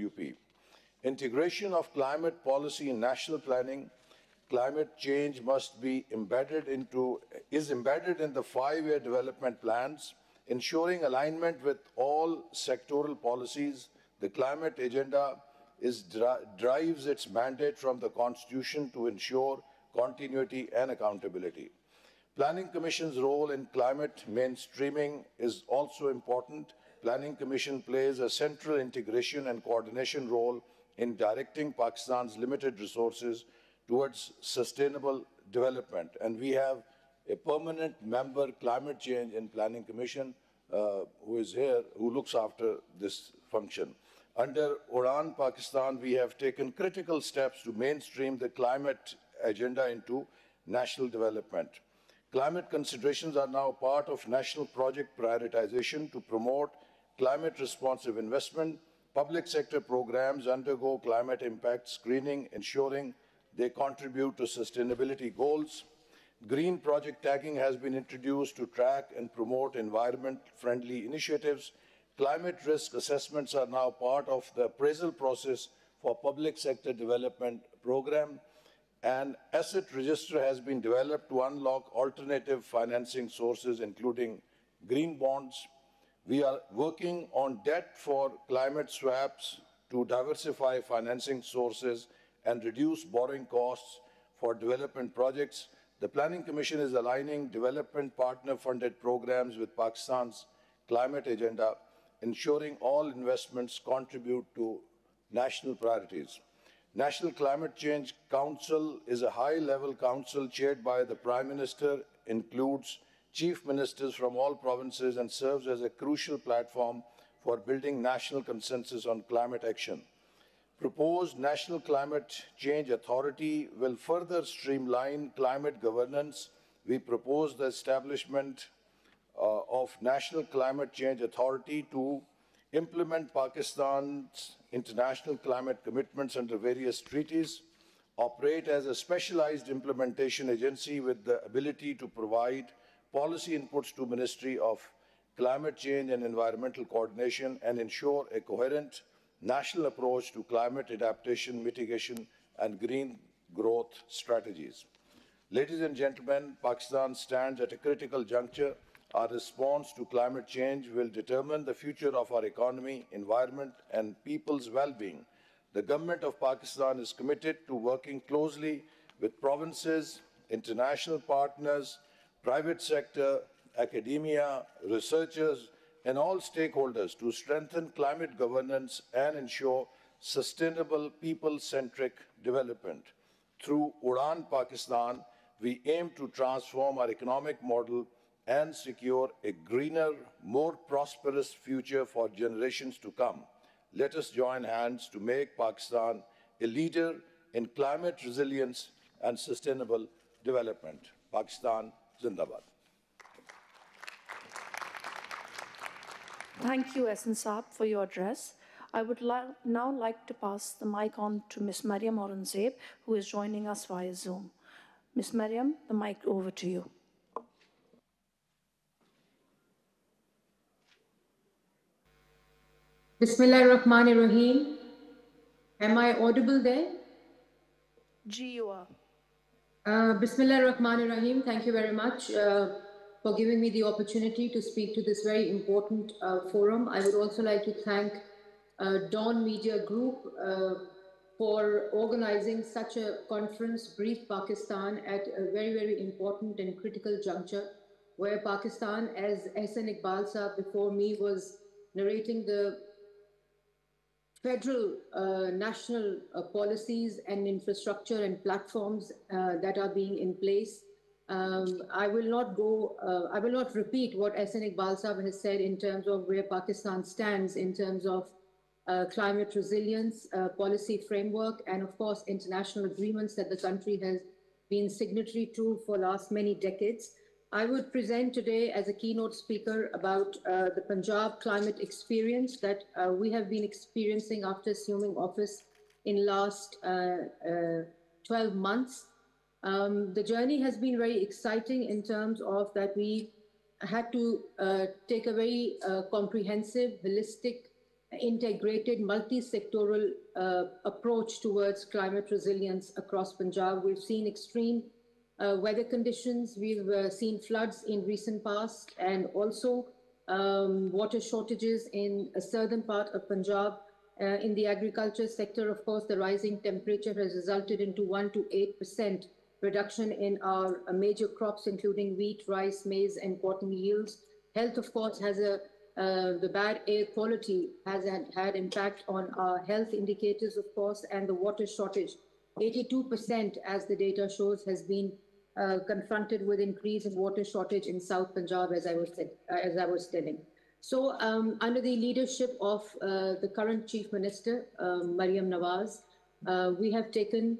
UP. Integration of climate policy in national planning. Climate change is embedded in the 5-year development plans, ensuring alignment with all sectoral policies. The climate agenda drives its mandate from the Constitution to ensure continuity and accountability. Planning Commission's role in climate mainstreaming is also important. Planning Commission plays a central integration and coordination role in directing Pakistan's limited resources towards sustainable development. And we have a permanent member, climate change in Planning Commission, who is here, who looks after this function. Under Udan Pakistan, we have taken critical steps to mainstream the climate agenda into national development. Climate considerations are now part of national project prioritization to promote climate-responsive investment. Public sector programs undergo climate impact screening, ensuring they contribute to sustainability goals. Green project tagging has been introduced to track and promote environment-friendly initiatives. Climate risk assessments are now part of the appraisal process for public sector development program. An asset register has been developed to unlock alternative financing sources, including green bonds. We are working on debt for climate swaps to diversify financing sources and reduce borrowing costs for development projects. The Planning Commission is aligning development partner-funded programs with Pakistan's climate agenda, ensuring all investments contribute to national priorities. National Climate Change Council is a high-level council chaired by the Prime Minister, includes chief ministers from all provinces, and serves as a crucial platform for building national consensus on climate action. Proposed National Climate Change Authority will further streamline climate governance. We propose the establishment of National Climate Change Authority to implement Pakistan's international climate commitments under various treaties, operate as a specialized implementation agency with the ability to provide policy inputs to Ministry of Climate Change and Environmental Coordination, and ensure a coherent national approach to climate adaptation, mitigation, and green growth strategies. Ladies and gentlemen, Pakistan stands at a critical juncture. Our response to climate change will determine the future of our economy, environment, and people's well-being. The government of Pakistan is committed to working closely with provinces, international partners, private sector, academia, researchers, and all stakeholders to strengthen climate governance and ensure sustainable people-centric development. Through Udan Pakistan, we aim to transform our economic model and secure a greener, more prosperous future for generations to come. Let us join hands to make Pakistan a leader in climate resilience and sustainable development. Pakistan Zindabad. Thank you, Ehsan Saab, for your address. I would now like to pass the mic on to Ms. Mariam Aurangzeb, who is joining us via Zoom. Ms. Mariam, the mic over to you. Bismillahirrahmanirrahim. Am I audible there? Ji, you are. Bismillahirrahmanirrahim. Thank you very much for giving me the opportunity to speak to this very important forum. I would also like to thank DawnMedia Group for organizing such a conference, Brief Pakistan, at a very, very important and critical juncture, where Pakistan, as Ehsan Iqbal Saab before me was narrating the federal national policies and infrastructure and platforms that are being in place. I will not repeat what Ehsan Iqbal Saab has said in terms of where Pakistan stands in terms of climate resilience, policy framework, and of course, international agreements that the country has been signatory to for last many decades. I would present today as a keynote speaker about the Punjab climate experience that we have been experiencing after assuming office in last 12 months. The journey has been very exciting in terms of that we had to take a very comprehensive, holistic integrated multi-sectoral approach towards climate resilience across Punjab. We've seen extreme weather conditions. We've seen floods in recent past, and also water shortages in a southern part of Punjab. In the agriculture sector, of course, the rising temperature has resulted into 1 to 8% reduction in our major crops, including wheat, rice, maize, and cotton yields. Health, of course, has the bad air quality has had impact on our health indicators, of course, and the water shortage. 82%, as the data shows, has been confronted with increase in water shortage in South Punjab, as I was telling. So, under the leadership of the current Chief Minister, Mariam Nawaz, we have taken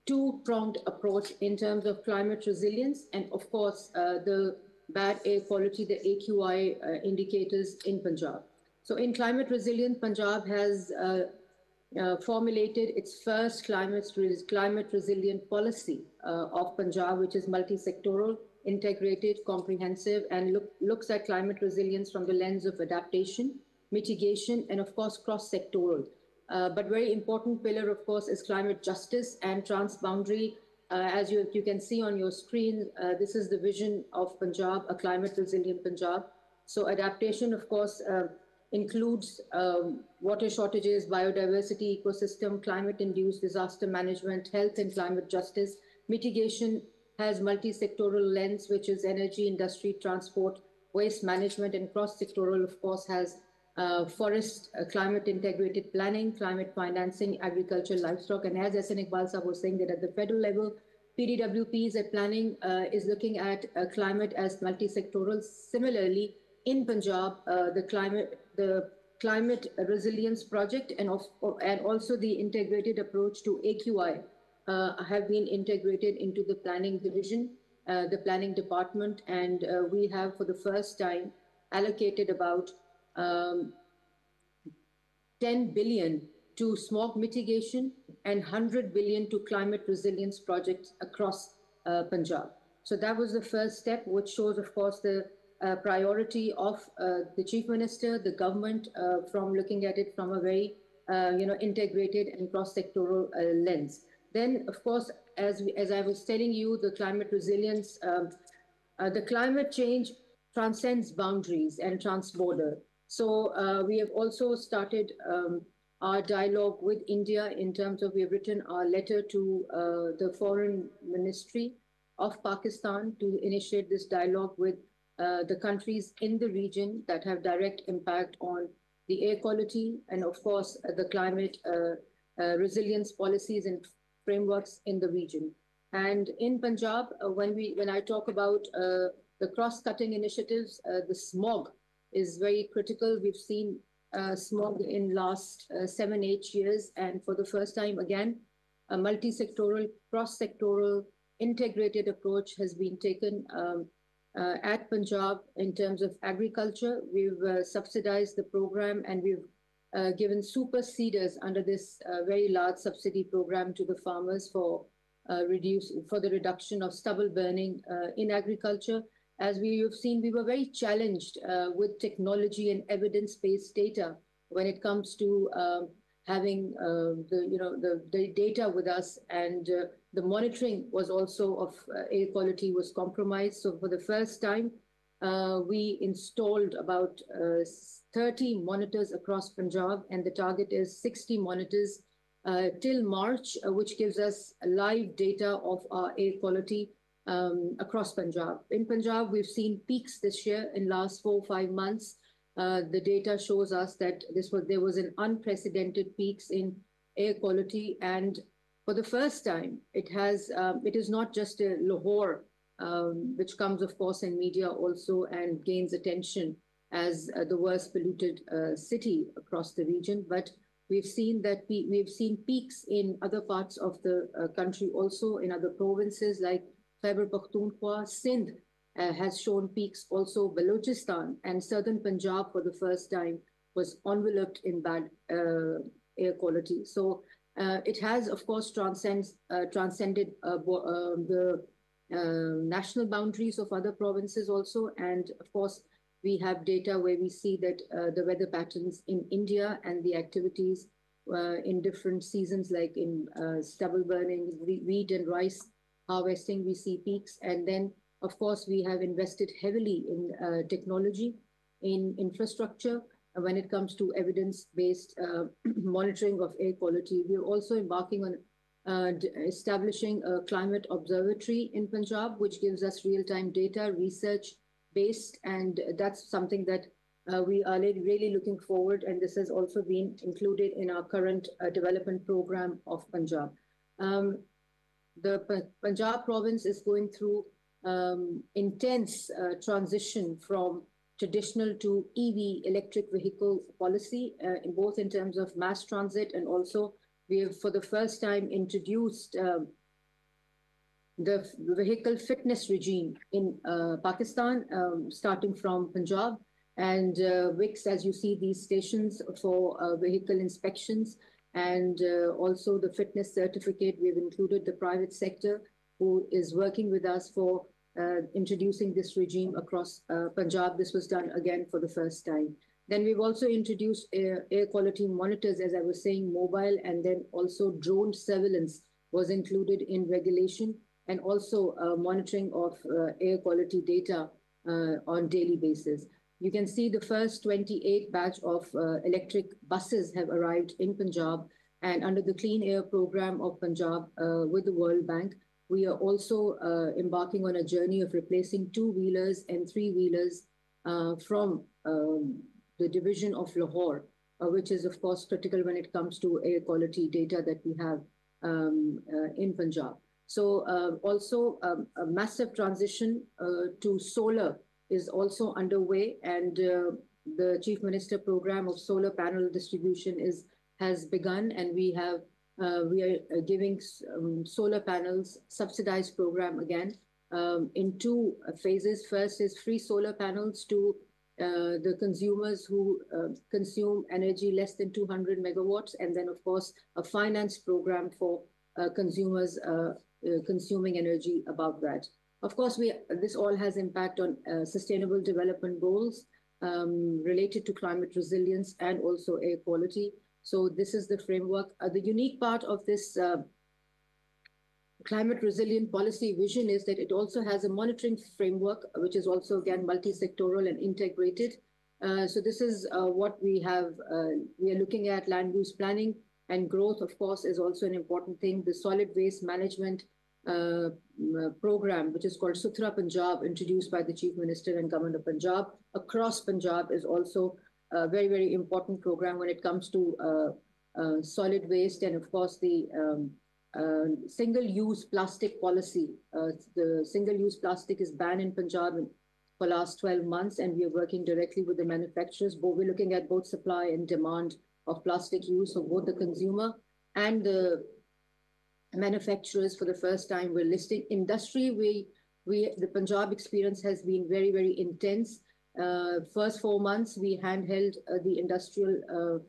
two-pronged approach in terms of climate resilience and, of course, the bad air quality, the AQI indicators in Punjab. So in climate resilience, Punjab has formulated its first climate resilient policy of Punjab, which is multi-sectoral, integrated, comprehensive, and looks at climate resilience from the lens of adaptation, mitigation, and of course, cross-sectoral. But very important pillar, of course, is climate justice and transboundary. As you can see on your screen, this is the vision of Punjab, a climate resilient Punjab. So adaptation, of course, includes water shortages, biodiversity, ecosystem, climate-induced disaster management, health and climate justice. Mitigation has multi-sectoral lens, which is energy, industry, transport, waste management, and cross-sectoral, of course, has forest, climate integrated planning, climate financing, agriculture, livestock. And as SN Iqbal Sahab was saying, that at the federal level, PDWPs at planning is looking at climate as multi-sectoral. Similarly, in Punjab, the climate resilience project and also the integrated approach to AQI have been integrated into the planning division, the planning department, and we have for the first time allocated about 10 billion to smog mitigation and 100 billion to climate resilience projects across Punjab. So that was the first step, which shows, of course, the priority of the Chief Minister, the government, from looking at it from a very, integrated and cross-sectoral lens. Then, of course, as I was telling you, the climate resilience, the climate change transcends boundaries and trans-border. So we have also started our dialogue with India in terms of, we have written our letter to the Foreign Ministry of Pakistan to initiate this dialogue with the countries in the region that have direct impact on the air quality and, of course, the climate resilience policies and frameworks in the region. And in Punjab, when I talk about the cross-cutting initiatives, the smog is very critical. We've seen smog in last 7-8 years, and for the first time again, a multi-sectoral, cross-sectoral, integrated approach has been taken at Punjab in terms of agriculture. We've subsidized the program, and we've given super seeders under this very large subsidy program to the farmers for the reduction of stubble burning in agriculture. As we have seen, we were very challenged with technology and evidence-based data when it comes to having the data with us, and the monitoring was also of air quality was compromised. So for the first time, we installed about 30 monitors across Punjab, and the target is 60 monitors till March, which gives us live data of our air quality across Punjab. In Punjab, we've seen peaks this year in last 4 or 5 months. The data shows us that there was an unprecedented peaks in air quality, and for the first time, it is not just a Lahore, which comes, of course, in media also and gains attention as the worst polluted city across the region, but we've seen peaks in other parts of the country also, in other provinces like Khyber Pakhtunkhwa, Sindh has shown peaks also. Balochistan and southern Punjab for the first time was enveloped in bad air quality. So it has, of course, transcended the national boundaries of other provinces also. And of course, we have data where we see that the weather patterns in India and the activities in different seasons, like in stubble burning, wheat and rice harvesting, we see peaks. And then, of course, we have invested heavily in technology, in infrastructure. When it comes to evidence-based monitoring of air quality, we're also embarking on establishing a climate observatory in Punjab, which gives us real-time data, research-based, and that's something that we are really looking forward, and this has also been included in our current development program of Punjab. The Punjab province is going through intense transition from traditional to EV, electric vehicle policy, both in terms of mass transit, and also we have for the first time introduced the vehicle fitness regime in Pakistan, starting from Punjab. And WICS, as you see, these stations for vehicle inspections, and also the fitness certificate. We've included the private sector who is working with us for introducing this regime across Punjab. This was done again for the first time. Then we've also introduced air quality monitors, as I was saying, mobile, and then also drone surveillance was included in regulation, and also monitoring of air quality data on daily basis. You can see the first 28 batch of electric buses have arrived in Punjab, and under the Clean Air Program of Punjab with the World Bank, we are also embarking on a journey of replacing two-wheelers and three-wheelers from the division of Lahore, which is of course critical when it comes to air quality data that we have in Punjab. So also a massive transition to solar is also underway, and the Chief Minister program of solar panel distribution has begun, and we are giving solar panels subsidized program again in two phases. First is free solar panels to the consumers who consume energy less than 200 megawatts, and then of course a finance program for consumers consuming energy above that. Of course, this all has impact on sustainable development goals related to climate resilience and also air quality. So this is the framework. The unique part of this climate resilient policy vision is that it also has a monitoring framework, which is also again multi-sectoral and integrated. So this is what we have. We are looking at land use planning, and growth, of course, is also an important thing. The solid waste management program, which is called Suthra Punjab, introduced by the Chief Minister and Government of Punjab across Punjab, is also a very, very important program when it comes to solid waste, and of course the single-use plastic policy. The single-use plastic is banned in Punjab for last 12 months, and we are working directly with the manufacturers. We're looking at both supply and demand of plastic use of both the consumer and the manufacturers. For the first time, we're listing industry. The Punjab experience has been very, very intense. First 4 months, we handheld the industrial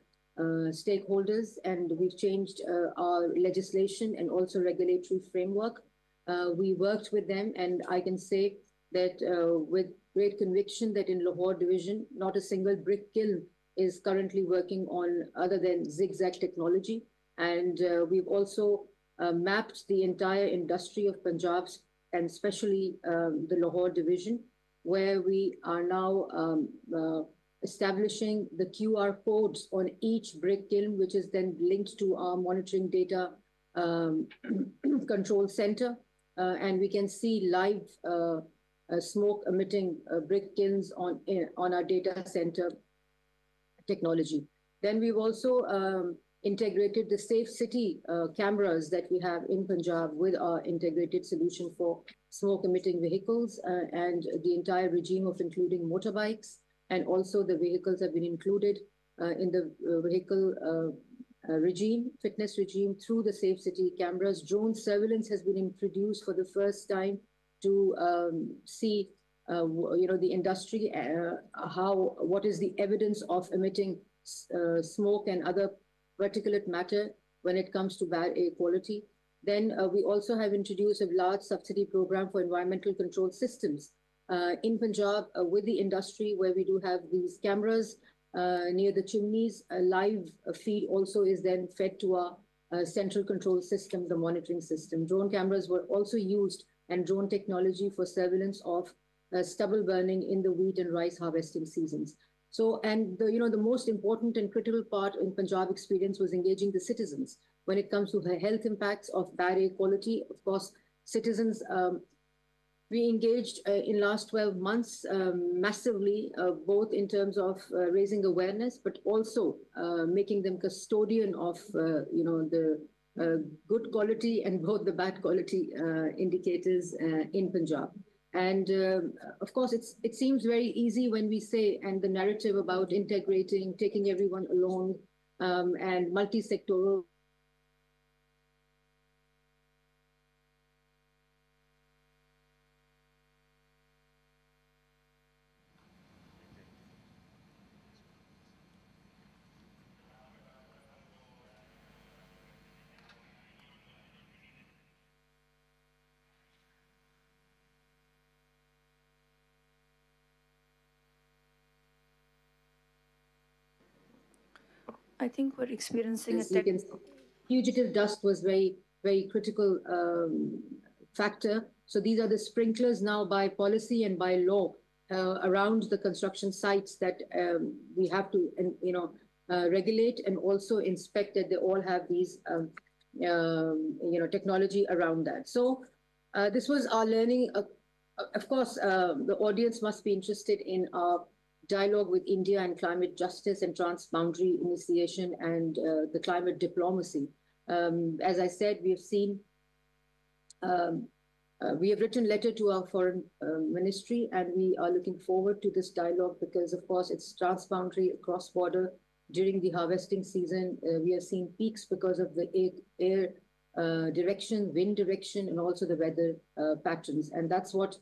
stakeholders, and we've changed our legislation and also regulatory framework. We worked with them, and I can say that with great conviction that in Lahore division, not a single brick kiln is currently working on other than zigzag technology. And we've also mapped the entire industry of Punjab's, and especially the Lahore division, where we are now establishing the QR codes on each brick kiln, which is then linked to our monitoring data control center. And we can see live smoke emitting brick kilns on our data center technology. Then we've also integrated the safe city cameras that we have in Punjab with our integrated solution for smoke emitting vehicles and the entire regime of including motorbikes, and also the vehicles have been included in the vehicle regime, fitness regime, through the safe city cameras. Drone surveillance has been introduced for the first time to see the industry, what is the evidence of emitting smoke and other particulate matter when it comes to bad air quality. Then we also have introduced a large subsidy program for environmental control systems in Punjab with the industry, where we do have these cameras near the chimneys. A live feed also is then fed to our central control system, the monitoring system. Drone cameras were also used, and drone technology for surveillance of stubble burning in the wheat and rice harvesting seasons. So, and the most important and critical part in Punjab experience was engaging the citizens when it comes to the health impacts of bad air quality. Of course, citizens, we engaged in last 12 months massively, both in terms of raising awareness, but also making them custodian of, the good quality and both the bad quality indicators in Punjab. And of course, it seems very easy when we say, and the narrative about integrating, taking everyone along, and multi-sectoral. I think we're experiencing a You can fugitive dust was very critical factor. So these are the sprinklers now by policy and by law around the construction sites that we have to regulate and also inspect that they all have these technology around that. So this was our learning. Of course, the audience must be interested in our dialogue with India and climate justice and transboundary initiation and the climate diplomacy. As I said, we have seen, we have written a letter to our foreign ministry, and we are looking forward to this dialogue because, of course, it's transboundary, cross-border. During the harvesting season, we have seen peaks because of the air direction, wind direction, and also the weather patterns. And that's what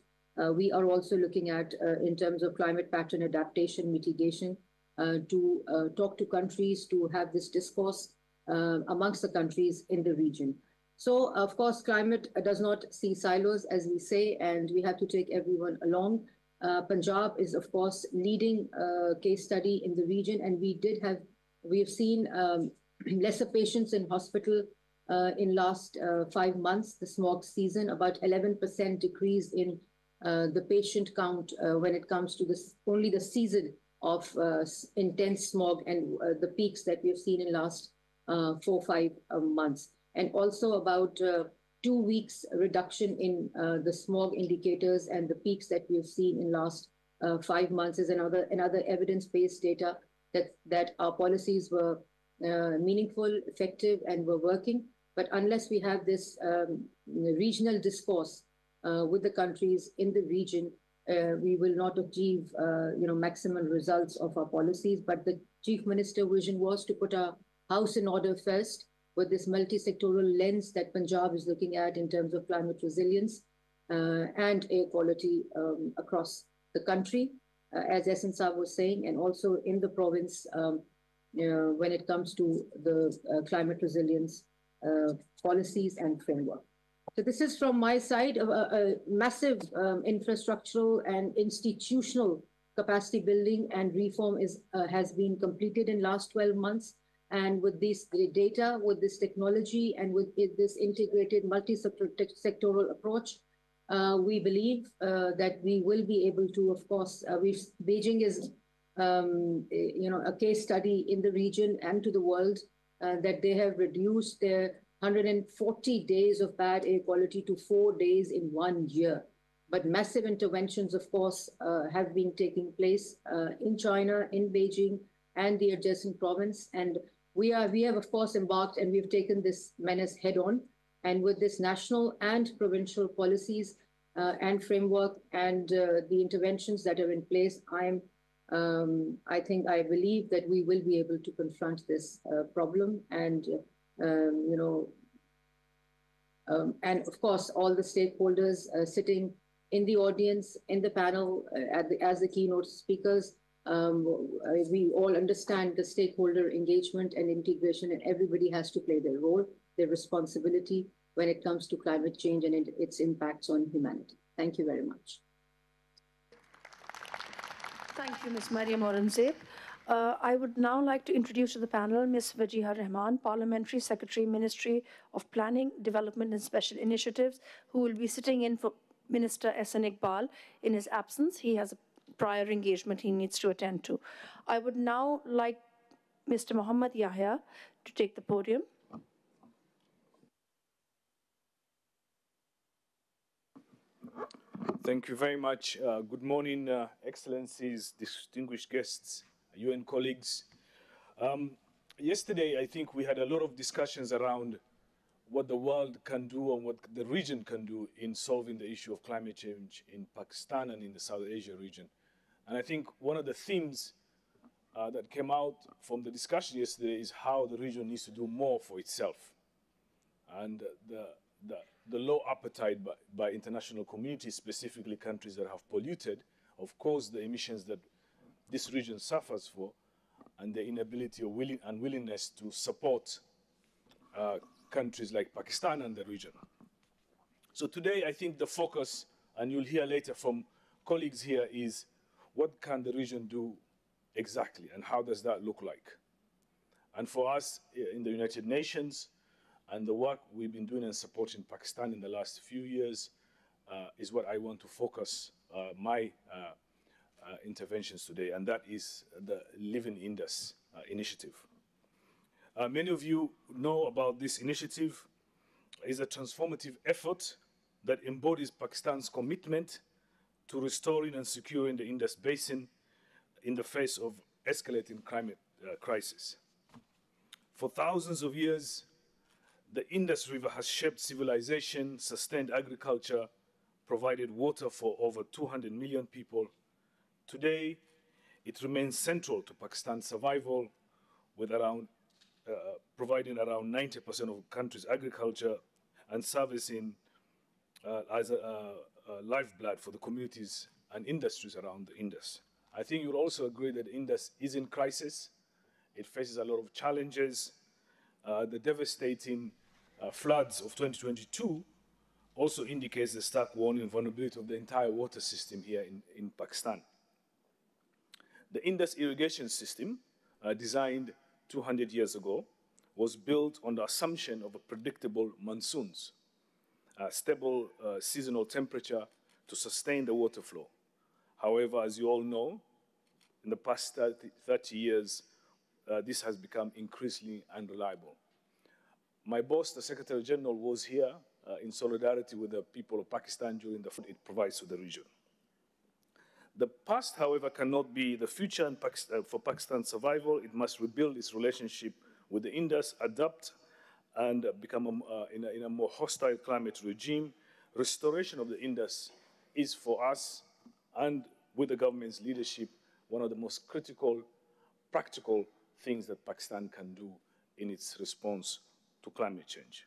we are also looking at in terms of climate pattern adaptation, mitigation, to talk to countries, to have this discourse amongst the countries in the region. So, of course, climate does not see silos, as we say, and we have to take everyone along. Punjab is, of course, leading case study in the region, and we have seen lesser patients in hospital in last 5 months, the smog season, about 11% decrease in the patient count when it comes to only the season of intense smog and the peaks that we have seen in last 4-5 months. And also about 2 weeks reduction in the smog indicators and the peaks that we have seen in last 5 months is another evidence-based data that our policies were meaningful, effective, and were working. But unless we have this regional discourse with the countries in the region, we will not achieve maximum results of our policies. But the Chief Minister vision was to put our house in order first, with this multi-sectoral lens that Punjab is looking at in terms of climate resilience and air quality across the country, as Ehsan Saab was saying, and also in the province when it comes to the climate resilience policies and framework. So this is from my side, a massive infrastructural and institutional capacity building and reform has been completed in last 12 months. And with this data, with this technology, and with this integrated multi-sectoral approach, we believe that we will be able to, of course, Beijing is, a case study in the region and to the world that they have reduced their 140 days of bad air quality to 4 days in 1 year. But massive interventions, of course, have been taking place in China, in Beijing, and the adjacent province. And we have, of course, embarked and we've taken this menace head on. And with this national and provincial policies and framework and the interventions that are in place, I believe that we will be able to confront this problem. And, and of course, all the stakeholders sitting in the audience, in the panel, as the keynote speakers, we all understand the stakeholder engagement and integration, and everybody has to play their role, their responsibility when it comes to climate change and its impacts on humanity. Thank you very much. Thank you, Ms. Mariam Aurangzeb. I would now like to introduce to the panel Ms. Wajiha Rahman, Parliamentary Secretary, Ministry of Planning, Development and Special Initiatives, who will be sitting in for Minister Ehsan Iqbal in his absence. He has a prior engagement he needs to attend to. I would now like Mr. Mohammed Yahya to take the podium. Thank you very much. Good morning, Excellencies, distinguished guests, UN colleagues. Yesterday, I think we had a lot of discussions around what the world can do and what the region can do in solving the issue of climate change in Pakistan and in the South Asia region. And I think one of the themes that came out from the discussion yesterday is how the region needs to do more for itself. And the low appetite by international communities, specifically countries that have polluted, of course, the emissions that this region suffers for, and the inability or unwillingness to support countries like Pakistan and the region. So today, I think the focus, and you'll hear later from colleagues here, is what can the region do exactly, and how does that look like? And for us in the United Nations, and the work we've been doing and supporting Pakistan in the last few years is what I want to focus my interventions today, and that is the Living Indus initiative. Many of you know about this initiative. It's a transformative effort that embodies Pakistan's commitment to restoring and securing the Indus Basin in the face of escalating climate crisis. For thousands of years, the Indus River has shaped civilization, sustained agriculture, provided water for over 200 million people. Today, it remains central to Pakistan's survival, with providing around 90% of the country's agriculture and servicing as a lifeblood for the communities and industries around the Indus. I think you'll also agree that the Indus is in crisis. It faces a lot of challenges. The devastating floods of 2022 also indicates the stark warning vulnerability of the entire water system here in Pakistan. The Indus irrigation system, designed 200 years ago, was built on the assumption of a predictable monsoons, stable seasonal temperature to sustain the water flow. However, as you all know, in the past 30 years, this has become increasingly unreliable. My boss, the Secretary General, was here in solidarity with the people of Pakistan during the flood it provides to the region. The past, however, cannot be the future for Pakistan's survival. It must rebuild its relationship with the Indus, adapt, and become in a more hostile climate regime. Restoration of the Indus is for us, and with the government's leadership, one of the most critical, practical things that Pakistan can do in its response to climate change.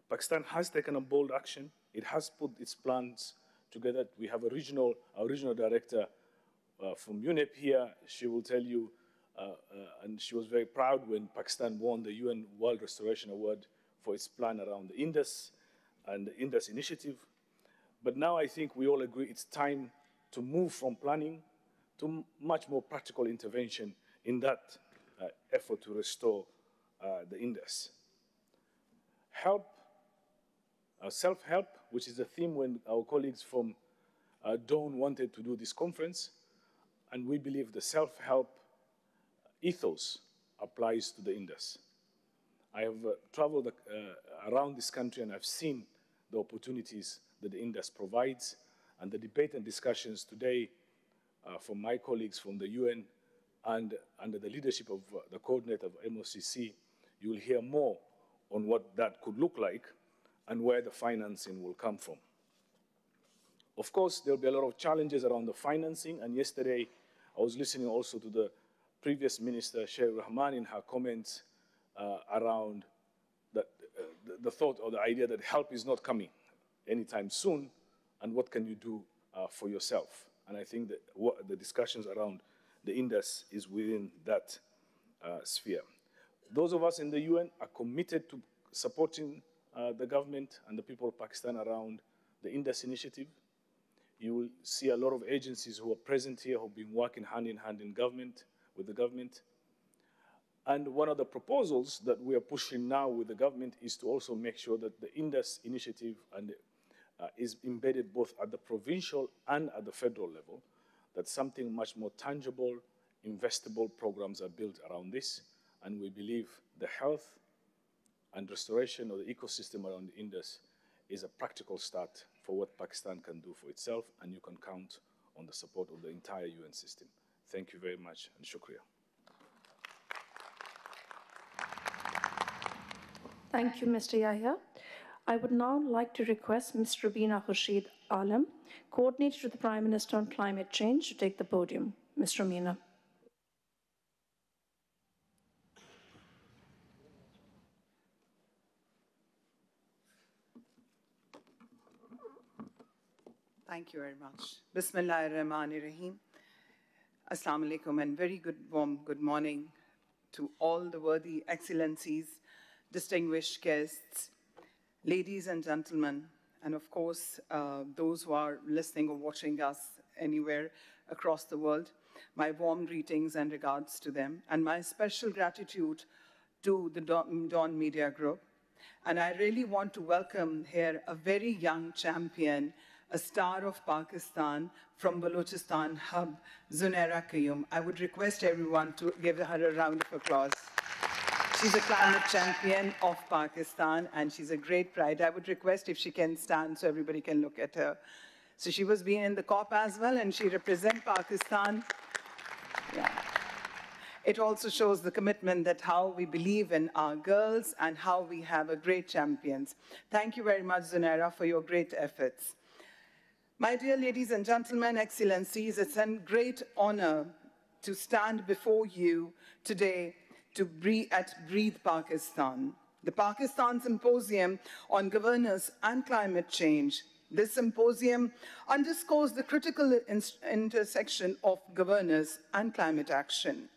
Pakistan has taken a bold action. It has put its plans together. We have our regional director from UNEP here. She will tell you, and she was very proud when Pakistan won the UN World Restoration Award for its plan around the Indus and the Indus Initiative. But now I think we all agree it's time to move from planning to much more practical intervention in that effort to restore the Indus. Self-help, which is a theme when our colleagues from Dawn wanted to do this conference, and we believe the self-help ethos applies to the Indus. I have traveled around this country and I've seen the opportunities that the Indus provides, and the debate and discussions today from my colleagues from the UN and under the leadership of the coordinator of MOCC, you will hear more on what that could look like and where the financing will come from. Of course, there'll be a lot of challenges around the financing, and yesterday I was listening also to the previous minister, Sheikh Rahman, in her comments around the thought or the idea that help is not coming anytime soon, and what can you do for yourself? And I think that the discussions around the Indus is within that sphere. Those of us in the UN are committed to supporting the government and the people of Pakistan around the Indus initiative. You will see a lot of agencies who are present here who've been working hand in hand with the government. And one of the proposals that we are pushing now with the government is to also make sure that the Indus initiative is embedded both at the provincial and at the federal level, that something much more tangible, investable programs are built around this. And we believe the health and restoration of the ecosystem around the Indus is a practical start for what Pakistan can do for itself, and you can count on the support of the entire UN system. Thank you very much, and shukriya. Thank you, Mr. Yahya. I would now like to request Ms. Rubina Khurshid Alam, Coordinator to the Prime Minister on Climate Change, to take the podium. Ms. Rubina. Thank you very much. Bismillah ar-Rahman ar-Rahim. Assalamu alaikum, and very warm good morning to all the worthy excellencies, distinguished guests, ladies and gentlemen, and of course, those who are listening or watching us anywhere across the world. My warm greetings and regards to them, and my special gratitude to the DawnMedia Group. And I really want to welcome here a very young champion, a star of Pakistan from Balochistan hub, Zunaira Qayyum. I would request everyone to give her a round of applause. She's a climate champion of Pakistan, and she's a great pride. I would request if she can stand so everybody can look at her. So she was being in the COP as well, and she represents Pakistan. Yeah. It also shows the commitment that how we believe in our girls and how we have a great champions. Thank you very much, Zunaira, for your great efforts. My dear ladies and gentlemen, excellencies, it's a great honor to stand before you today at Breathe Pakistan, the Pakistan Symposium on Governance and Climate Change. This symposium underscores the critical intersection of governance and climate action,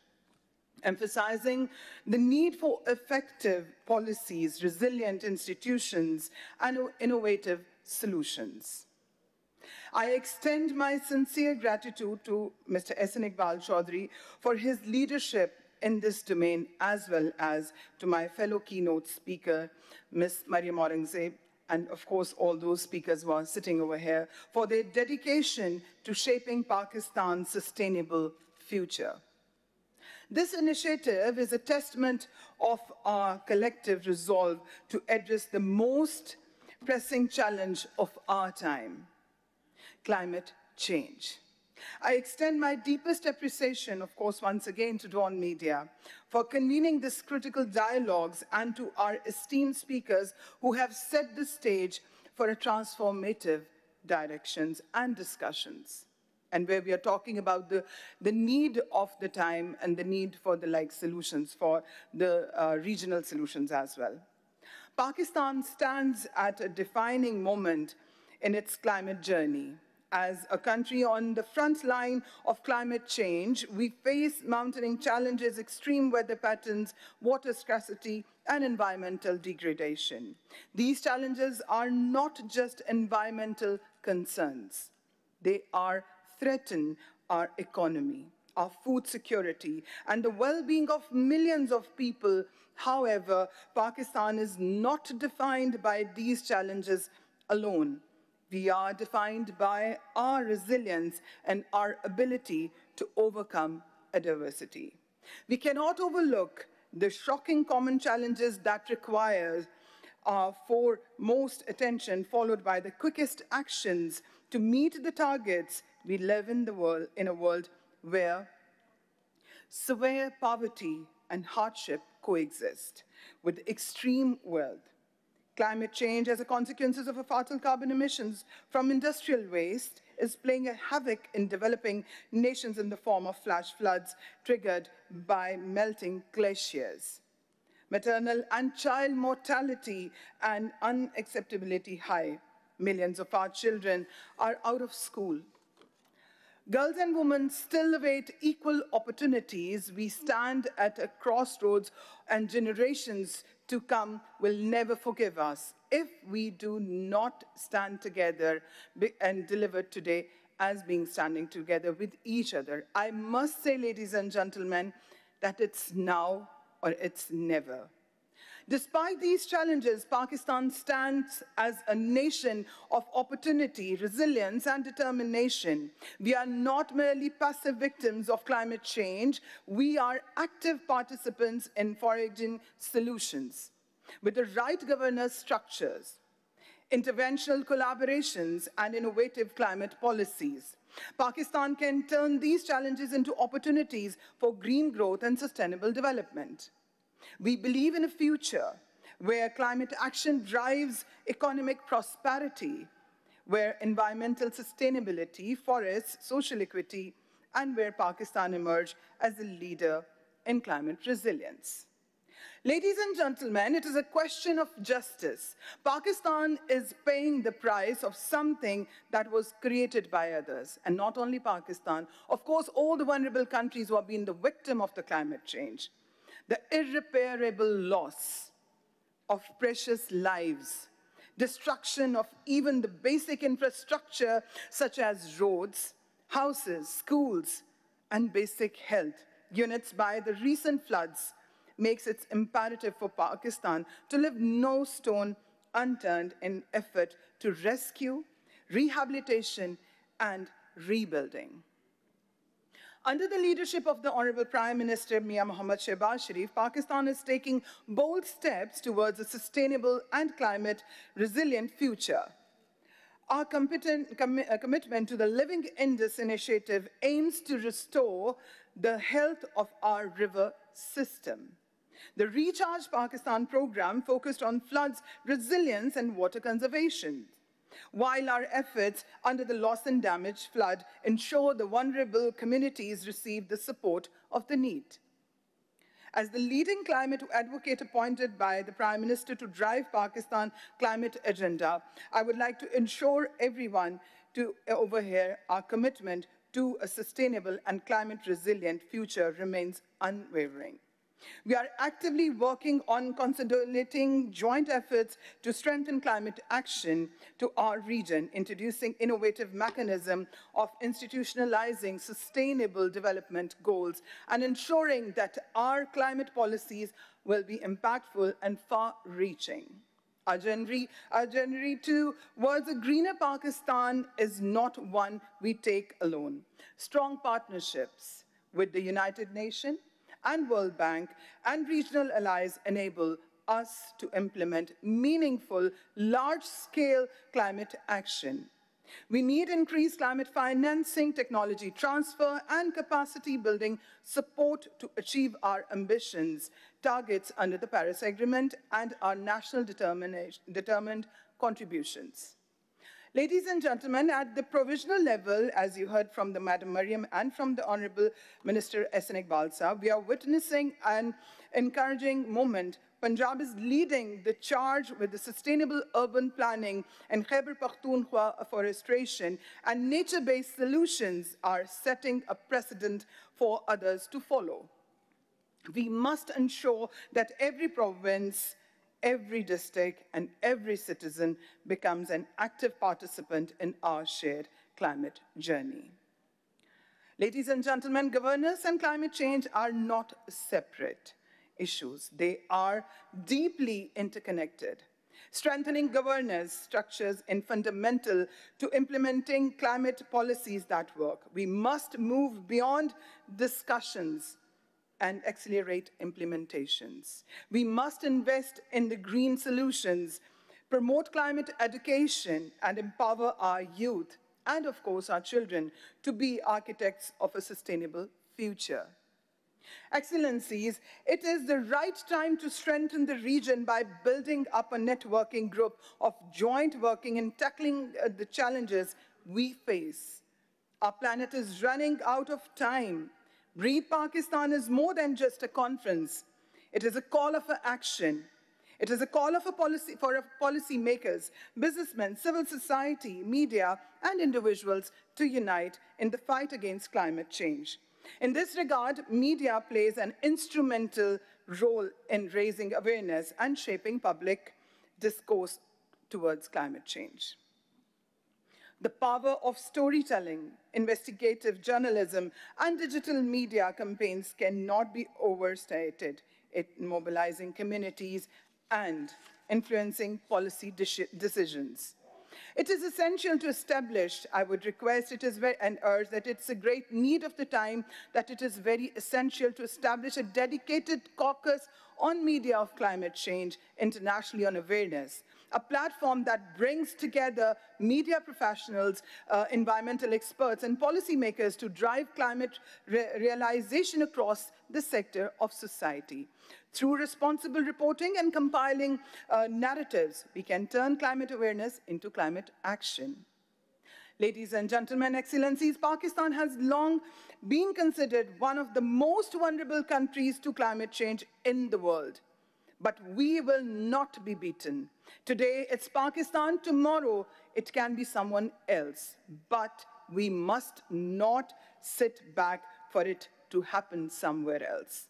emphasizing the need for effective policies, resilient institutions, and innovative solutions. I extend my sincere gratitude to Mr. Ehsan Iqbal Chaudhry for his leadership in this domain, as well as to my fellow keynote speaker, Ms. Mariam Aurangzeb, and of course all those speakers who are sitting over here, for their dedication to shaping Pakistan's sustainable future. This initiative is a testament of our collective resolve to address the most pressing challenge of our time: climate change. I extend my deepest appreciation, of course, once again to DawnMedia for convening this critical dialogues, and to our esteemed speakers who have set the stage for a transformative directions and discussions, and where we are talking about the need of the time and the need for the solutions, for the regional solutions as well. Pakistan stands at a defining moment in its climate journey. As a country on the front line of climate change, we face mounting challenges, extreme weather patterns, water scarcity, and environmental degradation. These challenges are not just environmental concerns. They threaten our economy, our food security, and the well-being of millions of people. However, Pakistan is not defined by these challenges alone. We are defined by our resilience and our ability to overcome adversity. We cannot overlook the shocking common challenges that require our foremost attention, followed by the quickest actions to meet the targets. We live in a world where severe poverty and hardship coexist with extreme wealth. Climate change, as a consequence of fatal carbon emissions from industrial waste, is playing a havoc in developing nations in the form of flash floods triggered by melting glaciers. Maternal and child mortality and unacceptability high. Millions of our children are out of school. Girls and women still await equal opportunities. We stand at a crossroads, and generations to come will never forgive us if we do not stand together and deliver today as being standing together with each other. I must say, ladies and gentlemen, that it's now or it's never. Despite these challenges, Pakistan stands as a nation of opportunity, resilience, and determination. We are not merely passive victims of climate change. We are active participants in foraging solutions. With the right governance structures, interventional collaborations, and innovative climate policies, Pakistan can turn these challenges into opportunities for green growth and sustainable development. We believe in a future where climate action drives economic prosperity, where environmental sustainability, forests, social equity, and where Pakistan emerge as a leader in climate resilience. Ladies and gentlemen, it is a question of justice. Pakistan is paying the price of something that was created by others, and not only Pakistan, of course, all the vulnerable countries who have been the victim of the climate change. The irreparable loss of precious lives, destruction of even the basic infrastructure such as roads, houses, schools, and basic health units by the recent floods makes it imperative for Pakistan to leave no stone unturned in effort to rescue, rehabilitation, and rebuilding. Under the leadership of the Honorable Prime Minister Mia Mohammad Shehbaz Sharif, Pakistan is taking bold steps towards a sustainable and climate resilient future. Our commitment to the Living Indus initiative aims to restore the health of our river system. The Recharge Pakistan program focused on floods, resilience, and water conservation, while our efforts under the Loss and Damage flood ensure the vulnerable communities receive the support of the need. As the leading climate advocate appointed by the Prime Minister to drive Pakistan's climate agenda, I would like to ensure everyone to overhear our commitment to a sustainable and climate resilient future remains unwavering. We are actively working on consolidating joint efforts to strengthen climate action to our region, introducing innovative mechanisms of institutionalizing sustainable development goals, and ensuring that our climate policies will be impactful and far-reaching. Our journey towards a greener Pakistan is not one we take alone. Strong partnerships with the United Nations and World Bank and regional allies enable us to implement meaningful, large-scale climate action. We need increased climate financing, technology transfer, and capacity building support to achieve our ambitions, targets under the Paris Agreement, and our national determined contributions. Ladies and gentlemen, at the provisional level, as you heard from the Madam Mariam and from the Honorable Minister Ehsan Iqbal Sahab, we are witnessing an encouraging moment. Punjab is leading the charge with the sustainable urban planning, and Khyber Pakhtunkhwa afforestation and nature-based solutions are setting a precedent for others to follow. We must ensure that every province, every district, and every citizen becomes an active participant in our shared climate journey. Ladies and gentlemen, governance and climate change are not separate issues. They are deeply interconnected. Strengthening governance structures is fundamental to implementing climate policies that work. We must move beyond discussions and accelerate implementations. We must invest in the green solutions, promote climate education, and empower our youth, and of course our children, to be architects of a sustainable future. Excellencies, it is the right time to strengthen the region by building up a networking group of joint working in tackling the challenges we face. Our planet is running out of time. Breathe Pakistan is more than just a conference. It is a call of action. It is a call for policy makers, businessmen, civil society, media, and individuals to unite in the fight against climate change. In this regard, media plays an instrumental role in raising awareness and shaping public discourse towards climate change. The power of storytelling, investigative journalism, and digital media campaigns cannot be overstated in mobilizing communities and influencing policy decisions. It is essential to establish, I would request it is and urge that it's a great need of the time, that it is very essential to establish a dedicated caucus on media of climate change internationally on awareness, a platform that brings together media professionals, environmental experts, and policymakers to drive climate realization across the sector of society. Through responsible reporting and compiling narratives, we can turn climate awareness into climate action. Ladies and gentlemen, excellencies, Pakistan has long been considered one of the most vulnerable countries to climate change in the world. But we will not be beaten. Today, it's Pakistan. Tomorrow, it can be someone else. But we must not sit back for it to happen somewhere else.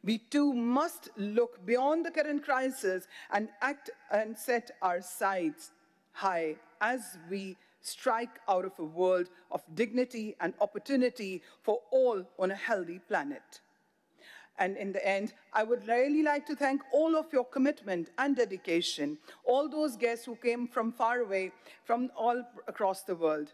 We too must look beyond the current crisis and act and set our sights high as we strike out of a world of dignity and opportunity for all on a healthy planet. And in the end, I would really like to thank all of your commitment and dedication, all those guests who came from far away, from all across the world.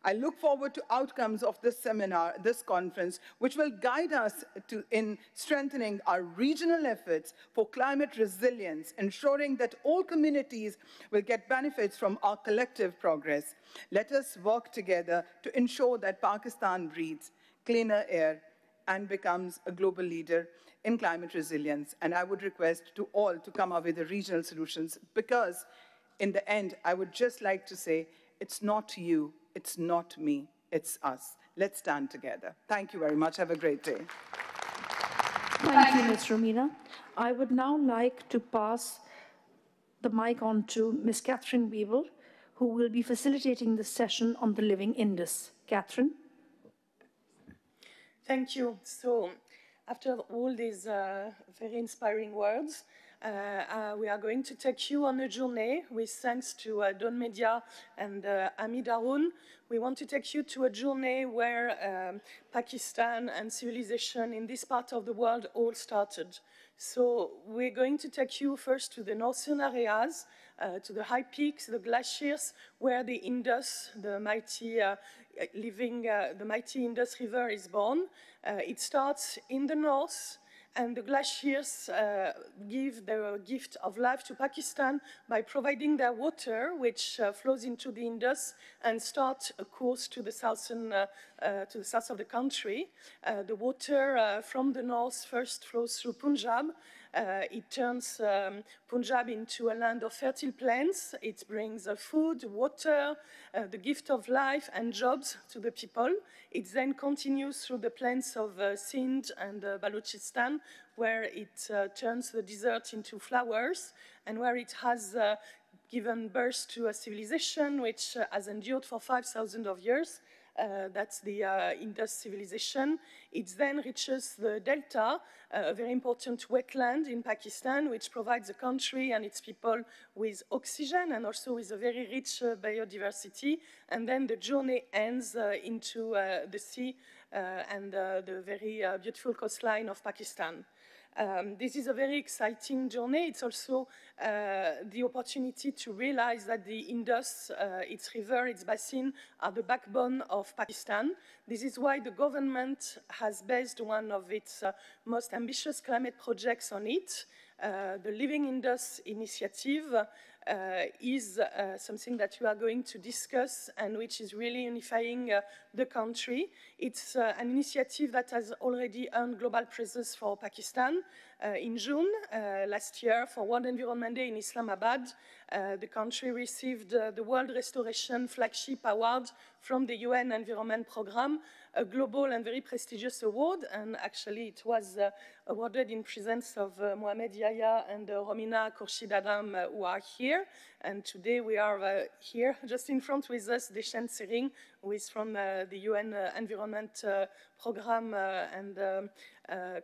I look forward to outcomes of this seminar, this conference, which will guide us in strengthening our regional efforts for climate resilience, ensuring that all communities will get benefits from our collective progress. Let us work together to ensure that Pakistan breathes cleaner air and becomes a global leader in climate resilience. And I would request to all to come up with the regional solutions, because in the end, I would just like to say, it's not you, it's not me, it's us. Let's stand together. Thank you very much. Have a great day. Thank you, Ms. Romina. I would now like to pass the mic on to Ms. Catherine Weevil, who will be facilitating the session on the living Indus. Catherine. Thank you. So, after all these very inspiring words, we are going to take you on a journey with thanks to DawnMedia and Hamid Haroun. We want to take you to a journey where Pakistan and civilization in this part of the world all started. So we're going to take you first to the northern areas, to the high peaks, the glaciers, where the Indus, the mighty the mighty Indus River is born. It starts in the north, and the glaciers give the gift of life to Pakistan by providing their water, which flows into the Indus and starts a course to the south of the country. The water from the north first flows through Punjab. It turns Punjab into a land of fertile plains. It brings food, water, the gift of life and jobs to the people. It then continues through the plains of Sindh and Balochistan, where it turns the desert into flowers, and where it has given birth to a civilization which has endured for 5,000 of years. That's the Indus civilization. It then reaches the delta, a very important wetland in Pakistan, which provides the country and its people with oxygen and also with a very rich biodiversity. And then the journey ends into the sea and the very beautiful coastline of Pakistan. This is a very exciting journey. It's also the opportunity to realize that the Indus, its river, its basin, are the backbone of Pakistan. This is why the government has based one of its most ambitious climate projects on it. The Living Indus initiative is something that we are going to discuss and which is really unifying the country. It's an initiative that has already earned global presence for Pakistan. In June last year, for World Environment Day in Islamabad, the country received the World Restoration Flagship Award from the UN Environment Programme, a global and very prestigious award, and actually it was awarded in presence of Mohamed Yahya and Romina Khurshid Adam, who are here. And today we are here, just in front with us, Deshen Sering, who is from the UN Environment Programme and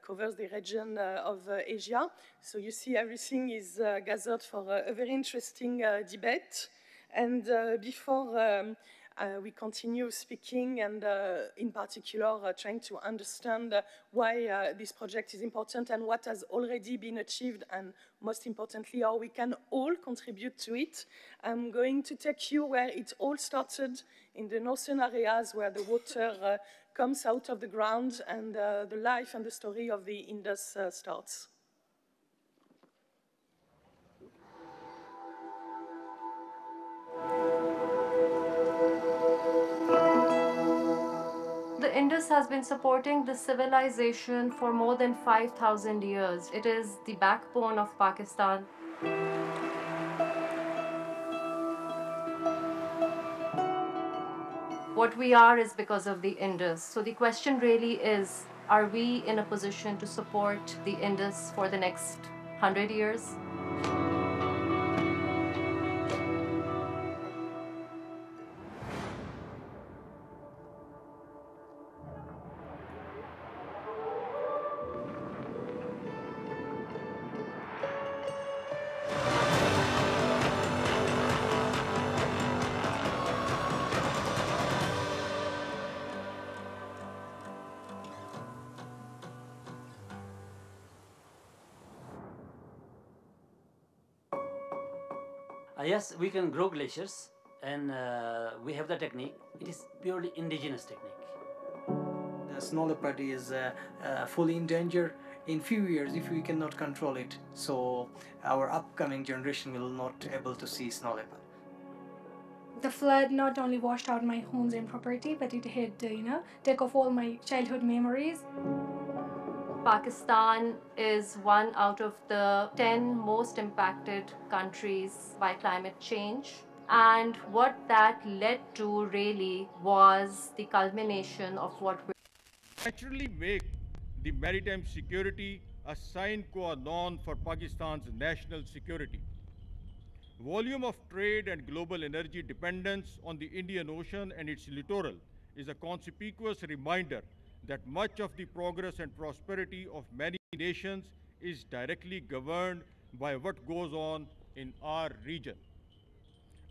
covers the region of Asia. So you see everything is gathered for a very interesting debate. And before we continue speaking and in particular trying to understand why this project is important and what has already been achieved and most importantly how we can all contribute to it, I'm going to take you where it all started in the northern areas where the water comes out of the ground and the life and the story of the Indus starts. The Indus has been supporting the civilization for more than 5,000 years. It is the backbone of Pakistan. What we are is because of the Indus. So the question really is, are we in a position to support the Indus for the next 100 years? Yes, we can grow glaciers, and we have the technique. It is purely indigenous technique. The snow leopard is fully in danger in few years if we cannot control it. So our upcoming generation will not able to see snow leopard. The flood not only washed out my homes and property, but it had, take off all my childhood memories. Pakistan is one out of the 10 most impacted countries by climate change. And what that led to really was the culmination of what we naturally make the maritime security a sine qua non for Pakistan's national security. Volume of trade and global energy dependence on the Indian Ocean and its littoral is a conspicuous reminder that much of the progress and prosperity of many nations is directly governed by what goes on in our region.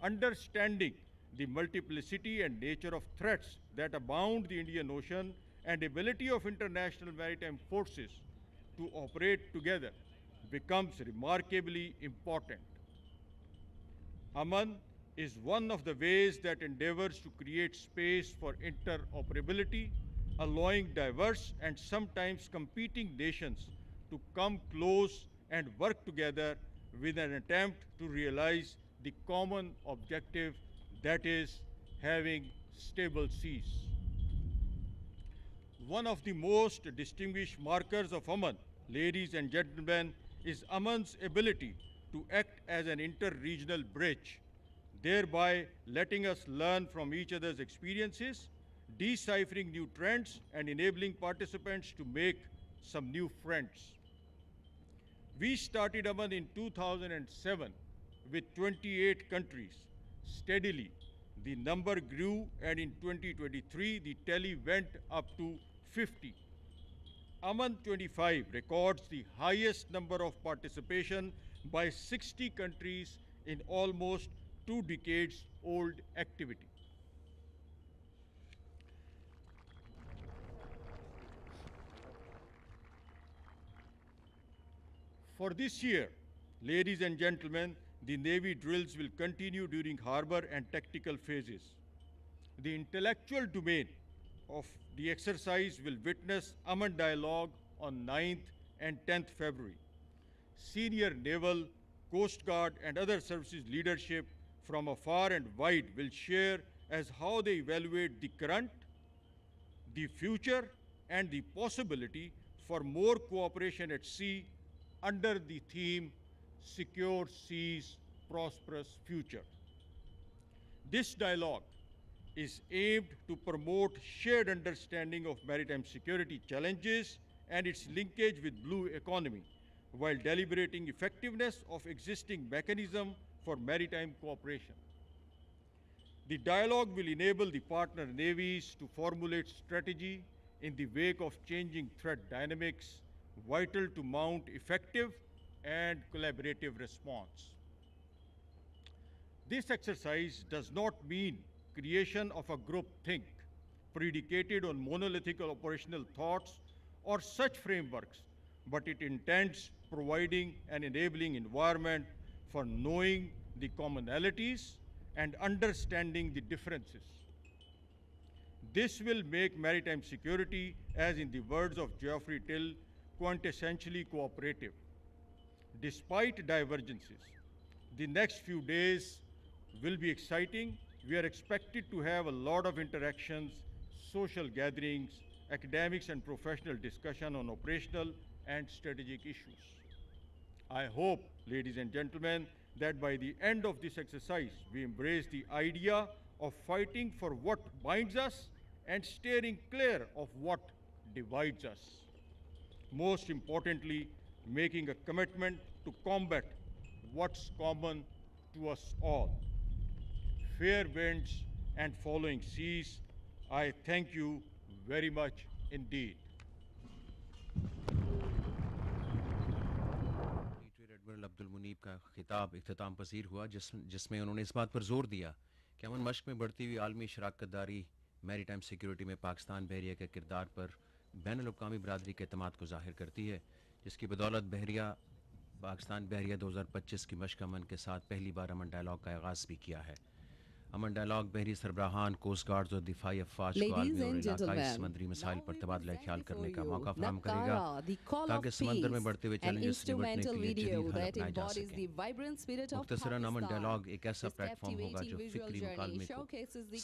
Understanding the multiplicity and nature of threats that abound the Indian Ocean and ability of international maritime forces to operate together becomes remarkably important. Aman is one of the ways that endeavors to create space for interoperability, allowing diverse and sometimes competing nations to come close and work together with an attempt to realize the common objective, that is, having stable seas. One of the most distinguished markers of Aman, ladies and gentlemen, is Aman's ability to act as an inter-regional bridge, thereby letting us learn from each other's experiences, deciphering new trends, and enabling participants to make some new friends. We started Aman in 2007 with 28 countries. Steadily, the number grew, and in 2023, the tally went up to 50. Aman 25 records the highest number of participation by 60 countries in almost 2 decades old activity. For this year, ladies and gentlemen, the Navy drills will continue during harbor and tactical phases. The intellectual domain of the exercise will witness Aman Dialogue on 9th and 10th February. Senior naval, Coast Guard, and other services leadership from afar and wide will share as how they evaluate the current, the future, and the possibility for more cooperation at sea under the theme Secure Seas, Prosperous Future. This dialogue is aimed to promote shared understanding of maritime security challenges and its linkage with blue economy, while deliberating effectiveness of existing mechanism for maritime cooperation. The dialogue will enable the partner navies to formulate strategy in the wake of changing threat dynamics, vital to mount effective and collaborative response. This exercise does not mean creation of a group think predicated on monolithic operational thoughts or such frameworks, but it intends providing an enabling environment for knowing the commonalities and understanding the differences. This will make maritime security, as in the words of Geoffrey Till, quintessentially cooperative. Despite divergences, the next few days will be exciting. We are expected to have a lot of interactions, social gatherings, academics and professional discussion on operational and strategic issues. I hope, ladies and gentlemen, that by the end of this exercise, we embrace the idea of fighting for what binds us and steering clear of what divides us. Most importantly, making a commitment to combat what's common to us all. Fair winds and following seas, I thank you very much indeed. Admiral Abdul Munib का खिताब इख्तिताम पसीर हुआ जिसमें उन्होंने इस बात पर जोर दिया कि अमन मश्क में बढ़ती हुई आलमी शराकतदारी मैरीटाइम सिक्योरिटी में पाकिस्तान बहरिया के किरदार पर बैनुल अक़वामी बरादरी के एतमाद को ज़ाहिर करती है, जिसकी बदौलत पाकिस्तान बहरिया 2025 की मश्क अमन के साथ पहली बार अमन डायलॉग का आगाज़ भी किया है। अमन डायलॉग बहरी सरबराहान, कोस्ट गार्ड्स और दिफाई अफवाज को आलमी और इलाकाई समुद्री मसाइल पर तबादला ख्याल करने का मौका फराहम करेगा ताकि समंदर में बढ़ते हुए चैलेंजेस से निपटने के लिए जदीद हल अपनाए जा सकें। मुख्तसरन अमन डायलॉग एक ऐसा प्लेटफॉर्म होगा जो फिक्री मुकालमे को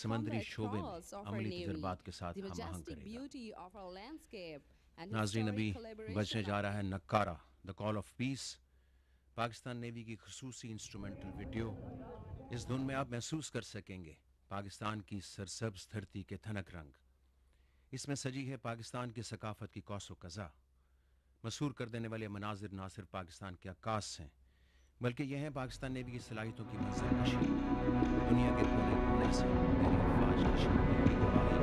समंदरी शोबे में अमली तजुर्बात के साथ हम आहंग करेगा। नाज़रीन, अभी बजने जा रहा है नक्कारा, the call of peace, Pakistan navy की खुसूसी इंस्ट्रूमेंटल वीडियो। इस धुन में आप महसूस कर सकेंगे पाकिस्तान की सरसब्ज धरती के थनक रंग। इसमें सजी है पाकिस्तान की सकाफत की कौसो कज़ा। मसूर कर देने वाले मनाजिर ना सिर्फ पाकिस्तान के अक्कास हैं, बल्कि यह है पाकिस्तान नेवी की सलाहियतों की मंजर कशी, दुनिया के कोने कोने से मेरी अफवाज की शमूलियत की गवाही।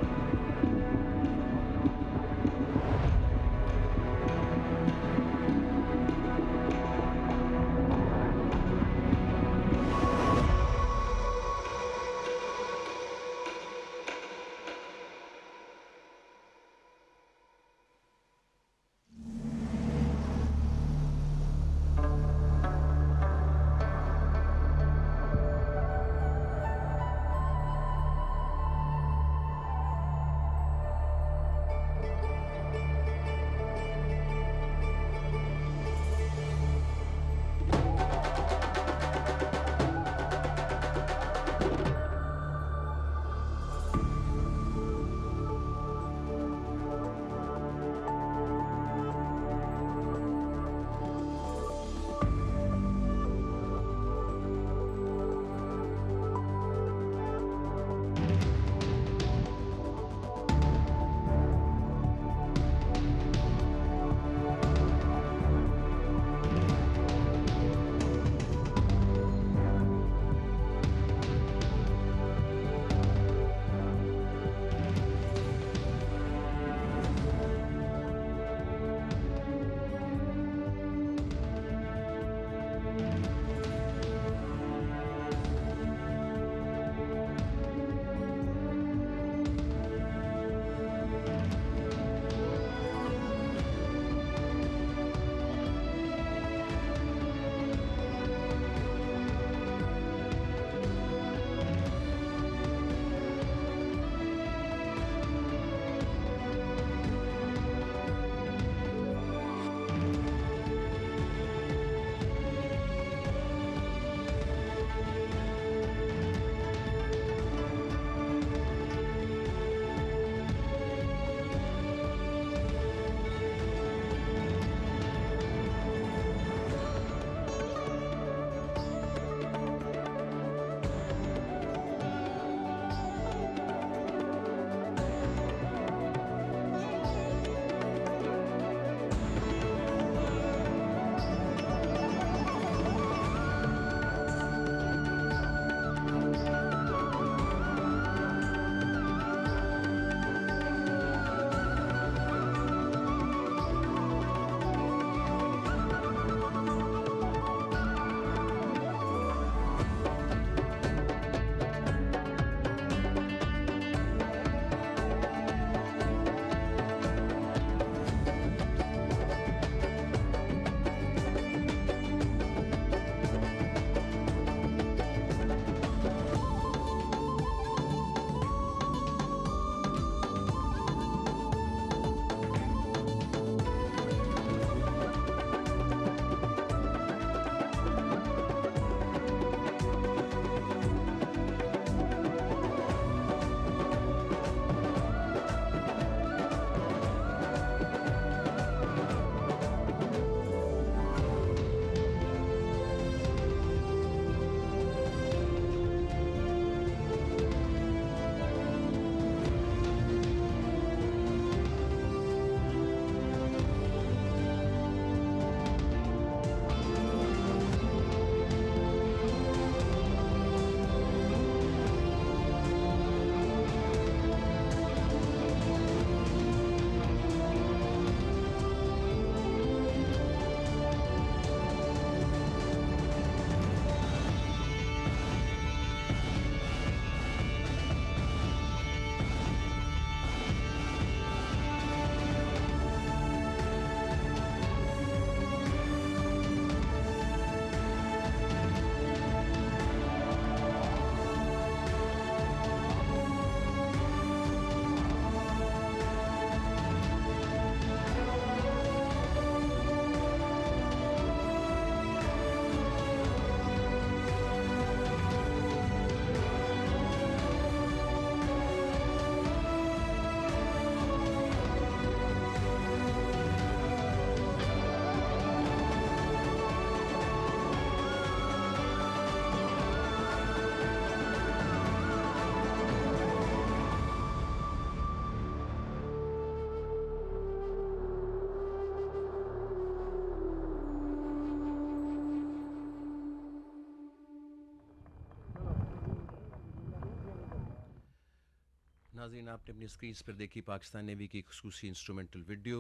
नाज़रीन, आपने अपनी स्क्रीन पर देखी पाकिस्तान नेवी की खुसूसी इंस्ट्रूमेंटल वीडियो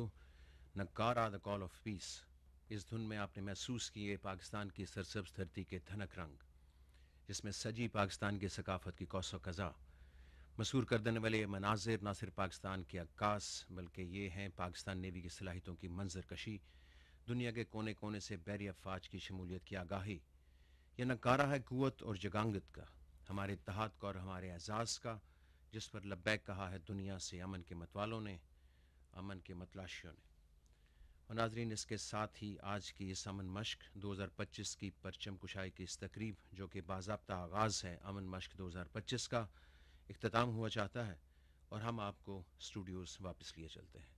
नकारा द कॉल ऑफ पीस। इस धुन में आपने महसूस किए पाकिस्तान की सरसब्ज धरती के धनक रंग, जिसमें सजी पाकिस्तान की सकाफत की कौसो कज़ा। मशहूर कर देने वाले ये मनाजिर न सिर्फ पाकिस्तान के अक्कास, बल्कि ये हैं पाकिस्तान नेवी की सलाहियतों की मंजर कशी, दुनिया के कोने कोने से बैरी अफवाज की शमूलियत की आगाही। यह नकारा है कुव्वत और जगांगत का, हमारे इत्तेहाद का और हमारे एजाज़ का, जिस पर लब्बैक कहा है दुनिया से अमन के मतवालों ने, अमन के मतलाशियों ने। और नाज़रीन, इसके साथ ही आज की इस अमन मश्क 2025 की परचम कुशाई की इस तकरीब, जो कि बाज़ाब्ता आगाज़ है अमन मश्क 2025 का, इख्तिताम हुआ चाहता है और हम आपको स्टूडियोज़ वापस लिए चलते हैं।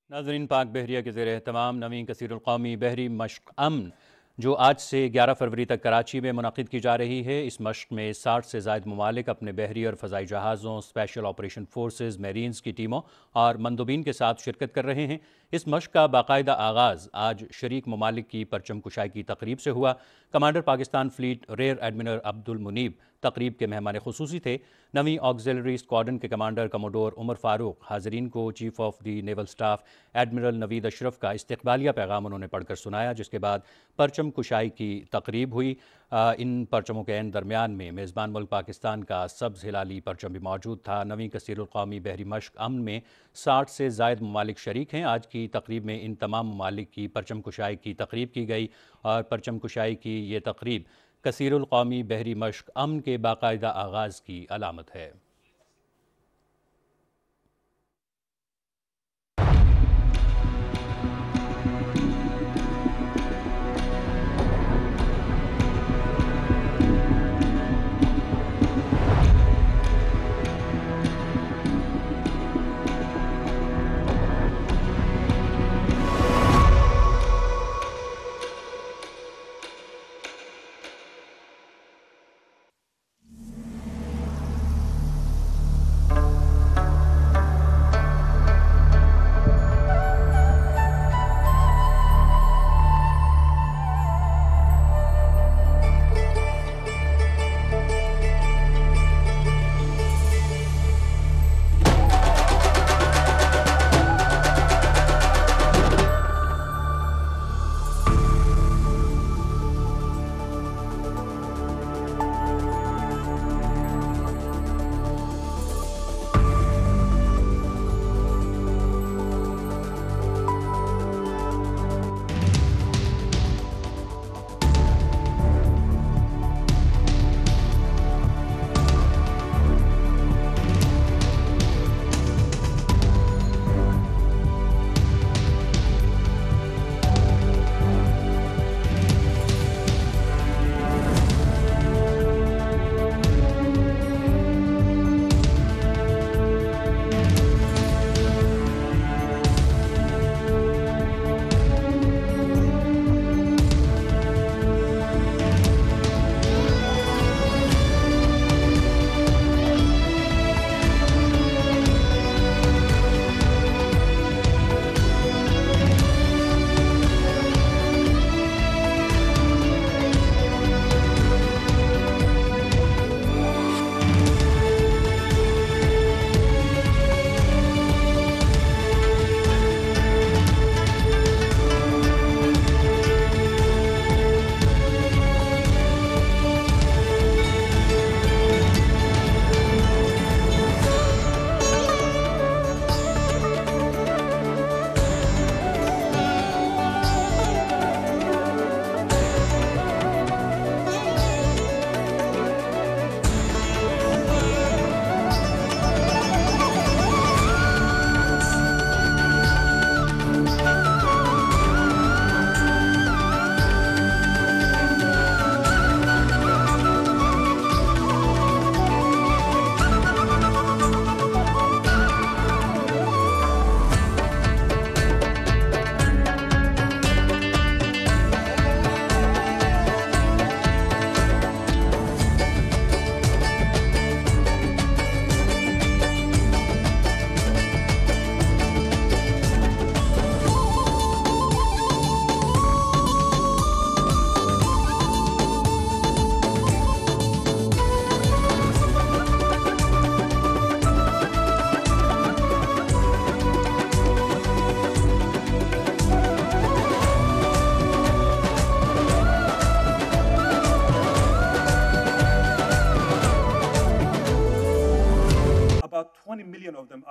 नाज़रीन, पाक बहरिया के ज़ेर एहतमाम नवीं कसीरुल क़ौमी बहरी मश्क अमन, जो आज से 11 फरवरी तक कराची में मुनक़िद की जा रही है। इस मश्क में 60 से ज़ायद ममालिक अपने बहरी और फ़ज़ाई जहाज़ों, स्पेशल ऑपरेशन फोर्सेज, मेरीन्स की टीमों और मंदूबीन के साथ शिरकत कर रहे हैं। इस मश्क का बाकायदा आगाज़ आज शरीक ममालिक की परचम कुशाई की तकरीब से हुआ। Commander Pakistan fleet rear admiral Abdul Munib तकरीब के मेहमान खुसूसी थे। नवीं ऑक्सिलरी स्क्वाड्रन के कमांडर कमोडोर उमर फारूक हाज़रीन को chief of the naval staff admiral Naveed Ashraf का इस्तकबालिया पैगाम उन्होंने पढ़कर सुनाया, जिसके बाद परचम कुशाई की तकरीब हुई। इन परचमों के दरमियान में मेज़बान मुल्क पाकिस्तान का सब्ज़ हिलाली परचम भी मौजूद था। नवीं कसीरुल क़ौमी बहरी मश्क अमन में 60 से ज़ायद ममालिक शरीक हैं। आज की तकरीब में इन तमाम ममालिक की परचम कुशाई की तकरीब की गई और परचम कुशाई की ये तकरीब कसीरुल क़ौमी बहरी मश्क अमन के बाकायदा आगाज़ की अलामत है।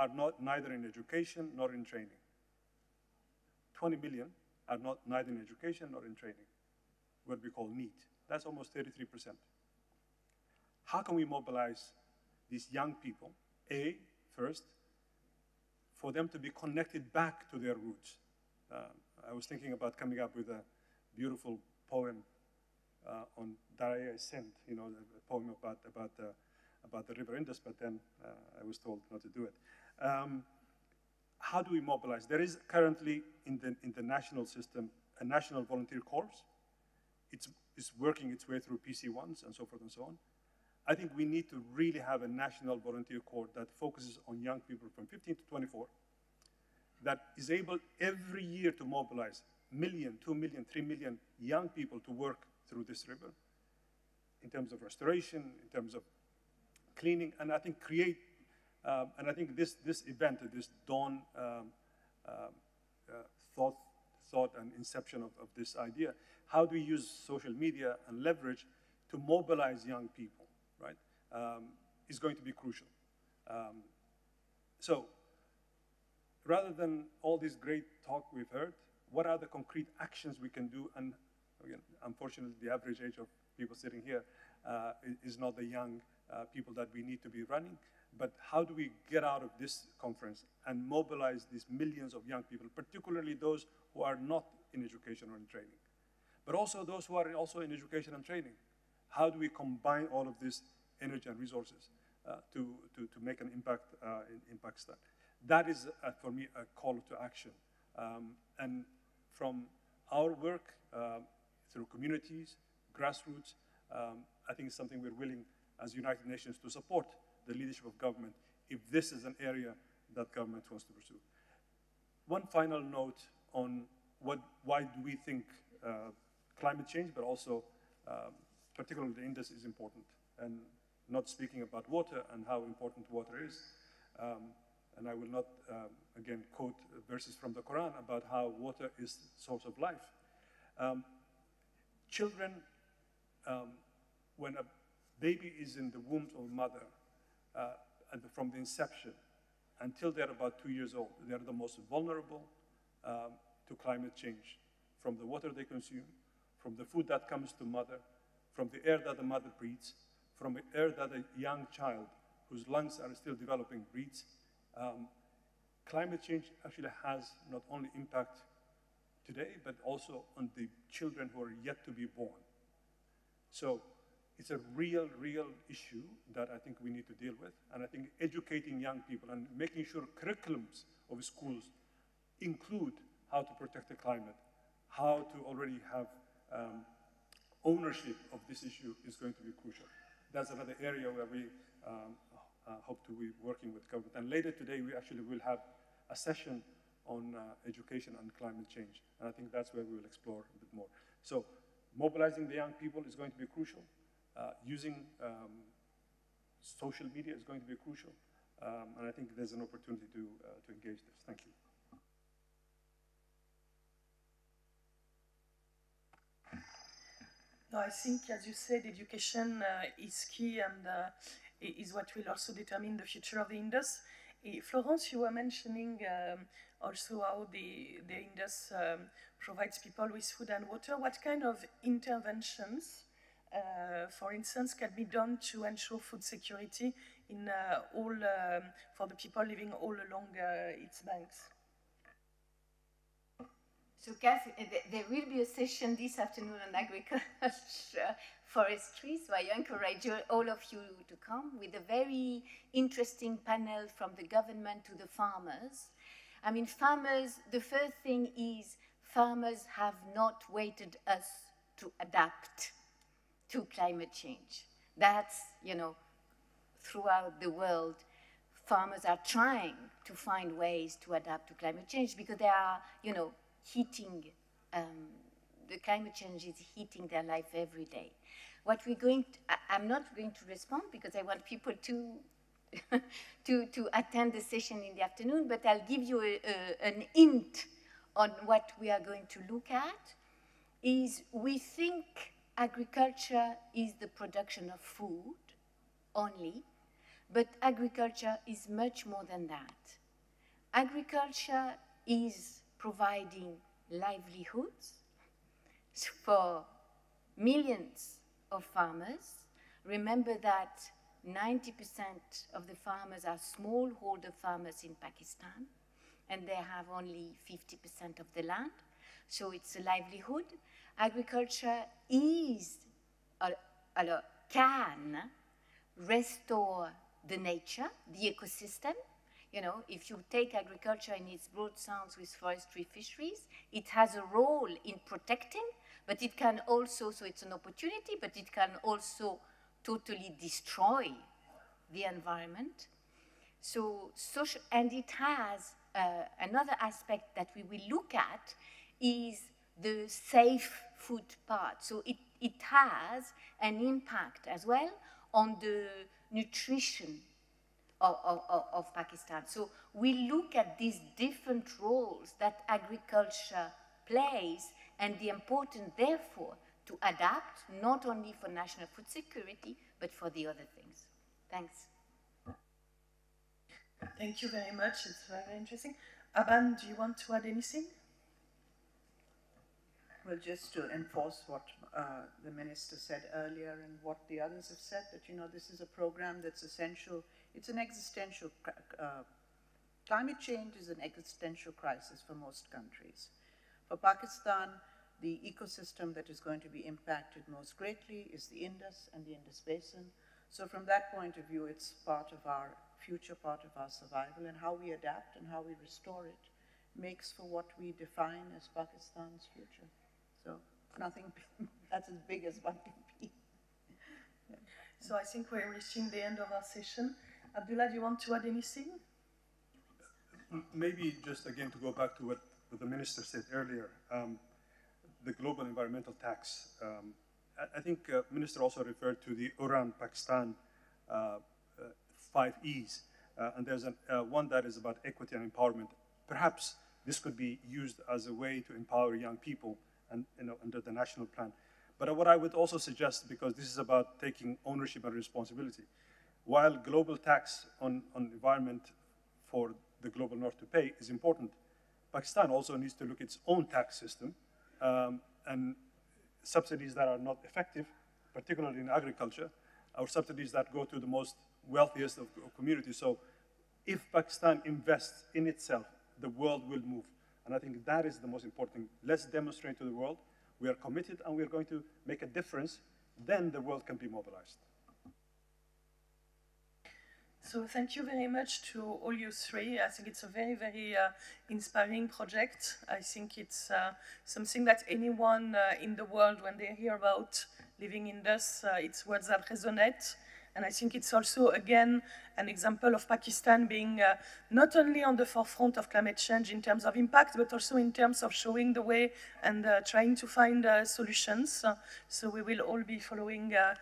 are neither in education nor in training. 20 million are neither in education nor in training, what we call NEET. That's almost 33%. How can we mobilize these young people, first, for them to be connected back to their roots? I was thinking about coming up with a beautiful poem on Daraya Sindh, you know, the poem about the river Indus, but then I was told not to do it. How do we mobilize? There is currently in the national system a national volunteer corps. It's working its way through PC1s and so forth and so on. I think we need to really have a national volunteer corps that focuses on young people from 15 to 24, that is able every year to mobilize 1 million, 2 million, 3 million young people to work through this river in terms of restoration, in terms of cleaning, and I think create, and I think this event, this dawn thought and inception of this idea, how do we use social media and leverage to mobilize young people, right, is going to be crucial. So rather than all this great talk we've heard, what are the concrete actions we can do? And again, unfortunately, the average age of people sitting here is not the young people that we need to be running, but how do we get out of this conference and mobilize these millions of young people, particularly those who are not in education or in training, but also those who are also in education and training? How do we combine all of this energy and resources to make an impact in Pakistan? That is, for me, a call to action. And from our work through communities, grassroots, I think it's something we're willing as United Nations to support the leadership of government if this is an area that government wants to pursue. One final note on why do we think climate change, but also particularly the Indus is important, and not speaking about water and how important water is. And I will not, again, quote verses from the Quran about how water is the source of life. Children, when a baby is in the womb of a mother, from the inception until they're about 2 years old, they're the most vulnerable to climate change, from the water they consume, from the food that comes to mother, from the air that the mother breathes, from the air that a young child whose lungs are still developing breathes. Climate change actually has not only impact today, but also on the children who are yet to be born. So it's a real issue that I think we need to deal with. And I think educating young people and making sure curriculums of schools include how to protect the climate, how to already have ownership of this issue is going to be crucial. That's another area where we hope to be working with government. And later today, we actually will have a session on education and climate change. And I think that's where we will explore a bit more. So mobilizing the young people is going to be crucial. Using social media is going to be crucial. And I think there's an opportunity to engage this. Thank you. No, I think, as you said, education is key and is what will also determine the future of the Indus. Florence, you were mentioning also how the Indus provides people with food and water. What kind of interventions, for instance, can be done to ensure food security in for the people living all along its banks? So, Kath, there will be a session this afternoon on agriculture, forestry, so I encourage all of you to come with a very interesting panel from the government to the farmers. I mean, farmers, the first thing is farmers have not waited us to adapt to climate change. That's, you know, throughout the world, farmers are trying to find ways to adapt to climate change because they are, you know, hitting, the climate change is hitting their life every day. What we're going to, I'm not going to respond because I want people to, to attend the session in the afternoon, but I'll give you an hint on what we are going to look at. Is we think agriculture is the production of food only, But agriculture is much more than that. Agriculture is providing livelihoods for millions of farmers. Remember that 90% of the farmers are smallholder farmers in Pakistan, and they have only 50% of the land. So it's a livelihood. Agriculture can restore the nature, the ecosystem. You know, if you take agriculture in its broad sense with forestry, fisheries, it has a role in protecting, but it can also, so it's an opportunity, but it can also totally destroy the environment. So social, and it has another aspect that we will look at is the safe food part. So it has an impact as well on the nutrition of Pakistan. So we look at these different roles that agriculture plays and the importance, therefore, to adapt, not only for national food security, but for the other things. Thanks. Thank you very much. It's very interesting. Aban, do you want to add anything? Well, just to enforce what the Minister said earlier and what the others have said, that, you know, this is a program that's essential. It's an existential, climate change is an existential crisis for most countries. For Pakistan, the ecosystem that is going to be impacted most greatly is the Indus and the Indus Basin. So from that point of view, it's part of our future, part of our survival, and how we adapt and how we restore it makes for what we define as Pakistan's future. So nothing that's as big as one can be. Yeah. So I think we're reaching the end of our session. Abdullah, do you want to add anything? Maybe just again to go back to what the Minister said earlier, the global environmental tax. I think Minister also referred to the Uran Pakistan 5 E's, and there's one that is about equity and empowerment. Perhaps this could be used as a way to empower young people and, you know, under the national plan. But what I would also suggest, because this is about taking ownership and responsibility, while global tax on environment for the global north to pay is important, Pakistan also needs to look at its own tax system and subsidies that are not effective, particularly in agriculture, or subsidies that go to the most wealthiest of communities. So if Pakistan invests in itself, the world will move. And I think that is the most important thing. Let's demonstrate to the world we are committed and we are going to make a difference. Then the world can be mobilized. So thank you very much to all you three. I think it's a very, very inspiring project. I think it's something that anyone in the world, when they hear about living in this, it's words that resonate. And I think it's also, again, an example of Pakistan being not only on the forefront of climate change in terms of impact, but also in terms of showing the way and trying to find solutions. So we will all be following the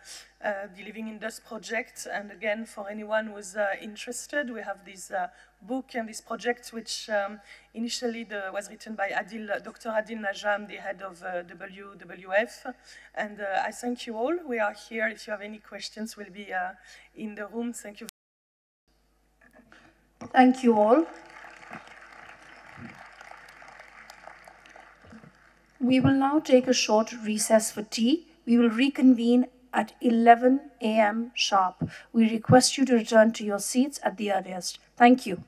Living in Dust project. And again, for anyone who's interested, we have this book and this project, which initially was written by Dr. Adil Najam, the head of WWF. And I thank you all. We are here. If you have any questions, we'll be in the room. Thank you. Thank you all. We will now take a short recess for tea. We will reconvene at 11 a.m. sharp. We request you to return to your seats at the earliest. Thank you.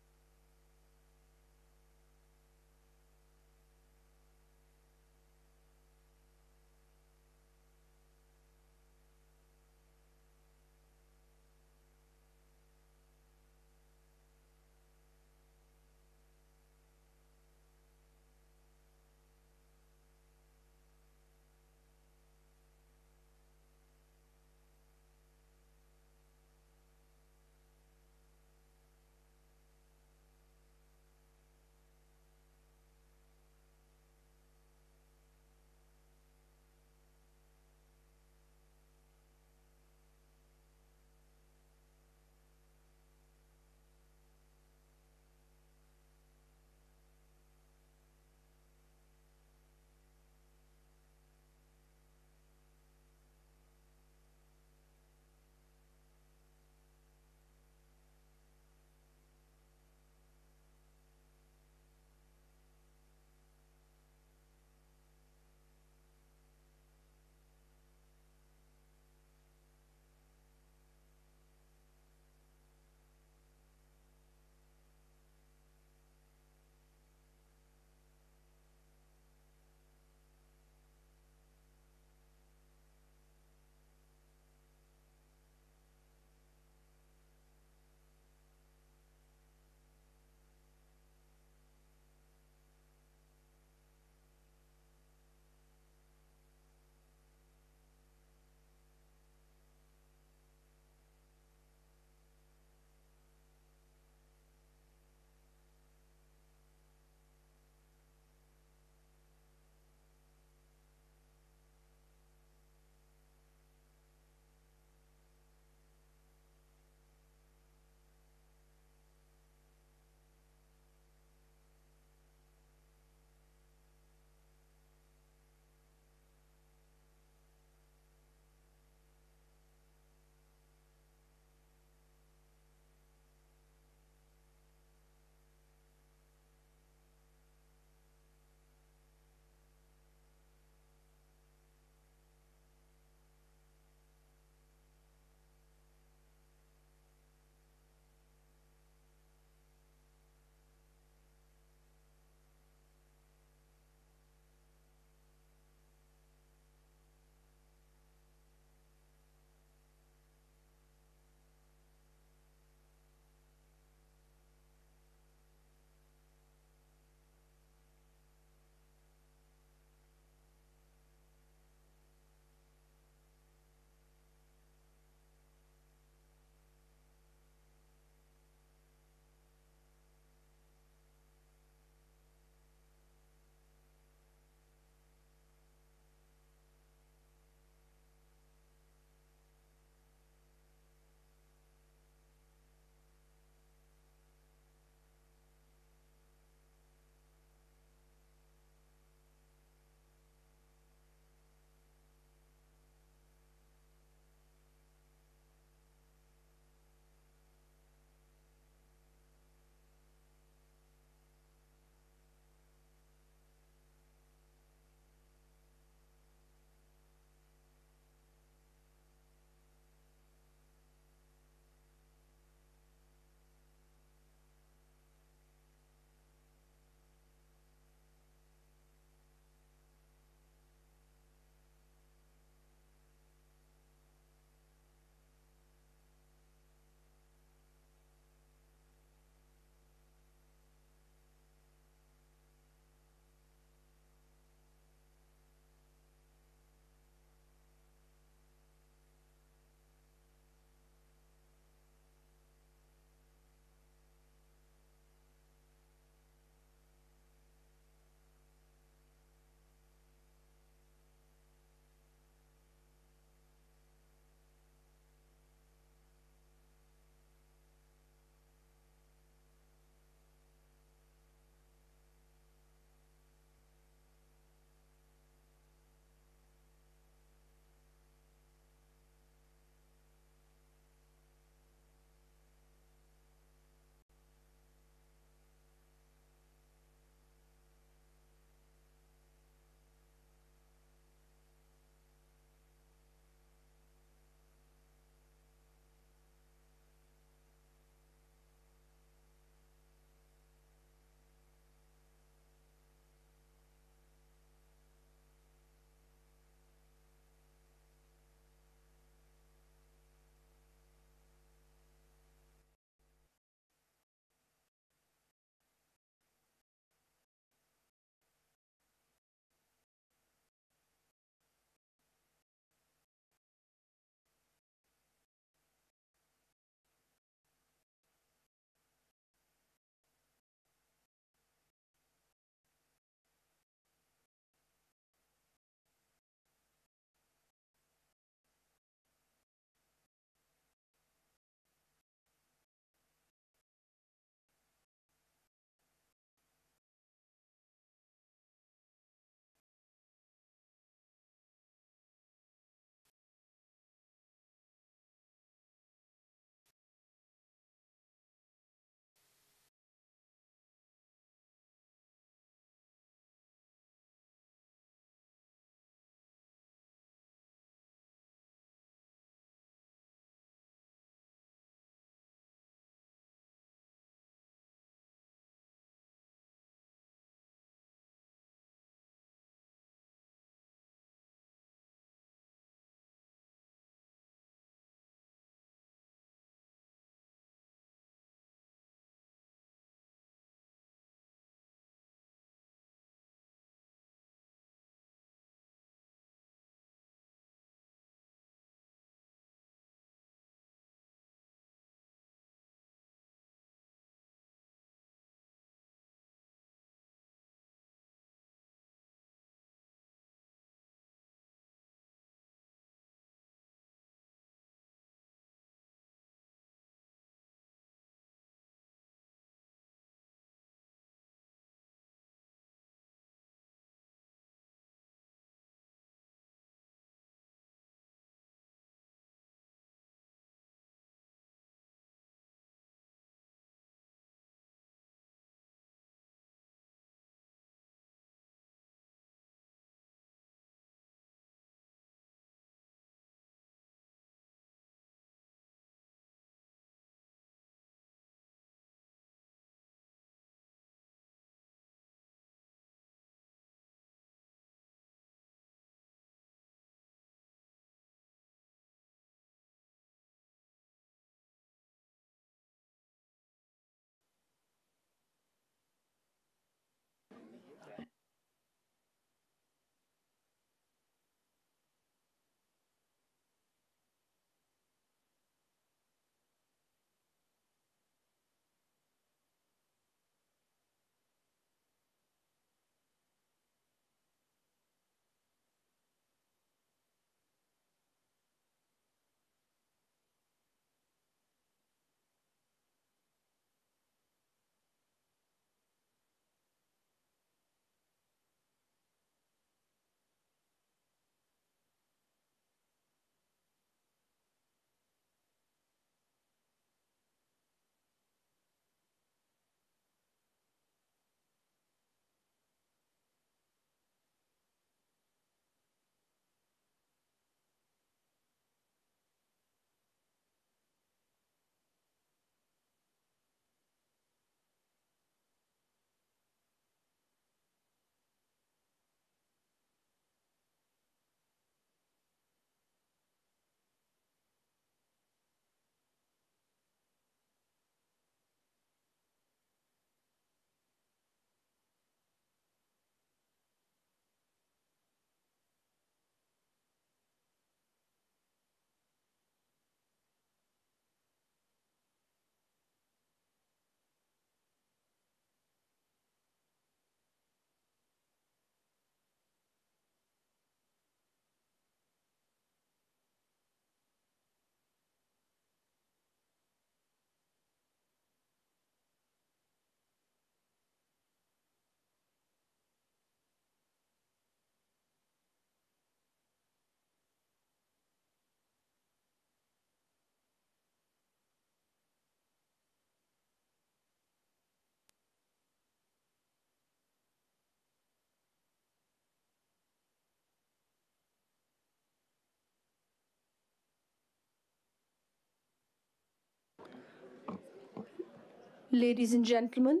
Ladies and gentlemen,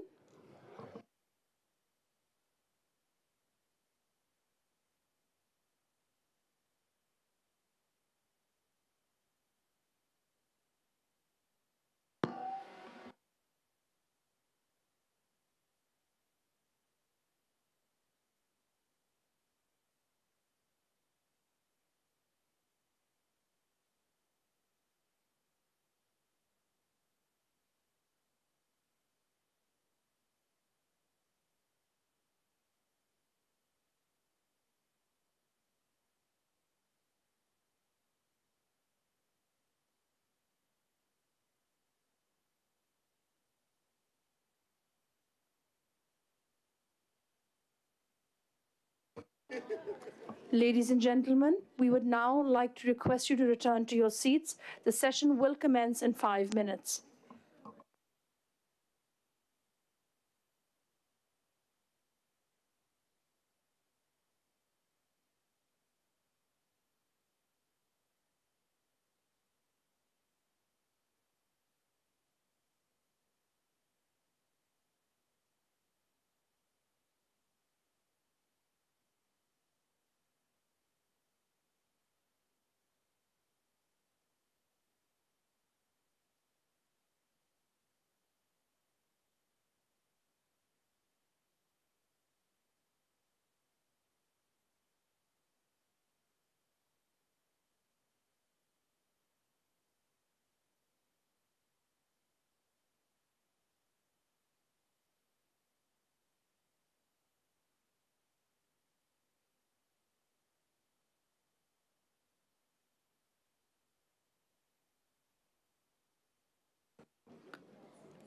Ladies and gentlemen, we would now like to request you to return to your seats. The session will commence in 5 minutes.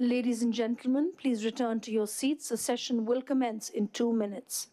Ladies and gentlemen, please return to your seats. The session will commence in 2 minutes.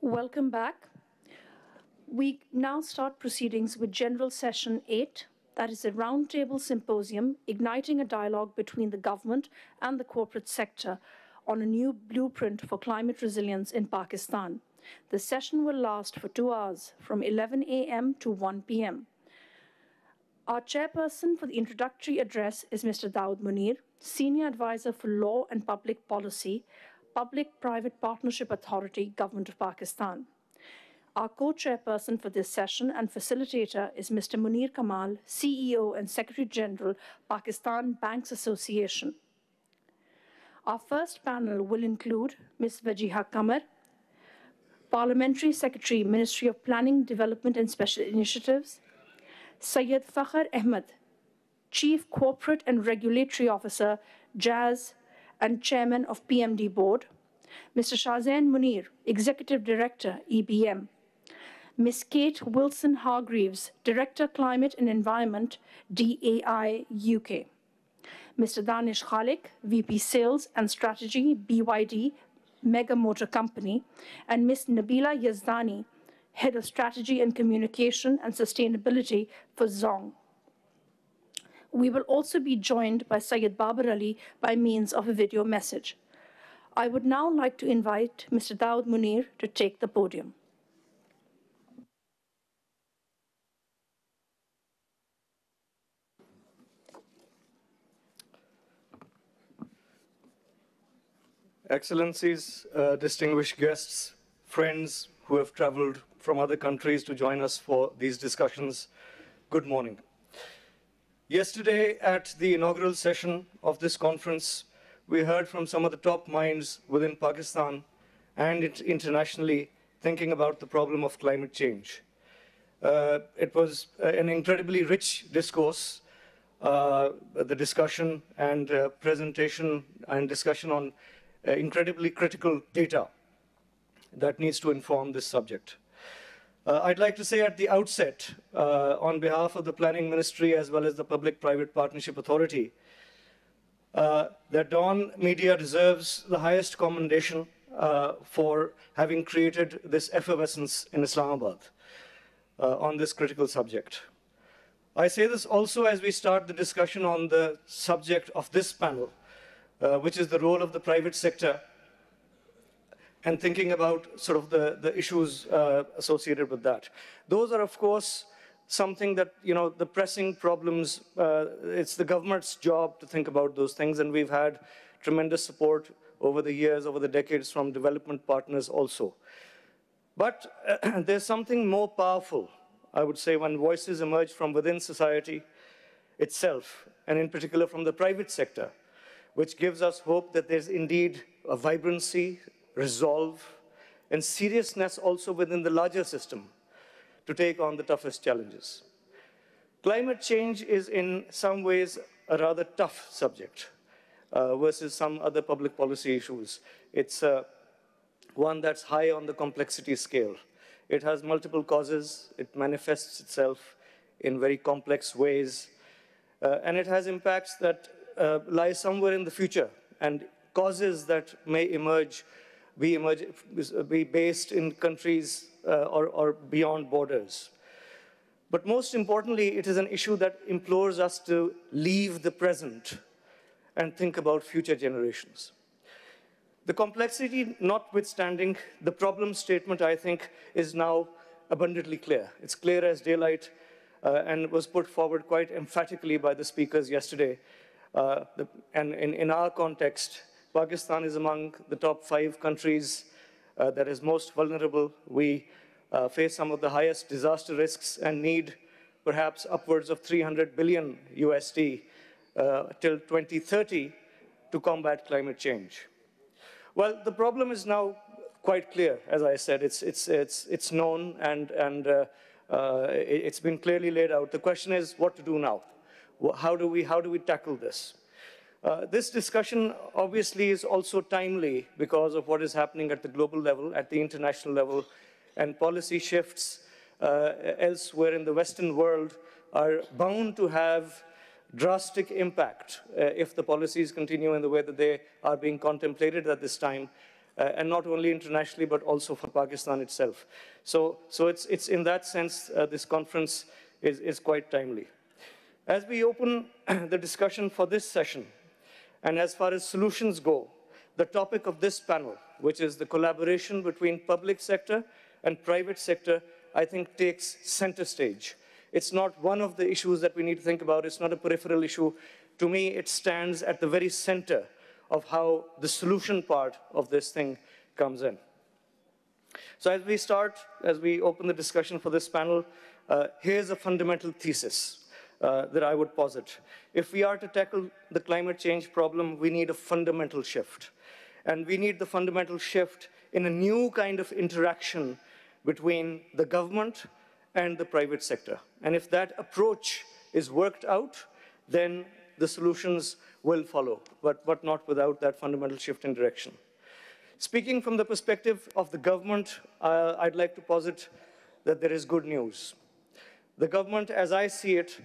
Welcome back. We now start proceedings with General Session 8, that is a roundtable symposium igniting a dialogue between the government and the corporate sector on a new blueprint for climate resilience in Pakistan. The session will last for 2 hours, from 11 a.m. to 1 p.m. Our chairperson for the introductory address is Mr. Dawood Munir, Senior Advisor for Law and Public Policy, Public-Private Partnership Authority, Government of Pakistan. Our co-chairperson for this session and facilitator is Mr. Munir Kamal, CEO and Secretary General, Pakistan Banks Association. Our first panel will include Ms. Wajiha Qamar, Parliamentary Secretary, Ministry of Planning, Development and Special Initiatives, Syed Fakhr Ahmed, Chief Corporate and Regulatory Officer, JAZ, and Chairman of PMD Board, Mr. Shahzain Munir, Executive Director, EBM, Ms. Kate Wilson-Hargreaves, Director, Climate and Environment, DAI UK, Mr. Danish Khalik, VP Sales and Strategy, BYD, Mega Motor Company, and Ms. Nabila Yazdani, Head of Strategy and Communication and Sustainability for Zong. We will also be joined by Syed Babar Ali by means of a video message. I would now like to invite Mr. Dawood Munir to take the podium. Excellencies, distinguished guests, friends who have traveled from other countries to join us for these discussions, good morning. Yesterday, at the inaugural session of this conference, we heard from some of the top minds within Pakistan and internationally thinking about the problem of climate change. It was an incredibly rich discourse, the discussion and presentation and discussion on incredibly critical data that needs to inform this subject. I'd like to say at the outset, on behalf of the Planning Ministry as well as the Public-Private Partnership Authority, that DawnMedia deserves the highest commendation for having created this effervescence in Islamabad on this critical subject. I say this also as we start the discussion on the subject of this panel, which is the role of the private sector, and thinking about sort of the issues associated with that. Those are, of course, something that, the pressing problems, it's the government's job to think about those things, and we've had tremendous support over the years, over the decades from development partners also. But there's something more powerful, I would say, when voices emerge from within society itself, and in particular from the private sector, which gives us hope that there's indeed a vibrancy, resolve, and seriousness also within the larger system to take on the toughest challenges. Climate change is in some ways a rather tough subject versus some other public policy issues. It's one that's high on the complexity scale. It has multiple causes, it manifests itself in very complex ways, and it has impacts that lie somewhere in the future, and causes that may be based in countries or beyond borders. But most importantly, it is an issue that implores us to leave the present and think about future generations. The complexity notwithstanding, the problem statement, I think, is now abundantly clear. It's clear as daylight and was put forward quite emphatically by the speakers yesterday. And in our context, Pakistan is among the top 5 countries that is most vulnerable. We face some of the highest disaster risks and need perhaps upwards of $300 billion USD till 2030 to combat climate change. Well, the problem is now quite clear, as I said. It's known and it's been clearly laid out. The question is what to do now. How do we tackle this? This discussion obviously is also timely because of what is happening at the global level, at the international level, and policy shifts elsewhere in the Western world are bound to have drastic impact if the policies continue in the way that they are being contemplated at this time, and not only internationally, but also for Pakistan itself. So it's in that sense, this conference is quite timely. As we open the discussion for this session, and as far as solutions go, the topic of this panel, which is the collaboration between public sector and private sector, I think takes center stage. It's not one of the issues that we need to think about. It's not a peripheral issue. To me, it stands at the very center of how the solution part of this thing comes in. So as we open the discussion for this panel, here's a fundamental thesis that I would posit. If we are to tackle the climate change problem, we need a fundamental shift. And we need the fundamental shift in a new kind of interaction between the government and the private sector. And if that approach is worked out, then the solutions will follow, but not without that fundamental shift in direction. Speaking from the perspective of the government, I'd like to posit that there is good news. The government, as I see it,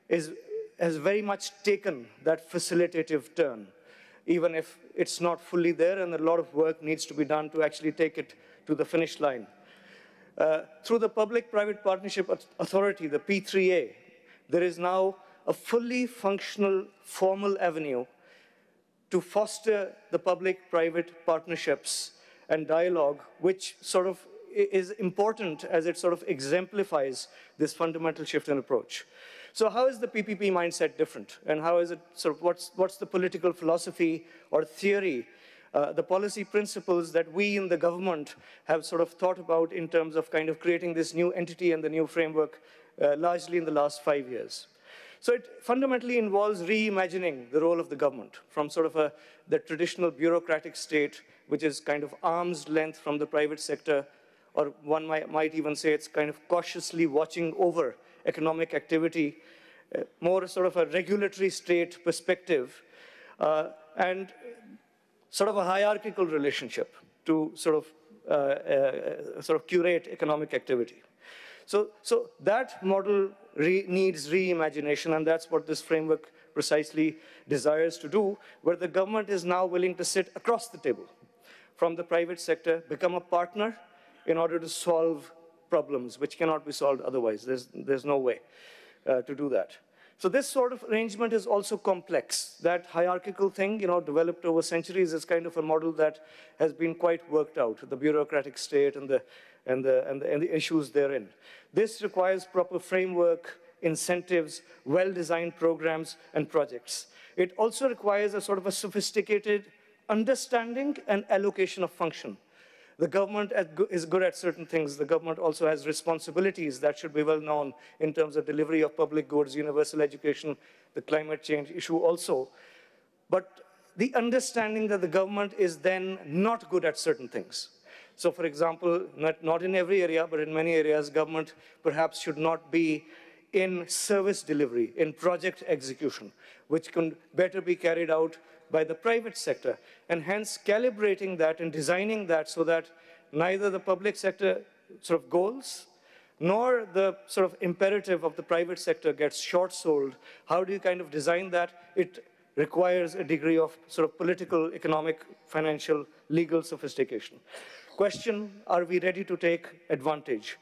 has very much taken that facilitative turn. even if it's not fully there, and a lot of work needs to be done to actually take it to the finish line. Through the Public-Private Partnership Authority, the P3A, there is now a fully functional formal avenue to foster the public-private partnerships and dialogue, which sort of is important as it sort of exemplifies this fundamental shift in approach. So how is the PPP mindset different? And how is it sort of, what's the political philosophy or theory, the policy principles that we in the government have sort of thought about in terms of kind of creating this new entity and the new framework largely in the last 5 years? So it fundamentally involves reimagining the role of the government from sort of the traditional bureaucratic state, which is kind of arm's length from the private sector, or one might even say it's kind of cautiously watching over economic activity, more sort of a regulatory state perspective, and sort of a hierarchical relationship to sort of curate economic activity. So that model needs reimagination, and that's what this framework precisely desires to do, where the government is now willing to sit across the table from the private sector, become a partner in order to solve problems which cannot be solved otherwise. There's no way to do that. So this sort of arrangement is also complex. That hierarchical thing, developed over centuries is kind of a model that has been quite worked out, the bureaucratic state and the issues therein. This requires proper framework, incentives, well-designed programs and projects. It also requires a sort of a sophisticated understanding and allocation of function. The government is good at certain things. The government also has responsibilities that should be well known in terms of delivery of public goods, universal education, the climate change issue also. But the understanding that the government is then not good at certain things. So for example, not in every area, but in many areas, government perhaps should not be in service delivery, in project execution, which can better be carried out by the private sector, and hence calibrating that and designing that so that neither the public sector sort of goals nor the sort of imperative of the private sector gets short-sold. How do you kind of design that? It requires a degree of sort of political, economic, financial, legal sophistication. Question, are we ready to take advantage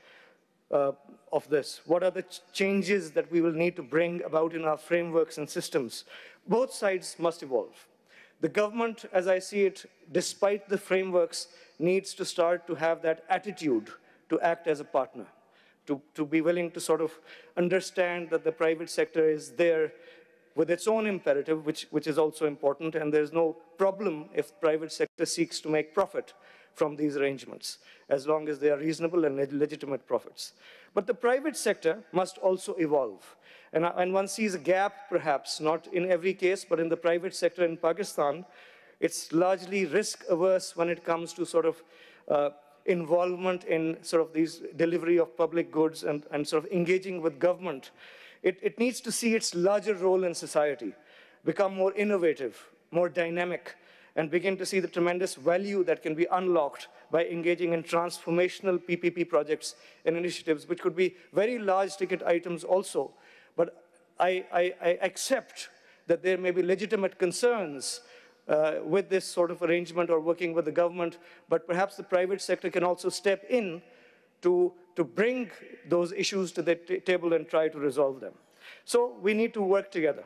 of this? What are the changes that we will need to bring about in our frameworks and systems? Both sides must evolve. The government, as I see it, despite the frameworks, needs to start to have that attitude to act as a partner, to be willing to sort of understand that the private sector is there with its own imperative, which is also important, and there's no problem if private sector seeks to make profit from these arrangements, as long as they are reasonable and legitimate profits. But the private sector must also evolve. And one sees a gap, perhaps, not in every case, but in the private sector in Pakistan, it's largely risk-averse when it comes to sort of involvement in sort of these delivery of public goods and sort of engaging with government. It needs to see its larger role in society, become more innovative, more dynamic, and begin to see the tremendous value that can be unlocked by engaging in transformational PPP projects and initiatives, which could be very large ticket items also. But I accept that there may be legitimate concerns with this sort of arrangement or working with the government, but perhaps the private sector can also step in to bring those issues to the table and try to resolve them. So we need to work together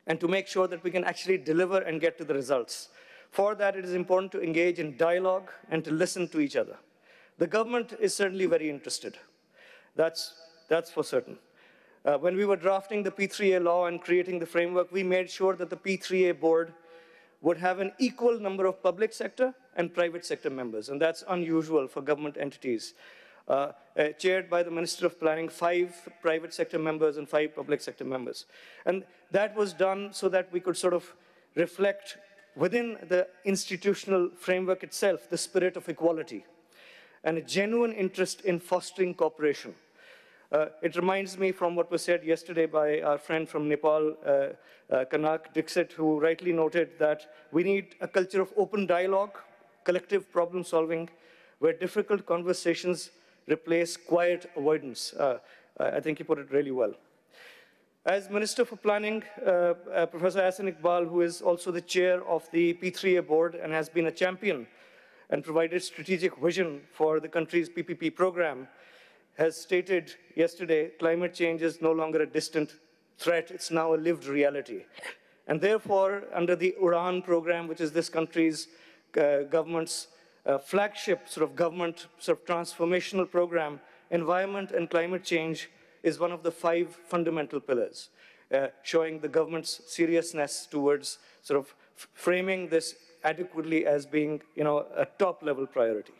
and to make sure that we can actually deliver and get to the results. For that, it is important to engage in dialogue and to listen to each other. The government is certainly very interested. That's for certain. When we were drafting the P3A law and creating the framework, we made sure that the P3A board would have an equal number of public sector and private sector members, and that's unusual for government entities. Chaired by the Minister of Planning, 5 private sector members and 5 public sector members. And that was done so that we could sort of reflect within the institutional framework itself the spirit of equality and a genuine interest in fostering cooperation. It reminds me from what was said yesterday by our friend from Nepal, Kanak Dixit, who rightly noted that we need a culture of open dialogue, collective problem solving, where difficult conversations replace quiet avoidance. I think he put it really well. As Minister for Planning, Professor Ahsan Iqbal, who is also the chair of the P3A board and has been a champion and provided strategic vision for the country's PPP program, has stated yesterday, climate change is no longer a distant threat, it's now a lived reality. And therefore, under the UDAN program, which is this country's government's flagship government transformational program, environment and climate change is one of the 5 fundamental pillars, showing the government's seriousness towards framing this adequately as being, a top-level priority.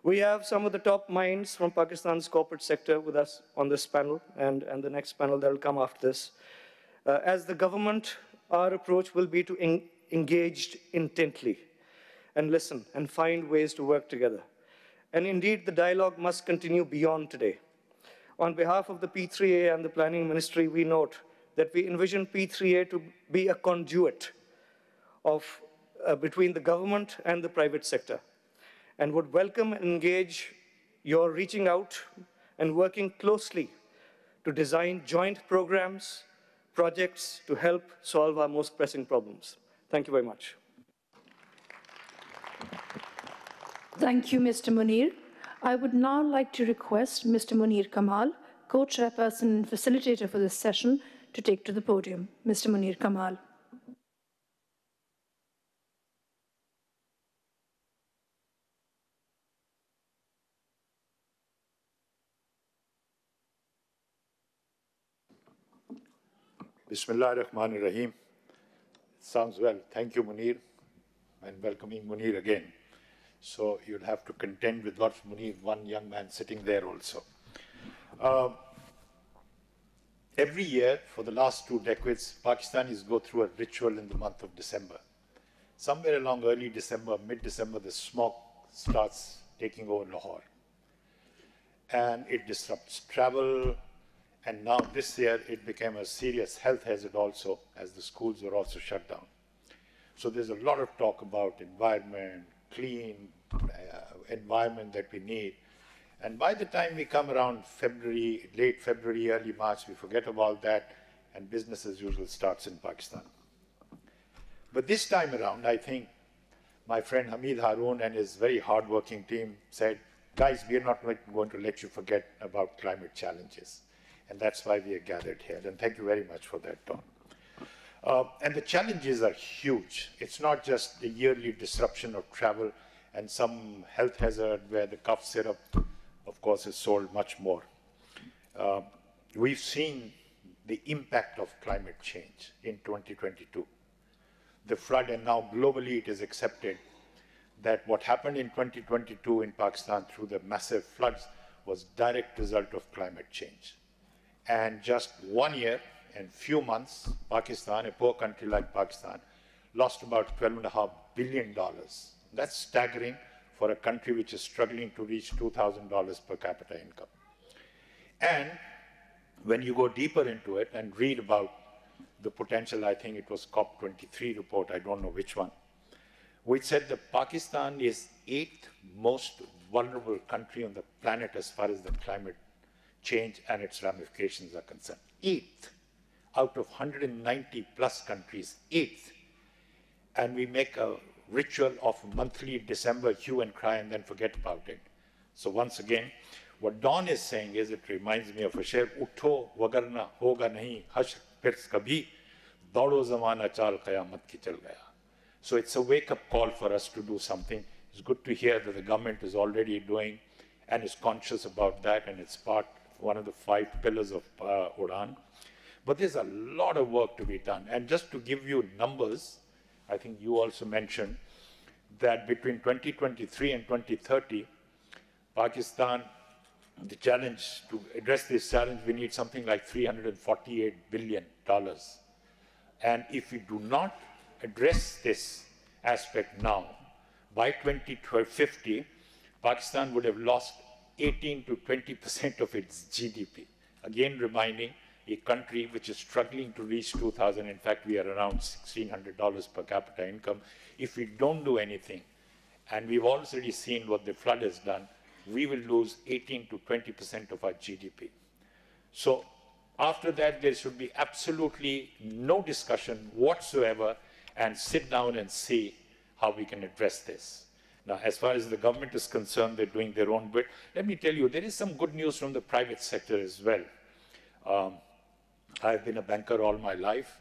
We have some of the top minds from Pakistan's corporate sector with us on this panel and the next panel that will come after this. As the government, our approach will be to engage intently and listen and find ways to work together. And indeed, the dialogue must continue beyond today. On behalf of the P3A and the Planning Ministry, we note that we envision P3A to be a conduit between the government and the private sector, and would welcome and engage your reaching out and working closely to design joint programs, projects to help solve our most pressing problems. Thank you very much. Thank you, Mr. Munir. I would now like to request Mr. Munir Kamal, co-chairperson and facilitator for this session, to take to the podium. Mr. Munir Kamal. Bismillah ar-Rahman ar-Rahim. Sounds well. Thank you, Munir, and welcoming Munir again. So you'll have to contend with lots of Munir, one young man sitting there also. Every year for the last 2 decades, Pakistanis go through a ritual in the month of December. Somewhere along early December, mid-December, the smoke starts taking over Lahore. And it disrupts travel. And now this year, it became a serious health hazard also, as the schools were also shut down. So there's a lot of talk about environment, clean environment that we need. And by the time we come around February, late February, early March, we forget about that, and business as usual starts in Pakistan. But this time around, I think my friend Hamid Haroon and his very hardworking team said, guys, we are not going to let you forget about climate challenges. And that's why we are gathered here. And thank you very much for that, Dawn. And the challenges are huge. It's not just the yearly disruption of travel and some health hazard where the cough syrup, of course, is sold much more. We've seen the impact of climate change in 2022. The flood, and now globally it is accepted that what happened in 2022 in Pakistan through the massive floods was direct result of climate change. And just 1 year and few months, Pakistan, a poor country like Pakistan, lost about $12.5 billion. That's staggering for a country which is struggling to reach $2,000 per capita income. And when you go deeper into it and read about the potential, I think it was COP23 report, I don't know which one, which said that Pakistan is 8th most vulnerable country on the planet as far as the climate change and its ramifications are concerned. 8th out of 190 plus countries, 8th. And we make a ritual of monthly December hue and cry and then forget about it. So once again, what Dawn is saying is, it reminds me of a sher, Utho wagarna hoga nahi, hashr firs kabhi, daudo zamana chal qayamat ki chal gaya. So it's a wake-up call for us to do something. It's good to hear that the government is already doing and is conscious about that, and it's one of the 5 pillars of UDAN. But there's a lot of work to be done. And just to give you numbers, I think you also mentioned that between 2023 and 2030, Pakistan, the challenge, to address this challenge, we need something like $348 billion. And if we do not address this aspect now, by 2050, Pakistan would have lost 18 to 20% of its GDP. Again, reminding a country which is struggling to reach 2,000, in fact, we are around $1,600 per capita income. If we don't do anything, and we've already seen what the flood has done, we will lose 18 to 20% of our GDP. So After that, there should be absolutely no discussion whatsoever, and sit down and see how we can address this. Now, as far as the government is concerned, they're doing their own bit. Let me tell you, there is some good news from the private sector as well. I've been a banker all my life,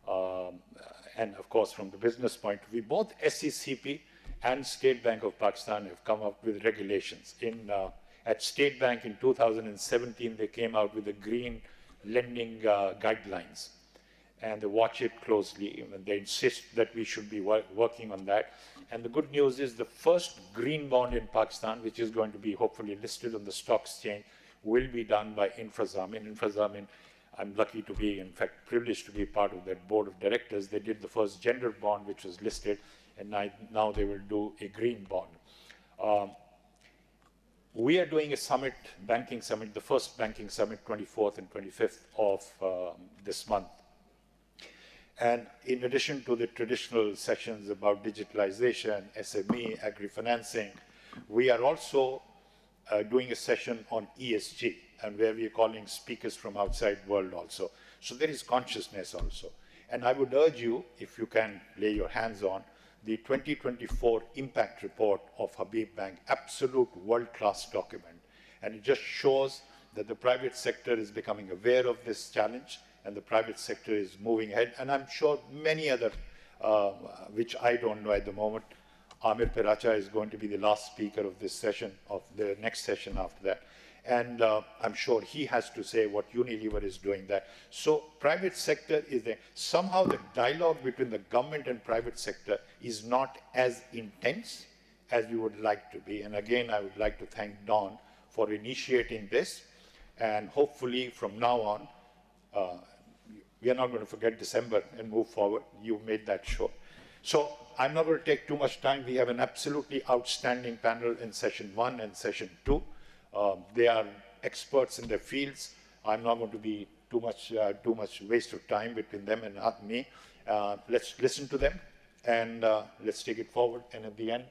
and of course, from the business point of view, both SECP and State Bank of Pakistan have come up with regulations. At State Bank in 2017, they came out with the green lending guidelines, and they watch it closely, and they insist that we should be working on that. And the good news is the first green bond in Pakistan, which is going to be hopefully listed on the stock exchange, will be done by Infrazamin. Infrazamin, I'm lucky to be, in fact, privileged to be part of that board of directors. They did the first gender bond, which was listed, and now they will do a green bond. We are doing a summit, banking summit, the first banking summit, 24th and 25th of this month. And in addition to the traditional sessions about digitalization, SME, agri-financing, we are also doing a session on ESG, and where we are calling speakers from outside world also. So there is consciousness also. And I would urge you, if you can lay your hands on, the 2024 impact report of Habib Bank, absolute world-class document. And it just shows that the private sector is becoming aware of this challenge, and the private sector is moving ahead. And I'm sure many other, which I don't know at the moment. Amir Peracha is going to be the last speaker of this session, of the next session after that. And I'm sure he has to say what Unilever is doing there. So private sector is there. Somehow the dialogue between the government and private sector is not as intense as we would like to be. And again, I would like to thank Dawn for initiating this. And hopefully from now on, we are not going to forget December and move forward. You made that sure. So I'm not going to take too much time. We have an absolutely outstanding panel in session 1 and session 2. They are experts in their fields. I'm not going to be too much waste of time between them and not me. Let's listen to them, and let's take it forward. And at the end,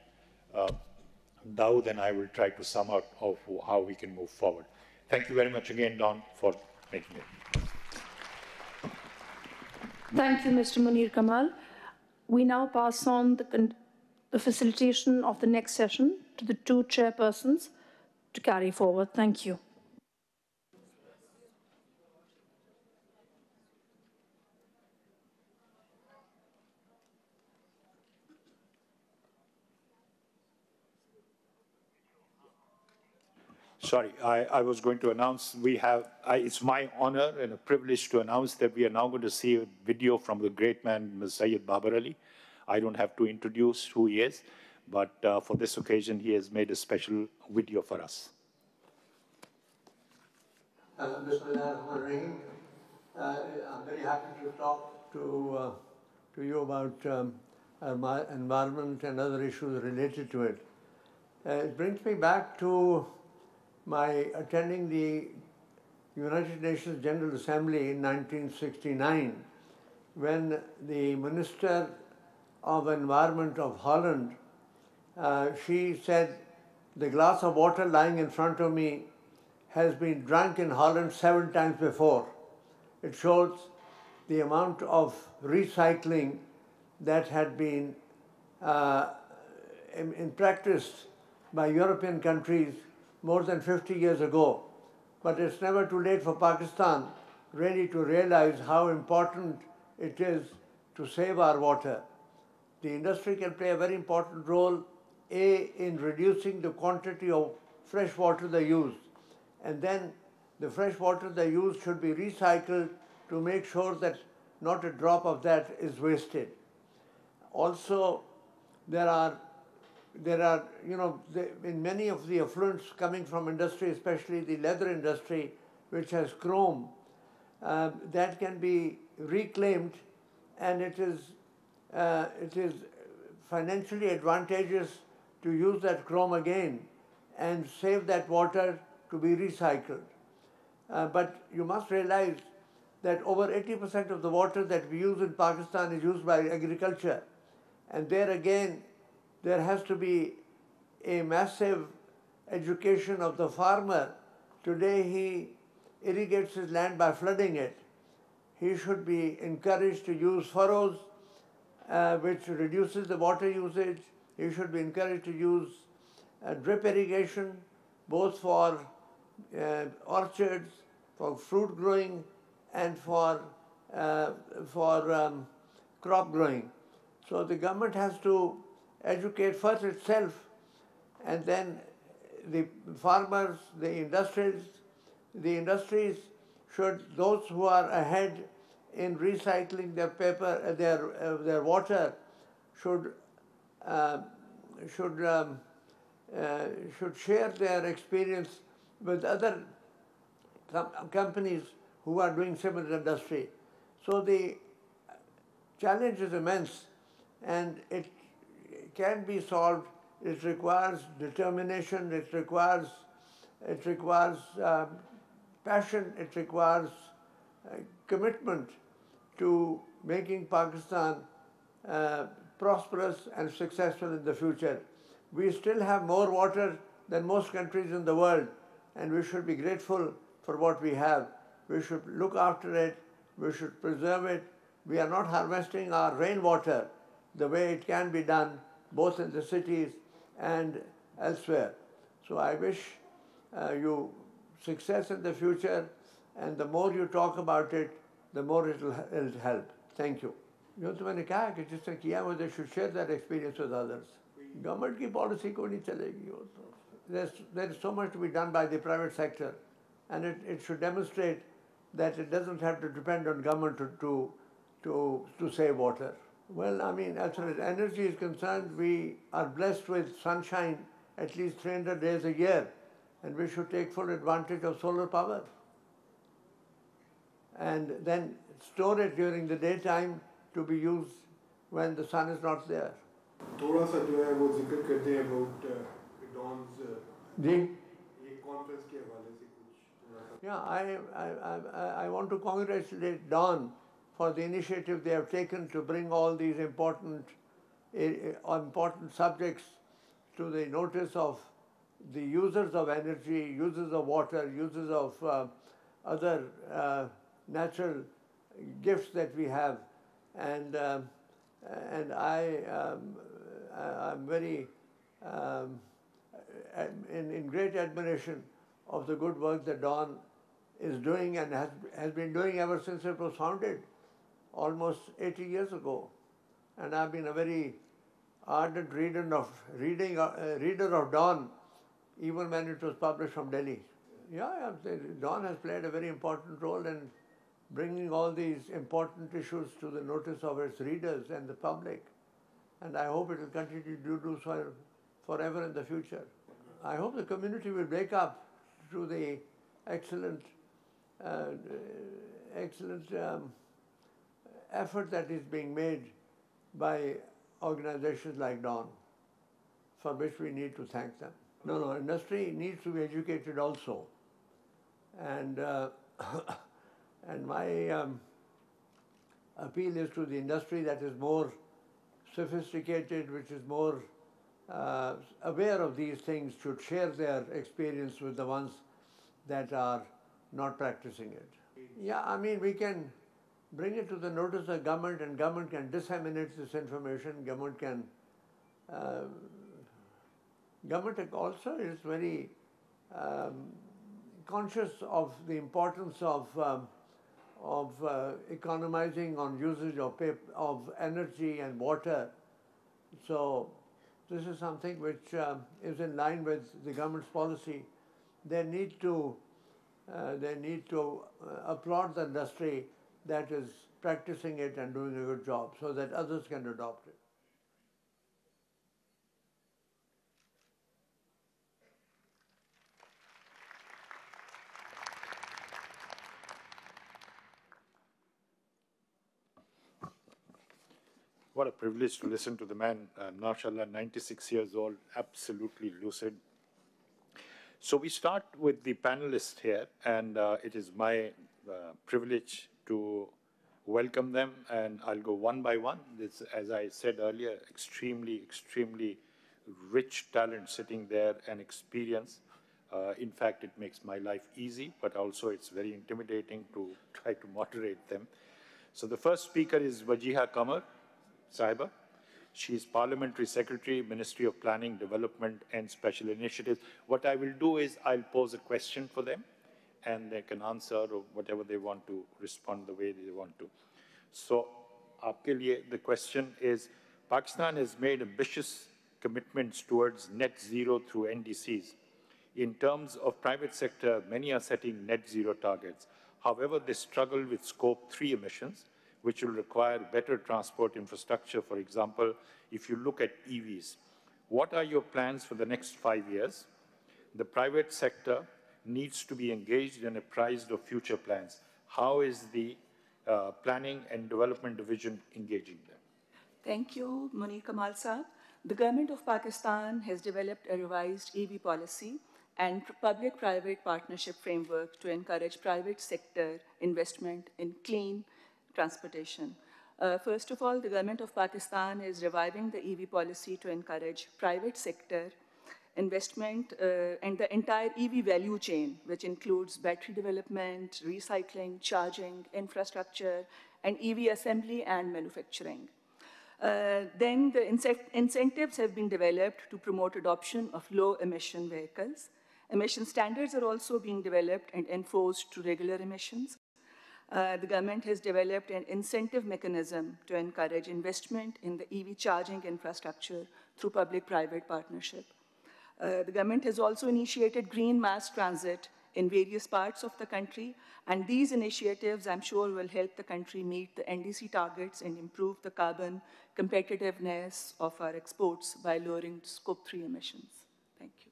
Dawood and I will try to sum up of how we can move forward. Thank you very much again, Dawn, for making it. Thank you, Mr. Munir Kamal. We now pass on the facilitation of the next session to the two chairpersons to carry forward. Thank you. Sorry, I was going to announce it's my honor and a privilege to announce that we are now going to see a video from the great man, Sayyid Babar Ali. I don't have to introduce who he is, but for this occasion, he has made a special video for us. I'm very happy to talk to you about environment and other issues related to it. It brings me back to my attending the United Nations General Assembly in 1969, when the Minister of Environment of Holland, she said, the glass of water lying in front of me has been drunk in Holland 7 times before. It shows the amount of recycling that had been in practice by European countries more than 50 years ago. But it's never too late for Pakistan really to realize how important it is to save our water. The industry can play a very important role, A, in reducing the quantity of fresh water they use. And then the fresh water they use should be recycled to make sure that not a drop of that is wasted. Also, there are in many of the effluents coming from industry, especially the leather industry, which has chrome, that can be reclaimed, and it is financially advantageous to use that chrome again and save that water to be recycled. But you must realize that over 80% of the water that we use in Pakistan is used by agriculture. And there again, there has to be a massive education of the farmer. Today he irrigates his land by flooding it. He should be encouraged to use furrows, which reduces the water usage. He should be encouraged to use drip irrigation, both for orchards, for fruit growing, and for crop growing. So the government has to educate first itself, and then the farmers, the industries should, those who are ahead in recycling their paper, their water, should share their experience with other companies who are doing similar industry. So the challenge is immense, and it can be solved. It requires determination, it requires passion, it requires commitment to making Pakistan prosperous and successful in the future. We still have more water than most countries in the world, and we should be grateful for what we have. We should look after it, we should preserve it. We are not harvesting our rainwater the way it can be done, both in the cities and elsewhere. So I wish you success in the future, and the more you talk about it, the more it'll help. Thank you. जो तो मैंने कहा कि जिसने किया वो they should share that experience with others. Government की policy को नहीं चलेगी वो तो. There is so much to be done by the private sector, and it should demonstrate that it doesn't have to depend on government to save water. Well, I mean, as far as energy is concerned, we are blessed with sunshine at least 300 days a year, and we should take full advantage of solar power. And then store it during the daytime to be used when the sun is not there. थोड़ा सा जो है वो जिक्र करते हैं about Dawn's ये conference के हवाले से कुछ. Yeah, I want to congratulate Dawn for the initiative they have taken to bring all these important subjects to the notice of the users of energy, users of water, users of other natural gifts that we have, and I'm very in great admiration of the good work that Dawn is doing and has been doing ever since it was founded, almost 80 years ago. And I've been a very ardent reader of Dawn, even when it was published from Delhi. Yeah, Dawn has played a very important role in bringing all these important issues to the notice of its readers and the public. And I hope it will continue to do so forever in the future. I hope the community will wake up to the excellent effort that is being made by organizations like Dawn, for which we need to thank them. No, industry needs to be educated also. And and my appeal is to the industry that is more sophisticated, which is more aware of these things, should share their experience with the ones that are not practicing it. Yeah, I mean, we can bring it to the notice of government, and government can disseminate this information. Government also is very conscious of the importance of economizing on usage of energy and water. So this is something which is in line with the government's policy. They need to applaud the industry that is practicing it and doing a good job, so that others can adopt it. What a privilege to listen to the man, mashallah, 96 years old, absolutely lucid. So we start with the panelists here, and it is my privilege to welcome them, and I'll go one by one. This, as I said earlier, extremely rich talent sitting there and experience. In fact, it makes my life easy, but also it's very intimidating to try to moderate them. So the first speaker is Wajiha Qamar Sahiba. She is Parliamentary Secretary, Ministry of Planning, Development and Special Initiatives. What I will do is I'll pose a question for them and they can answer or whatever they want to respond the way they want to. So, aapke liye, the question is, Pakistan has made ambitious commitments towards net zero through NDCs. In terms of private sector, many are setting net zero targets. However, they struggle with scope 3 emissions, which will require better transport infrastructure. For example, if you look at EVs, what are your plans for the next 5 years? The private sector needs to be engaged and apprised of future plans. How is the Planning and Development Division engaging them? Thank you, Munir Kamal Saab. The government of Pakistan has developed a revised EV policy and public-private partnership framework to encourage private sector investment in clean transportation. First of all, the government of Pakistan is reviving the EV policy to encourage private sector investment and the entire EV value chain, which includes battery development, recycling, charging, infrastructure, and EV assembly and manufacturing. Then the incentives have been developed to promote adoption of low-emission vehicles. Emission standards are also being developed and enforced to regular emissions. The government has developed an incentive mechanism to encourage investment in the EV charging infrastructure through public-private partnership. The government has also initiated green mass transit in various parts of the country, and these initiatives, I'm sure, will help the country meet the NDC targets and improve the carbon competitiveness of our exports by lowering scope 3 emissions. Thank you.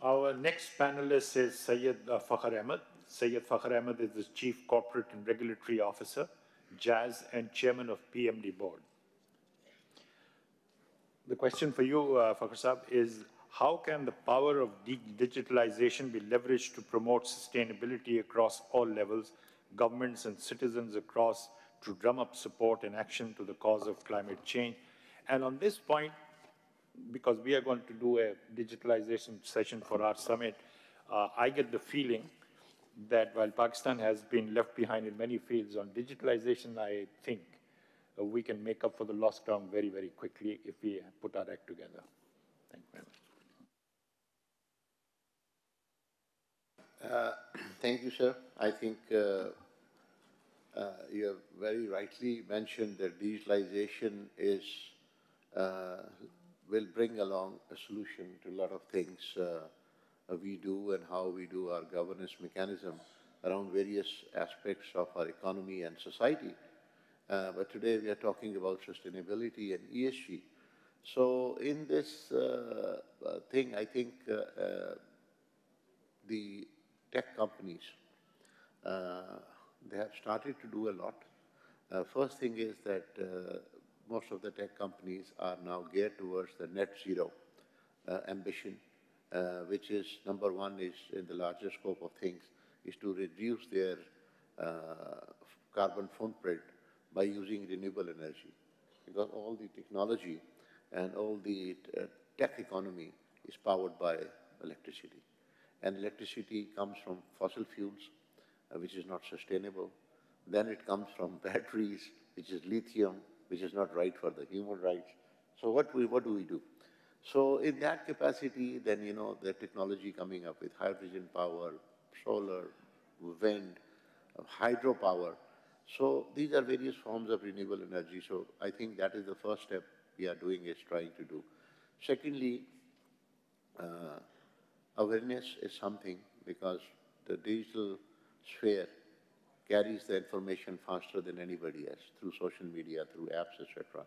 Our next panelist is Syed Fakhr Ahmed. Syed Fakhr Ahmed is the Chief Corporate and Regulatory Officer, Jazz, and Chairman of PMD Board. The question for you, Fakhr Saab, is how can the power of digitalization be leveraged to promote sustainability across all levels, governments and citizens across, to drum up support and action to the cause of climate change? And on this point, because we are going to do a digitalization session for our summit, I get the feeling that while Pakistan has been left behind in many fields on digitalization, I think we can make up for the lost ground very, very quickly if we put our act together. Thank you very much. Thank you, sir. I think you have very rightly mentioned that digitalization will bring along a solution to a lot of things we do and how we do our governance mechanism around various aspects of our economy and society. But today we are talking about sustainability and ESG. So in this thing, I think the tech companies, they have started to do a lot. First thing is that most of the tech companies are now geared towards the net zero ambition, which is, number one, is in the larger scope of things, is to reduce their carbon footprint by using renewable energy. Because all the technology and all the tech economy is powered by electricity. And electricity comes from fossil fuels, which is not sustainable. Then it comes from batteries, which is lithium, which is not right for the human rights. So what do we do? So in that capacity, then, you know, the technology coming up with hydrogen power, solar, wind, hydropower. So these are various forms of renewable energy. So I think that is the first step we are doing, is trying to do. Secondly, awareness is something, because the digital sphere carries the information faster than anybody else, through social media, through apps, etc.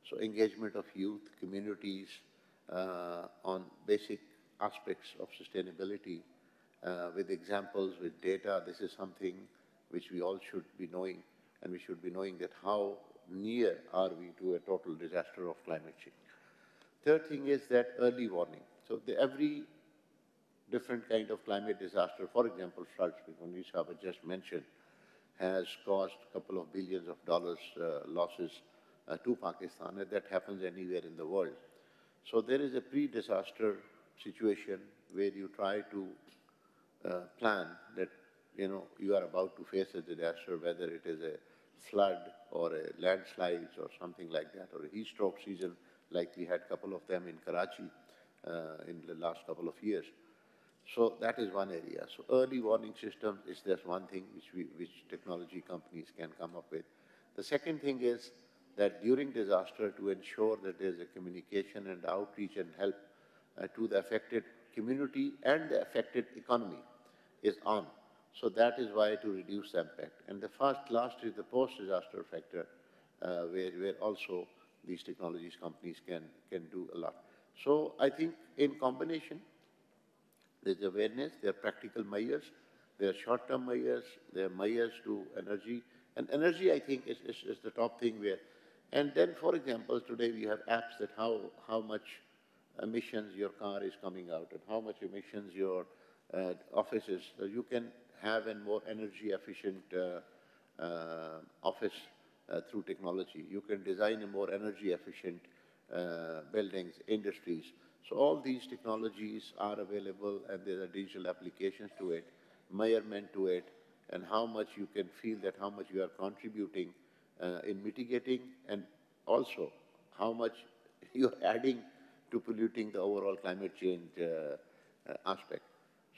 So engagement of youth, communities on basic aspects of sustainability with examples, with data, this is something which we all should be knowing, and we should be knowing that how near are we to a total disaster of climate change. Third thing is that early warning. So every different kind of climate disaster, for example, floods, which Munir Saab just mentioned, has caused a couple of billions of dollars losses to Pakistan, and that happens anywhere in the world. So there is a pre-disaster situation where you try to plan that, you are about to face a disaster, whether it is a flood or a landslides or something like that, or a heat stroke season, like we had a couple of them in Karachi in the last couple of years. So that is one area. So early warning systems is just one thing which technology companies can come up with. The second thing is that during disaster, to ensure that there is a communication and outreach and help to the affected community and the affected economy is on. So that is why to reduce the impact. And the last is the post-disaster factor, where also these technologies companies can do a lot. So I think in combination, there's awareness, there are practical measures, there are short-term measures, there are measures to energy. And energy, I think, is the top thing where. And then, for example, today we have apps that how much emissions your car is coming out and how much emissions your office is. So you can have a more energy efficient office through technology. You can design a more energy efficient buildings, industries. So all these technologies are available and there are digital applications to it, measurement to it, and how much you can feel that how much you are contributing in mitigating, and also how much you are adding to polluting the overall climate change aspect.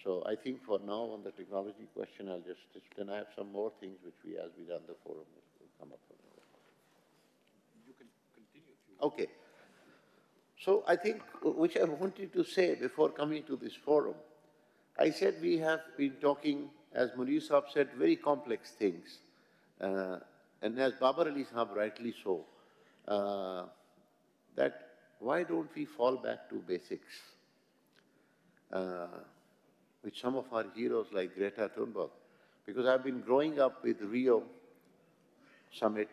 So I think for now on the technology question, I'll just, then I have some more things which we, as we run the forum, will come up with. You can continue if you want. Okay. So I think, which I wanted to say before coming to this forum, I said we have been talking, as Munir Saab said, very complex things. And as Babar Ali Saab rightly so, that why don't we fall back to basics? Which some of our heroes like Greta Thunberg, because I've been growing up with Rio Summit,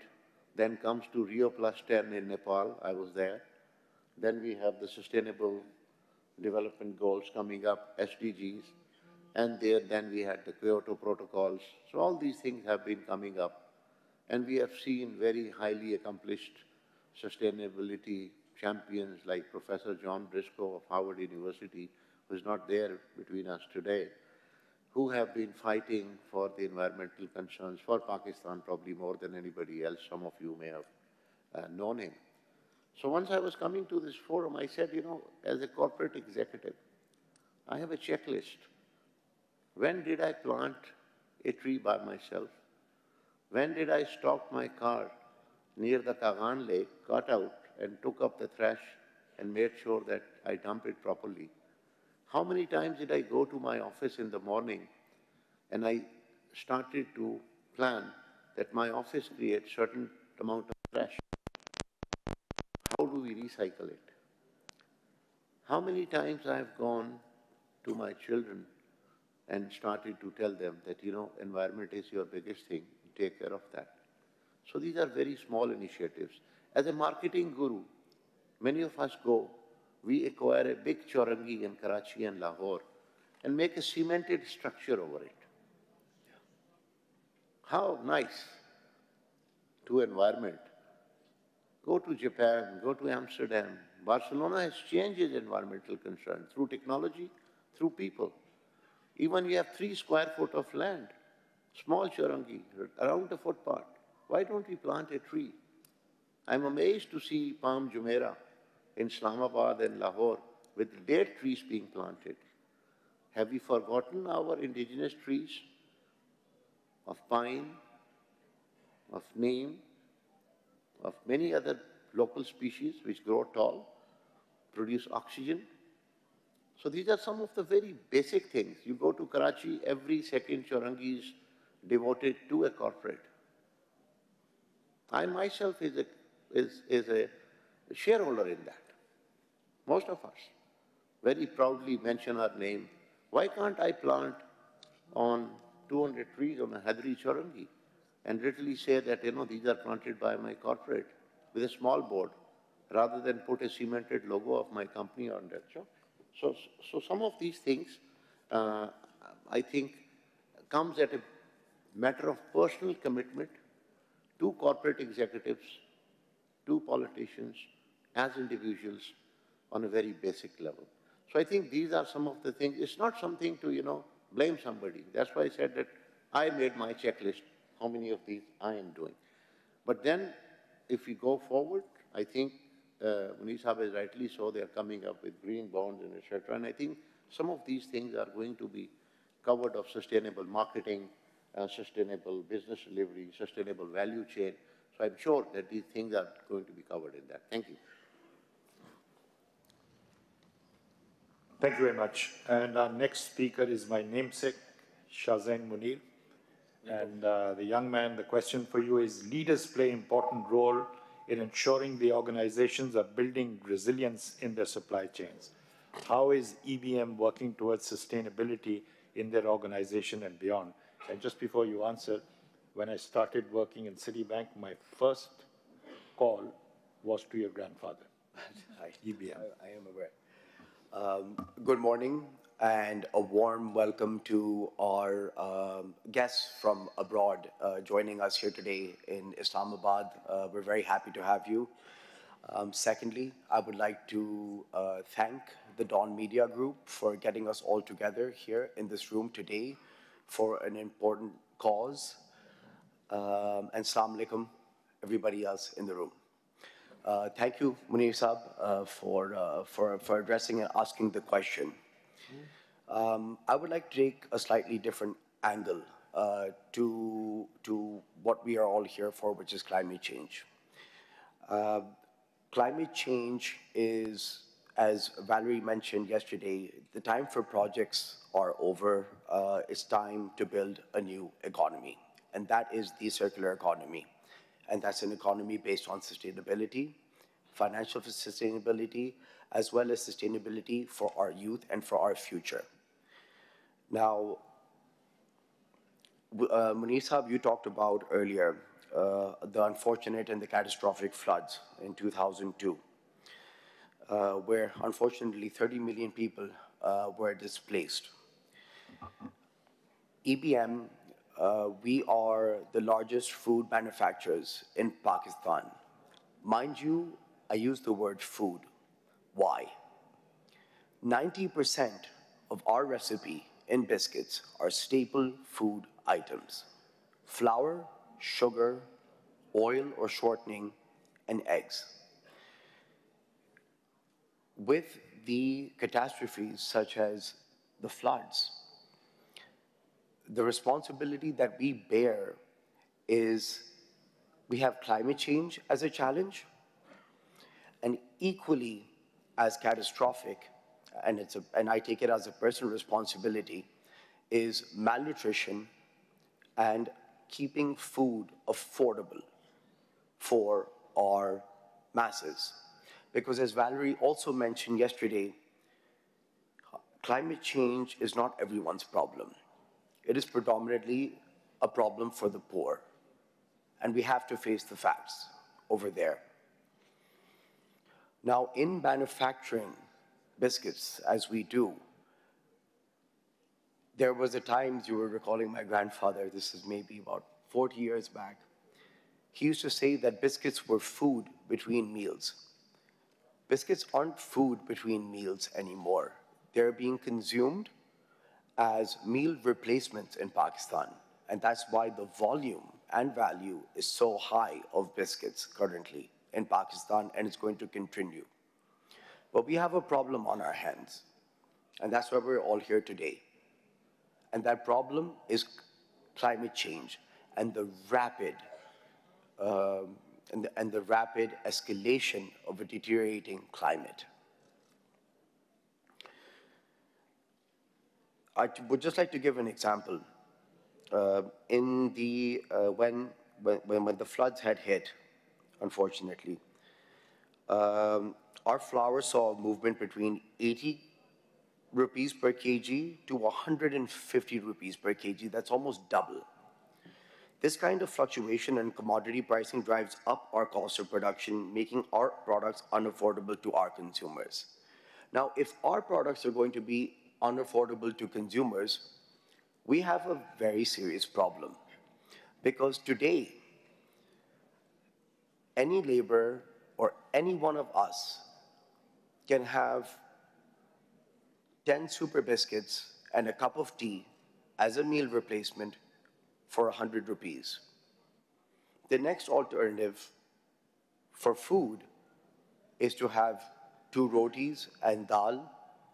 then comes to Rio +10 in Nepal, I was there. Then we have the Sustainable Development Goals coming up, SDGs, and then we had the Kyoto Protocols. So all these things have been coming up. And we have seen very highly accomplished sustainability champions like Professor John Briscoe of Harvard University, who is not there between us today, who have been fighting for the environmental concerns for Pakistan probably more than anybody else. Some of you may have known him. So once I was coming to this forum, I said, as a corporate executive, I have a checklist. When did I plant a tree by myself? When did I stop my car near the Kagan lake, got out and took up the trash and made sure that I dump it properly? How many times did I go to my office in the morning and I started to plan that my office creates certain amount of trash? How do we recycle it? How many times I have gone to my children and started to tell them that, environment is your biggest thing, take care of that. So these are very small initiatives. As a marketing guru, many of us go, we acquire a big Chaurangi in Karachi and Lahore and make a cemented structure over it. How nice to environment. Go to Japan, go to Amsterdam. Barcelona has changed its environmental concern through technology, through people. Even we have 3 square foot of land, small Chaurangi, around the footpath. Why don't we plant a tree? I'm amazed to see Palm Jumeirah in Islamabad and Lahore with date trees being planted. Have we forgotten our indigenous trees of pine, of neem, of many other local species which grow tall, produce oxygen? So these are some of the very basic things. You go to Karachi, every second Chaurangi is devoted to a corporate. I myself is a shareholder in that. Most of us very proudly mention our name. Why can't I plant on 200 trees on a Hadri Chaurangi and literally say that, these are planted by my corporate with a small board, rather than put a cemented logo of my company on that. So some of these things, I think, comes at a matter of personal commitment to corporate executives to politicians as individuals on a very basic level. So I think these are some of the things. It's not something to, blame somebody. That's why I said that I made my checklist, how many of these I am doing. But then, if we go forward, I think Munir Sahab is rightly so, they are coming up with green bonds and etc. And I think some of these things are going to be covered of sustainable marketing, sustainable business delivery, sustainable value chain. So I'm sure that these things are going to be covered in that. Thank you. Thank you very much. And our next speaker is my namesake, Shazain Munir. And the young man, the question for you is, leaders play important role in ensuring the organizations are building resilience in their supply chains. How is EBM working towards sustainability in their organization and beyond? And just before you answer, when I started working in Citibank, my first call was to your grandfather. Hi. EBM. I am aware. Good morning and a warm welcome to our guests from abroad joining us here today in Islamabad. We're very happy to have you. Secondly, I would like to thank the DawnMedia Group for getting us all together here in this room today for an important cause. And Assalamu alaikum, everybody else in the room. Thank you, Munir Saab, for addressing and asking the question. I would like to take a slightly different angle to what we are all here for, which is climate change. Climate change is, as Valerie mentioned yesterday, the time for projects are over. It's time to build a new economy, and that is the circular economy. And that's an economy based on sustainability, financial sustainability, as well as sustainability for our youth and for our future. Now, Munir Sahab, you talked about earlier the unfortunate and the catastrophic floods in 2002, where unfortunately 30 million people were displaced. EBM, we are the largest food manufacturers in Pakistan. Mind you, I use the word food. Why? 90% of our recipe in biscuits are staple food items: flour, sugar, oil or shortening, and eggs. With the catastrophes such as the floods, the responsibility that we bear is we have climate change as a challenge, and equally as catastrophic, and I take it as a personal responsibility, is malnutrition and keeping food affordable for our masses. Because as Valerie also mentioned yesterday, climate change is not everyone's problem. It is predominantly a problem for the poor. And we have to face the facts over there. Now, in manufacturing biscuits, as we do, there was a time, you were recalling my grandfather, this is maybe about 40 years back, he used to say that biscuits were food between meals. Biscuits aren't food between meals anymore. They're being consumed as meal replacements in Pakistan. And that's why the volume and value is so high of biscuits currently in Pakistan, and it's going to continue. But we have a problem on our hands, and that's why we're all here today. And that problem is climate change and the rapid escalation of a deteriorating climate. I would just like to give an example. When the floods had hit, unfortunately, our flour saw a movement between 80 rupees per kg to 150 rupees per kg. That's almost double. This kind of fluctuation in commodity pricing drives up our cost of production, making our products unaffordable to our consumers. Now, if our products are going to be unaffordable to consumers, we have a very serious problem. Because today, any laborer or any one of us can have 10 super biscuits and a cup of tea as a meal replacement for 100 rupees. The next alternative for food is to have 2 rotis and dal,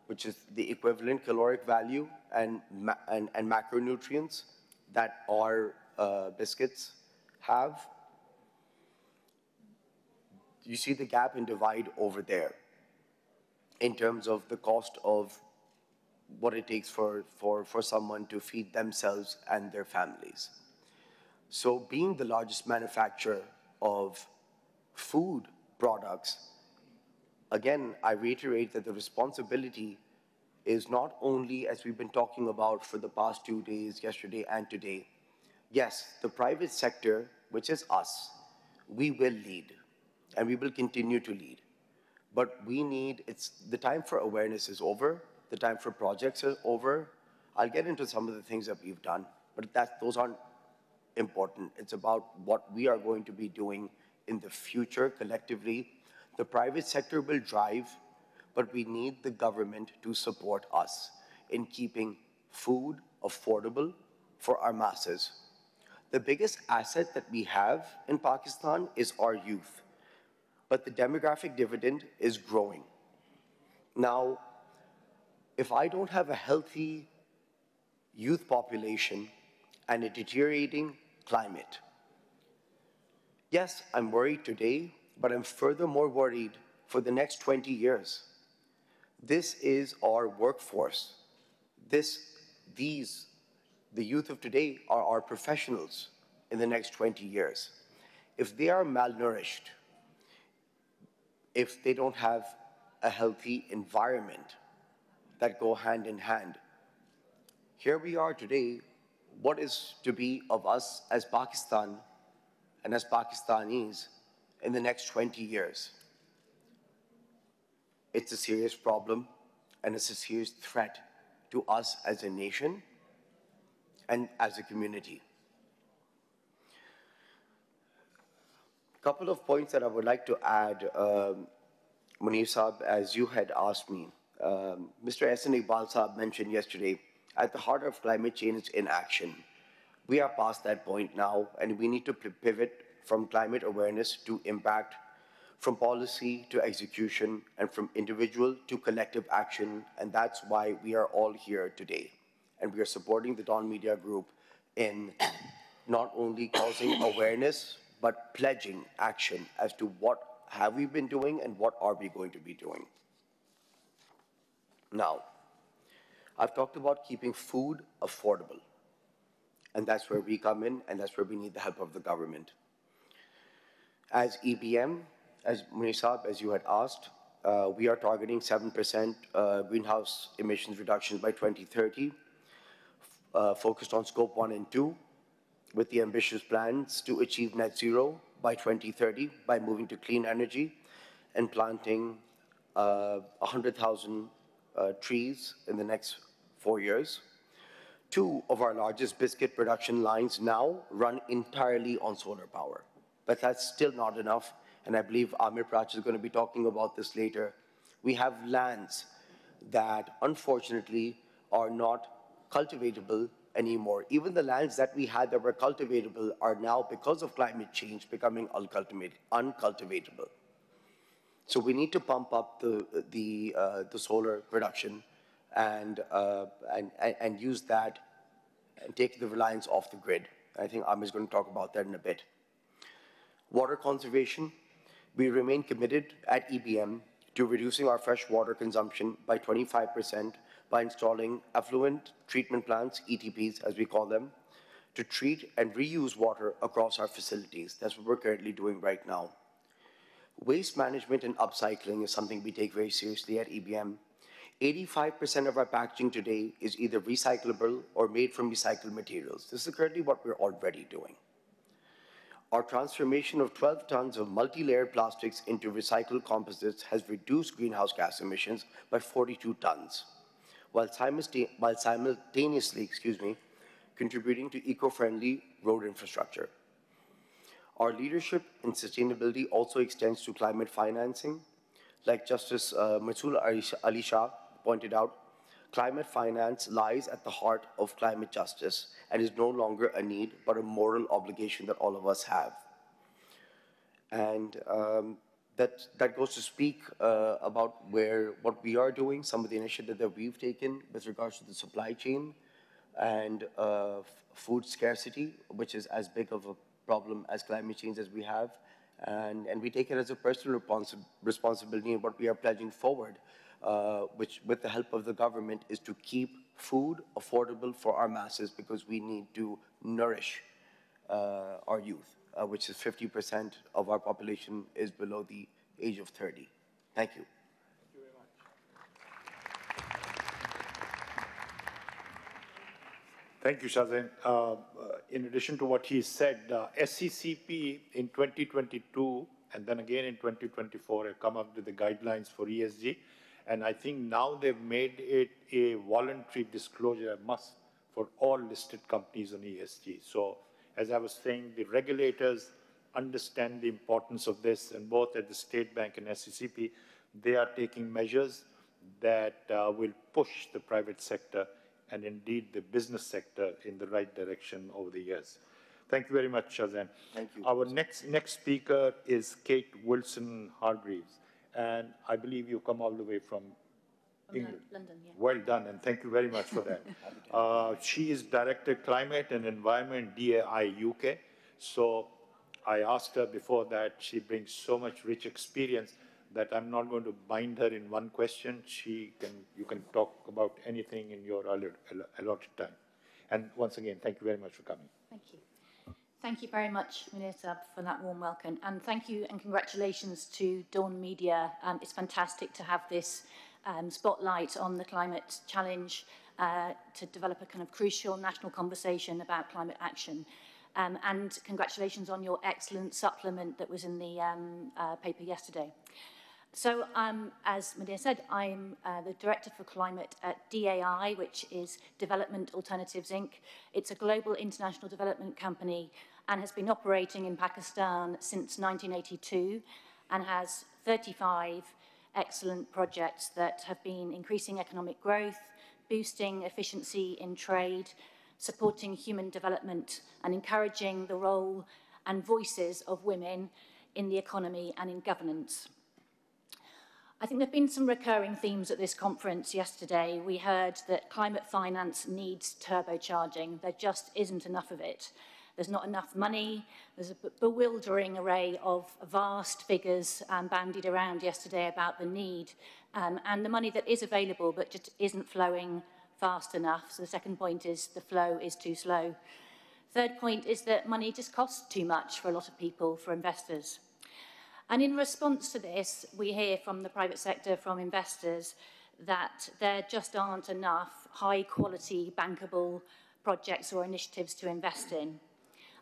which is the equivalent caloric value and macronutrients that our biscuits have. You see the gap and divide over there in terms of the cost of what it takes for someone to feed themselves and their families. So being the largest manufacturer of food products, again, I reiterate that the responsibility is not only, as we've been talking about for the past 2 days, yesterday and today. Yes, the private sector, which is us, we will lead, and we will continue to lead. But we need, the time for awareness is over, the time for projects is over. I'll get into some of the things that we've done, but those aren't important. It's about what we are going to be doing in the future collectively. The private sector will drive, but we need the government to support us in keeping food affordable for our masses. The biggest asset that we have in Pakistan is our youth, but the demographic dividend is growing. Now, if I don't have a healthy youth population and a deteriorating climate, yes, I'm worried today, but I'm furthermore worried for the next 20 years. This is our workforce. The youth of today are our professionals in the next 20 years. If they are malnourished, if they don't have a healthy environment that go hand in hand, here we are today. What is to be of us as Pakistan and as Pakistanis in the next 20 years? It's a serious problem, and it's a serious threat to us as a nation and as a community. A couple of points that I would like to add, Munir Saab, as you had asked me. Mr. Ehsan Iqbal Saab mentioned yesterday, at the heart of climate change is inaction. We are past that point now, and we need to pivot from climate awareness to impact, from policy to execution, and from individual to collective action, and that's why we are all here today. And we are supporting the DawnMedia Group in not only causing awareness, but pledging action as to what have we been doing and what are we going to be doing. Now, I've talked about keeping food affordable, and that's where we come in, and that's where we need the help of the government. As EBM, as Munir Saab, as you had asked, we are targeting 7% greenhouse emissions reductions by 2030, focused on scope 1 and 2, with the ambitious plans to achieve net zero by 2030 by moving to clean energy and planting 100,000 trees in the next 4 years. 2 of our largest biscuit production lines now run entirely on solar power, but that's still not enough, and I believe Amir Prach is going to be talking about this later. We have lands that unfortunately are not cultivatable anymore. Even the lands that we had that were cultivatable are now, because of climate change, becoming uncultivatable. So we need to pump up the solar production and use that and take the reliance off the grid. I think Amir is going to talk about that in a bit. Water conservation. We remain committed at EBM to reducing our fresh water consumption by 25% by installing effluent treatment plants, ETPs as we call them, to treat and reuse water across our facilities. That's what we're currently doing right now. Waste management and upcycling is something we take very seriously at EBM. 85% of our packaging today is either recyclable or made from recycled materials. This is currently what we're already doing. Our transformation of 12 tons of multi-layered plastics into recycled composites has reduced greenhouse gas emissions by 42 tons, while simultaneously, contributing to eco-friendly road infrastructure. Our leadership in sustainability also extends to climate financing. Like Justice Masood Ali Shah pointed out, climate finance lies at the heart of climate justice and is no longer a need, but a moral obligation that all of us have. And that goes to speak about what we are doing, some of the initiatives that we've taken with regards to the supply chain and food scarcity, which is as big of a problem as climate change as we have. And we take it as a personal responsibility, and what we are pledging forward, which with the help of the government, is to keep food affordable for our masses, because we need to nourish our youth, which is 50% of our population is below the age of 30. Thank you. Thank you, Shahzain. In addition to what he said, SCCP in 2022 and then again in 2024 have come up with the guidelines for ESG. And I think now they've made it a voluntary disclosure, a must for all listed companies on ESG. So as I was saying, the regulators understand the importance of this, and both at the State Bank and SCCP, they are taking measures that will push the private sector and indeed the business sector in the right direction over the years. Thank you very much, Shahzain. Thank you. Our next speaker is Kate Wilson-Hargreaves, and I believe you come all the way from England. London, yeah. Well done, and thank you very much for that. She is Director Climate and Environment, DAI UK. So I asked her before that she brings so much rich experience that I'm not going to bind her in one question. You can talk about anything in your allotted time. And once again, thank you very much for coming. Thank you. Thank you very much, Munir, for that warm welcome. And thank you and congratulations to DawnMedia. It's fantastic to have this spotlight on the climate challenge to develop a kind of crucial national conversation about climate action. And congratulations on your excellent supplement that was in the paper yesterday. So, as Munir said, I'm the Director for Climate at DAI, which is Development Alternatives, Inc. It's a global international development company and has been operating in Pakistan since 1982 and has 35 excellent projects that have been increasing economic growth, boosting efficiency in trade, supporting human development, and encouraging the role and voices of women in the economy and in governance. I think there have been some recurring themes at this conference yesterday. We heard that climate finance needs turbocharging. There just isn't enough of it. There's not enough money. There's a bewildering array of vast figures bandied around yesterday about the need and the money that is available but just isn't flowing fast enough. So the second point is the flow is too slow. Third point is that money just costs too much for a lot of people, for investors. And in response to this, we hear from the private sector, from investors, that there just aren't enough high-quality, bankable projects or initiatives to invest in.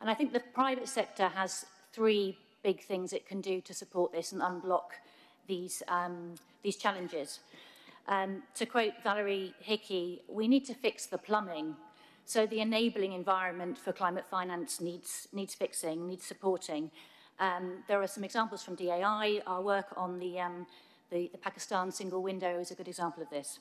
And I think the private sector has three big things it can do to support this and unblock these challenges. To quote Valerie Hickey, we need to fix the plumbing. So the enabling environment for climate finance needs fixing, needs supporting. There are some examples from DAI. Our work on the Pakistan single window is a good example of this.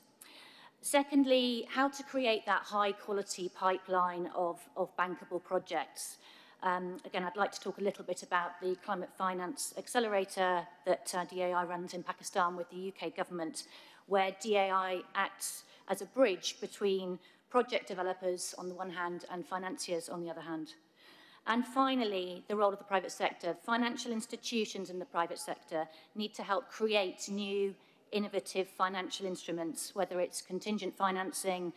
Secondly, how to create that high-quality pipeline of bankable projects. Again, I'd like to talk a little bit about the Climate Finance Accelerator that DAI runs in Pakistan with the UK government, where DAI acts as a bridge between project developers on the one hand and financiers on the other hand. And finally, the role of the private sector. Financial institutions in the private sector need to help create new, innovative financial instruments, whether it's contingent financing,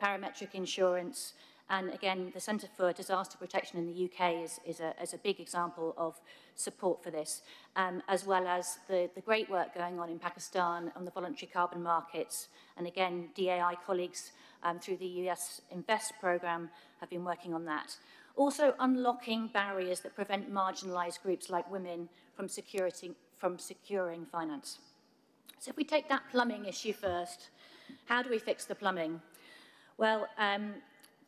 parametric insurance, and again, the Centre for Disaster Protection in the UK is a big example of support for this, as well as the great work going on in Pakistan on the voluntary carbon markets. And again, DAI colleagues through the US Invest programme have been working on that. Also unlocking barriers that prevent marginalised groups like women from securing finance. So if we take that plumbing issue first, how do we fix the plumbing? Well,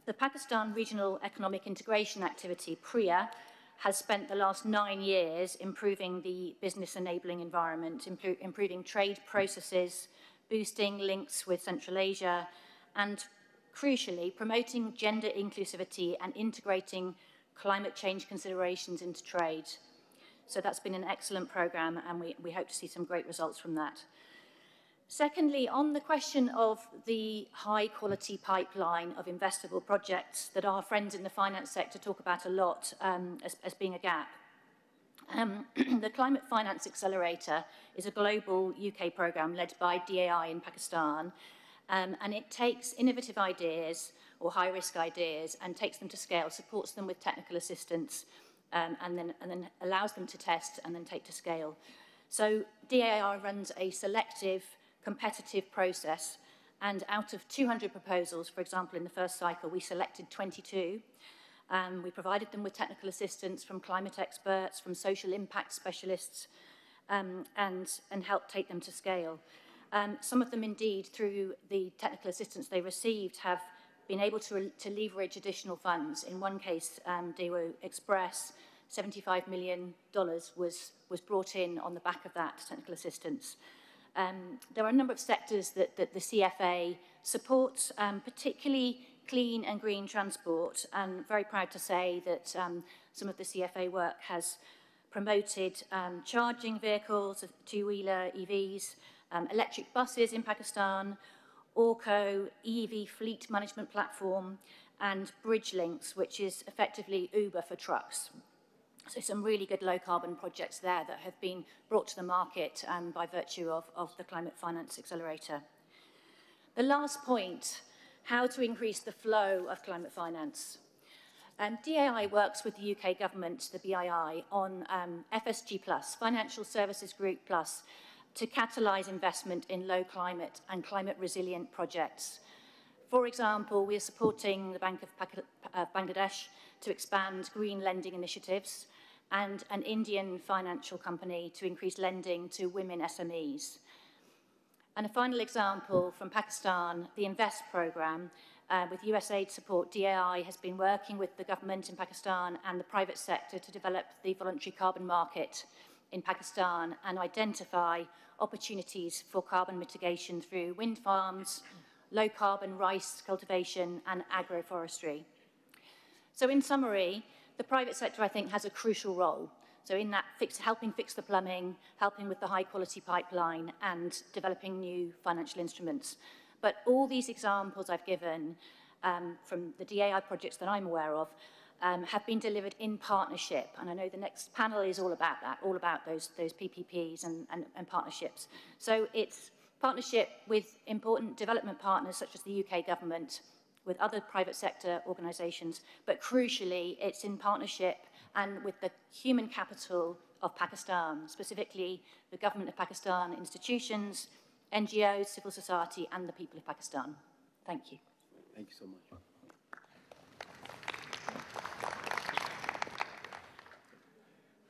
the Pakistan Regional Economic Integration Activity, PRIA, has spent the last 9 years improving the business enabling environment, improving trade processes, boosting links with Central Asia, and crucially, promoting gender inclusivity and integrating climate change considerations into trade. So that's been an excellent programme, and we hope to see some great results from that. Secondly, on the question of the high-quality pipeline of investable projects that our friends in the finance sector talk about a lot as being a gap, the Climate Finance Accelerator is a global UK programme led by DAI in Pakistan, and it takes innovative ideas or high-risk ideas and takes them to scale, supports them with technical assistance, and then allows them to test and then take to scale. So DAI runs a selective, competitive process, and out of 200 proposals, for example, in the first cycle, we selected 22. We provided them with technical assistance from climate experts, from social impact specialists, and helped take them to scale. Some of them, indeed, through the technical assistance they received, have been able to leverage additional funds. In one case, Daewoo Express, $75 million was brought in on the back of that technical assistance. There are a number of sectors that the CFA supports, particularly clean and green transport, and very proud to say that some of the CFA work has promoted charging vehicles, two-wheeler EVs, electric buses in Pakistan, Orco, EV fleet management platform, and Bridge Links, which is effectively Uber for trucks. So some really good low-carbon projects there that have been brought to the market by virtue of the Climate Finance Accelerator. The last point, how to increase the flow of climate finance. DAI works with the UK government, the BII, on FSG+, Financial Services Group Plus, to catalyse investment in low climate and climate resilient projects. For example, we are supporting the Bank of Bangladesh to expand green lending initiatives and an Indian financial company to increase lending to women SMEs. And a final example from Pakistan, the INVEST programme, with USAID support, DAI has been working with the government in Pakistan and the private sector to develop the voluntary carbon market in Pakistan and identify opportunities for carbon mitigation through wind farms, low-carbon rice cultivation, and agroforestry. So in summary, the private sector, I think, has a crucial role. So in that, helping fix the plumbing, helping with the high-quality pipeline, and developing new financial instruments. But all these examples I've given from the DAI projects that I'm aware of have been delivered in partnership. And I know the next panel is all about that, all about those PPPs and partnerships. So it's partnership with important development partners such as the UK government, with other private sector organisations, but crucially, it's in partnership and with the human capital of Pakistan, specifically the government of Pakistan, institutions, NGOs, civil society, and the people of Pakistan. Thank you. Thank you so much.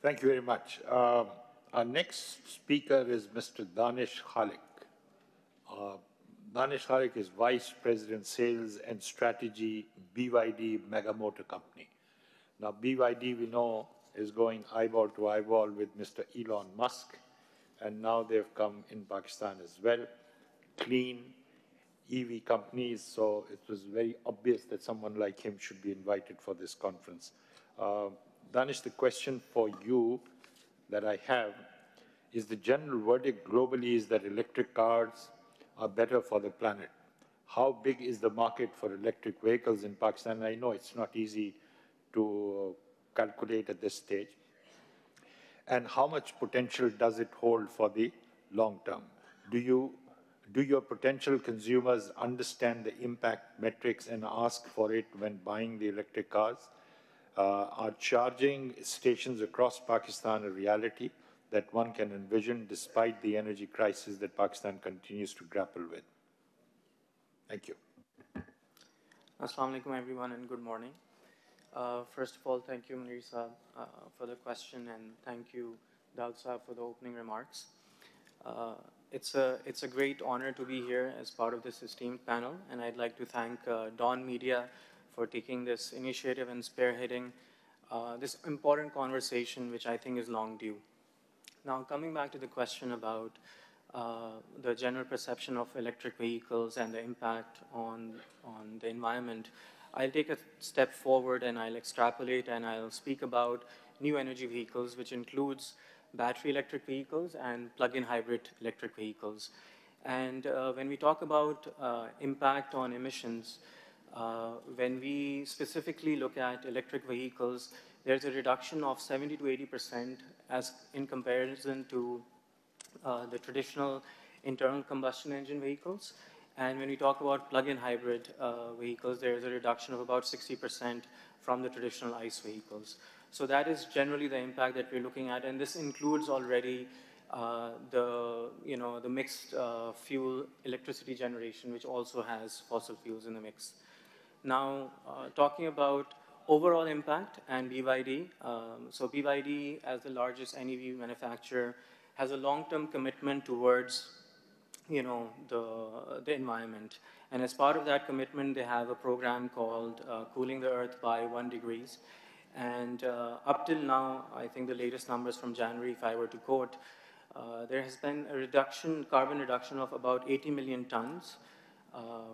Thank you very much. Our next speaker is Mr. Danish Khalik. Danish Khalik is Vice President Sales and Strategy, BYD Mega Motor Company. Now, BYD, we know, is going eyeball to eyeball with Mr. Elon Musk, and now they've come in Pakistan as well. Clean EV companies, so it was very obvious that someone like him should be invited for this conference. Danish, the question for you that I have is the general verdict globally is that electric cars are better for the planet. How big is the market for electric vehicles in Pakistan? I know it's not easy to calculate at this stage. And how much potential does it hold for the long term? Do your potential consumers understand the impact metrics and ask for it when buying the electric cars? Are charging stations across Pakistan a reality that one can envision despite the energy crisis that Pakistan continues to grapple with? Thank you. Assalamu alaikum everyone and good morning. First of all, thank you Munir Saab for the question, and thank you Daud Saab for the opening remarks. It's a great honor to be here as part of this esteemed panel, and I'd like to thank DawnMedia for taking this initiative and spearheading this important conversation, which I think is long due. Now, coming back to the question about the general perception of electric vehicles and the impact on the environment, I'll take a step forward and I'll extrapolate and I'll speak about new energy vehicles, which includes battery electric vehicles and plug-in hybrid electric vehicles. And when we talk about impact on emissions, when we specifically look at electric vehicles, there's a reduction of 70 to 80% as in comparison to the traditional internal combustion engine vehicles. And when we talk about plug-in hybrid vehicles, there's a reduction of about 60% from the traditional ICE vehicles. So that is generally the impact that we're looking at, and this includes already the mixed fuel electricity generation, which also has fossil fuels in the mix. Now, talking about overall impact and BYD. So BYD, as the largest NEV manufacturer, has a long-term commitment towards, the environment. And as part of that commitment, they have a program called Cooling the Earth by 1 degree. And up till now, I think the latest numbers from January, if I were to quote, there has been a carbon reduction of about 80 million tons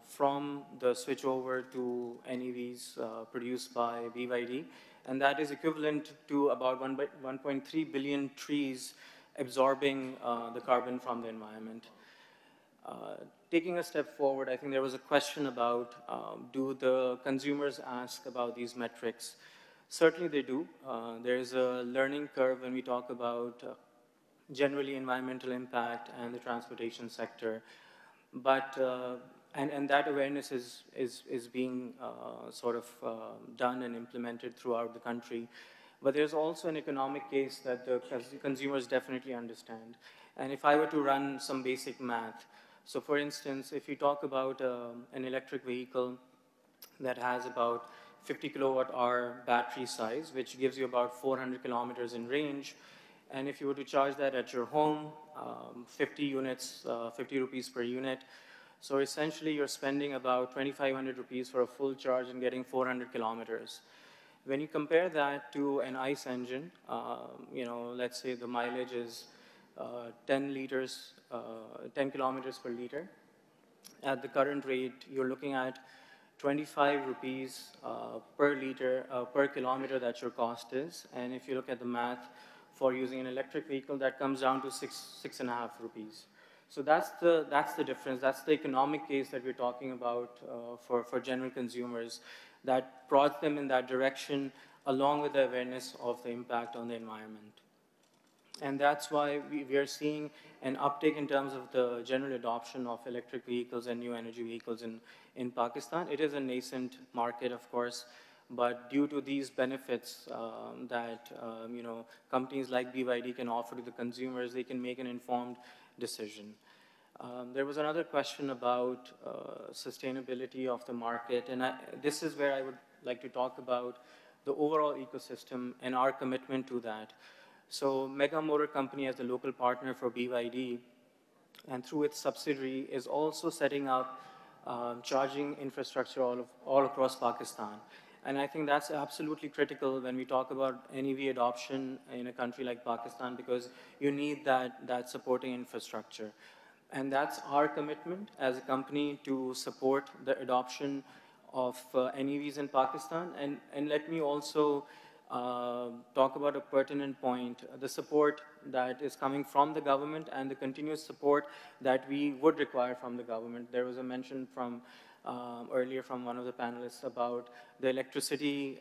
from the switchover to NEVs produced by BYD. And that is equivalent to about 1.3 billion trees absorbing the carbon from the environment. Taking a step forward, I think there was a question about do the consumers ask about these metrics? Certainly they do. There's a learning curve when we talk about generally environmental impact and the transportation sector. But, and that awareness is being done and implemented throughout the country. But there's also an economic case that the consumers definitely understand. And if I were to run some basic math, so for instance, if you talk about an electric vehicle that has about 50 kilowatt hour battery size, which gives you about 400 kilometers in range, and if you were to charge that at your home, 50 units, 50 rupees per unit, so essentially you're spending about 2,500 rupees for a full charge and getting 400 kilometers. When you compare that to an ICE engine, let's say the mileage is 10 kilometers per liter. At the current rate, you're looking at 25 rupees per kilometer that your cost is. And if you look at the math for using an electric vehicle, that comes down to 6.5 rupees. So that's the difference. That's the economic case that we're talking about for general consumers that brought them in that direction along with the awareness of the impact on the environment. And that's why we are seeing an uptick in terms of the general adoption of electric vehicles and new energy vehicles in Pakistan. It is a nascent market, of course, but due to these benefits that companies like BYD can offer to the consumers, they can make an informed decision. There was another question about sustainability of the market, and this is where I would like to talk about the overall ecosystem and our commitment to that. So Mega Motor Company, as the local partner for BYD, and through its subsidiary, is also setting up charging infrastructure all across Pakistan. And I think that's absolutely critical when we talk about NEV adoption in a country like Pakistan, because you need that supporting infrastructure. And that's our commitment as a company to support the adoption of NEVs in Pakistan. And let me also talk about a pertinent point, the support that is coming from the government and the continuous support that we would require from the government. There was a mention from earlier from one of the panelists about the electricity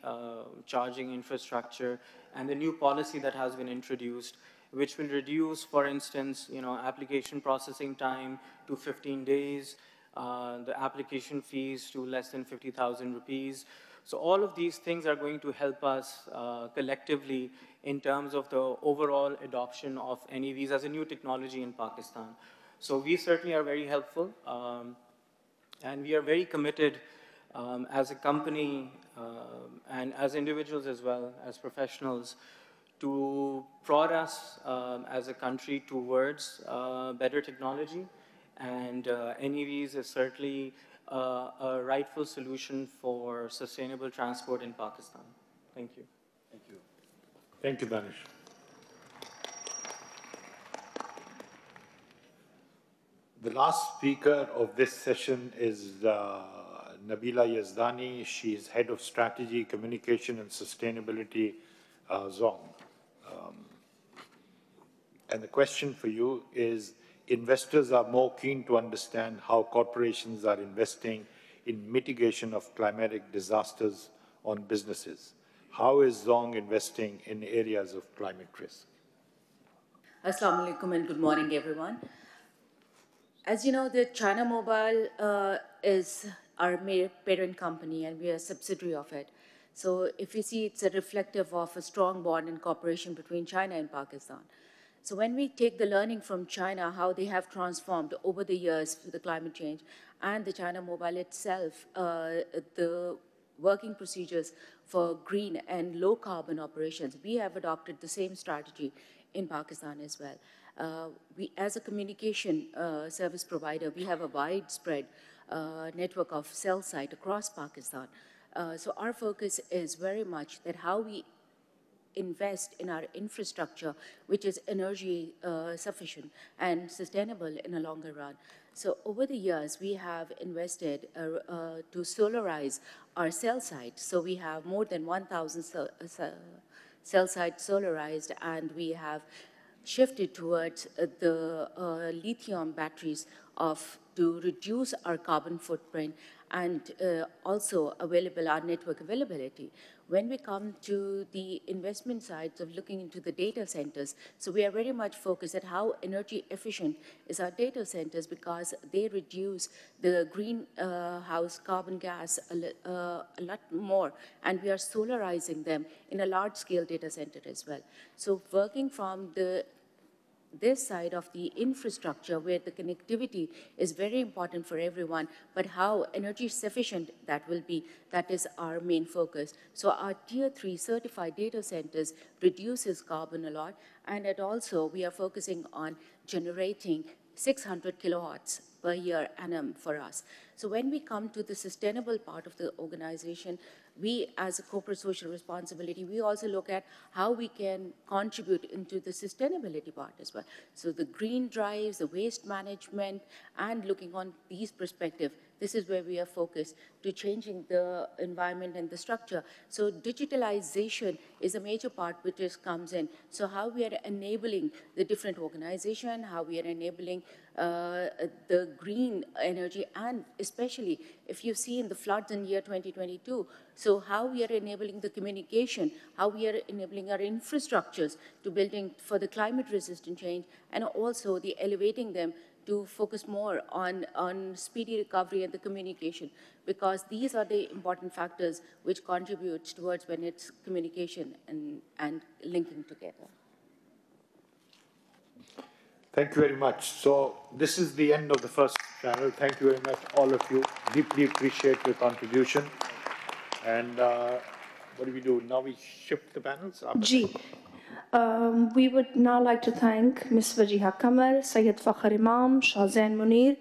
charging infrastructure and the new policy that has been introduced, which will reduce, for instance, application processing time to 15 days, the application fees to less than 50,000 rupees. So all of these things are going to help us collectively in terms of the overall adoption of NEVs as a new technology in Pakistan. So we certainly are very helpful, and we are very committed as a company and as individuals as well, as professionals, to prod us as a country towards better technology. And NEVs is certainly a rightful solution for sustainable transport in Pakistan. Thank you. Thank you. Thank you, Danish. The last speaker of this session is Nabila Yazdani. She is Head of Strategy, Communication and Sustainability, Zong. And the question for you is, investors are more keen to understand how corporations are investing in mitigation of climatic disasters on businesses. How is Zong investing in areas of climate risk? Assalamu alaikum and good morning, everyone. As you know, the China Mobile is our parent company and we are a subsidiary of it. So if you see, it's a reflective of a strong bond and cooperation between China and Pakistan. So when we take the learning from China, how they have transformed over the years with the climate change and the China Mobile itself, the working procedures for green and low carbon operations, we have adopted the same strategy in Pakistan as well. We, as a communication service provider, we have a widespread network of cell sites across Pakistan. So our focus is very much that how we invest in our infrastructure, which is energy sufficient and sustainable in a longer run. So over the years, we have invested to solarize our cell sites. So we have more than 1,000 cell sites solarized, and we have shifted towards the lithium batteries to reduce our carbon footprint and also our network availability. When we come to the investment sides of looking into the data centers, so we are very much focused at how energy efficient is our data centers because they reduce the greenhouse carbon gas a lot more, and we are solarizing them in a large-scale data center as well. So working from this side of the infrastructure where the connectivity is very important for everyone, but how energy sufficient that will be, that is our main focus. So our tier 3 certified data centers reduces carbon a lot, and it also we are focusing on generating 600 kilowatts per year annum for us. So when we come to the sustainable part of the organization, we as a corporate social responsibility, we also look at how we can contribute into the sustainability part as well. So the green drives, the waste management, and looking on these perspectives, this is where we are focused to changing the environment and the structure. So digitalization is a major part which comes in. So how we are enabling the different organizations, how we are enabling the green energy, and especially if you see in the floods in year 2022, so how we are enabling the communication, how we are enabling our infrastructures to building for the climate resistant change, and also the elevating them to focus more on speedy recovery and the communication, because these are the important factors which contribute towards when it's communication and linking together. Thank you very much. So this is the end of the first panel. Thank you very much, all of you. Deeply appreciate your contribution. And what do we do? Now we shift the panels? Ji. We would now like to thank Ms. Wajiha Kamar, Syed Fakhr Imam, Shahzain Munir,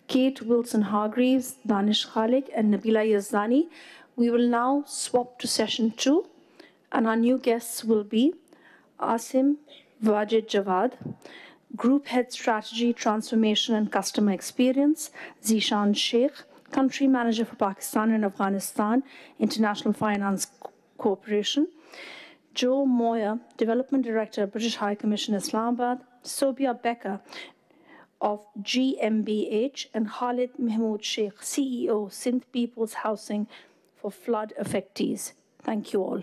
Kate Wilson-Hargreaves, Danish Khalik, and Nabila Yazdani. We will now swap to session 2, and our new guests will be Asim Wajid Jawad, Group Head Strategy, Transformation and Customer Experience, Zishan Sheikh, Country Manager for Pakistan and Afghanistan, International Finance Corporation, Joe Moyer, Development Director, British High Commission, Islamabad, Sobia Becker of GmbH, and Khalid Mahmood Sheikh, CEO, Sindh People's Housing for Flood Affectees. Thank you all.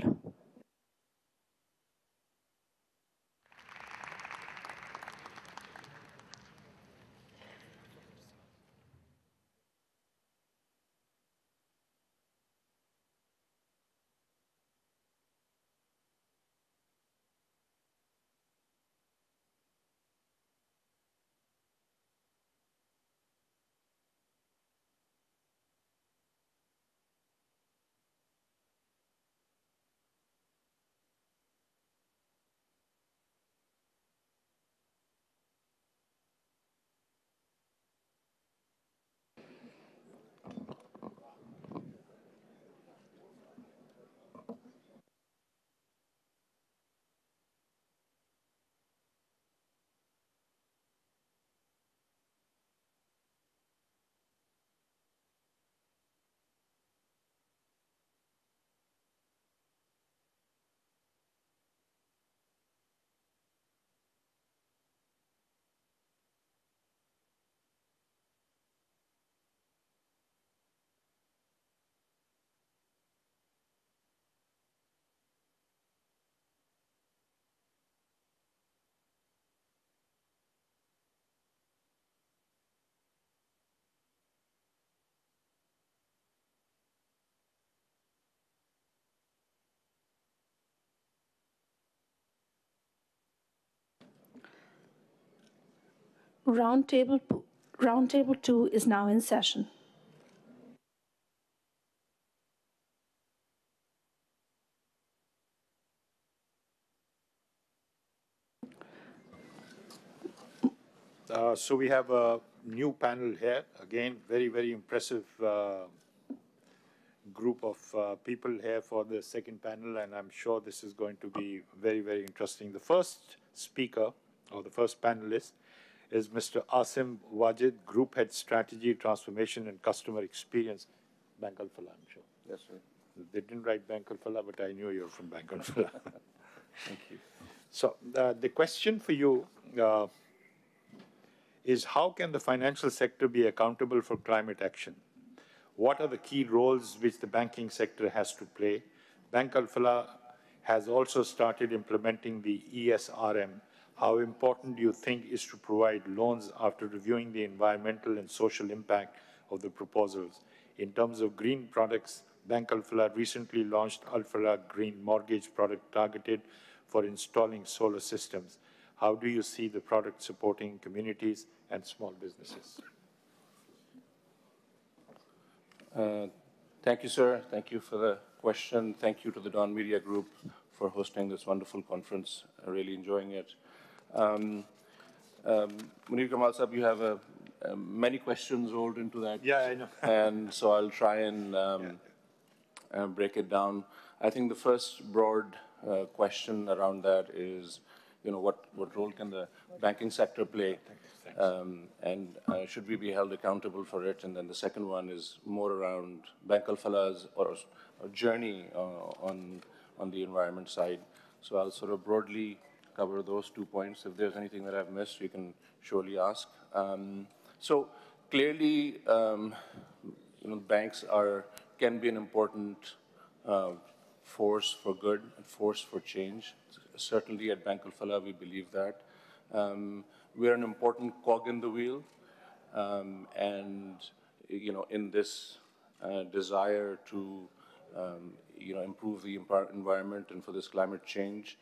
Roundtable 2 is now in session. So we have a new panel here. Again, very, very impressive group of people here for the second panel, and I'm sure this is going to be very, very interesting. The first speaker, or the first panelist, is Mr. Asim Wajid, Group Head Strategy, Transformation, and Customer Experience, Bank Al-Falah, I'm sure. Yes, sir. They didn't write Bank Al-Falah, but I knew you were from Bank Al-Falah. Thank you. So the question for you is, how can the financial sector be accountable for climate action? What are the key roles which the banking sector has to play? Bank Al-Falah has also started implementing the ESRM. How important do you think is to provide loans after reviewing the environmental and social impact of the proposals? In terms of green products, Bank Al-Falah recently launched Al-Falah Green Mortgage product targeted for installing solar systems. How do you see the product supporting communities and small businesses? Thank you, sir. Thank you for the question. Thank you to the DawnMedia Group for hosting this wonderful conference. I'm really enjoying it. Munir Kamal Sahab, you have many questions rolled into that. Yeah, I know. And so I'll try and break it down. I think the first broad question around that is, what role can the banking sector play? And should we be held accountable for it? And then the second one is more around Bank Al-Falah's or journey on the environment side. So I'll sort of broadly cover those 2 points. If there's anything that I've missed, you can surely ask. So clearly, banks can be an important force for good and force for change. Certainly at Bank Al-Falah, we believe that. We're an important cog in the wheel, and in this desire to improve the environment and for this climate change,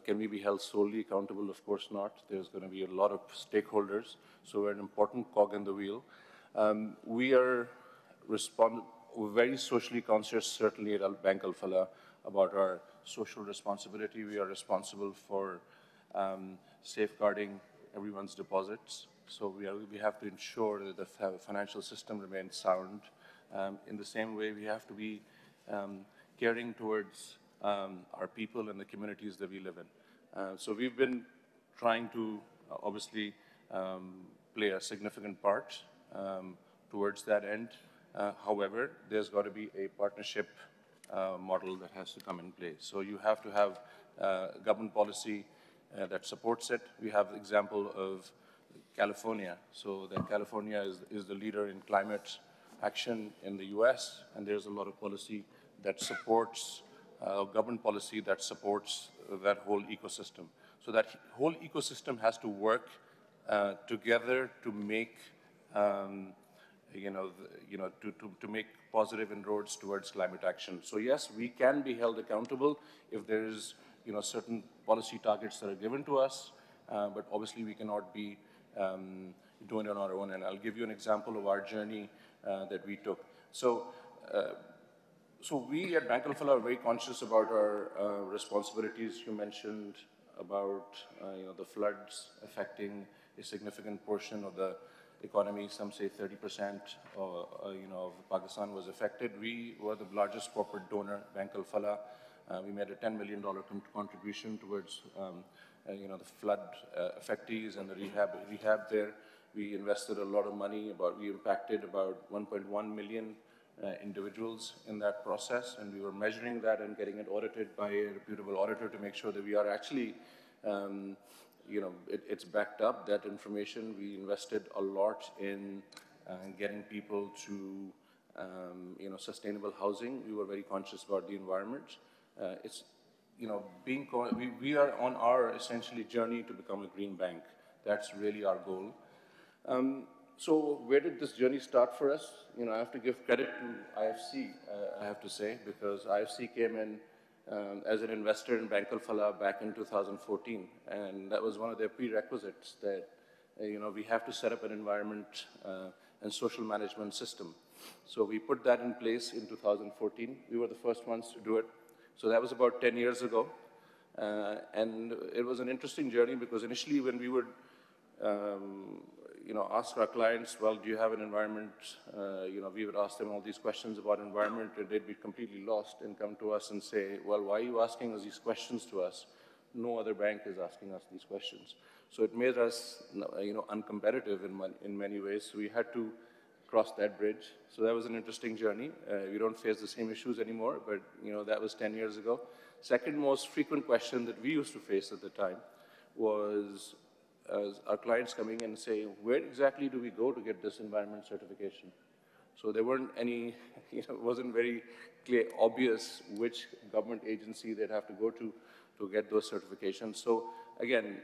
can we be held solely accountable? Of course not. There's going to be a lot of stakeholders, so we're an important cog in the wheel. We are very socially conscious, certainly at Bank Al-Falah, about our social responsibility. We are responsible for safeguarding everyone's deposits. So we have to ensure that the financial system remains sound. In the same way, we have to be caring towards our people and the communities that we live in. So we've been trying to obviously play a significant part towards that end. However, there's got to be a partnership model that has to come in place. So you have to have government policy that supports it. We have the example of California. So that California is the leader in climate action in the US, and there's a lot of policy that supports, government policy that supports that whole ecosystem. So that whole ecosystem has to work together to make, to make positive inroads towards climate action. So yes, we can be held accountable if there is, certain policy targets that are given to us, but obviously we cannot be doing it on our own. And I'll give you an example of our journey that we took. So we at Bank Al-Falah are very conscious about our responsibilities. You mentioned about the floods affecting a significant portion of the economy. Some say 30% of Pakistan was affected. We were the largest corporate donor, Bank Al-Falah. We made a $10 million contribution towards the flood affectees and the rehab there. We invested a lot of money. We impacted about 1.1 million individuals in that process, and we were measuring that and getting it audited by a reputable auditor to make sure that we are actually, it's backed up, that information. We invested a lot in getting people to, sustainable housing. We were very conscious about the environment. We are on our essentially journey to become a green bank. That's really our goal. So where did this journey start for us? I have to give credit to IFC, I have to say, because IFC came in as an investor in Bank Al-Falah back in 2014, and that was one of their prerequisites, that we have to set up an environment and social management system. So we put that in place in 2014. We were the first ones to do it. So that was about 10 years ago. And it was an interesting journey because initially when we would ask our clients, well, do you have an environment? We would ask them all these questions about environment, and they'd be completely lost and come to us and say, well, why are you asking us these questions to us? No other bank is asking us these questions. So it made us, uncompetitive in many ways. So we had to cross that bridge. So that was an interesting journey. We don't face the same issues anymore, but that was 10 years ago. Second most frequent question that we used to face at the time was our clients coming and saying, where exactly do we go to get this environment certification? So there weren't any, it wasn't very clear, obvious which government agency they'd have to go to get those certifications. So again,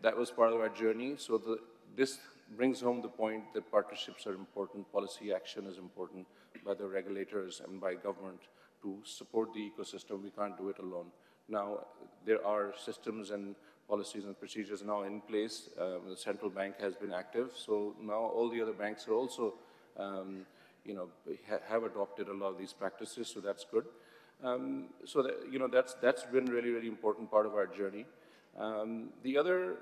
that was part of our journey. So this brings home the point that partnerships are important, policy action is important by the regulators and by government to support the ecosystem. We can't do it alone. Now, there are systems and policies and procedures now in place. The central bank has been active, so now all the other banks are also, have adopted a lot of these practices, so that's good. So that, that's been really, really important part of our journey. The other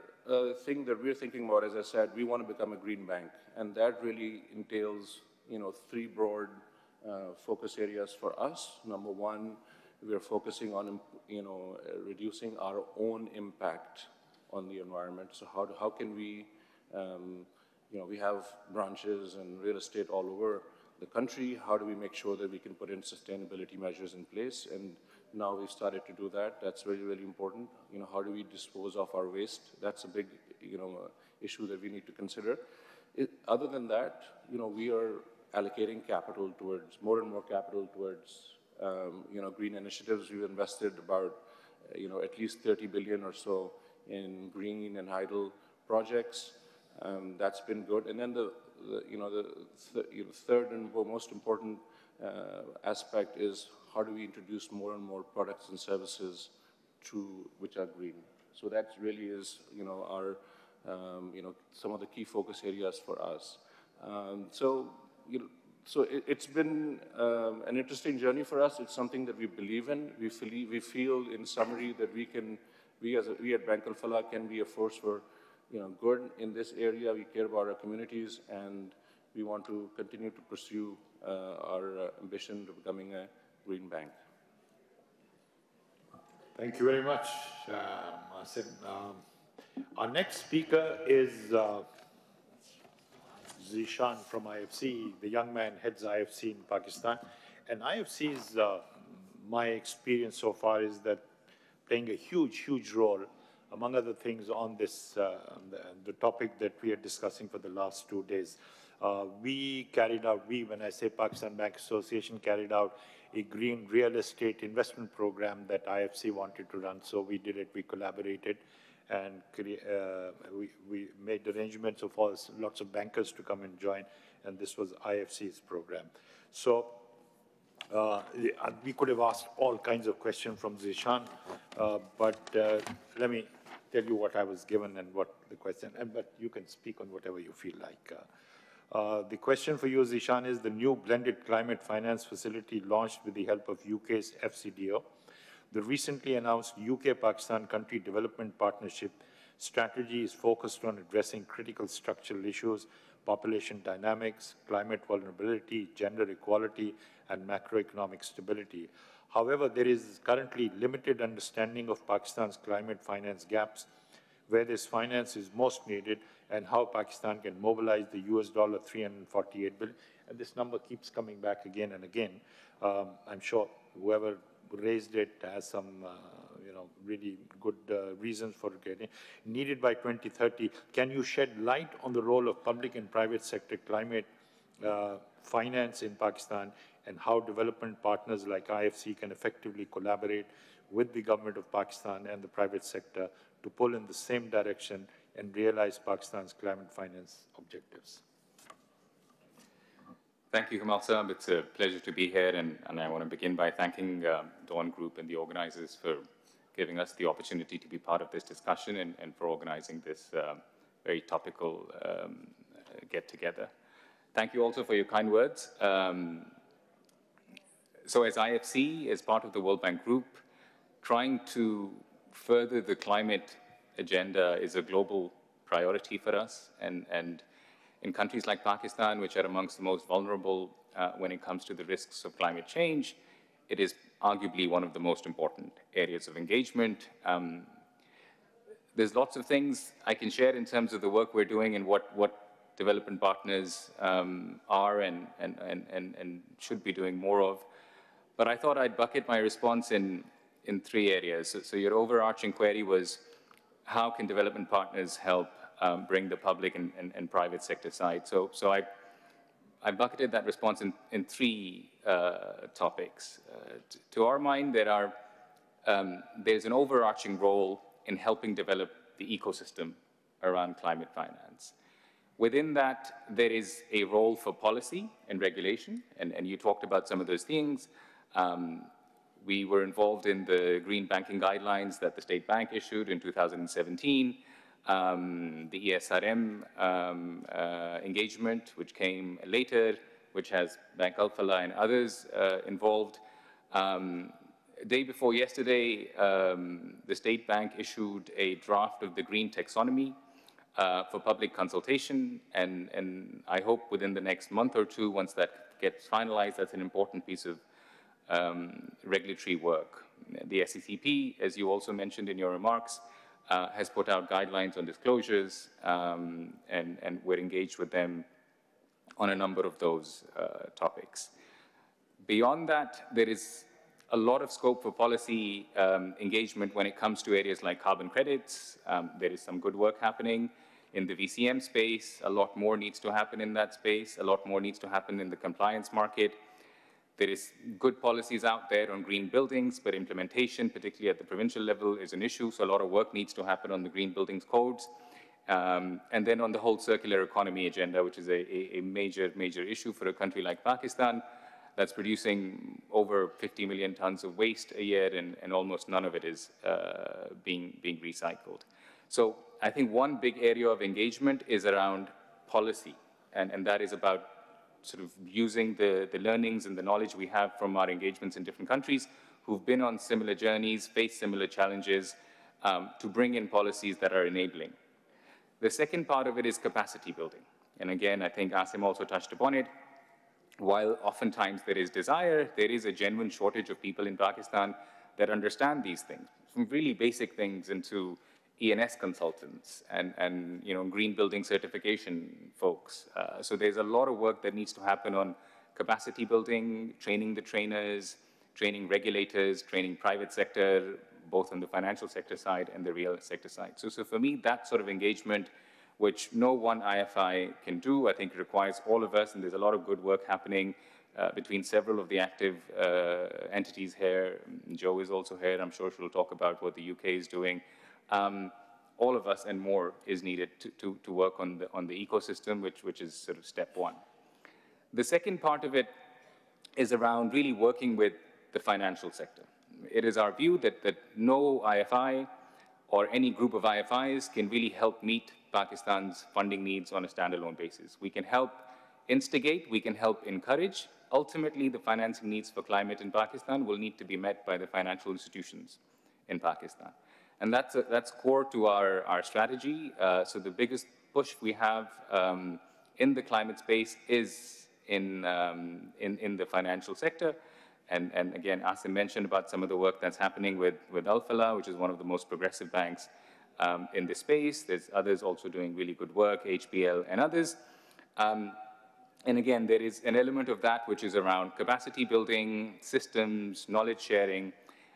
thing that we're thinking about, as I said, we want to become a green bank, and that really entails, three broad focus areas for us. Number one, we are focusing on, reducing our own impact on the environment. So how can we, we have branches and real estate all over the country. How do we make sure that we can put in sustainability measures in place? And now we've started to do that. That's really, really important. How do we dispose of our waste? That's a big, issue that we need to consider. Other than that, we are allocating capital towards, more and more capital towards, green initiatives. We've invested about, at least 30 billion or so in green and idle projects. That's been good. And then the third and most important aspect is how do we introduce more and more products and services which are green. So that really is, our, some of the key focus areas for us. So it's been an interesting journey for us. It's something that we believe in. We feel in summary that we at Bank Al-Falah can be a force for, good in this area. We care about our communities, and we want to continue to pursue our ambition of becoming a green bank. Thank you very much, Masim. Our next speaker is Zishan from IFC. The young man heads IFC in Pakistan. And IFC's, my experience so far is that playing a huge, huge role, among other things, on this, the topic that we are discussing for the last 2 days. When I say Pakistan Bank Association, carried out a green real estate investment program that IFC wanted to run. So we did it, we collaborated, and we made arrangements of lots of bankers to come and join, and this was IFC's program. So we could have asked all kinds of questions from Zishan, but let me tell you what I was given and what the question, but you can speak on whatever you feel like. The question for you, Zishan, is the new blended climate finance facility launched with the help of UK's FCDO. The recently announced UK-Pakistan country development partnership strategy is focused on addressing critical structural issues, population dynamics, climate vulnerability, gender equality, and macroeconomic stability. However, there is currently limited understanding of Pakistan's climate finance gaps, where this finance is most needed, and how Pakistan can mobilize the US $348 billion. And this number keeps coming back again and again. I'm sure whoever raised it has some, really good reasons for getting needed by 2030. Can you shed light on the role of public and private sector climate finance in Pakistan, and how development partners like IFC can effectively collaborate with the government of Pakistan and the private sector to pull in the same direction and realize Pakistan's climate finance objectives? Thank you, Kamal Saab. It's a pleasure to be here, and I want to begin by thanking Dawn Group and the organizers for giving us the opportunity to be part of this discussion and for organizing this very topical get-together. Thank you also for your kind words. So as IFC, as part of the World Bank Group, trying to further the climate agenda is a global priority for us. And in countries like Pakistan, which are amongst the most vulnerable when it comes to the risks of climate change, it is arguably one of the most important areas of engagement. There's lots of things I can share in terms of the work we're doing and what development partners are and should be doing more of. But I thought I'd bucket my response in three areas. So your overarching query was, how can development partners help bring the public and private sector side? So I bucketed that response in three topics. To our mind, there's an overarching role in helping develop the ecosystem around climate finance. Within that, there is a role for policy and regulation, and you talked about some of those things. We were involved in the green banking guidelines that the State Bank issued in 2017, the ESRM engagement, which came later, which has Bank Al-Falah and others involved. Day before yesterday, the State Bank issued a draft of the green taxonomy for public consultation, and I hope within the next month or two, once that gets finalized, that's an important piece of regulatory work. The SECP, as you also mentioned in your remarks, has put out guidelines on disclosures, and we're engaged with them on a number of those topics. Beyond that, there is a lot of scope for policy engagement when it comes to areas like carbon credits. There is some good work happening in the VCM space. A lot more needs to happen in that space. A lot more needs to happen in the compliance market. There is good policies out there on green buildings, but implementation, particularly at the provincial level, is an issue. So a lot of work needs to happen on the green buildings codes. And then on the whole circular economy agenda, which is a major issue for a country like Pakistan that's producing over 50 million tons of waste a year, and almost none of it is being recycled. So I think one big area of engagement is around policy, and that is about sort of using the learnings and the knowledge we have from our engagements in different countries who've been on similar journeys, faced similar challenges, to bring in policies that are enabling. The second part of it is capacity building. And again, I think Asim also touched upon it. While oftentimes there is desire, there is a genuine shortage of people in Pakistan that understand these things, from really basic things into ENS consultants and green building certification folks. So there's a lot of work that needs to happen on capacity building, training the trainers, training regulators, training private sector, both on the financial sector side and the real sector side. So for me, that sort of engagement, which no one IFI can do, I think requires all of us, and there's a lot of good work happening between several of the active entities here. Jo is also here. I'm sure she'll talk about what the UK is doing. All of us and more is needed to work on the ecosystem, which is sort of step one. The second part of it is around really working with the financial sector. It is our view that no IFI or any group of IFIs can really help meet Pakistan's funding needs on a standalone basis. We can help instigate, we can help encourage. Ultimately, the financing needs for climate in Pakistan will need to be met by the financial institutions in Pakistan. And that's core to our strategy. So the biggest push we have in the climate space is in the financial sector. And again, Asim mentioned about some of the work that's happening with Al-Falah, which is one of the most progressive banks in this space. There's others also doing really good work, HBL and others. And again, there is an element of that which is around capacity building, systems, knowledge sharing,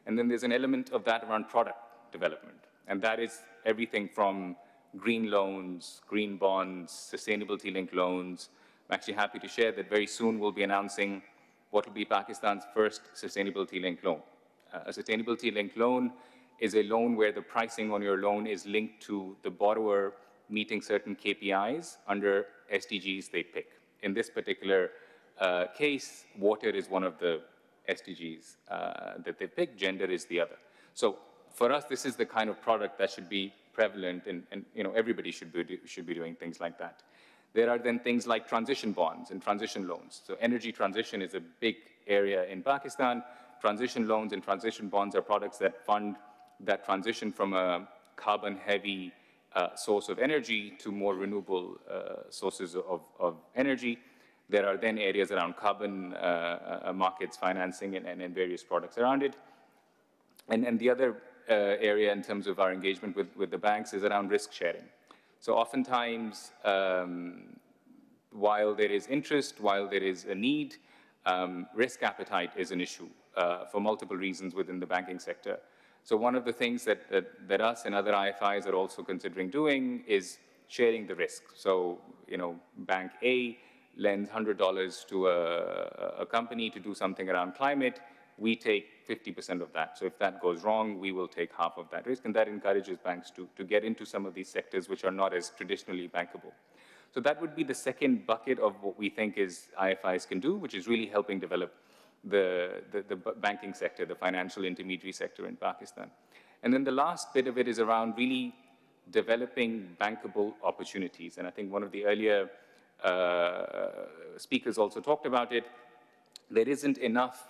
and then there's an element of that around product development. And that is everything from green loans, green bonds, sustainability-linked loans. I'm actually happy to share that very soon we'll be announcing what will be Pakistan's first sustainability-linked loan. A sustainability-linked loan is a loan where the pricing on your loan is linked to the borrower meeting certain KPIs under SDGs they pick. In this particular case, water is one of the SDGs that they pick, gender is the other. So for us, this is the kind of product that should be prevalent, and everybody should be doing things like that. There are then things like transition bonds and transition loans. So energy transition is a big area in Pakistan. Transition loans and transition bonds are products that fund that transition from a carbon-heavy source of energy to more renewable sources of energy. There are then areas around carbon markets, financing, and various products around it. And the other area in terms of our engagement with the banks is around risk sharing. So oftentimes, while there is interest, while there is a need, risk appetite is an issue for multiple reasons within the banking sector. So one of the things that us and other IFIs are also considering doing is sharing the risk. So, Bank A lends $100 to a company to do something around climate. We take 50% of that. So if that goes wrong, we will take half of that risk, and that encourages banks to get into some of these sectors which are not as traditionally bankable. So that would be the second bucket of what we think is IFIs can do, which is really helping develop the banking sector, the financial intermediary sector in Pakistan. And then the last bit of it is around really developing bankable opportunities. And I think one of the earlier speakers also talked about it. There isn't enough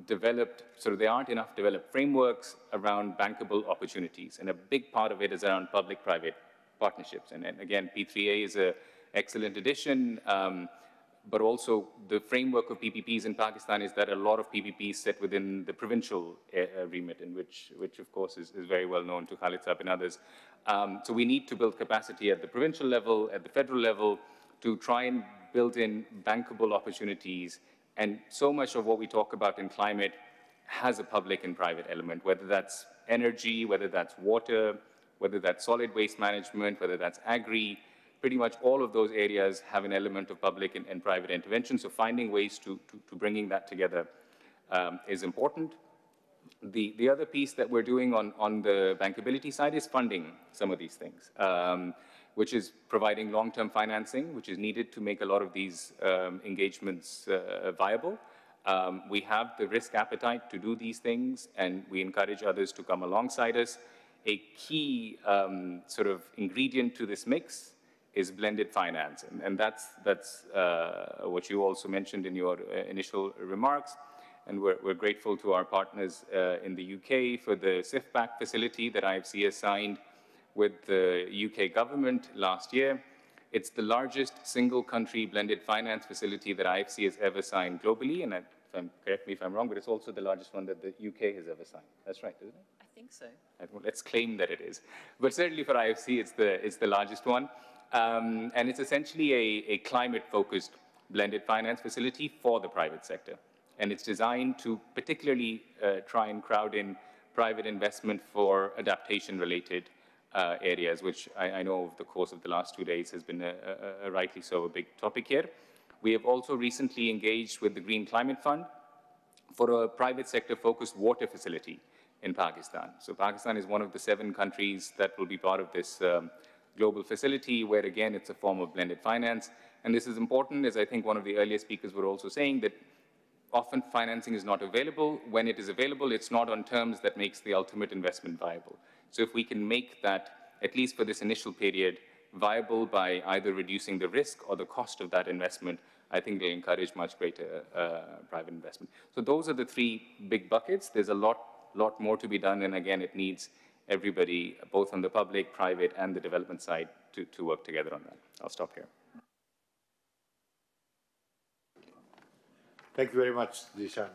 developed, there aren't enough developed frameworks around bankable opportunities. And a big part of it is around public-private partnerships. And again, P3A is an excellent addition, but also the framework of PPPs in Pakistan is that a lot of PPPs sit within the provincial remit, in which of course is very well known to Khalid Saab and others. So we need to build capacity at the provincial level, at the federal level, to try and build in bankable opportunities. And so much of what we talk about in climate has a public and private element, whether that's energy, whether that's water, whether that's solid waste management, whether that's agri. Pretty much all of those areas have an element of public and private intervention. So finding ways to bringing that together is important. The other piece that we're doing on the bankability side is funding some of these things, which is providing long-term financing, which is needed to make a lot of these engagements viable. We have the risk appetite to do these things, and we encourage others to come alongside us. A key sort of ingredient to this mix is blended finance, and that's what you also mentioned in your initial remarks. And we're grateful to our partners in the UK for the SIFPAC facility that IFC has signed with the UK government last year. It's the largest single country blended finance facility that IFC has ever signed globally, and correct me if I'm wrong, but it's also the largest one that the UK has ever signed. That's right, isn't it? I think so. Let's claim that it is. But certainly for IFC, it's the largest one. And it's essentially a climate-focused blended finance facility for the private sector. And it's designed to particularly try and crowd in private investment for adaptation-related areas, which I know over the course of the last 2 days has been rightly so a big topic here. We have also recently engaged with the Green Climate Fund for a private sector-focused water facility in Pakistan. So Pakistan is one of the 7 countries that will be part of this global facility, where again, it's a form of blended finance. And this is important, as I think one of the earlier speakers were also saying, that often financing is not available. When it is available, it's not on terms that makes the ultimate investment viable. So if we can make that, at least for this initial period, viable by either reducing the risk or the cost of that investment, I think they encourage much greater private investment. So those are the 3 big buckets. There's a lot more to be done, and again, it needs everybody, both on the public, private, and the development side, to work together on that. I'll stop here. Thank you very much, Zishan.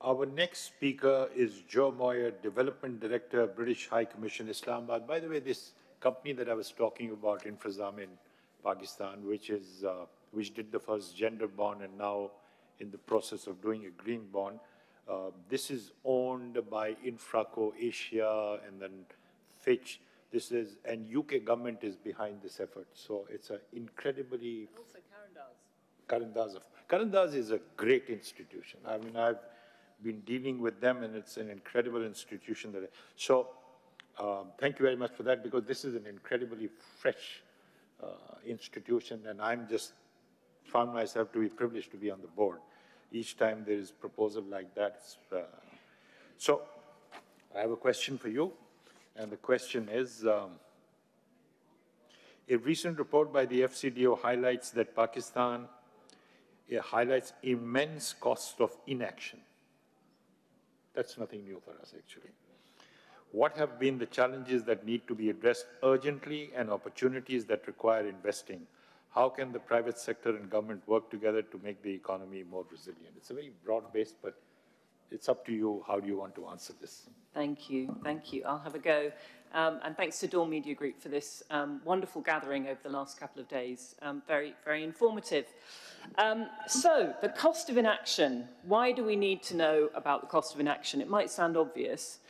Our next speaker is Joe Moyer, Development Director, British High Commission, Islamabad. By the way, this company that I was talking about, Infrazam in Pakistan, which did the first gender bond and now in the process of doing a green bond, this is owned by Infraco Asia and then Fitch. And UK government is behind this effort. So it's an incredibly... Also Karan Daz. Karan Daz is a great institution. I mean, I've been dealing with them, and it's an incredible institution. So thank you very much for that, because this is an incredibly fresh institution, and I'm just found myself to be privileged to be on the board. each time there is a proposal like that. So I have a question for you, and the question is, a recent report by the FCDO highlights that Pakistan highlights immense cost of inaction. That's nothing new for us, actually. What have been the challenges that need to be addressed urgently and opportunities that require investing? How can the private sector and government work together to make the economy more resilient? It's a very broad-based, but it's up to you. How do you want to answer this? Thank you. Thank you. I'll have a go. And thanks to DawnMedia Group for this wonderful gathering over the last couple of days. Very, very informative. So, the cost of inaction. Why do we need to know about the cost of inaction? It might sound obvious.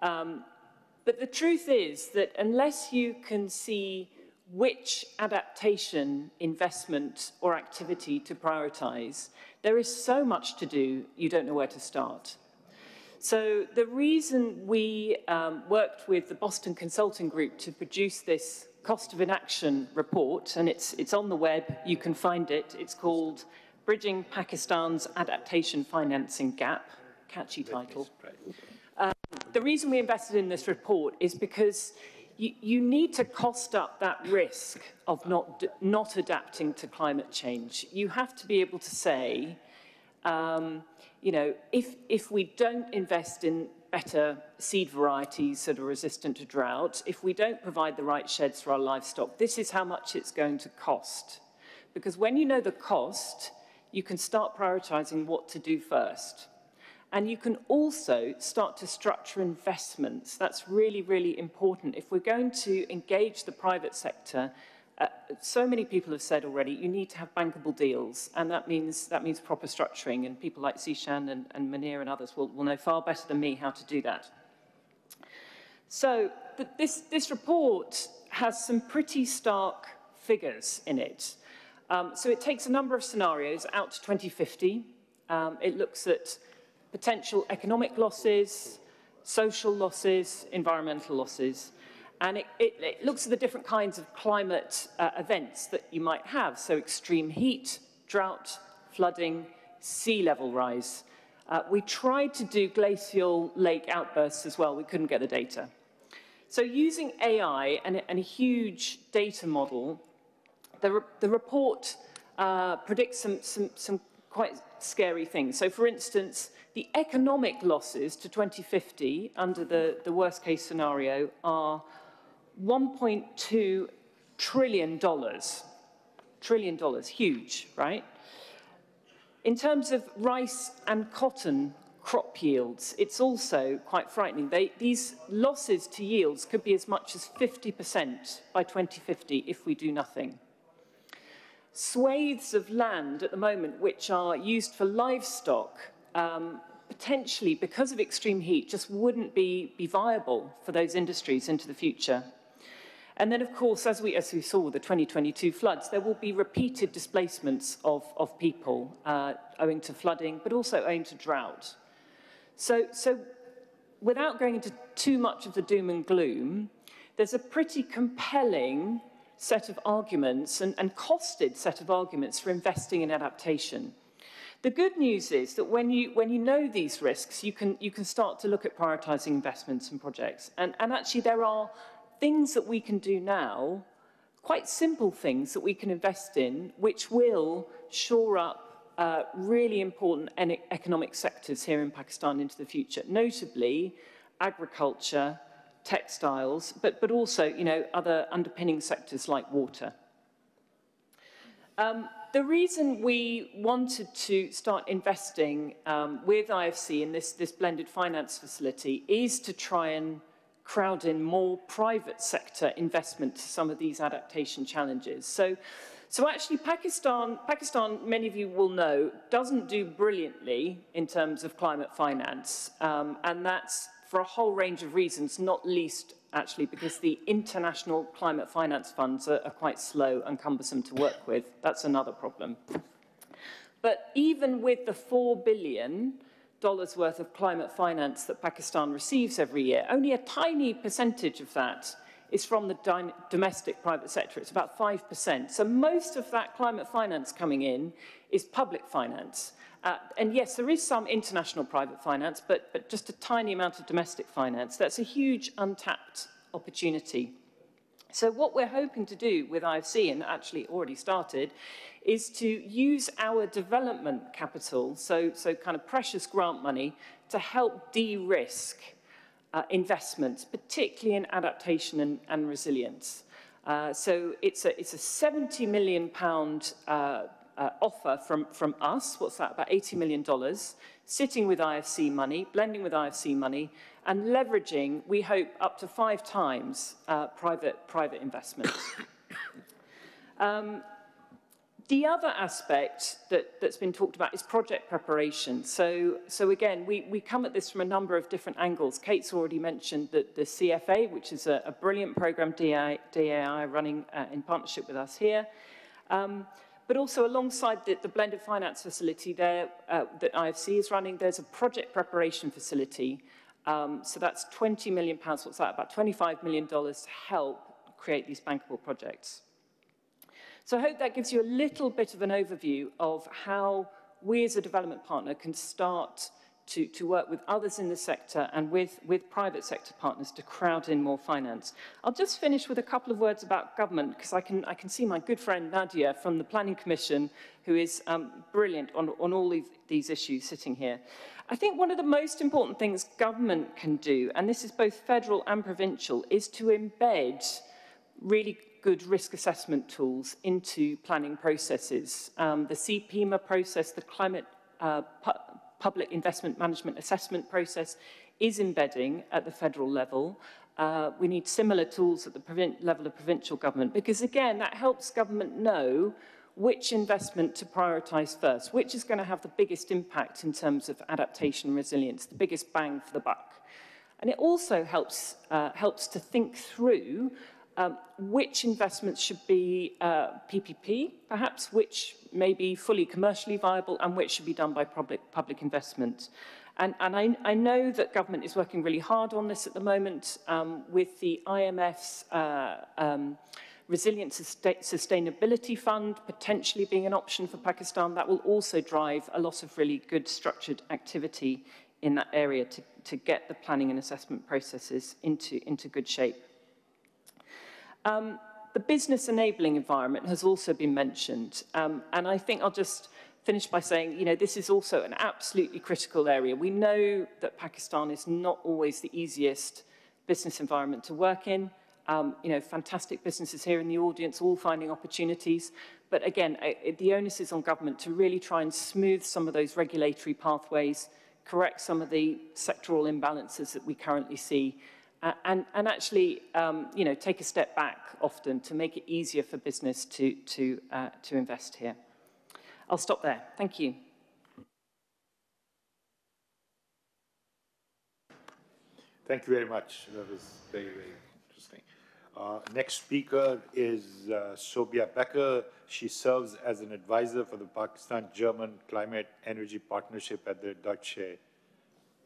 But the truth is that unless you can see which adaptation, investment, or activity to prioritise, there is so much to do, you don't know where to start. So the reason we worked with the Boston Consulting Group to produce this cost of inaction report, and it's on the web, you can find it, it's called Bridging Pakistan's Adaptation Financing Gap, catchy title. The reason we invested in this report is because you need to cost up that risk of not adapting to climate change. You have to be able to say, you know, if we don't invest in better seed varieties that are resistant to drought, if we don't provide the right sheds for our livestock, this is how much it's going to cost. Because when you know the cost, you can start prioritising what to do first. And you can also start to structure investments. That's really, really important. If we're going to engage the private sector, so many people have said already, you need to have bankable deals, and that means proper structuring, and people like Zishan and Munir and others will know far better than me how to do that. So this report has some pretty stark figures in it. So it takes a number of scenarios out to 2050. It looks at potential economic losses, social losses, environmental losses. And it looks at the different kinds of climate events that you might have. So extreme heat, drought, flooding, sea level rise. We tried to do glacial lake outbursts as well. We couldn't get the data. So using AI and a huge data model, the report predicts some quite scary things. So for instance, the economic losses to 2050 under the worst case scenario are $1.2 trillion. Huge, right? In terms of rice and cotton crop yields, it's also quite frightening. These losses to yields could be as much as 50% by 2050 if we do nothing. Swathes of land at the moment which are used for livestock potentially, because of extreme heat, just wouldn't be viable for those industries into the future. And then, of course, as we saw with the 2022 floods, there will be repeated displacements of people owing to flooding, but also owing to drought. So without going into too much of the doom and gloom, there's a pretty compelling set of arguments and costed set of arguments for investing in adaptation. The good news is that when you know these risks, you can start to look at prioritising investments and projects. And actually there are things that we can do now, quite simple things that we can invest in, which will shore up really important economic sectors here in Pakistan into the future, notably agriculture, textiles, but also, you know, other underpinning sectors like water. The reason we wanted to start investing with IFC in this blended finance facility is to try and crowd in more private sector investment to some of these adaptation challenges. So actually Pakistan, many of you will know, doesn't do brilliantly in terms of climate finance, and that's for a whole range of reasons, not least actually because the international climate finance funds are quite slow and cumbersome to work with. That's another problem. But even with the $4 billion worth of climate finance that Pakistan receives every year, only a tiny percentage of that is from the domestic private sector. It's about 5%. So most of that climate finance coming in is public finance. And yes, there is some international private finance, but just a tiny amount of domestic finance. That's a huge untapped opportunity. So what we're hoping to do with IFC, and actually already started, is to use our development capital, so kind of precious grant money, to help de-risk investments, particularly in adaptation and resilience. So it's a £70 million offer from us. What's that? About $80 million, sitting with IFC money, blending with IFC money, and leveraging, we hope, up to 5 times private investments. The other aspect that's been talked about is project preparation. So again, we come at this from a number of different angles. Kate's already mentioned that the CFA, which is a brilliant program DAI running in partnership with us here. But also alongside the blended finance facility there that IFC is running, there's a project preparation facility. So that's £20 million, what's that, about $25 million to help create these bankable projects. So I hope that gives you a little bit of an overview of how we as a development partner can start to work with others in the sector and with private sector partners to crowd in more finance. I'll just finish with a couple of words about government, because I can see my good friend Nadia from the Planning Commission, who is brilliant on all these issues sitting here. I think one of the most important things government can do, and this is both federal and provincial, is to embed really good risk assessment tools into planning processes. The CPMA process, the Climate Public Investment Management Assessment process, is embedding at the federal level. We need similar tools at the level of provincial government, because again, that helps government know which investment to prioritise first, which is going to have the biggest impact in terms of adaptation and resilience, the biggest bang for the buck. And it also helps to think through which investments should be PPP, perhaps, which may be fully commercially viable, and which should be done by public investment. And I know that government is working really hard on this at the moment with the IMF's Resilience Sustainability Fund potentially being an option for Pakistan. That will also drive a lot of really good structured activity in that area to get the planning and assessment processes into good shape. The business enabling environment has also been mentioned, and I think I'll just finish by saying, you know, this is also an absolutely critical area. We know that Pakistan is not always the easiest business environment to work in. You know, fantastic businesses here in the audience, all finding opportunities. But again, the onus is on government to really try and smooth some of those regulatory pathways, correct some of the sectoral imbalances that we currently see, and actually, you know, take a step back often to make it easier for business to invest here. I'll stop there. Thank you. Thank you very much. That was very, very interesting. Next speaker is Sobia Becker. She serves as an advisor for the Pakistan-German Climate Energy Partnership at the Deutsche.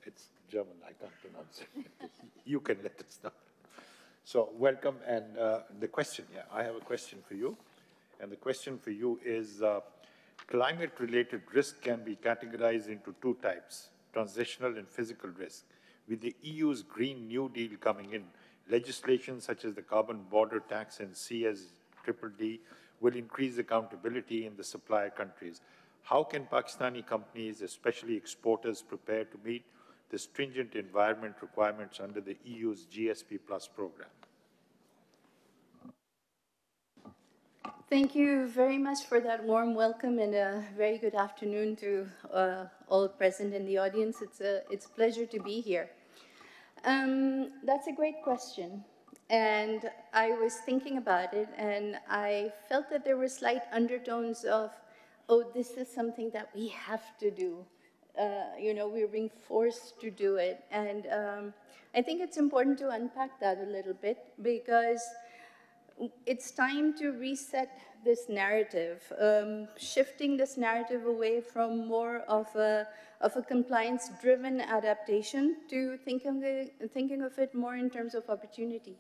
It's German, I can't pronounce it. You can let us know. So welcome, and the question, I have a question for you. And the question for you is, climate-related risk can be categorized into 2 types, transitional and physical risk. With the EU's Green New Deal coming in, legislation such as the carbon border tax and CSDDD will increase accountability in the supplier countries. How can Pakistani companies, especially exporters, prepare to meet the stringent environment requirements under the EU's GSP Plus program? Thank you very much for that warm welcome, and a very good afternoon to all present in the audience. It's a pleasure to be here. That's a great question. And I was thinking about it, and I felt that there were slight undertones of, oh, this is something that we have to do. You know, we're being forced to do it. And I think it's important to unpack that a little bit, because it's time to reset this narrative, shifting this narrative away from more of a compliance-driven adaptation to thinking of it more in terms of opportunity.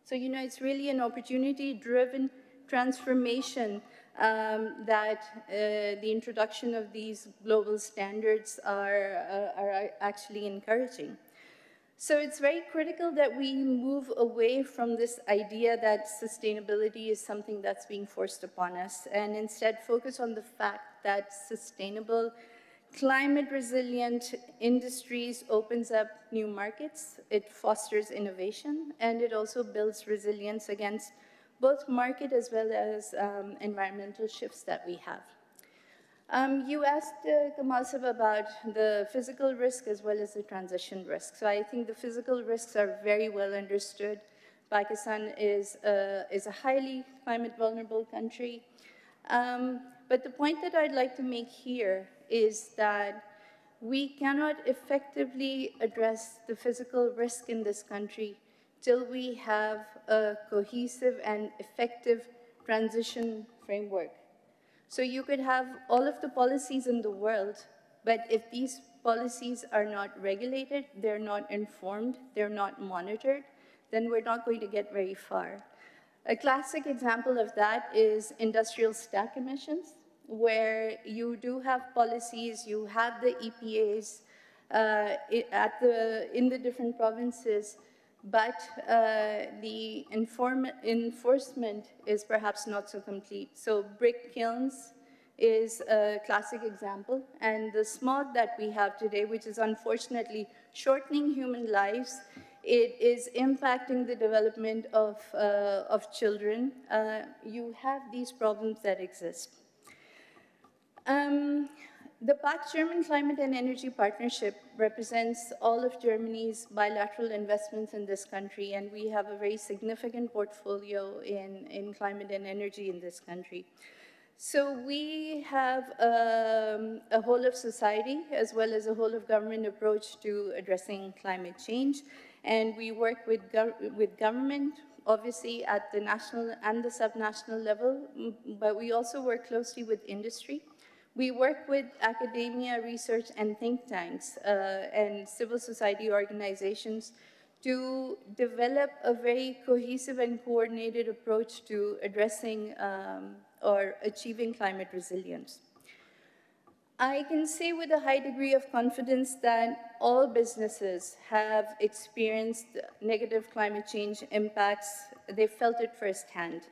So, it's really an opportunity-driven transformation that the introduction of these global standards are actually encouraging. So it's very critical that we move away from this idea that sustainability is something that's being forced upon us, and instead focus on the fact that sustainable, climate-resilient industries opens up new markets, it fosters innovation, and it also builds resilience against both market as well as environmental shifts that we have. You asked Kamal Sab about the physical risk as well as the transition risk. So I think the physical risks are very well understood. Pakistan is a highly climate vulnerable country. But the point that I'd like to make here is that we cannot effectively address the physical risk in this country till we have a cohesive and effective transition framework. So you could have all of the policies in the world, but if these policies are not regulated, they're not informed, they're not monitored, then we're not going to get very far. A classic example of that is industrial stack emissions, where you do have policies, you have the EPAs in the different provinces, but the enforcement is perhaps not so complete. So brick kilns is a classic example, and the smog that we have today, which is unfortunately shortening human lives, it is impacting the development of children. You have these problems that exist. The Pak-German Climate and Energy Partnership represents all of Germany's bilateral investments in this country, and we have a very significant portfolio in climate and energy in this country. So we have a whole of society as well as a whole of government approach to addressing climate change, and we work with government, obviously at the national and the subnational level, but we also work closely with industry. We work with academia, research, and think tanks and civil society organizations to develop a very cohesive and coordinated approach to addressing or achieving climate resilience. I can say with a high degree of confidence that all businesses have experienced negative climate change impacts. They felt it firsthand.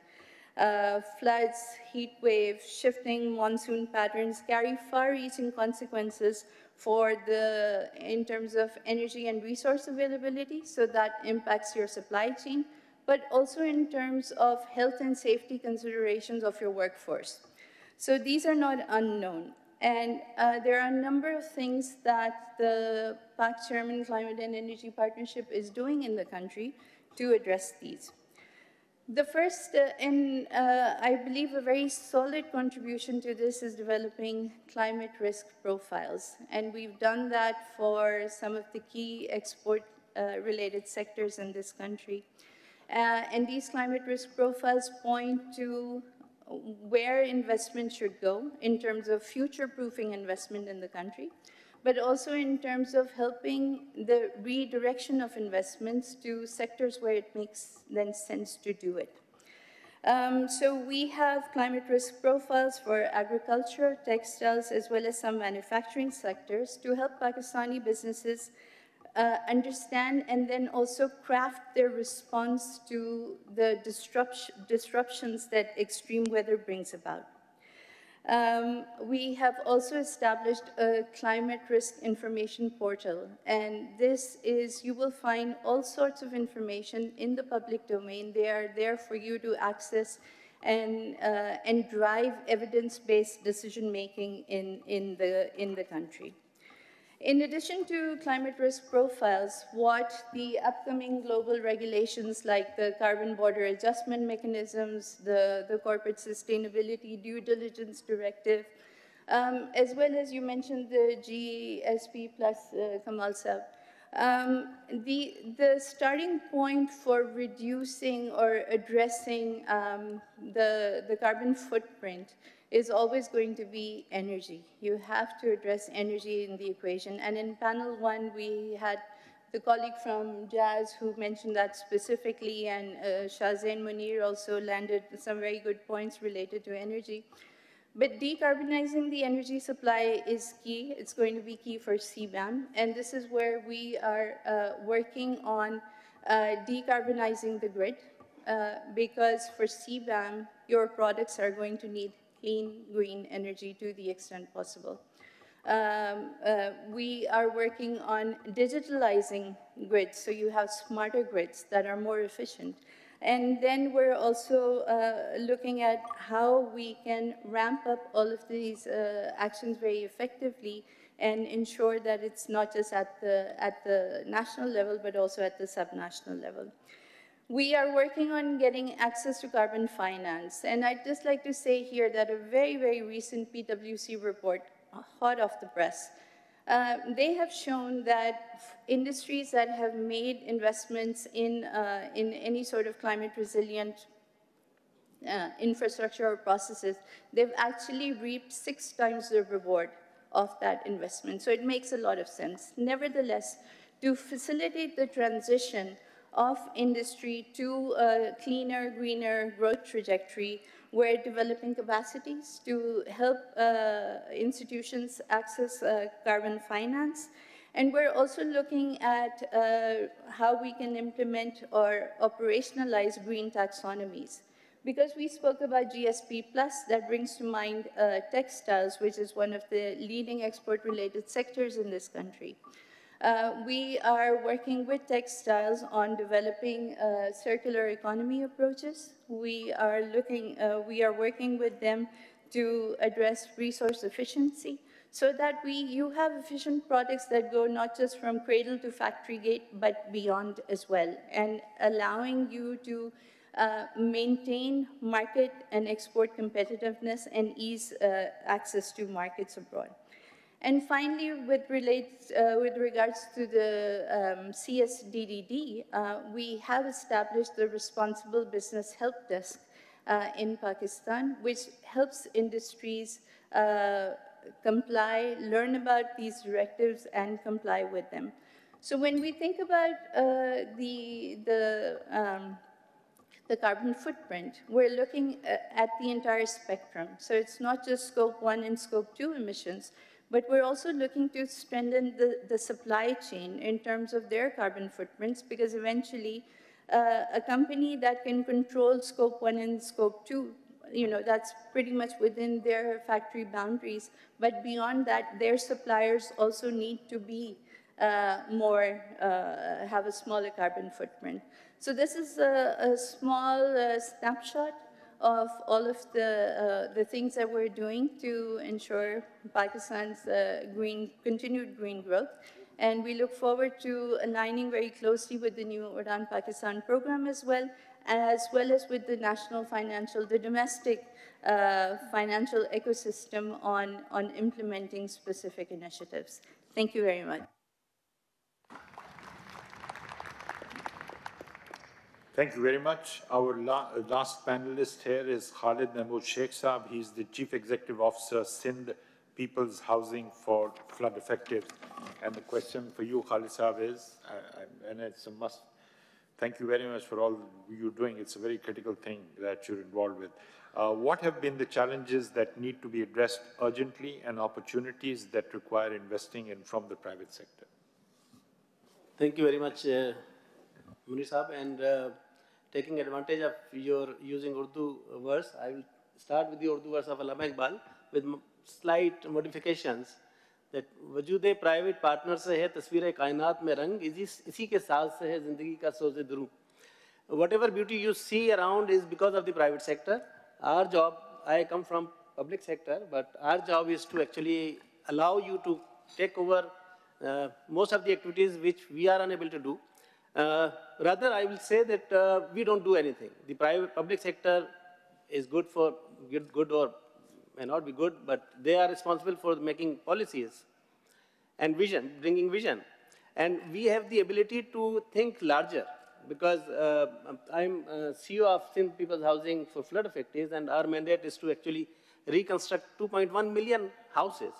Floods, heat waves, shifting monsoon patterns carry far-reaching consequences in terms of energy and resource availability, so that impacts your supply chain, but also in terms of health and safety considerations of your workforce. So these are not unknown. And there are a number of things that the Pak-German Climate and Energy Partnership is doing in the country to address these. The first, and I believe a very solid contribution to this, is developing climate risk profiles. And we've done that for some of the key export-related sectors in this country. And these climate risk profiles point to where investment should go in terms of future-proofing investment in the country, but also in terms of helping the redirection of investments to sectors where it makes then sense to do it. So we have climate risk profiles for agriculture, textiles, as well as some manufacturing sectors to help Pakistani businesses understand and then also craft their response to the disruptions that extreme weather brings about. We have also established a climate risk information portal, and this is, you will find all sorts of information in the public domain. They are there for you to access and drive evidence-based decision-making in the country. In addition to climate risk profiles, what the upcoming global regulations like the carbon border adjustment mechanisms, the corporate sustainability due diligence directive, as well as you mentioned the GSP plus Kamal Sab, the starting point for reducing or addressing the carbon footprint is always going to be energy. You have to address energy in the equation. And in panel one, we had the colleague from Jazz who mentioned that specifically, and Shazain Munir also landed some very good points related to energy. But decarbonizing the energy supply is key. It's going to be key for CBAM, and this is where we are working on decarbonizing the grid, because for CBAM, your products are going to need clean, green energy to the extent possible. We are working on digitalizing grids, so you have smarter grids that are more efficient. And then we're also looking at how we can ramp up all of these actions very effectively and ensure that it's not just at the national level, but also at the subnational level. We are working on getting access to carbon finance. And I'd just like to say here that a very, very recent PwC report, hot off the press, they have shown that industries that have made investments in any sort of climate resilient infrastructure or processes, they've actually reaped 6 times the reward of that investment. So it makes a lot of sense. Nevertheless, to facilitate the transition of industry to a cleaner, greener growth trajectory, we're developing capacities to help institutions access carbon finance. And we're also looking at how we can implement or operationalize green taxonomies. Because we spoke about GSP+, that brings to mind textiles, which is one of the leading export-related sectors in this country. We are working with textiles on developing circular economy approaches. We are working with them to address resource efficiency so that you have efficient products that go not just from cradle to factory gate, but beyond as well, and allowing you to maintain market and export competitiveness and ease access to markets abroad. And finally, with regards to the CSDDD, we have established the Responsible Business Help Desk in Pakistan, which helps industries comply, learn about these directives, and comply with them. So when we think about the carbon footprint, we're looking at the entire spectrum. So it's not just Scope 1 and Scope 2 emissions, but we're also looking to strengthen the supply chain in terms of their carbon footprints, because eventually a company that can control Scope 1 and Scope 2, that's pretty much within their factory boundaries. But beyond that, their suppliers also need to be have a smaller carbon footprint. So this is a small snapshot of all of the things that we're doing to ensure Pakistan's continued green growth. And we look forward to aligning very closely with the new Udaan Pakistan program as well as with the the domestic financial ecosystem on implementing specific initiatives. Thank you very much. Thank you very much. Our last panelist here is Khalid Mahmood Sheikh Saab. He's the Chief Executive Officer, Sindh People's Housing for Flood Affected. And the question for you, Khalid Saab, is, and it's a must, thank you very much for all you're doing. It's a very critical thing that you're involved with. What have been the challenges that need to be addressed urgently and opportunities that require investing in from the private sector? Thank you very much, Munir Saab, and taking advantage of your using Urdu verse, I will start with the Urdu verse of Allama Iqbal with slight modifications. That वजूद private partner से है तस्वीर कायनात में रंग, इसी के साथ से है जिंदगी का सोज़े दुरूं. Whatever beauty you see around is because of the private sector. Our job, I come from public sector, but our job is to actually allow you to take over most of the activities which we are unable to do. Rather, I will say that we don't do anything. The public sector is good or may not be good, but they are responsible for making policies and vision, bringing vision. And we have the ability to think larger, because I'm CEO of Sindh People's Housing for Flood Affectees, and our mandate is to actually reconstruct 2.1 million houses.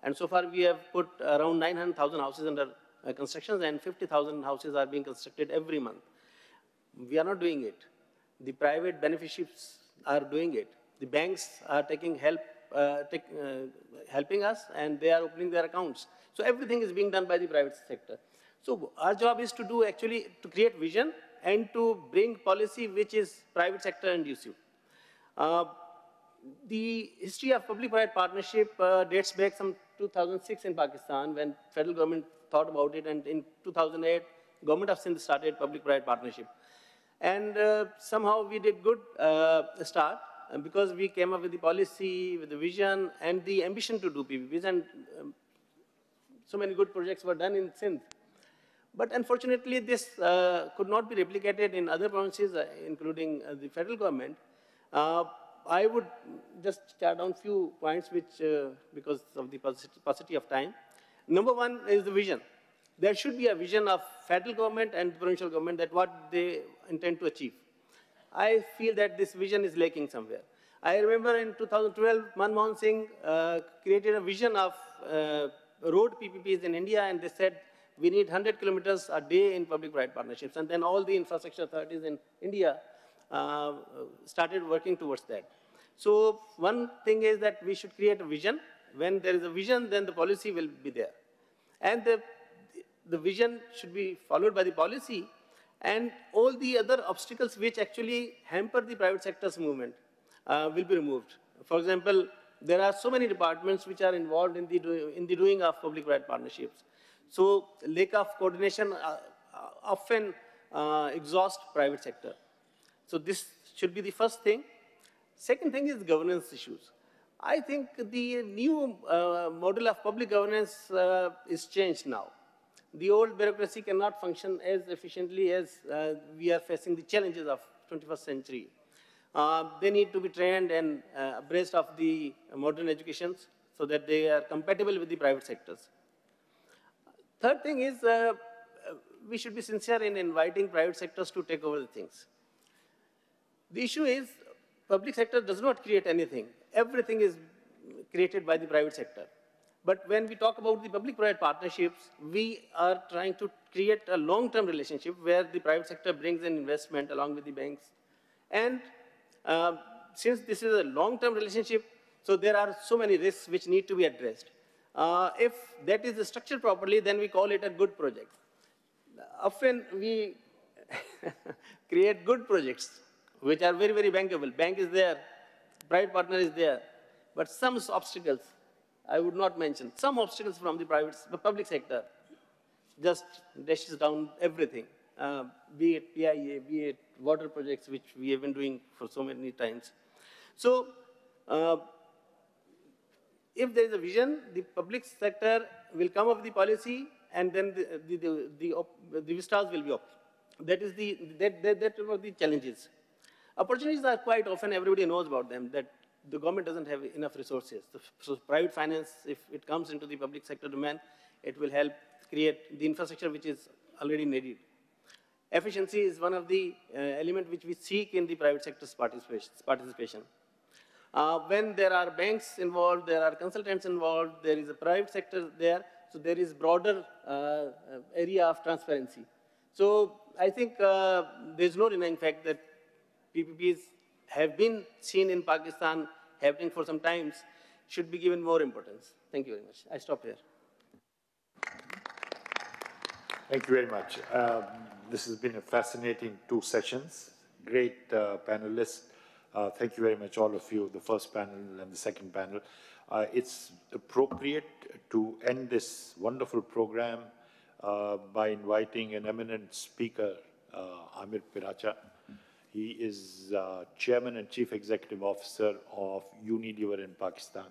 And so far we have put around 900,000 houses under constructions, and 50,000 houses are being constructed every month. We are not doing it. The private beneficiaries are doing it. The banks are taking help, helping us, and they are opening their accounts. So everything is being done by the private sector. So our job is to do actually to create vision and to bring policy which is private sector conducive. The history of public-private partnership dates back some 2006 in Pakistan when federal government thought about it, and in 2008, government of Sindh started public-private partnership. And somehow we did good start because we came up with the policy, with the vision, and the ambition to do PPPs, and so many good projects were done in Sindh. But unfortunately, this could not be replicated in other provinces, including the federal government. I would just chart down few points which, because of the paucity of time. Number one is the vision. There should be a vision of federal government and provincial government that what they intend to achieve. I feel that this vision is lacking somewhere. I remember in 2012, Manmohan Singh created a vision of road PPPs in India, and they said we need 100 kilometers a day in public-private partnerships. And then all the infrastructure authorities in India started working towards that. So one thing is that we should create a vision. When there is a vision, then the policy will be there. And the vision should be followed by the policy, and all the other obstacles which actually hamper the private sector's movement will be removed. For example, there are so many departments which are involved in the doing of public-private partnerships. So lack of coordination often exhausts private sector. So this should be the first thing. Second thing is governance issues. I think the new model of public governance is changed now. The old bureaucracy cannot function as efficiently as we are facing the challenges of 21st century. They need to be trained and abreast of the modern educations so that they are compatible with the private sectors. Third thing is we should be sincere in inviting private sectors to take over the things. The issue is public sector does not create anything. Everything is created by the private sector. But when we talk about the public-private partnerships, we are trying to create a long-term relationship where the private sector brings in investment along with the banks. And since this is a long-term relationship, so there are so many risks which need to be addressed. If that is structured properly, then we call it a good project. Often we create good projects which are very, very bankable. Bank is there, private partner is there, but some obstacles, I would not mention, some obstacles from the public sector just dashes down everything, be it PIA, be it water projects, which we have been doing for so many times. So, if there is a vision, the public sector will come up with the policy, and then the vistas will be up. That is that are the challenges. Opportunities are quite often, everybody knows about them, that the government doesn't have enough resources. So private finance, if it comes into the public sector domain, it will help create the infrastructure which is already needed. Efficiency is one of the elements which we seek in the private sector's participation. When there are banks involved, there are consultants involved, there is a private sector there, so there is broader area of transparency. So I think there's no denying fact that PPPs have been seen in Pakistan happening for some times, should be given more importance. Thank you very much. I stop here. Thank you very much. This has been a fascinating 2 sessions. Great panelists. Thank you very much, all of you, the first panel and the second panel. It's appropriate to end this wonderful program by inviting an eminent speaker, Amir Piracha. He is Chairman and Chief Executive Officer of Unilever in Pakistan.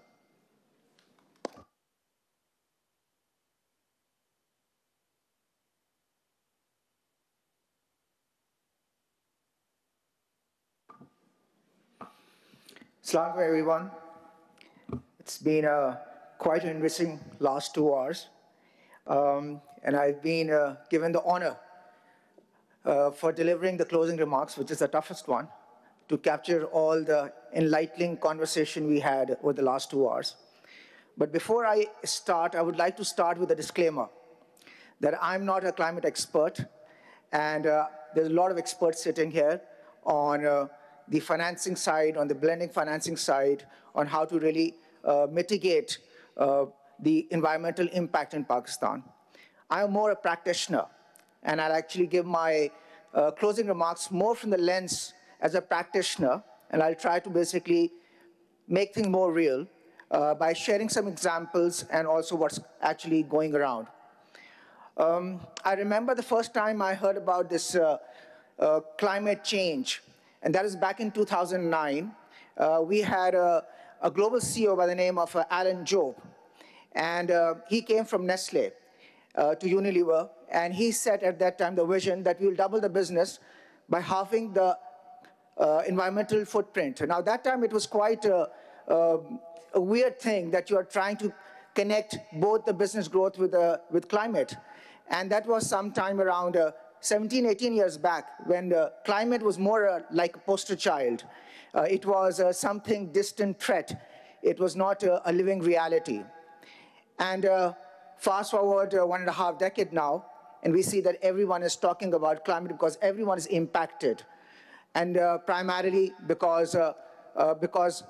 Assalamu alaikum, everyone. It's been quite an interesting last 2 hours. And I've been given the honor for delivering the closing remarks, which is the toughest one, to capture all the enlightening conversation we had over the last 2 hours. But before I start, I would like to start with a disclaimer that I'm not a climate expert, and there's a lot of experts sitting here on the financing side, on the blending financing side, on how to really mitigate the environmental impact in Pakistan. I'm more a practitioner, and I'll actually give my closing remarks more from the lens as a practitioner, and I'll try to basically make things more real by sharing some examples and also what's actually going around. I remember the first time I heard about this climate change, and that is back in 2009. We had a global CEO by the name of Alan Jobe, and he came from Nestle to Unilever, and he set at that time the vision that we will double the business by halving the environmental footprint. Now, that time it was quite a weird thing that you are trying to connect both the business growth with climate. And that was sometime around 17, 18 years back when climate was more like a poster child. It was something distant threat. It was not a living reality. And fast forward 1.5 decades now, and we see that everyone is talking about climate because everyone is impacted. And primarily because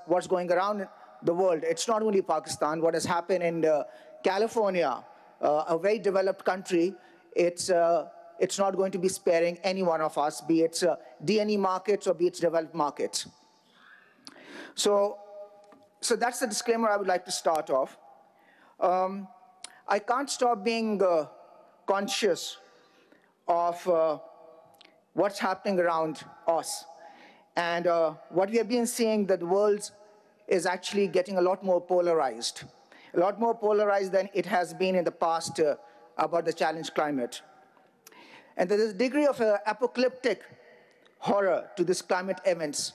what's going around the world, it's not only Pakistan, what has happened in California, a very developed country, it's not going to be sparing any one of us, be it D&E markets or be it developed markets. So that's the disclaimer I would like to start off. I can't stop being conscious of what's happening around us. And what we have been seeing, that the world is actually getting a lot more polarized than it has been in the past about the challenge climate. And there is a degree of apocalyptic horror to these climate events,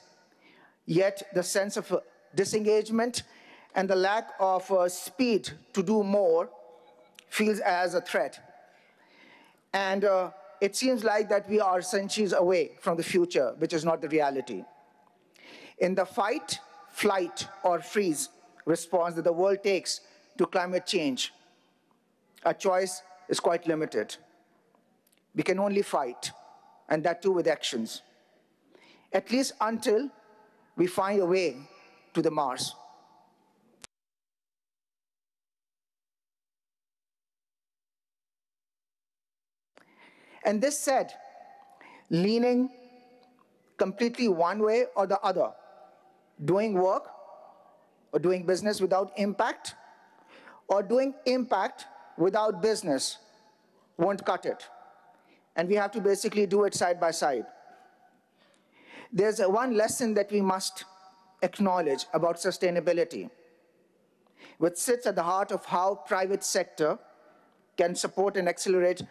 yet the sense of disengagement and the lack of speed to do more feels as a threat. And it seems like that we are centuries away from the future, which is not the reality. In the fight, flight, or freeze response that the world takes to climate change, our choice is quite limited. We can only fight, and that too with actions, at least until we find a way to the Mars. And this said, leaning completely one way or the other, doing work or doing business without impact, or doing impact without business won't cut it. And we have to basically do it side by side. There's one lesson that we must acknowledge about sustainability, which sits at the heart of how private sector can support and accelerate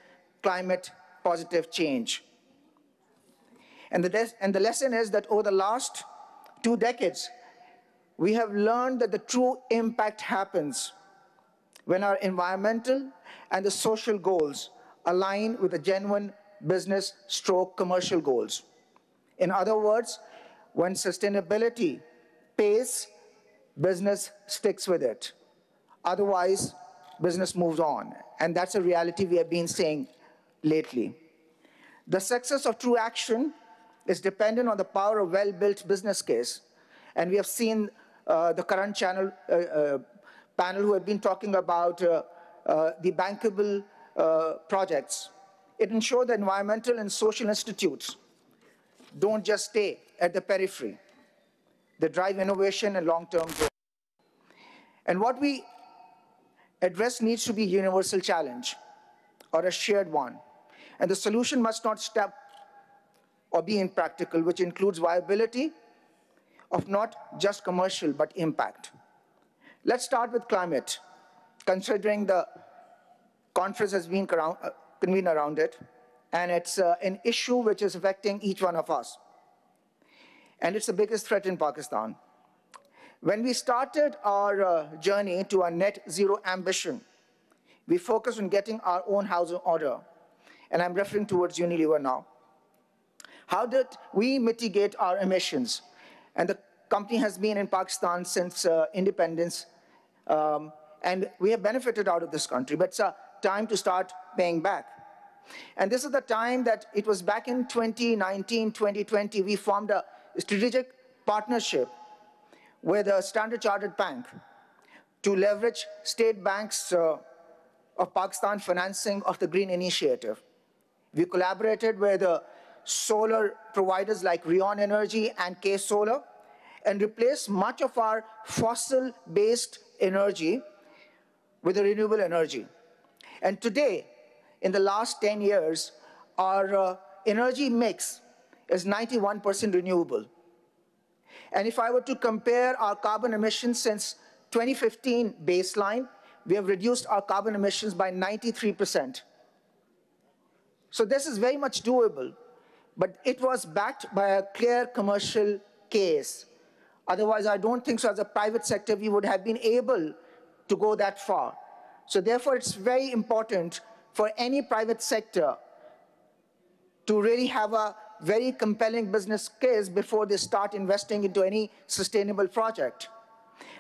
climate positive change. And the lesson is that over the last 2 decades, we have learned that the true impact happens when our environmental and the social goals align with the genuine business stroke commercial goals. In other words, when sustainability pays, business sticks with it. Otherwise, business moves on. And that's a reality we have been saying lately. The success of true action is dependent on the power of well-built business case. And we have seen the current panel who have been talking about the bankable projects. It ensures that environmental and social institutes don't just stay at the periphery. They drive innovation and long-term growth. And what we address needs to be a universal challenge or a shared one. And the solution must not step or be impractical, which includes viability of not just commercial, but impact. Let's start with climate, considering the conference has been convened around it, and it's an issue which is affecting each one of us. And it's the biggest threat in Pakistan. When we started our journey to our net zero ambition, we focused on getting our own house in order. And I'm referring towards Unilever now. How did we mitigate our emissions? And the company has been in Pakistan since independence, and we have benefited out of this country. But time to start paying back. And this is the time that it was back in 2019, 2020, we formed a strategic partnership with the Standard Chartered Bank to leverage State Bank's of Pakistan financing of the Green Initiative. We collaborated with solar providers like Rion Energy and K Solar and replaced much of our fossil-based energy with a renewable energy. And today, in the last 10 years, our energy mix is 91% renewable. And if I were to compare our carbon emissions since 2015 baseline, we have reduced our carbon emissions by 93%. So this is very much doable, but it was backed by a clear commercial case. Otherwise, I don't think so as a private sector we would have been able to go that far. So therefore, it's very important for any private sector to really have a very compelling business case before they start investing into any sustainable project.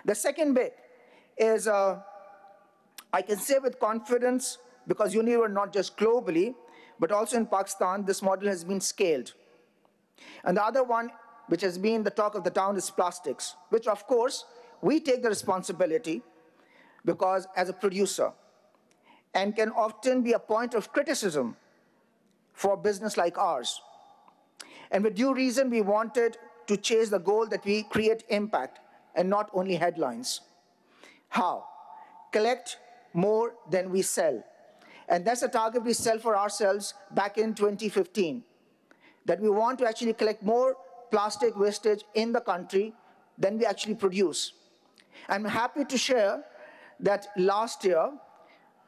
The second bit is, I can say with confidence, because Unilever not just globally, but also in Pakistan, this model has been scaled. And the other one, which has been the talk of the town, is plastics, which of course, we take the responsibility because as a producer, and can often be a point of criticism for business like ours. And with due reason, we wanted to chase the goal that we create impact and not only headlines. How? Collect more than we sell. And that's a target we set for ourselves back in 2015, that we want to actually collect more plastic wastage in the country than we actually produce. I'm happy to share that last year,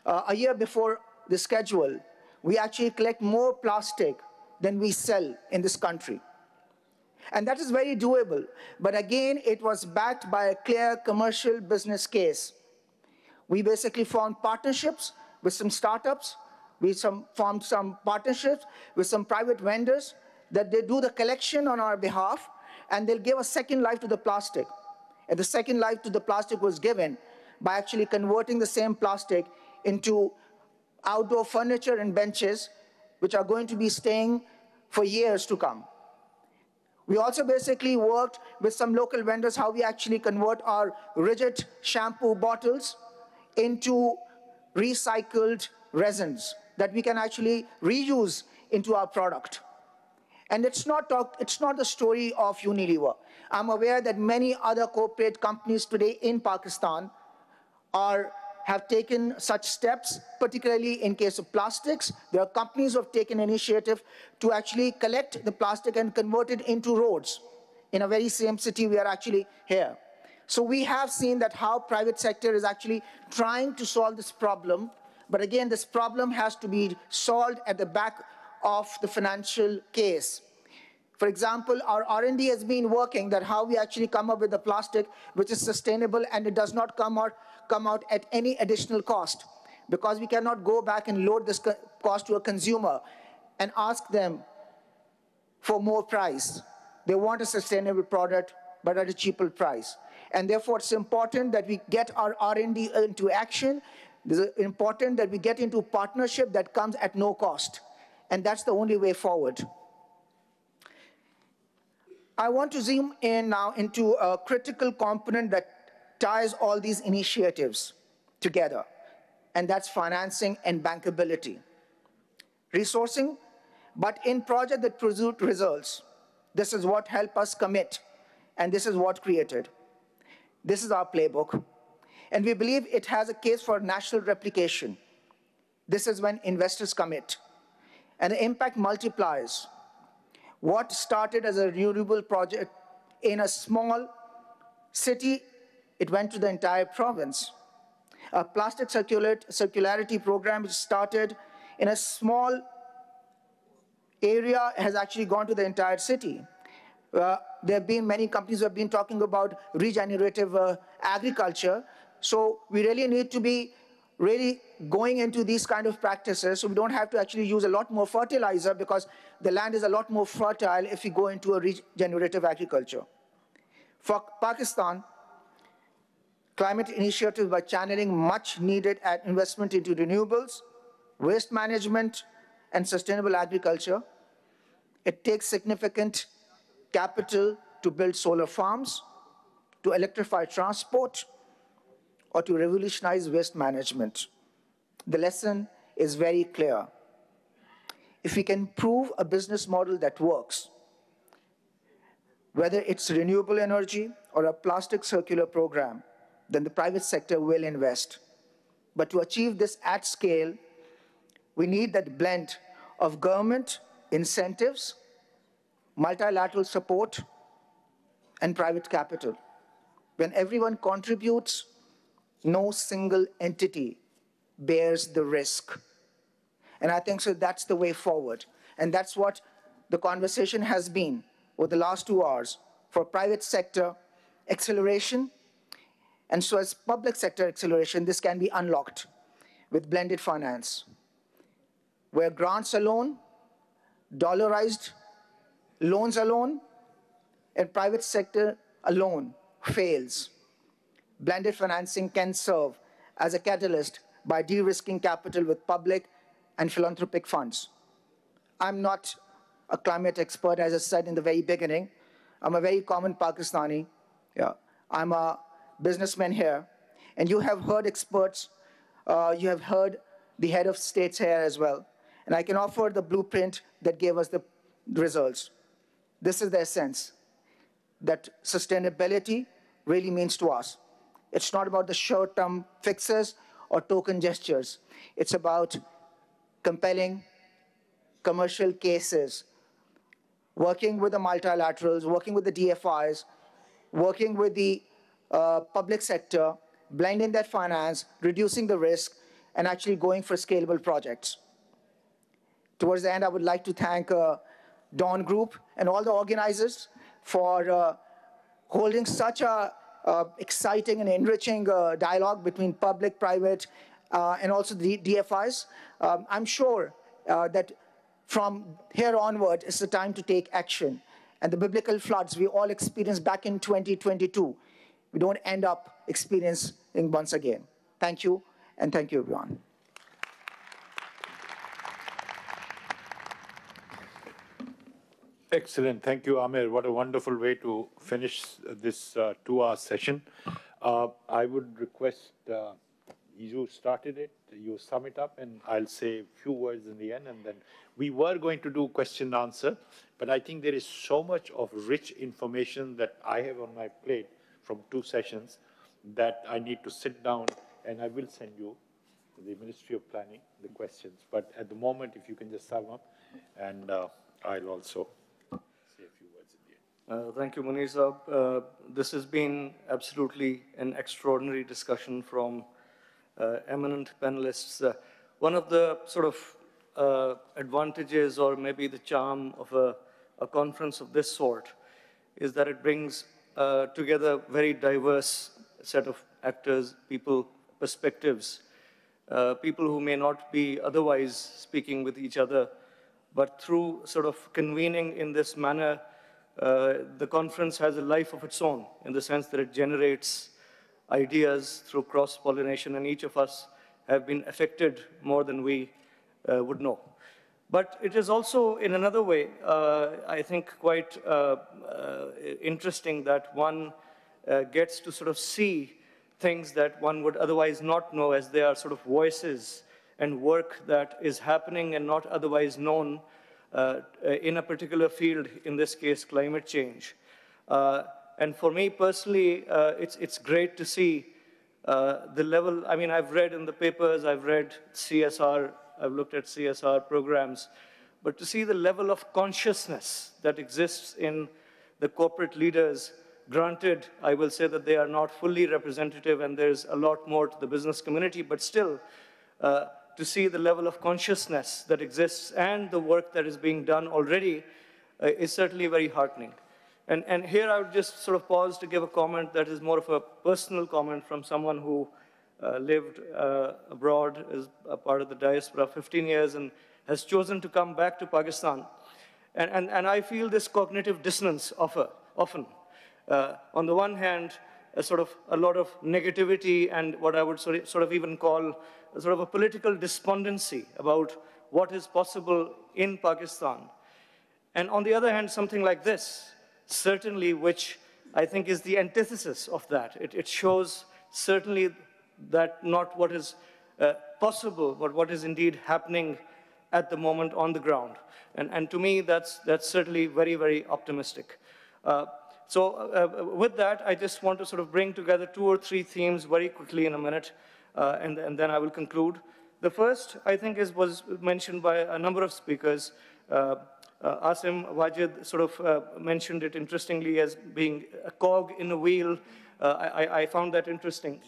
a year before the schedule, we actually collect more plastic than we sell in this country. And that is very doable. But again, it was backed by a clear commercial business case. We basically formed partnerships with some startups. We formed some partnerships with some private vendors that they do the collection on our behalf, and they'll give a second life to the plastic. And the second life to the plastic was given by actually converting the same plastic into outdoor furniture and benches, which are going to be staying for years to come. We also basically worked with some local vendors how we actually convert our rigid shampoo bottles into recycled resins that we can actually reuse into our product. And it's not the story of Unilever. I'm aware that many other corporate companies today in Pakistan have taken such steps, particularly in case of plastics. There are companies who have taken initiative to actually collect the plastic and convert it into roads in a very same city we are actually here. So we have seen that how private sector is actually trying to solve this problem. But again, this problem has to be solved at the back of the financial case. For example, our R&D has been working that how we actually come up with a plastic which is sustainable and it does not come out at any additional cost, because we cannot go back and load this cost to a consumer and ask them for more price. They want a sustainable product, but at a cheaper price. And therefore, it's important that we get our R&D into action. It's important that we get into partnership that comes at no cost. And that's the only way forward. I want to zoom in now into a critical component that ties all these initiatives together, and that's financing and bankability. Resourcing, but in projects that produce results. This is what helped us commit, and this is what created. This is our playbook, and we believe it has a case for national replication. This is when investors commit, and the impact multiplies. What started as a renewable project in a small city, it went to the entire province. A plastic circularity program which started in a small area has actually gone to the entire city. There have been many companies who have been talking about regenerative agriculture. So we really need to be really going into these kind of practices, so we don't have to actually use a lot more fertilizer, because the land is a lot more fertile if we go into a regenerative agriculture. For Pakistan, climate initiatives by channeling much needed investment into renewables, waste management, and sustainable agriculture. It takes significant capital to build solar farms, to electrify transport, or to revolutionize waste management. The lesson is very clear. If we can prove a business model that works, whether it's renewable energy or a plastic circular program, then the private sector will invest. But to achieve this at scale, we need that blend of government incentives, multilateral support, and private capital. When everyone contributes, no single entity bears the risk. And I think so that's the way forward. And that's what the conversation has been over the last 2 hours for private sector acceleration. And so as public sector acceleration, this can be unlocked with blended finance, where grants alone, dollarized loans alone, and private sector alone fails. Blended financing can serve as a catalyst by de-risking capital with public and philanthropic funds. I'm not a climate expert, as I said in the very beginning. I'm a very common Pakistani. Yeah. I'm a businessman here. And you have heard experts, you have heard the head of states here as well. And I can offer the blueprint that gave us the results. This is the essence, that sustainability really means to us. It's not about the short-term fixes or token gestures. It's about compelling commercial cases, working with the multilaterals, working with the DFIs, working with the public sector, blending that finance, reducing the risk, and actually going for scalable projects. Towards the end, I would like to thank Dawn Group and all the organizers for holding such a exciting and enriching dialogue between public, private, and also the DFIs. I'm sure that from here onward, it's the time to take action. And the biblical floods we all experienced back in 2022, we don't end up experiencing once again. Thank you, and thank you, everyone. Excellent. Thank you, Amir. What a wonderful way to finish this 2-hour session. I would request you started it, you sum it up, and I'll say a few words in the end. And then we were going to do question and answer, but I think there is so much of rich information that I have on my plate from 2 sessions that I need to sit down, and I will send you to the Ministry of Planning the questions. But at the moment, if you can just sum up, and I'll also say a few words at the end. Thank you, Munir Saab. This has been absolutely an extraordinary discussion from eminent panelists. One of the sort of advantages, or maybe the charm of a conference of this sort, is that it brings together very diverse set of actors, people, perspectives, people who may not be otherwise speaking with each other, but through sort of convening in this manner, the conference has a life of its own, in the sense that it generates ideas through cross-pollination, and each of us have been affected more than we would know. But it is also, in another way, I think quite interesting that one gets to sort of see things that one would otherwise not know, as they are sort of voices and work that is happening and not otherwise known in a particular field, in this case, climate change. And for me personally, it's great to see the level. I mean, I've read in the papers, I've read CSR, I've looked at CSR programs, but to see the level of consciousness that exists in the corporate leaders, granted, I will say that they are not fully representative and there's a lot more to the business community, but still, to see the level of consciousness that exists and the work that is being done already is certainly very heartening. And here I would just sort of pause to give a comment that is more of a personal comment from someone who lived abroad as a part of the diaspora 15 years and has chosen to come back to Pakistan. And I feel this cognitive dissonance often. On the one hand, a lot of negativity and what I would sort of even call sort of a political despondency about what is possible in Pakistan. And on the other hand, something like this, certainly, which I think is the antithesis of that. It shows certainly that not what is possible, but what is indeed happening at the moment on the ground. And to me, that's certainly very, very optimistic. With that, I just want to sort of bring together 2 or 3 themes very quickly in a minute, and then I will conclude. The first, I think, was mentioned by a number of speakers. Asim Wajid sort of mentioned it interestingly as being a cog in a wheel. I found that interesting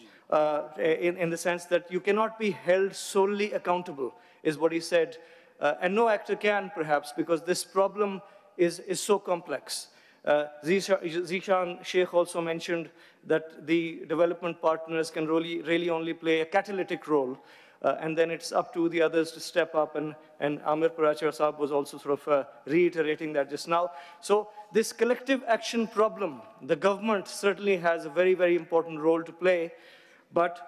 in the sense that you cannot be held solely accountable, is what he said. And no actor can, perhaps, because this problem is so complex. Zishan Sheikh also mentioned that the development partners can really only play a catalytic role. And then it's up to the others to step up, and Amir Parachar Saab was also sort of reiterating that just now. So this collective action problem, the government certainly has a very, very important role to play, but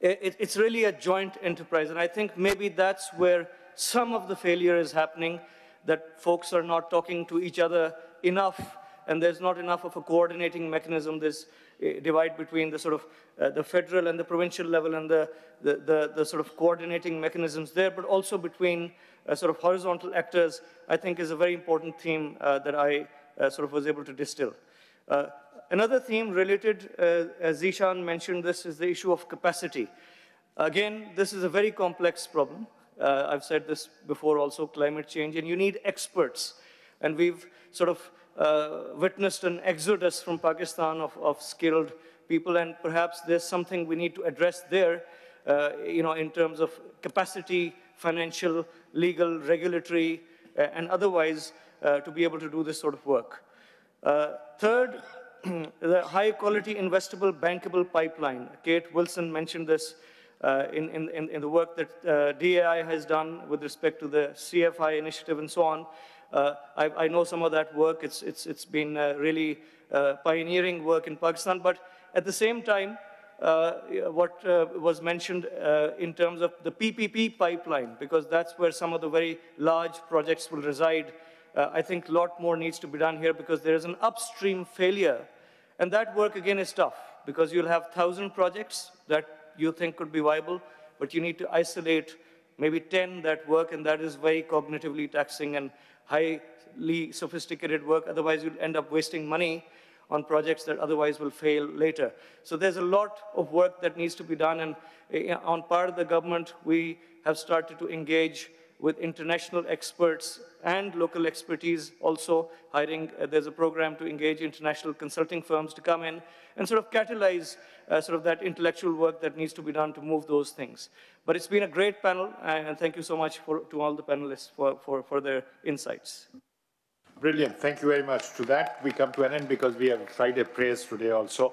it's really a joint enterprise, and I think maybe that's where some of the failure is happening, that folks are not talking to each other enough, and there's not enough of a coordinating mechanism. There's a divide between the sort of the federal and the provincial level and the sort of coordinating mechanisms there, but also between sort of horizontal actors, I think is a very important theme that I sort of was able to distill. Another theme related, as Zishan mentioned this, is the issue of capacity. Again, this is a very complex problem. I've said this before also, climate change, and you need experts. And we've sort of witnessed an exodus from Pakistan of skilled people, and perhaps there's something we need to address there, in terms of capacity, financial, legal, regulatory, and otherwise, to be able to do this sort of work. Third, the high-quality, investable, bankable pipeline. Kate Wilson mentioned this in the work that DAI has done with respect to the CFI initiative and so on. I know some of that work. It's been really pioneering work in Pakistan, but at the same time, what was mentioned in terms of the PPP pipeline, because that's where some of the very large projects will reside. I think a lot more needs to be done here because there is an upstream failure. And that work, again, is tough because you'll have 1,000 projects that you think could be viable, but you need to isolate maybe 10 that work, and that is very cognitively taxing and highly sophisticated work. Otherwise, you'll end up wasting money on projects that otherwise will fail later. So there's a lot of work that needs to be done, and on part of the government, we have started to engage with international experts and local expertise also, hiring, there's a program to engage international consulting firms to come in and sort of catalyze sort of that intellectual work that needs to be done to move those things. But it's been a great panel, and thank you so much to all the panelists for their insights. Brilliant. Thank you very much. To that, we come to an end because we have Friday prayers today also.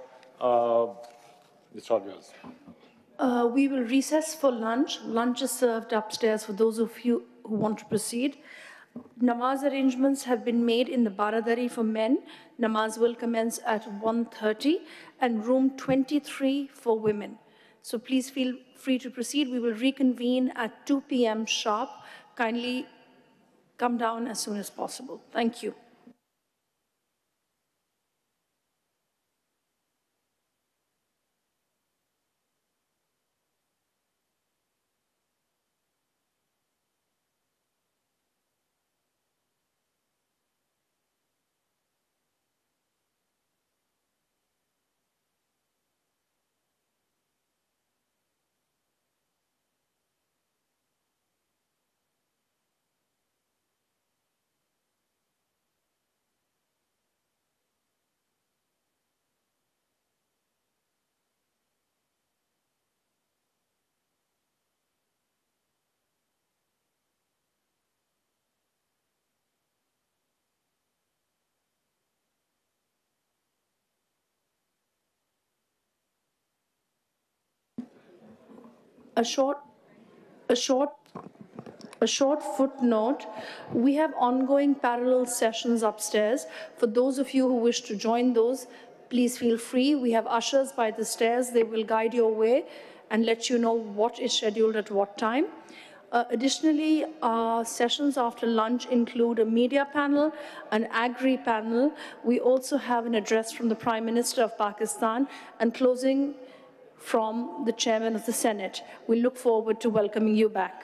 It's all yours. We will recess for lunch. Lunch is served upstairs for those of you who want to proceed. Namaz arrangements have been made in the Baradari for men. Namaz will commence at 1:30 and room 23 for women. So please feel free to proceed. We will reconvene at 2 p.m. sharp. Kindly come down as soon as possible. Thank you. A short footnote, we have ongoing parallel sessions upstairs. For those of you who wish to join those, Please feel free. We have ushers by the stairs. They will guide your way and let you know what is scheduled at what time. Additionally, our sessions after lunch include a media panel, an agri panel. We also have an address from the Prime Minister of Pakistan and closing from the Chairman of the Senate. We look forward to welcoming you back.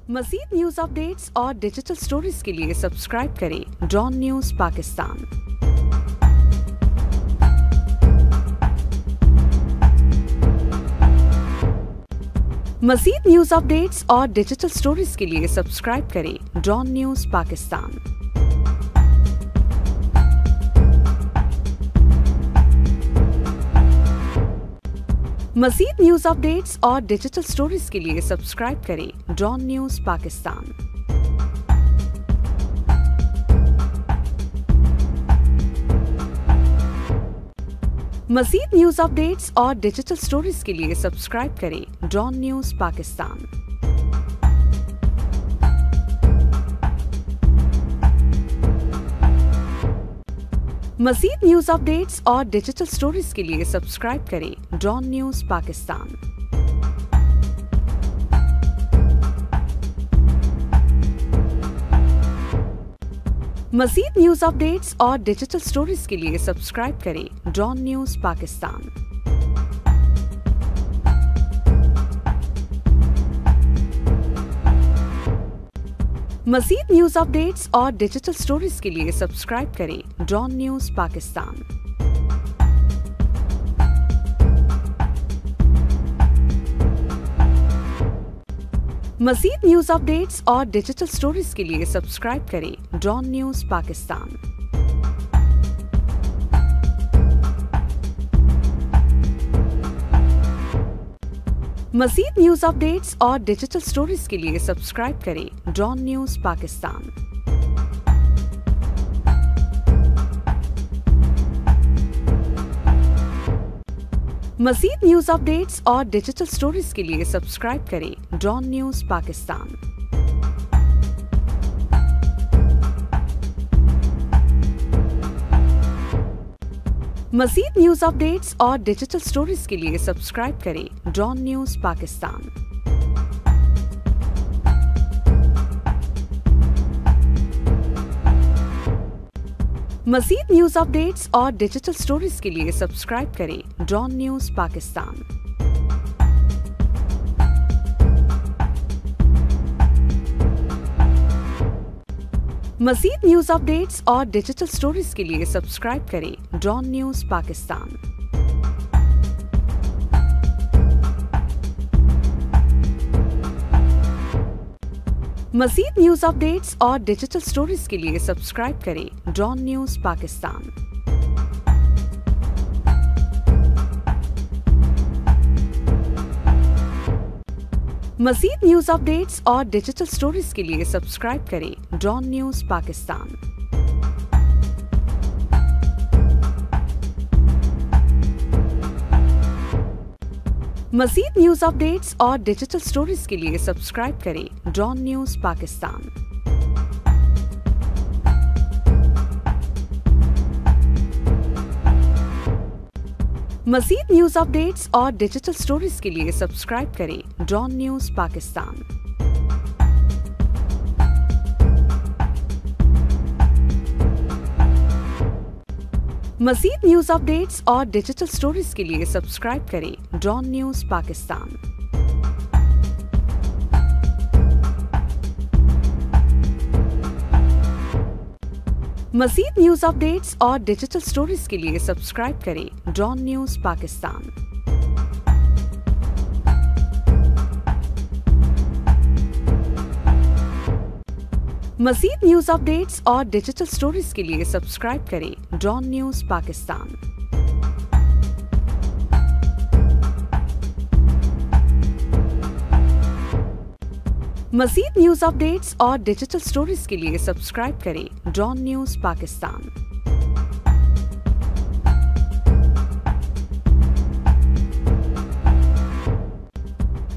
मज़ीद news updates और digital stories के लिए subscribe करें Dawn news Pakistan. मज़ीद news updates और digital stories के लिए subscribe करें डॉन न्यूज़ पाकिस्तान। मज़ीद न्यूज़ अपडेट्स और डिजिटल स्टोरीज के लिए सब्सक्राइब करें डॉन न्यूज़ पाकिस्तान। मज़ीद न्यूज़ अपडेट्स और डिजिटल स्टोरीज के लिए सब्सक्राइब करें डॉन न्यूज़ पाकिस्तान। मज़ीद न्यूज़ अपडेट्स और डिजिटल स्टोरीज के लिए सब्सक्राइब करें डॉन न्यूज़ पाकिस्तान। मज़ीद न्यूज़ अपडेट्स और डिजिटल स्टोरीज के लिए सब्सक्राइब करें डॉन न्यूज़ पाकिस्तान। मज़ीद न्यूज़ अपडेट्स और डिजिटल स्टोरीज के लिए सब्सक्राइब करें डॉन न्यूज़ पाकिस्तान। मज़ीद न्यूज़ अपडेट्स और डिजिटल स्टोरीज के लिए सब्सक्राइब करें डॉन न्यूज़ पाकिस्तान। मज़ीद न्यूज़ अपडेट्स और डिजिटल स्टोरीज के लिए सब्सक्राइब करें डॉन न्यूज़ पाकिस्तान। मज़ीद न्यूज़ अपडेट्स और डिजिटल स्टोरीज के लिए सब्सक्राइब करें डॉन न्यूज़ पाकिस्तान। मज़ीद न्यूज़ अपडेट्स और डिजिटल स्टोरीज के लिए सब्सक्राइब करें डॉन न्यूज़ पाकिस्तान। मज़ीद न्यूज़ अपडेट्स और डिजिटल स्टोरीज के लिए सब्सक्राइब करें डॉन न्यूज़ पाकिस्तान। मज़ीद न्यूज़ अपडेट्स और डिजिटल स्टोरीज के लिए सब्सक्राइब करें डॉन न्यूज़ पाकिस्तान। मज़ीद न्यूज़ अपडेट्स और डिजिटल स्टोरीज के लिए सब्सक्राइब करें डॉन न्यूज़ पाकिस्तान। मज़ीद न्यूज़ अपडेट्स और डिजिटल स्टोरीज के लिए सब्सक्राइब करें डॉन न्यूज़ पाकिस्तान। मज़ीद न्यूज़ अपडेट्स और डिजिटल स्टोरीज के लिए सब्सक्राइब करें डॉन न्यूज़ पाकिस्तान। मज़ीद न्यूज़ अपडेट्स और डिजिटल स्टोरीज के लिए सब्सक्राइब करें डॉन न्यूज़ पाकिस्तान। मज़ीद न्यूज़ अपडेट्स और डिजिटल स्टोरीज के लिए सब्सक्राइब करें डॉन न्यूज़ पाकिस्तान। मज़ीद न्यूज़ अपडेट्स और डिजिटल स्टोरीज के लिए सब्सक्राइब करें डॉन न्यूज़ पाकिस्तान। मज़ीद न्यूज़ अपडेट्स और डिजिटल स्टोरीज के लिए सब्सक्राइब करें डॉन न्यूज़ पाकिस्तान। मज़ीद न्यूज़ अपडेट्स और डिजिटल स्टोरीज के लिए सब्सक्राइब करें डॉन न्यूज़ पाकिस्तान।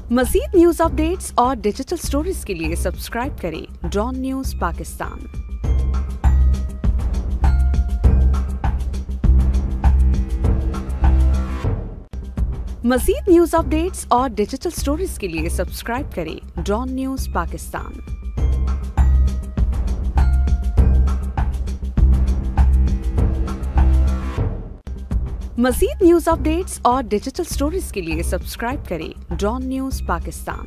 मज़ीद न्यूज़ अपडेट्स और डिजिटल स्टोरीज के लिए सब्सक्राइब करें डॉन न्यूज़ पाकिस्तान। मज़ीद न्यूज़ अपडेट्स और डिजिटल स्टोरीज के लिए सब्सक्राइब करें डॉन न्यूज़ पाकिस्तान। मज़ीद न्यूज़ अपडेट्स और डिजिटल स्टोरीज के लिए सब्सक्राइब करें डॉन न्यूज़ पाकिस्तान।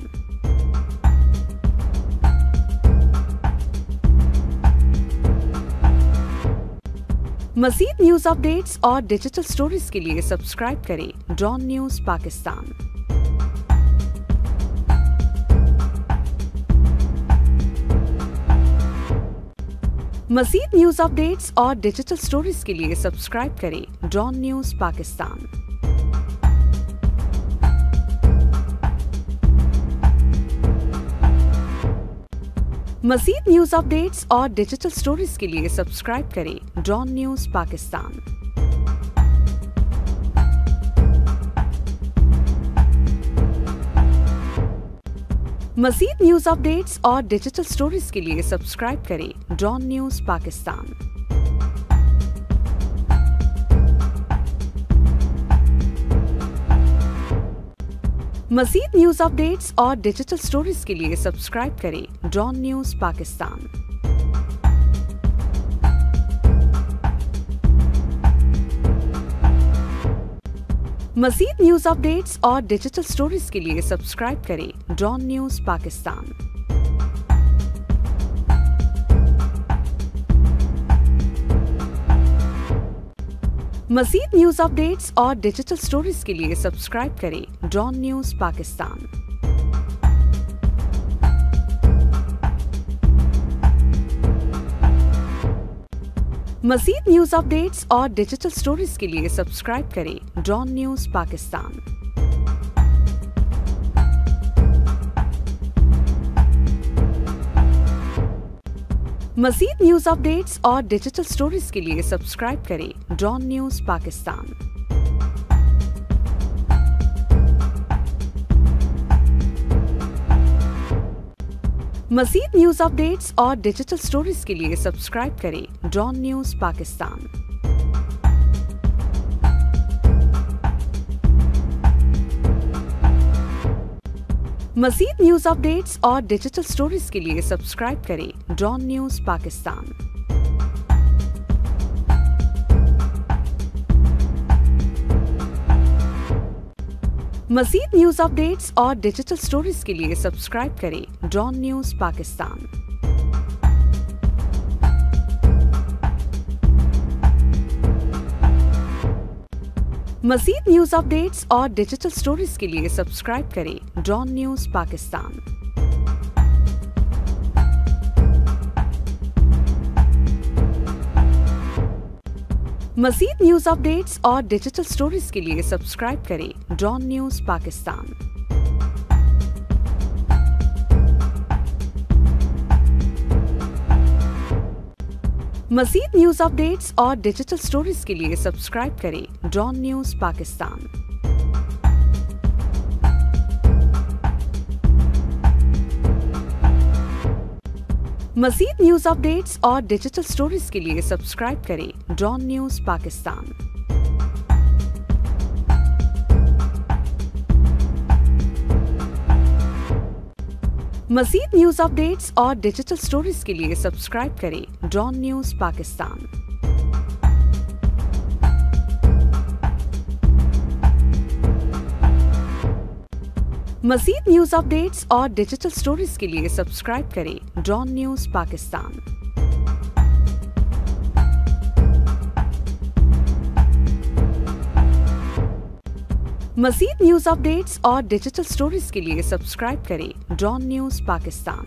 मज़ीद न्यूज़ अपडेट्स और डिजिटल स्टोरीज के लिए सब्सक्राइब करें डॉन न्यूज़ पाकिस्तान। मज़ीद न्यूज़ अपडेट्स और डिजिटल स्टोरीज के लिए सब्सक्राइब करें डॉन न्यूज़ पाकिस्तान। मज़ीद न्यूज़ अपडेट्स और डिजिटल स्टोरीज के लिए सब्सक्राइब करें डॉन न्यूज़ पाकिस्तान। मज़ीद न्यूज़ अपडेट्स और डिजिटल स्टोरीज के लिए सब्सक्राइब करें डॉन न्यूज़ पाकिस्तान। मज़ीद न्यूज़ अपडेट्स और डिजिटल स्टोरीज के लिए सब्सक्राइब करें डॉन न्यूज़ पाकिस्तान। मज़ीद न्यूज़ अपडेट्स और डिजिटल स्टोरीज के लिए सब्सक्राइब करें डॉन न्यूज़ पाकिस्तान। मज़ीद न्यूज़ अपडेट्स और डिजिटल स्टोरीज के लिए सब्सक्राइब करें डॉन न्यूज़ पाकिस्तान। मज़ीद न्यूज़ अपडेट्स और डिजिटल स्टोरीज के लिए सब्सक्राइब करें डॉन न्यूज़ पाकिस्तान। मज़ीद न्यूज़ अपडेट्स और डिजिटल स्टोरीज के लिए सब्सक्राइब करें डॉन न्यूज़ पाकिस्तान। मज़ीद न्यूज़ अपडेट्स और डिजिटल स्टोरीज के लिए सब्सक्राइब करें डॉन न्यूज़ पाकिस्तान। मज़ीद न्यूज़ अपडेट्स और डिजिटल स्टोरीज के लिए सब्सक्राइब करें डॉन न्यूज़ पाकिस्तान। मज़ीद न्यूज़ अपडेट्स और डिजिटल स्टोरीज के लिए सब्सक्राइब करें डॉन न्यूज़ पाकिस्तान। मज़ीद न्यूज़ अपडेट्स और डिजिटल स्टोरीज के लिए सब्सक्राइब करें डॉन न्यूज़ पाकिस्तान। मज़ीद न्यूज़ अपडेट्स और डिजिटल स्टोरीज के लिए सब्सक्राइब करें डॉन न्यूज़ पाकिस्तान। मज़ीद न्यूज़ अपडेट्स और डिजिटल स्टोरीज के लिए सब्सक्राइब करें डॉन न्यूज़ पाकिस्तान। मज़ीद न्यूज़ अपडेट्स और डिजिटल स्टोरीज के लिए सब्सक्राइब करें डॉन न्यूज़ पाकिस्तान। मज़ीद न्यूज़ अपडेट्स और डिजिटल स्टोरीज के लिए सब्सक्राइब करें डॉन न्यूज़ पाकिस्तान। मज़ीद न्यूज़ अपडेट्स और डिजिटल स्टोरीज के लिए सब्सक्राइब करें डॉन न्यूज़ पाकिस्तान। मज़ीद न्यूज़ अपडेट्स और डिजिटल स्टोरीज के लिए सब्सक्राइब करें डॉन न्यूज़ पाकिस्तान।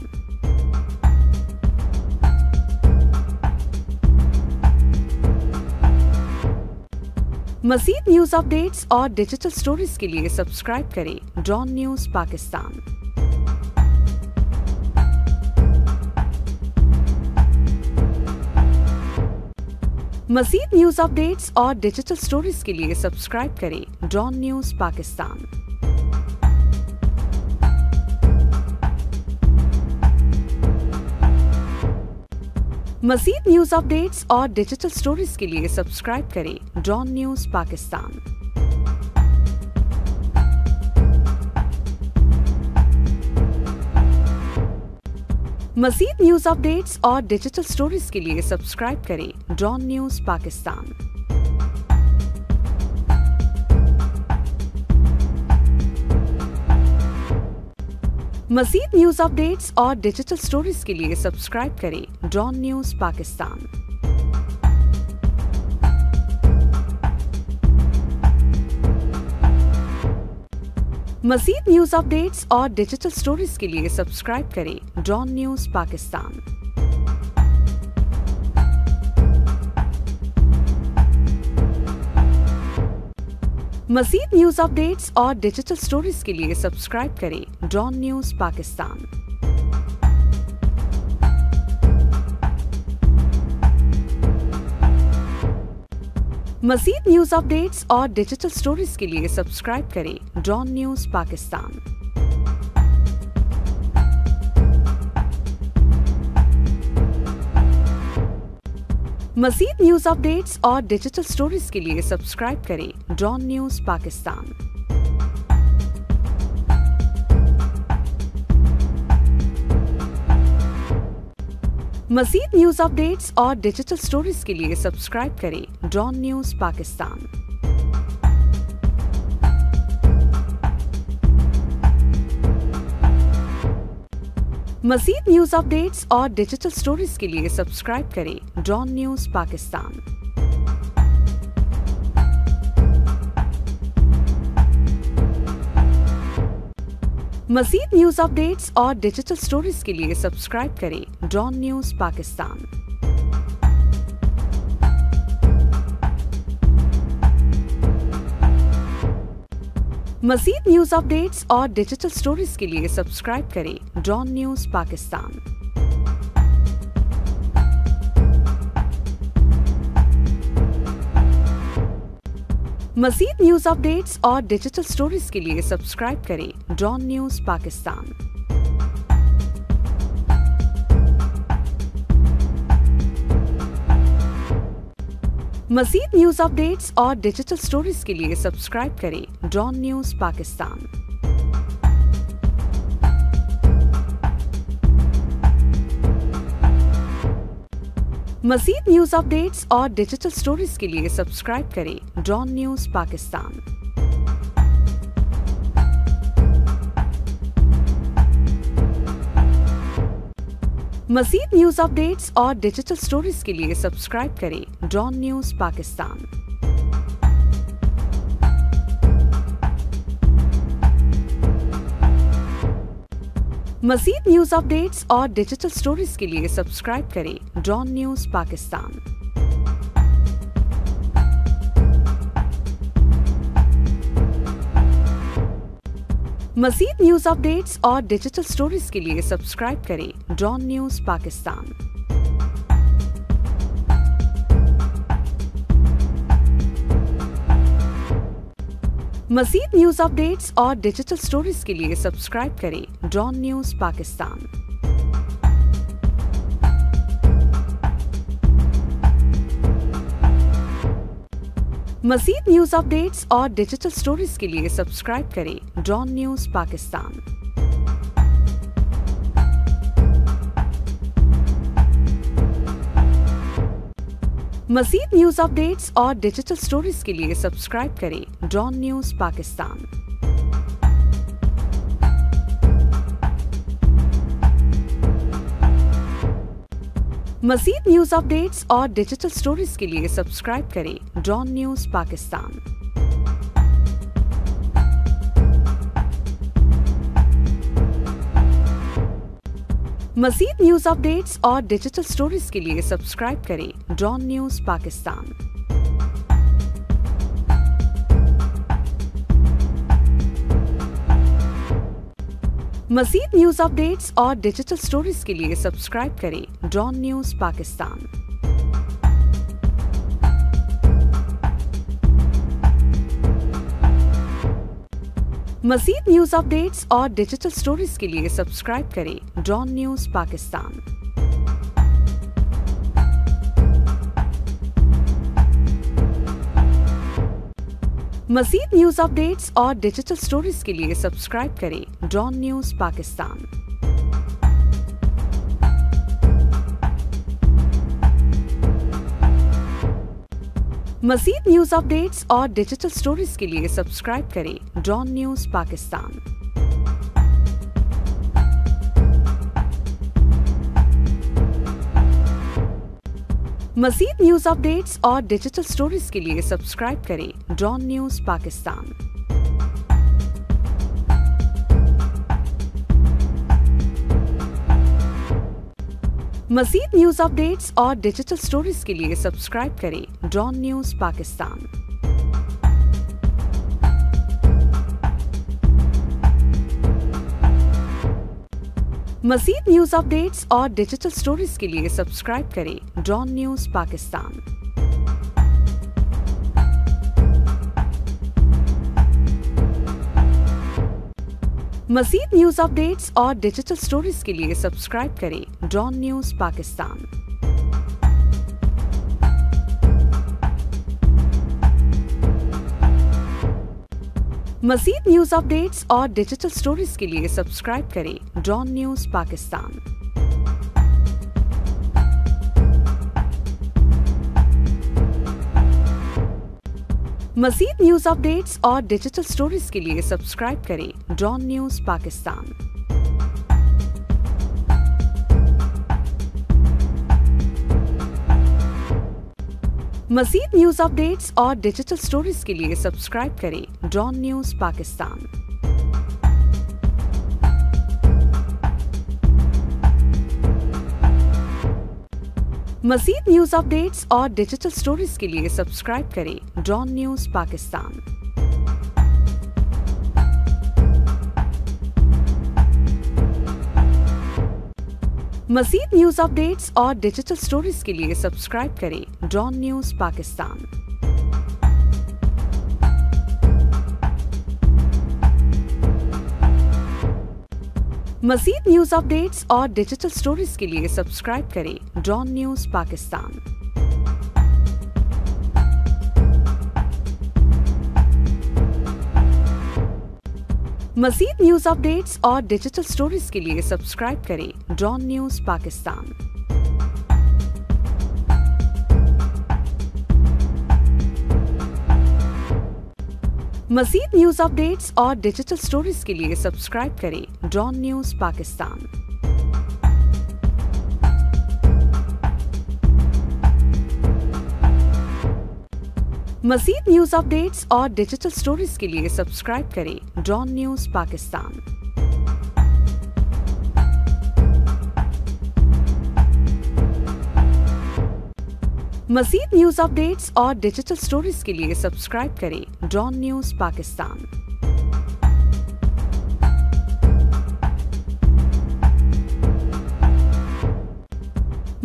मज़ीद न्यूज़ अपडेट्स और डिजिटल स्टोरीज के लिए सब्सक्राइब करें डॉन न्यूज़ पाकिस्तान। मज़ीद न्यूज़ अपडेट्स और डिजिटल स्टोरीज के लिए सब्सक्राइब करें डॉन न्यूज़ पाकिस्तान। मज़ीद न्यूज़ अपडेट्स और डिजिटल स्टोरीज के लिए सब्सक्राइब करें डॉन न्यूज़ पाकिस्तान। मज़ीद न्यूज़ अपडेट्स और डिजिटल स्टोरीज के लिए सब्सक्राइब करें डॉन न्यूज़ पाकिस्तान। मज़ीद न्यूज़ अपडेट्स और डिजिटल स्टोरीज के लिए सब्सक्राइब करें डॉन न्यूज़ पाकिस्तान। मज़ीद न्यूज़ अपडेट्स और डिजिटल स्टोरीज के लिए सब्सक्राइब करें डॉन न्यूज़ पाकिस्तान। मज़ीद न्यूज़ अपडेट्स और डिजिटल स्टोरीज के लिए सब्सक्राइब करें डॉन न्यूज़ पाकिस्तान। मज़ीद न्यूज़ अपडेट्स और डिजिटल स्टोरीज के लिए सब्सक्राइब करें डॉन न्यूज़ पाकिस्तान। मज़ीद न्यूज़ अपडेट्स और डिजिटल स्टोरीज के लिए सब्सक्राइब करें डॉन न्यूज़ पाकिस्तान। मज़ीद न्यूज़ अपडेट्स और डिजिटल स्टोरीज के लिए सब्सक्राइब करें डॉन न्यूज़ पाकिस्तान। मज़ीद न्यूज़ अपडेट्स और डिजिटल स्टोरीज के लिए सब्सक्राइब करें डॉन न्यूज़ पाकिस्तान। मज़ीद न्यूज़ अपडेट्स और डिजिटल स्टोरीज के लिए सब्सक्राइब करें डॉन न्यूज़ पाकिस्तान। मज़ीद न्यूज़ अपडेट्स और डिजिटल स्टोरीज के लिए सब्सक्राइब करें डॉन न्यूज़ पाकिस्तान। मज़ीद न्यूज़ अपडेट्स और डिजिटल स्टोरीज के लिए सब्सक्राइब करें डॉन न्यूज़ पाकिस्तान। मज़ीद न्यूज़ अपडेट्स और डिजिटल स्टोरीज के लिए सब्सक्राइब करें डॉन न्यूज़ पाकिस्तान। मज़ीद न्यूज़ अपडेट्स और डिजिटल स्टोरीज के लिए सब्सक्राइब करें डॉन न्यूज़ पाकिस्तान। मज़ीद न्यूज़ अपडेट्स और डिजिटल स्टोरीज के लिए सब्सक्राइब करें डॉन न्यूज़ पाकिस्तान। मज़ीद न्यूज़ अपडेट्स और डिजिटल स्टोरीज के लिए सब्सक्राइब करें डॉन न्यूज़ पाकिस्तान। मज़ीद न्यूज़ अपडेट्स और डिजिटल स्टोरीज के लिए सब्सक्राइब करें डॉन न्यूज़ पाकिस्तान। मज़ीद न्यूज़ अपडेट्स और डिजिटल स्टोरीज के लिए सब्सक्राइब करें डॉन न्यूज़ पाकिस्तान। मज़ीद न्यूज़ अपडेट्स और डिजिटल स्टोरीज के लिए सब्सक्राइब करें डॉन न्यूज़ पाकिस्तान। मज़ीद न्यूज़ अपडेट्स और डिजिटल स्टोरीज के लिए सब्सक्राइब करें डॉन न्यूज़ पाकिस्तान। मज़ीद न्यूज़ अपडेट्स और डिजिटल स्टोरीज के लिए सब्सक्राइब करें डॉन न्यूज़ पाकिस्तान। मज़ीद न्यूज़ अपडेट्स और डिजिटल स्टोरीज के लिए सब्सक्राइब करें डॉन न्यूज़ पाकिस्तान। मज़ीद न्यूज़ अपडेट्स और डिजिटल स्टोरीज के लिए सब्सक्राइब करें डॉन न्यूज़ पाकिस्तान। मज़ीद न्यूज़ अपडेट्स और डिजिटल स्टोरीज के लिए सब्सक्राइब करें डॉन न्यूज़ पाकिस्तान। मज़ीद न्यूज़ अपडेट्स और डिजिटल स्टोरीज के लिए सब्सक्राइब करें डॉन न्यूज़ पाकिस्तान। मज़ीद न्यूज़ अपडेट्स और डिजिटल स्टोरीज के लिए सब्सक्राइब करें डॉन न्यूज़ पाकिस्तान। मज़ीद न्यूज़ अपडेट्स और डिजिटल स्टोरीज के लिए सब्सक्राइब करें डॉन न्यूज़ पाकिस्तान। मज़ीद न्यूज़ अपडेट्स और डिजिटल स्टोरीज के लिए सब्सक्राइब करें डॉन न्यूज़ पाकिस्तान। मज़ीद न्यूज़ अपडेट्स और डिजिटल स्टोरीज के लिए सब्सक्राइब करें डॉन न्यूज़ पाकिस्तान। मज़ीद न्यूज़ अपडेट्स और डिजिटल स्टोरीज के लिए सब्सक्राइब करें डॉन न्यूज़ पाकिस्तान। मज़ीद न्यूज़ अपडेट्स और डिजिटल स्टोरीज के लिए सब्सक्राइब करें डॉन न्यूज़ पाकिस्तान। मज़ीद न्यूज़ अपडेट्स और डिजिटल स्टोरीज के लिए सब्सक्राइब करें डॉन न्यूज़ पाकिस्तान। मज़ीद न्यूज़ अपडेट्स और डिजिटल स्टोरीज के लिए सब्सक्राइब करें डॉन न्यूज़ पाकिस्तान। मज़ीद न्यूज़ अपडेट्स और डिजिटल स्टोरीज के लिए सब्सक्राइब करें डॉन न्यूज़ पाकिस्तान। मज़ीद न्यूज़ अपडेट्स और डिजिटल स्टोरीज के लिए सब्सक्राइब करें डॉन न्यूज़ पाकिस्तान। मज़ीद न्यूज़ अपडेट्स और डिजिटल स्टोरीज के लिए सब्सक्राइब करें डॉन न्यूज़ पाकिस्तान। मज़ीद न्यूज़ अपडेट्स और डिजिटल स्टोरीज के लिए सब्सक्राइब करें डॉन न्यूज़ पाकिस्तान। मज़ीद न्यूज़ अपडेट्स और डिजिटल स्टोरीज के लिए सब्सक्राइब करें डॉन न्यूज़ पाकिस्तान। मज़ीद न्यूज़ अपडेट्स और डिजिटल स्टोरीज के लिए सब्सक्राइब करें डॉन न्यूज़ पाकिस्तान। मज़ीद न्यूज़ अपडेट्स और डिजिटल स्टोरीज के लिए सब्सक्राइब करें डॉन न्यूज़ पाकिस्तान।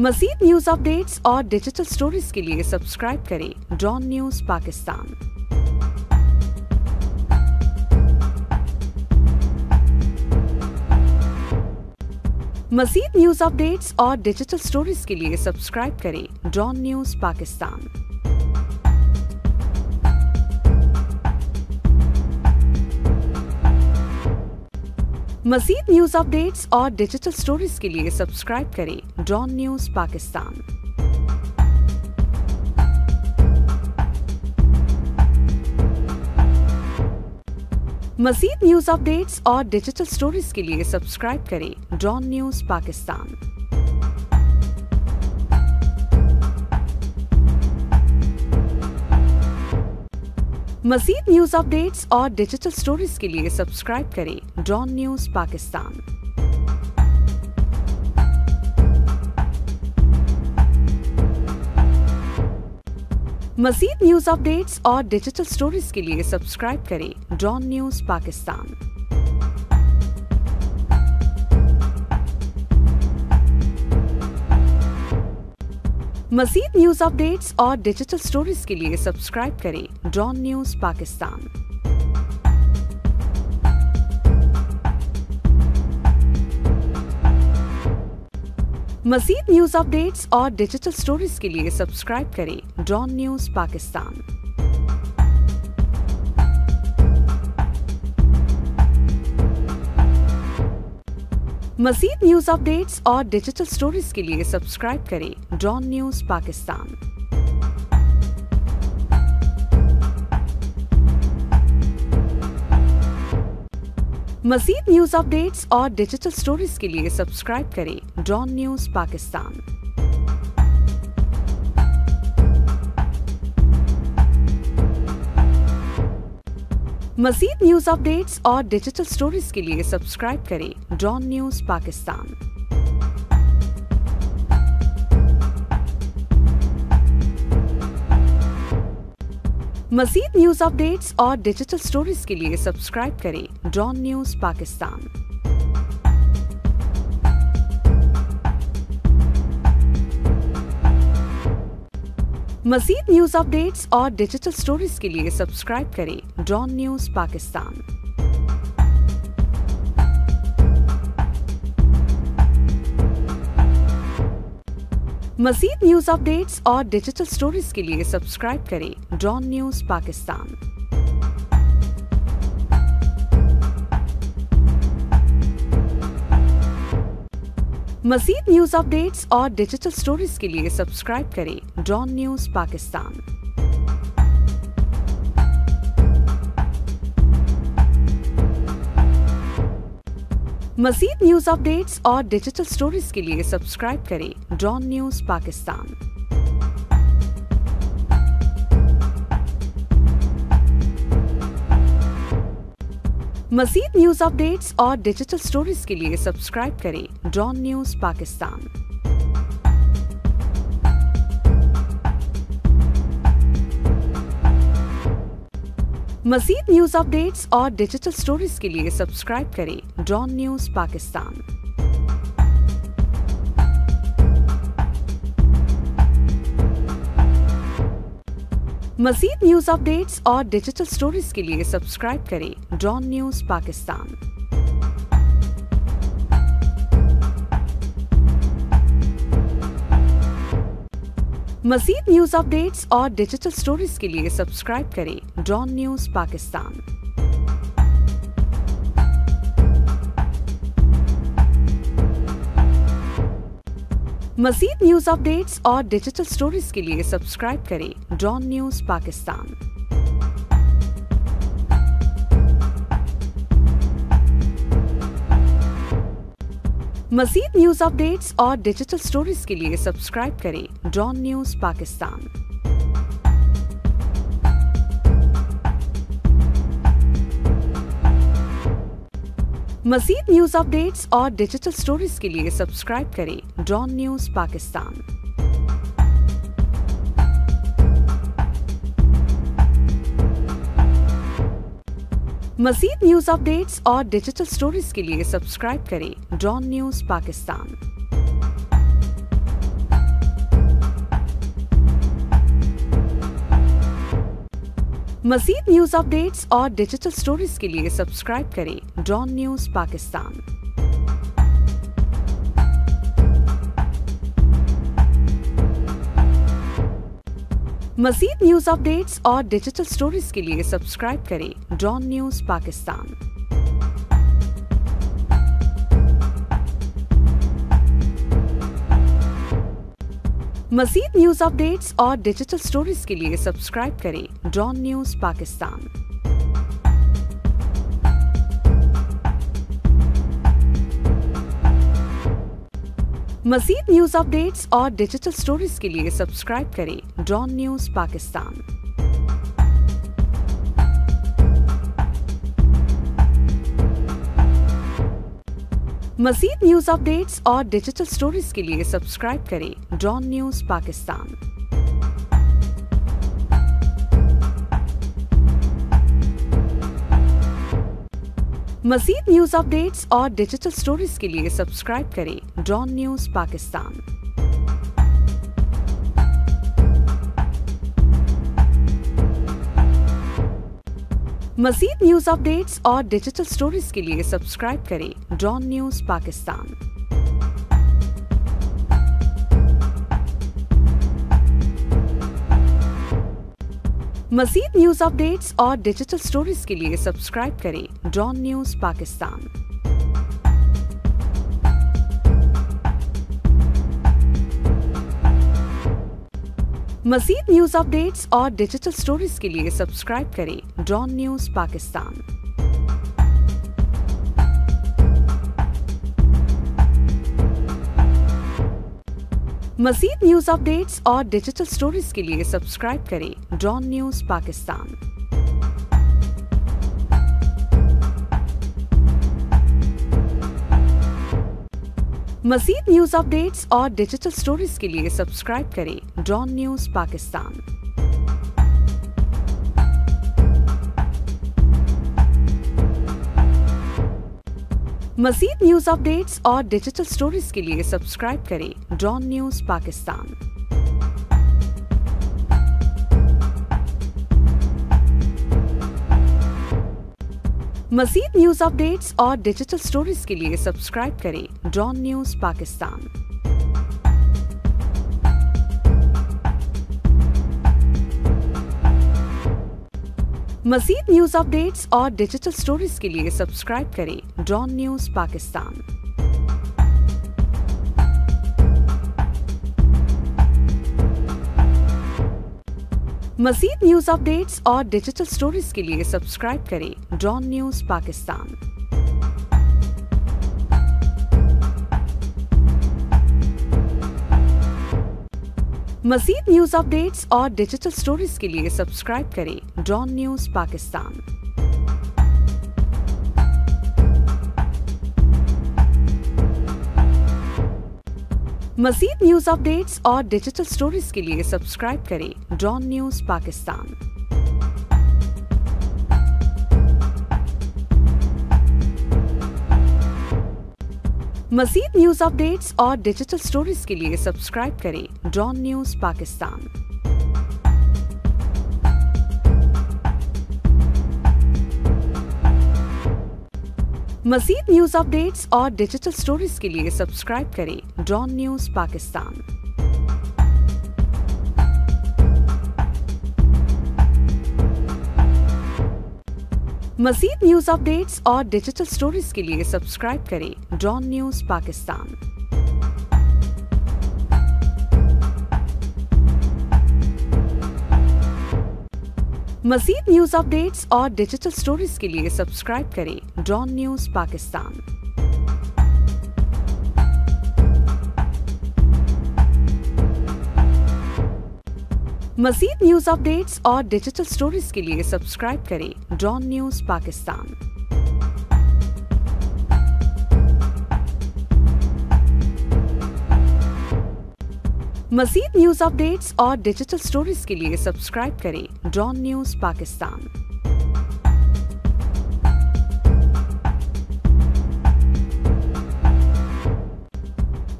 मज़ीद न्यूज़ अपडेट्स और डिजिटल स्टोरीज के लिए सब्सक्राइब करें डॉन न्यूज़ पाकिस्तान। मज़ीद न्यूज़ अपडेट्स और डिजिटल स्टोरीज के लिए सब्सक्राइब करें डॉन न्यूज़ पाकिस्तान। मज़ीद न्यूज़ अपडेट्स और डिजिटल स्टोरीज के लिए सब्सक्राइब करें डॉन न्यूज़ पाकिस्तान। मज़ीद न्यूज़ अपडेट्स और डिजिटल स्टोरीज के लिए सब्सक्राइब करें डॉन न्यूज़ पाकिस्तान। मज़ीद न्यूज़ अपडेट्स और डिजिटल स्टोरीज के लिए सब्सक्राइब करें डॉन न्यूज़ पाकिस्तान। मज़ीद न्यूज़ अपडेट्स और डिजिटल स्टोरीज के लिए सब्सक्राइब करें डॉन न्यूज़ पाकिस्तान। मज़ीद न्यूज़ अपडेट्स और डिजिटल स्टोरीज के लिए सब्सक्राइब करें डॉन न्यूज़ पाकिस्तान। मज़ीद न्यूज़ अपडेट्स और डिजिटल स्टोरीज के लिए सब्सक्राइब करें डॉन न्यूज़ पाकिस्तान। मज़ीद न्यूज़ अपडेट्स और डिजिटल स्टोरीज के लिए सब्सक्राइब करें डॉन न्यूज़ पाकिस्तान। मज़ीद न्यूज़ अपडेट्स और डिजिटल स्टोरीज के लिए सब्सक्राइब करें डॉन न्यूज़ पाकिस्तान। मज़ीद न्यूज़ अपडेट्स और डिजिटल स्टोरीज के लिए सब्सक्राइब करें डॉन न्यूज़ पाकिस्तान। मज़ीद न्यूज़ अपडेट्स और डिजिटल स्टोरीज के लिए सब्सक्राइब करें डॉन न्यूज़ पाकिस्तान। मज़ीद न्यूज़ अपडेट्स और डिजिटल स्टोरीज के लिए सब्सक्राइब करें डॉन न्यूज़ पाकिस्तान। मज़ीद न्यूज़ अपडेट्स और डिजिटल स्टोरीज के लिए सब्सक्राइब करें डॉन न्यूज़ पाकिस्तान। मज़ीद न्यूज़ अपडेट्स और डिजिटल स्टोरीज के लिए सब्सक्राइब करें डॉन न्यूज़ पाकिस्तान। मज़ीद न्यूज़ अपडेट्स और डिजिटल स्टोरीज के लिए सब्सक्राइब करें डॉन न्यूज़ पाकिस्तान। मज़ीद न्यूज़ अपडेट्स और डिजिटल स्टोरीज के लिए सब्सक्राइब करें डॉन न्यूज़ पाकिस्तान। मज़ीद न्यूज़ अपडेट्स और डिजिटल स्टोरीज के लिए सब्सक्राइब करें डॉन न्यूज़ पाकिस्तान। मज़ीद न्यूज़ अपडेट्स और डिजिटल स्टोरीज के लिए सब्सक्राइब करें डॉन न्यूज़ पाकिस्तान। मज़ीद न्यूज़ अपडेट्स और डिजिटल स्टोरीज के लिए सब्सक्राइब करें डॉन न्यूज़ पाकिस्तान। मज़ीद न्यूज़ अपडेट्स और डिजिटल स्टोरीज के लिए सब्सक्राइब करें डॉन न्यूज़ पाकिस्तान। मज़ीद न्यूज़ अपडेट्स और डिजिटल स्टोरीज के लिए सब्सक्राइब करें डॉन न्यूज़ पाकिस्तान। मज़ीद न्यूज़ अपडेट्स और डिजिटल स्टोरीज के लिए सब्सक्राइब करें डॉन न्यूज़ पाकिस्तान। मज़ीद न्यूज़ अपडेट्स और डिजिटल स्टोरीज के लिए सब्सक्राइब करें डॉन न्यूज़ पाकिस्तान। मज़ीद न्यूज़ अपडेट्स और डिजिटल स्टोरीज के लिए सब्सक्राइब करें डॉन न्यूज़ पाकिस्तान। मज़ीद न्यूज़ अपडेट्स और डिजिटल स्टोरीज के लिए सब्सक्राइब करें डॉन न्यूज़ पाकिस्तान। मज़ीद न्यूज़ अपडेट्स और डिजिटल स्टोरीज के लिए सब्सक्राइब करें डॉन न्यूज़ पाकिस्तान। मज़ीद न्यूज़ अपडेट्स और डिजिटल स्टोरीज के लिए सब्सक्राइब करें डॉन न्यूज़ पाकिस्तान। मज़ीद न्यूज़ अपडेट्स और डिजिटल स्टोरीज के लिए सब्सक्राइब करें डॉन न्यूज़ पाकिस्तान। मज़ीद न्यूज़ अपडेट्स और डिजिटल स्टोरीज के लिए सब्सक्राइब करें डॉन न्यूज़ पाकिस्तान। मज़ीद न्यूज़ अपडेट्स और डिजिटल स्टोरीज के लिए सब्सक्राइब करें डॉन न्यूज़ पाकिस्तान। मज़ीद न्यूज़ अपडेट्स और डिजिटल स्टोरीज के लिए सब्सक्राइब करें डॉन न्यूज़ पाकिस्तान। मज़ीद न्यूज़ अपडेट्स और डिजिटल स्टोरीज के लिए सब्सक्राइब करें डॉन न्यूज़ पाकिस्तान। मज़ीद न्यूज़ अपडेट्स और डिजिटल स्टोरीज के लिए सब्सक्राइब करें डॉन न्यूज़ पाकिस्तान। मज़ीद न्यूज़ अपडेट्स और डिजिटल स्टोरीज के लिए सब्सक्राइब करें डॉन न्यूज़ पाकिस्तान। मज़ीद न्यूज़ अपडेट्स और डिजिटल स्टोरीज के लिए सब्सक्राइब करें डॉन न्यूज़ पाकिस्तान। मज़ीद न्यूज़ अपडेट्स और डिजिटल स्टोरीज के लिए सब्सक्राइब करें डॉन न्यूज़ पाकिस्तान। मज़ीद न्यूज़ अपडेट्स और डिजिटल स्टोरीज के लिए सब्सक्राइब करें डॉन न्यूज़ पाकिस्तान। मज़ीद न्यूज़ अपडेट्स और डिजिटल स्टोरीज के लिए सब्सक्राइब करें डॉन न्यूज़ पाकिस्तान। मज़ीद न्यूज़ अपडेट्स और डिजिटल स्टोरीज के लिए सब्सक्राइब करें डॉन न्यूज़ पाकिस्तान। मज़ीद न्यूज़ अपडेट्स और डिजिटल स्टोरीज के लिए सब्सक्राइब करें डॉन न्यूज़ पाकिस्तान। मज़ीद न्यूज़ अपडेट्स और डिजिटल स्टोरीज के लिए सब्सक्राइब करें डॉन न्यूज़ पाकिस्तान। मज़ीद न्यूज़ अपडेट्स और डिजिटल स्टोरीज के लिए सब्सक्राइब करें डॉन न्यूज़ पाकिस्तान। मज़ीद न्यूज़ अपडेट्स और डिजिटल स्टोरीज के लिए सब्सक्राइब करें डॉन न्यूज़ पाकिस्तान। मज़ीद न्यूज़ अपडेट्स और डिजिटल स्टोरीज के लिए सब्सक्राइब करें डॉन न्यूज़ पाकिस्तान। मज़ीद न्यूज़ अपडेट्स और डिजिटल स्टोरीज के लिए सब्सक्राइब करें डॉन न्यूज़ पाकिस्तान। मज़ीद न्यूज़ अपडेट्स और डिजिटल स्टोरीज के लिए सब्सक्राइब करें डॉन न्यूज़ पाकिस्तान।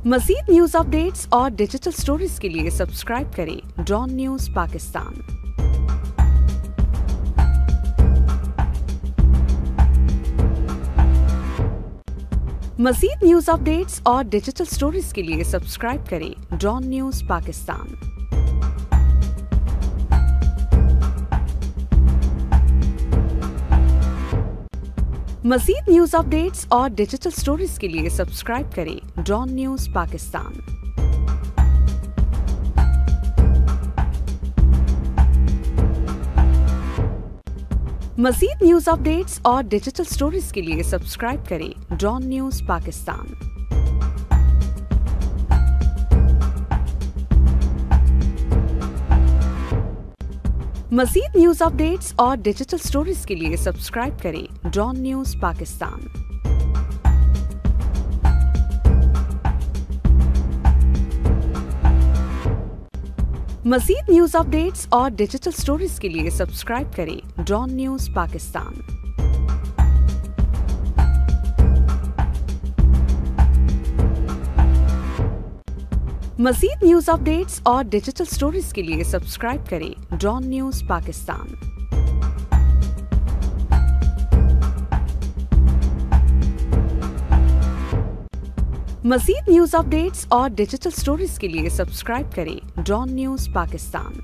मज़ीद न्यूज़ अपडेट्स और डिजिटल स्टोरीज के लिए सब्सक्राइब करें डॉन न्यूज़ पाकिस्तान। मज़ीद न्यूज़ अपडेट्स और डिजिटल स्टोरीज के लिए सब्सक्राइब करें डॉन न्यूज़ पाकिस्तान। मज़ीद न्यूज़ अपडेट्स और डिजिटल स्टोरीज के लिए सब्सक्राइब करें डॉन न्यूज़ पाकिस्तान। मज़ीद न्यूज़ अपडेट्स और डिजिटल स्टोरीज के लिए सब्सक्राइब करें डॉन न्यूज़ पाकिस्तान। मज़ीद न्यूज़ अपडेट्स और डिजिटल स्टोरीज के लिए सब्सक्राइब करें डॉन न्यूज़ पाकिस्तान। मज़ीद न्यूज़ अपडेट्स और डिजिटल स्टोरीज के लिए सब्सक्राइब करें डॉन न्यूज़ पाकिस्तान। मज़ीद न्यूज़ अपडेट्स और डिजिटल स्टोरीज के लिए सब्सक्राइब करें डॉन न्यूज़ पाकिस्तान। मज़ीद न्यूज़ अपडेट्स और डिजिटल स्टोरीज के लिए सब्सक्राइब करें डॉन न्यूज़ पाकिस्तान।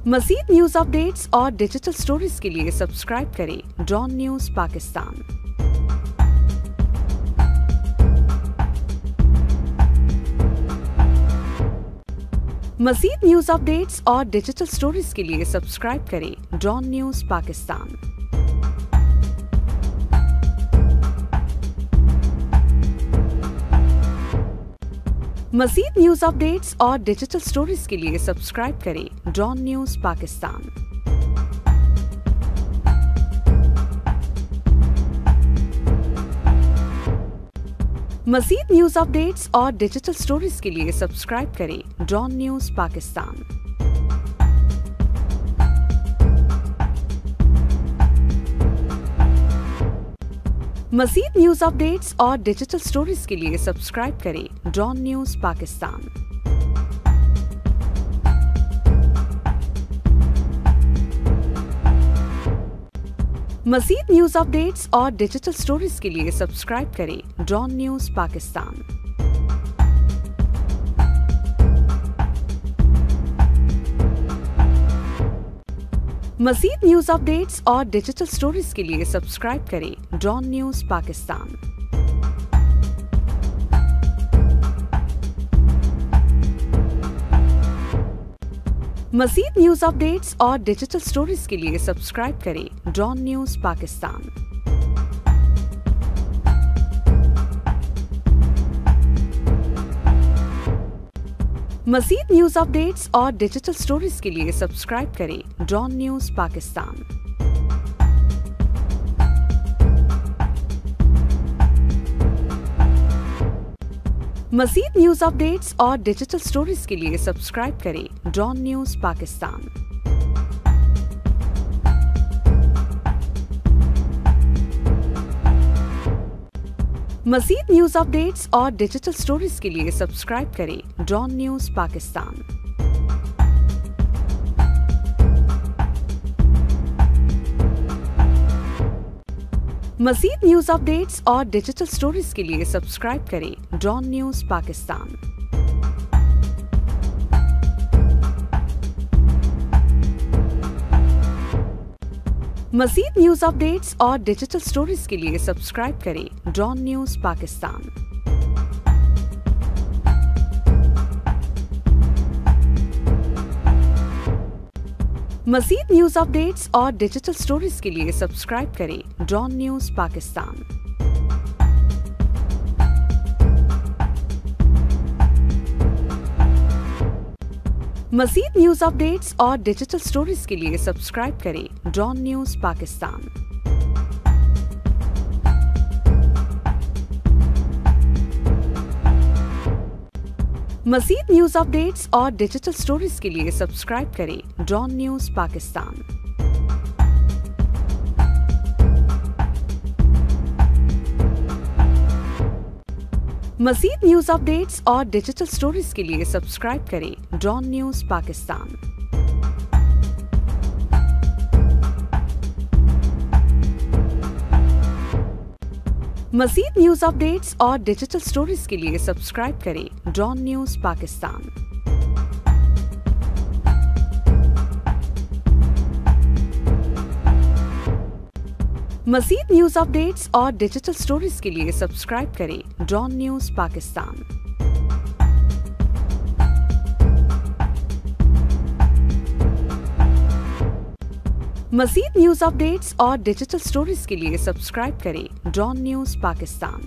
मज़ीद न्यूज़ अपडेट्स और डिजिटल स्टोरीज के लिए सब्सक्राइब करें डॉन न्यूज़ पाकिस्तान। मज़ीद न्यूज़ अपडेट्स और डिजिटल स्टोरीज के लिए सब्सक्राइब करें डॉन न्यूज़ पाकिस्तान। मज़ीद न्यूज़ अपडेट्स और डिजिटल स्टोरीज के लिए सब्सक्राइब करें डॉन न्यूज़ पाकिस्तान। मज़ीद न्यूज़ अपडेट्स और डिजिटल स्टोरीज के लिए सब्सक्राइब करें डॉन न्यूज़ पाकिस्तान। मज़ीद न्यूज़ अपडेट्स और डिजिटल स्टोरीज के लिए सब्सक्राइब करें डॉन न्यूज़ पाकिस्तान। मज़ीद न्यूज़ अपडेट्स और डिजिटल स्टोरीज के लिए सब्सक्राइब करें डॉन न्यूज़ पाकिस्तान। मज़ीद न्यूज़ अपडेट्स और डिजिटल स्टोरीज के लिए सब्सक्राइब करें डॉन न्यूज़ पाकिस्तान। मज़ीद न्यूज़ अपडेट्स और डिजिटल स्टोरीज के लिए सब्सक्राइब करें डॉन न्यूज़ पाकिस्तान। मज़ीद न्यूज़ अपडेट्स और डिजिटल स्टोरीज के लिए सब्सक्राइब करें डॉन न्यूज़ पाकिस्तान। मज़ीद न्यूज़ अपडेट्स और डिजिटल स्टोरीज के लिए सब्सक्राइब करें डॉन न्यूज़ पाकिस्तान। मज़ीद न्यूज़ अपडेट्स और डिजिटल स्टोरीज के लिए सब्सक्राइब करें डॉन न्यूज़ पाकिस्तान। मज़ीद न्यूज़ अपडेट्स और डिजिटल स्टोरीज के लिए सब्सक्राइब करें डॉन न्यूज़ पाकिस्तान। मज़ीद न्यूज़ अपडेट्स और डिजिटल स्टोरीज के लिए सब्सक्राइब करें डॉन न्यूज़ पाकिस्तान। मज़ीद न्यूज़ अपडेट्स और डिजिटल स्टोरीज के लिए सब्सक्राइब करें डॉन न्यूज़ पाकिस्तान। मज़ीद न्यूज़ अपडेट्स और डिजिटल स्टोरीज के लिए सब्सक्राइब करें डॉन न्यूज़ पाकिस्तान। मज़ीद न्यूज़ अपडेट्स और डिजिटल स्टोरीज के लिए सब्सक्राइब करें डॉन न्यूज़ पाकिस्तान। मज़ीद न्यूज़ अपडेट्स और डिजिटल स्टोरीज के लिए सब्सक्राइब करें डॉन न्यूज़ पाकिस्तान। मज़ीद न्यूज़ अपडेट्स और डिजिटल स्टोरीज के लिए सब्सक्राइब करें डॉन न्यूज़ पाकिस्तान। मज़ीद न्यूज़ अपडेट्स और डिजिटल स्टोरीज के लिए सब्सक्राइब करें डॉन न्यूज़ पाकिस्तान। मज़ीद न्यूज़ अपडेट्स और डिजिटल स्टोरीज के लिए सब्सक्राइब करें डॉन न्यूज़ पाकिस्तान।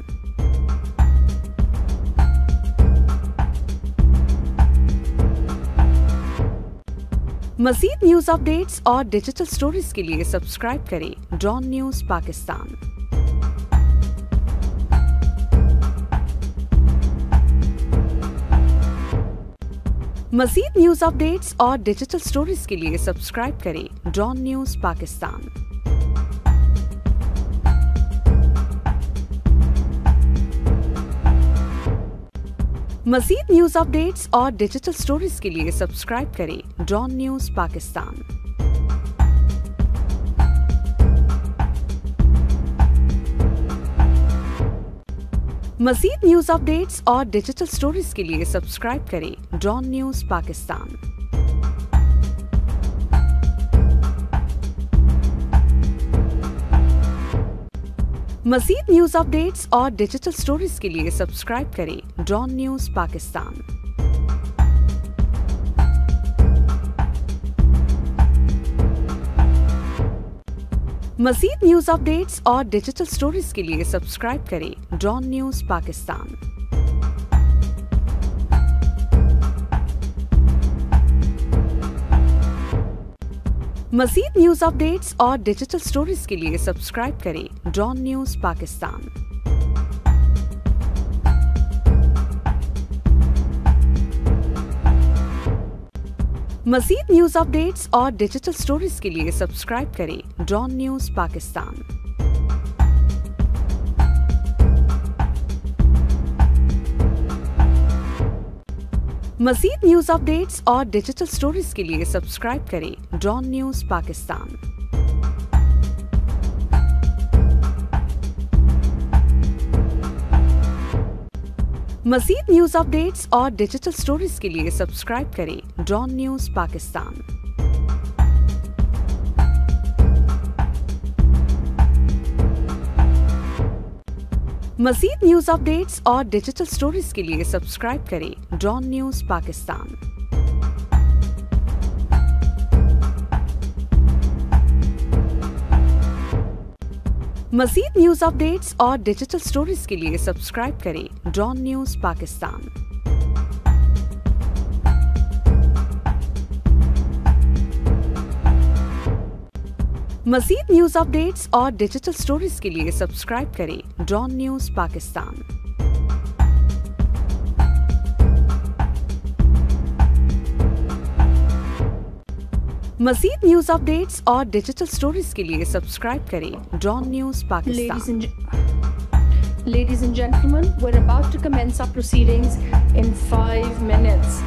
मज़ीद न्यूज़ अपडेट्स और डिजिटल स्टोरीज के लिए सब्सक्राइब करें डॉन न्यूज़ पाकिस्तान। मज़ीद न्यूज़ अपडेट्स और डिजिटल स्टोरीज के लिए सब्सक्राइब करें डॉन न्यूज़ पाकिस्तान। मज़ीद न्यूज़ अपडेट्स और डिजिटल स्टोरीज के लिए सब्सक्राइब करें डॉन न्यूज़ पाकिस्तान। मज़ीद न्यूज़ अपडेट्स और डिजिटल स्टोरीज के लिए सब्सक्राइब करें डॉन न्यूज़ पाकिस्तान। मज़ीद न्यूज़ अपडेट्स और डिजिटल स्टोरीज के लिए सब्सक्राइब करें डॉन न्यूज़ पाकिस्तान। मज़ीद न्यूज़ अपडेट्स और डिजिटल स्टोरीज के लिए सब्सक्राइब करें डॉन न्यूज़ पाकिस्तान। मज़ीद न्यूज़ अपडेट्स और डिजिटल स्टोरीज के लिए सब्सक्राइब करें डॉन न्यूज़ पाकिस्तान। मज़ीद न्यूज़ अपडेट्स और डिजिटल स्टोरीज के लिए सब्सक्राइब करें डॉन न्यूज़ पाकिस्तान। मज़ीद न्यूज़ अपडेट्स और डिजिटल स्टोरीज के लिए सब्सक्राइब करें डॉन न्यूज़ पाकिस्तान। मज़ीद न्यूज़ अपडेट्स और डिजिटल स्टोरीज के लिए सब्सक्राइब करें डॉन न्यूज़ पाकिस्तान। मज़ीद न्यूज़ अपडेट्स और डिजिटल स्टोरीज के लिए सब्सक्राइब करें डॉन न्यूज़ पाकिस्तान। मज़ीद न्यूज़ अपडेट्स और डिजिटल स्टोरीज के लिए सब्सक्राइब करें डॉन न्यूज़ पाकिस्तान। मज़ीद न्यूज़ अपडेट्स और डिजिटल स्टोरीज के लिए सब्सक्राइब करें डॉन न्यूज़ पाकिस्तान। मज़ीद न्यूज़ अपडेट्स और डिजिटल स्टोरीज के लिए सब्सक्राइब करें Dawn news Pakistan. Ladies and gentlemen, we're about to commence our proceedings in 5 minutes.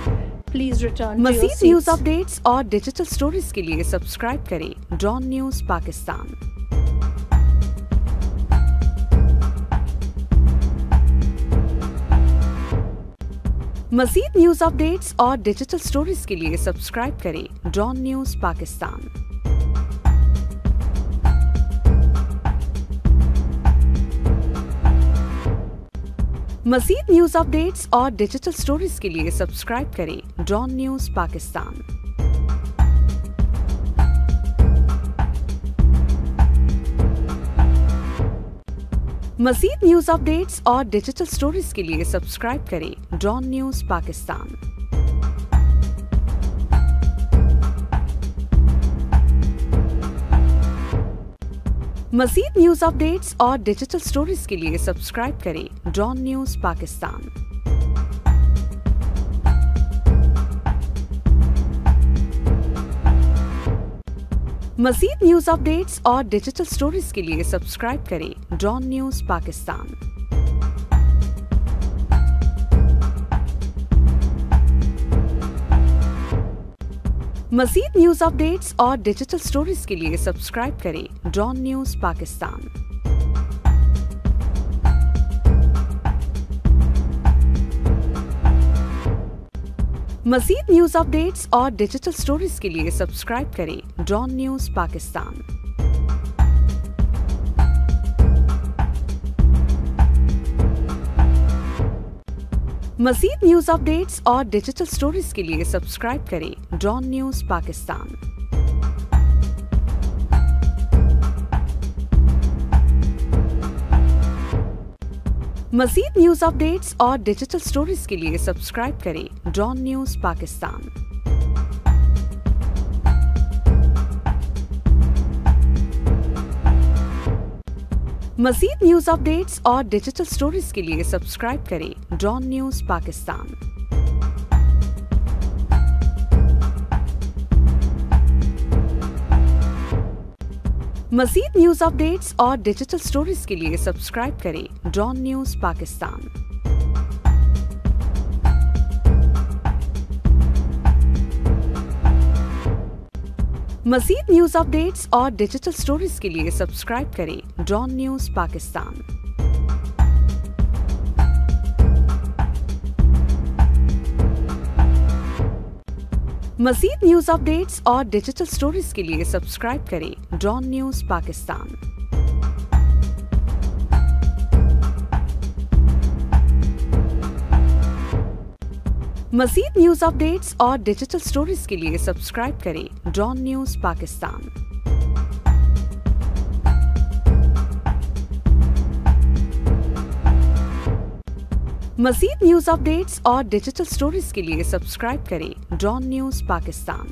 Please return to your मज़ीद seats. न्यूज़ अपडेट्स और डिजिटल स्टोरीज के लिए सब्सक्राइब करें डॉन न्यूज़ पाकिस्तान। मज़ीद न्यूज़ अपडेट्स और डिजिटल स्टोरीज के लिए सब्सक्राइब करें डॉन न्यूज़ पाकिस्तान। मज़ीद न्यूज़ अपडेट्स और डिजिटल स्टोरीज के लिए सब्सक्राइब करें डॉन न्यूज़ पाकिस्तान। मज़ीद न्यूज़ अपडेट्स और डिजिटल स्टोरीज के लिए सब्सक्राइब करें डॉन न्यूज़ पाकिस्तान। मज़ीद न्यूज़ अपडेट्स और डिजिटल स्टोरीज के लिए सब्सक्राइब करें डॉन न्यूज़ पाकिस्तान। मज़ीद न्यूज़ अपडेट्स और डिजिटल स्टोरीज के लिए सब्सक्राइब करें डॉन न्यूज़ पाकिस्तान। मज़ीद न्यूज़ अपडेट्स और डिजिटल स्टोरीज के लिए सब्सक्राइब करें डॉन न्यूज़ पाकिस्तान। मज़ीद न्यूज़ अपडेट्स और डिजिटल स्टोरीज के लिए सब्सक्राइब करें डॉन न्यूज़ पाकिस्तान। मज़ीद न्यूज़ अपडेट्स और डिजिटल स्टोरीज के लिए सब्सक्राइब करें डॉन न्यूज़ पाकिस्तान। मज़ीद न्यूज़ अपडेट्स और डिजिटल स्टोरीज के लिए सब्सक्राइब करें डॉन न्यूज़ पाकिस्तान। मज़ीद न्यूज़ अपडेट्स और डिजिटल स्टोरीज के लिए सब्सक्राइब करें डॉन न्यूज़ पाकिस्तान। मज़ीद न्यूज़ अपडेट्स और डिजिटल स्टोरीज के लिए सब्सक्राइब करें डॉन न्यूज़ पाकिस्तान। मज़ीद न्यूज़ अपडेट्स और डिजिटल स्टोरीज के लिए सब्सक्राइब करें डॉन न्यूज़ पाकिस्तान। मज़ीद न्यूज़ अपडेट्स और डिजिटल स्टोरीज के लिए सब्सक्राइब करें डॉन न्यूज़ पाकिस्तान। मज़ीद न्यूज़ अपडेट्स और डिजिटल स्टोरीज के लिए सब्सक्राइब करें डॉन न्यूज़ पाकिस्तान। मज़ीद न्यूज़ अपडेट्स और डिजिटल स्टोरीज के लिए सब्सक्राइब करें डॉन न्यूज़ पाकिस्तान।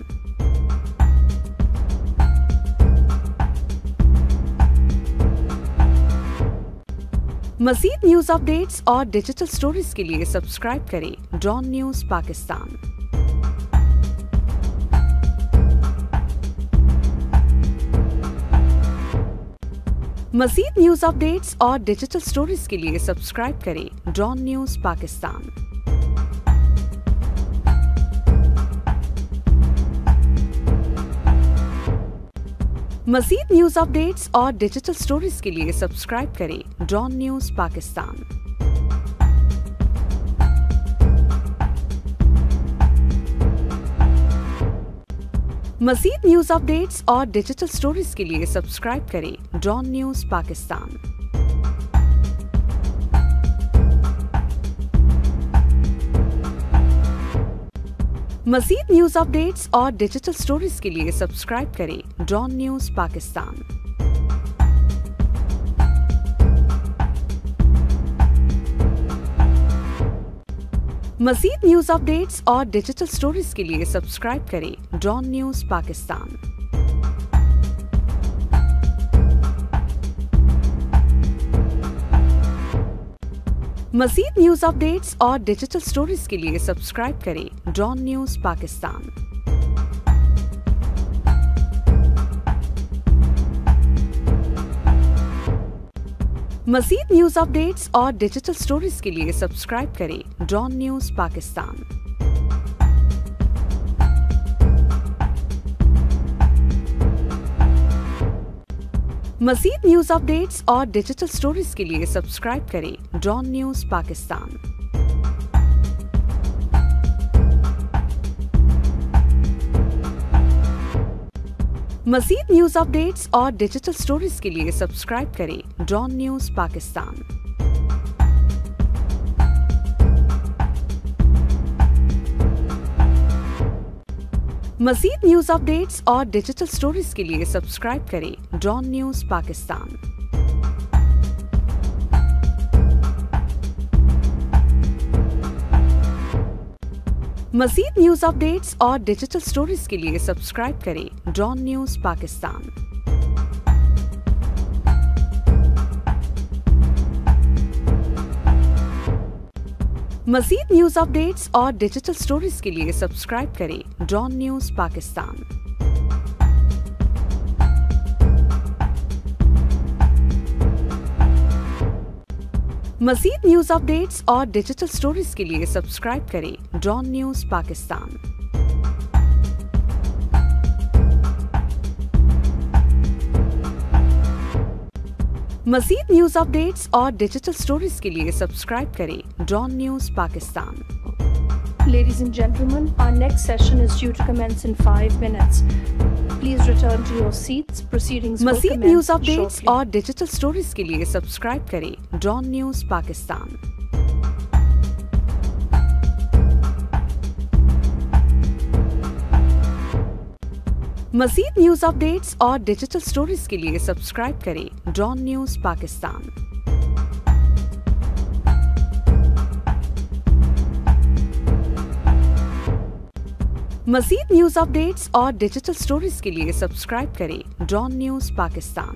मज़ीद न्यूज़ अपडेट्स और डिजिटल स्टोरीज के लिए सब्सक्राइब करें डॉन न्यूज़ पाकिस्तान। मज़ीद न्यूज़ अपडेट्स और डिजिटल स्टोरीज के लिए सब्सक्राइब करें डॉन न्यूज़ पाकिस्तान। मज़ीद न्यूज़ अपडेट्स और डिजिटल स्टोरीज के लिए सब्सक्राइब करें डॉन न्यूज़ पाकिस्तान। मज़ीद न्यूज़ अपडेट्स और डिजिटल स्टोरीज के लिए सब्सक्राइब करें डॉन न्यूज़ पाकिस्तान। मज़ीद न्यूज़ अपडेट्स और डिजिटल स्टोरीज के लिए सब्सक्राइब करें डॉन न्यूज़ पाकिस्तान। मज़ीद न्यूज़ अपडेट्स और डिजिटल स्टोरीज के लिए सब्सक्राइब करें डॉन न्यूज़ पाकिस्तान। मज़ीद न्यूज़ अपडेट्स और डिजिटल स्टोरीज के लिए सब्सक्राइब करें डॉन न्यूज़ पाकिस्तान। मज़ीद न्यूज़ अपडेट्स और डिजिटल स्टोरीज के लिए सब्सक्राइब करें डॉन न्यूज़ पाकिस्तान। मज़ीद न्यूज़ अपडेट्स और डिजिटल स्टोरीज के लिए सब्सक्राइब करें डॉन न्यूज़ पाकिस्तान। मज़ीद न्यूज़ अपडेट्स और डिजिटल स्टोरीज के लिए सब्सक्राइब करें डॉन न्यूज़ पाकिस्तान। मज़ीद न्यूज़ अपडेट्स और डिजिटल स्टोरीज के लिए सब्सक्राइब करें डॉन न्यूज़ पाकिस्तान। मज़ीद न्यूज़ अपडेट्स और डिजिटल स्टोरीज के लिए सब्सक्राइब करें डॉन न्यूज़ पाकिस्तान। मज़ीद न्यूज़ अपडेट्स और डिजिटल स्टोरीज के लिए सब्सक्राइब करें डॉन न्यूज़ पाकिस्तान। मज़ीद न्यूज़ अपडेट्स और डिजिटल स्टोरीज के लिए सब्सक्राइब करें डॉन न्यूज़ पाकिस्तान। मज़ीद न्यूज़ अपडेट्स और डिजिटल स्टोरीज के लिए सब्सक्राइब करें Dawn news Pakistan. Ladies and gentlemen, our next session is due to commence in 5 minutes. Please return to your seats. Proceedings will मज़ीद commence news updates shortly. और digital stories के लिए subscribe करें Dawn news Pakistan. मज़ीद news updates और digital stories के लिए subscribe करें डॉन न्यूज़ पाकिस्तान। मज़ीद न्यूज़ अपडेट्स और डिजिटल स्टोरीज के लिए सब्सक्राइब करें डॉन न्यूज़ पाकिस्तान।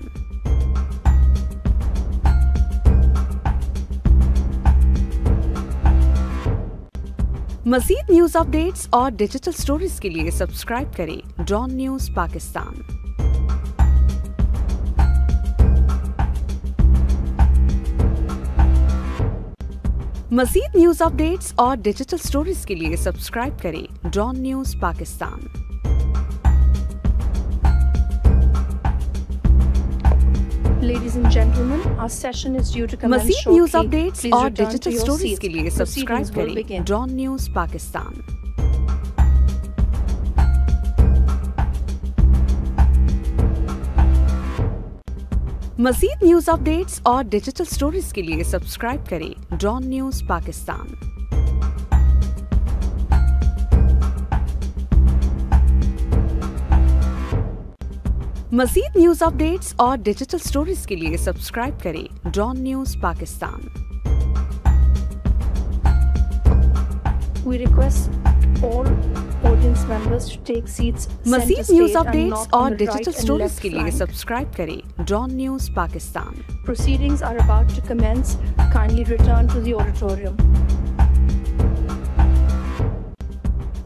मज़ीद न्यूज़ अपडेट्स और डिजिटल स्टोरीज के लिए सब्सक्राइब करें डॉन न्यूज़ पाकिस्तान। मज़ीद न्यूज़ अपडेट्स और डिजिटल स्टोरीज के लिए सब्सक्राइब करें Dawn news Pakistan. Ladies and gentlemen, our session is due to commence मज़ीद shortly. न्यूज़ अपडेट्स Please और return to digital your stories seats. के लिए Proceedings सब्सक्राइब will करें begin. Dawn news Pakistan. मज़ीद न्यूज़ अपडेट्स और डिजिटल स्टोरीज के लिए subscribe करें डॉन न्यूज़ पाकिस्तान। मज़ीद न्यूज़ अपडेट्स और डिजिटल स्टोरीज के लिए सब्सक्राइब करें Dawn news Pakistan. We request all audience members to take seats center मज़ीद news stage and updates not on और the digital right and stories left के लिए flank. सब्सक्राइब करें Dawn news Pakistan. Proceedings are about to commence. Kindly return to the auditorium.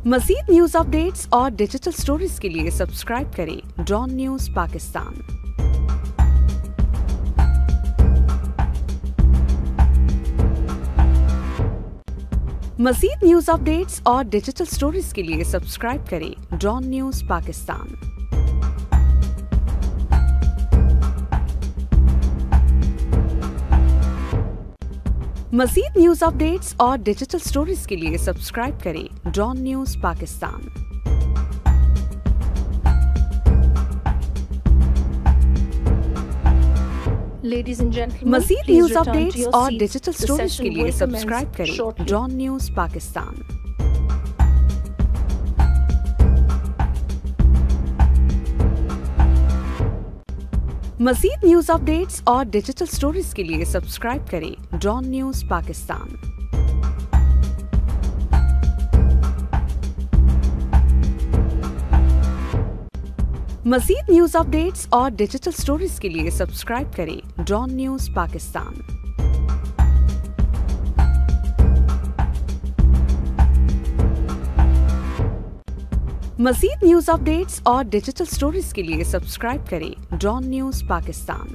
मज़ीद news updates और digital stories के लिए subscribe करें Dawn news Pakistan. मज़ीद न्यूज़ अपडेट्स और डिजिटल स्टोरीज के लिए सब्सक्राइब करें डॉन न्यूज़ पाकिस्तान। मज़ीद न्यूज़ अपडेट्स और डिजिटल स्टोरीज के लिए सब्सक्राइब करें Dawn news Pakistan. Ladies and gentlemen, मज़ीद please news return to updates your और seats. Digital The stories session के लिए will सब्सक्राइब commence करें shortly. Dawn news Pakistan. मज़ीद न्यूज़ अपडेट्स और डिजिटल स्टोरीज के लिए सब्सक्राइब करें डॉन न्यूज़ पाकिस्तान। मज़ीद न्यूज़ अपडेट्स और डिजिटल स्टोरीज के लिए सब्सक्राइब करें डॉन न्यूज़ पाकिस्तान। मज़ीद न्यूज़ अपडेट्स और डिजिटल स्टोरीज के लिए सब्सक्राइब करें डॉन न्यूज़ पाकिस्तान।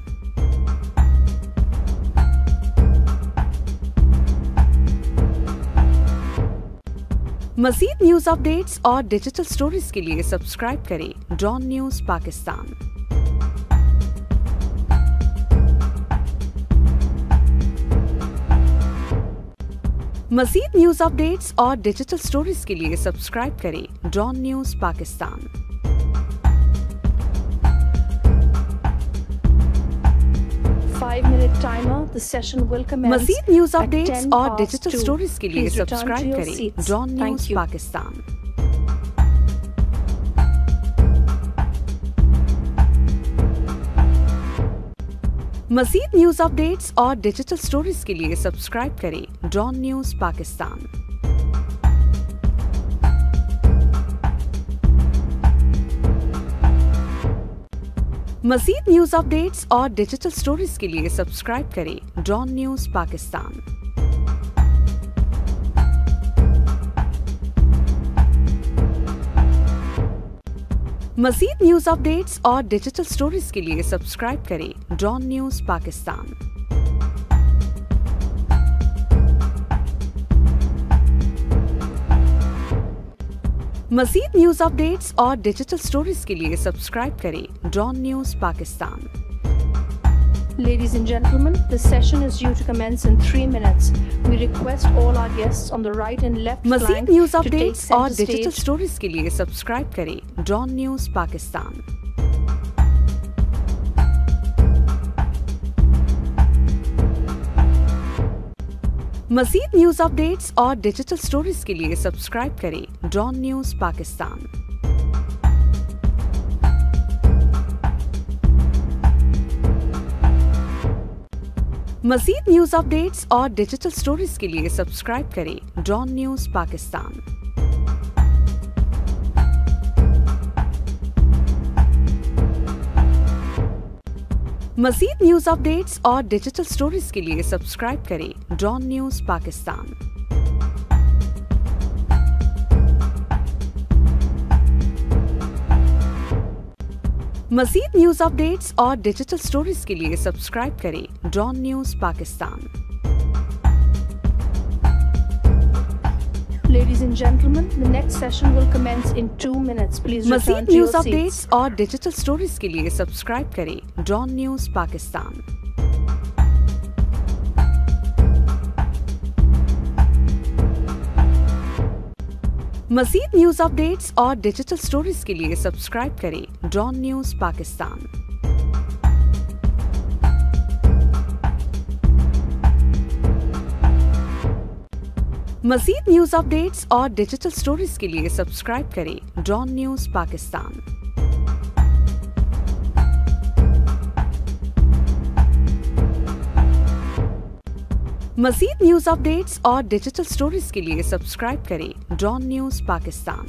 मज़ीद न्यूज़ अपडेट्स और डिजिटल स्टोरीज के लिए सब्सक्राइब करें डॉन न्यूज़ पाकिस्तान। मज़ीद न्यूज़ अपडेट्स और डिजिटल स्टोरीज के लिए सब्सक्राइब करें Dawn news Pakistan. Five-minute timer. The session will commence मज़ीद न्यूज़ at अपडेट्स 10 और past डिजिटल 2. स्टोरीज के लिए Please return to subscribe your करें seats. Dawn Thank news you. Pakistan. मज़ीद न्यूज़ अपडेट्स और डिजिटल स्टोरीज के लिए सब्सक्राइब करें डॉन न्यूज़ पाकिस्तान। मज़ीद न्यूज़ अपडेट्स और डिजिटल स्टोरीज के लिए सब्सक्राइब करें डॉन न्यूज़ पाकिस्तान। मज़ीद न्यूज़ अपडेट्स और डिजिटल स्टोरीज के लिए सब्सक्राइब करें डॉन न्यूज़ पाकिस्तान। मज़ीद न्यूज़ अपडेट्स और डिजिटल स्टोरीज के लिए सब्सक्राइब करें Dawn news Pakistan. Ladies and gentlemen, this session is due to commence in 3 minutes. We request all our guests on the right and left flank मज़ीद news to take updates और center digital stage. Stories के लिए subscribe करें Dawn news Pakistan. मज़ीद news updates और digital stories के लिए subscribe करें डॉन न्यूज़ पाकिस्तान। मज़ीद न्यूज़ अपडेट्स और डिजिटल स्टोरीज के लिए सब्सक्राइब करें डॉन न्यूज़ पाकिस्तान। मज़ीद न्यूज़ अपडेट्स और डिजिटल स्टोरीज के लिए सब्सक्राइब करें डॉन न्यूज़ पाकिस्तान। मज़ीद न्यूज़ अपडेट्स और डिजिटल स्टोरीज के लिए सब्सक्राइब करें Dawn news Pakistan. Ladies and gentlemen, the next session will commence in 2 minutes. Please return मज़ीद to your news seats. Updates और डिजिटल स्टोरीज के लिए सब्सक्राइब करें डॉन न्यूज़ पाकिस्तान। मज़ीद न्यूज़ अपडेट्स और डिजिटल स्टोरीज के लिए सब्सक्राइब करें डॉन न्यूज़ पाकिस्तान। मज़ीद न्यूज़ अपडेट्स और डिजिटल स्टोरीज के लिए सब्सक्राइब करें डॉन न्यूज़ पाकिस्तान। मज़ीद न्यूज़ अपडेट्स और डिजिटल स्टोरीज के लिए सब्सक्राइब करें डॉन न्यूज़ पाकिस्तान।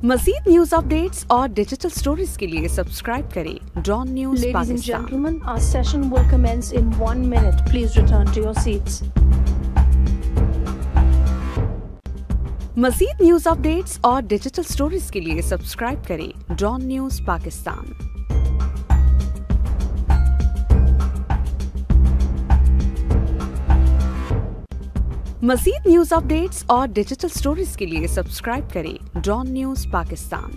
मज़ीद न्यूज़ अपडेट्स और डिजिटल स्टोरीज के लिए सब्सक्राइब करें Dawn news Ladies and Pakistan. gentlemen, our session will commence in 1 minute. Please return to your seats. मज़ीद न्यूज़ अपडेट्स और डिजिटल स्टोरीज के लिए सब्सक्राइब करें डॉन न्यूज़ पाकिस्तान। मज़ीद न्यूज़ अपडेट्स और डिजिटल स्टोरीज के लिए सब्सक्राइब करें डॉन न्यूज़ पाकिस्तान।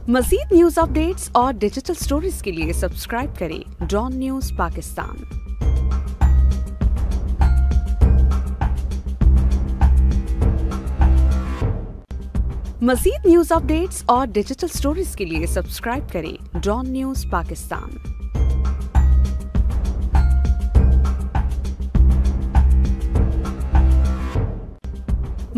मज़ीद न्यूज़ अपडेट्स और डिजिटल स्टोरीज के लिए सब्सक्राइब करें डॉन न्यूज़ पाकिस्तान। मज़ीद न्यूज़ अपडेट्स और डिजिटल स्टोरीज के लिए सब्सक्राइब करें डॉन न्यूज़ पाकिस्तान।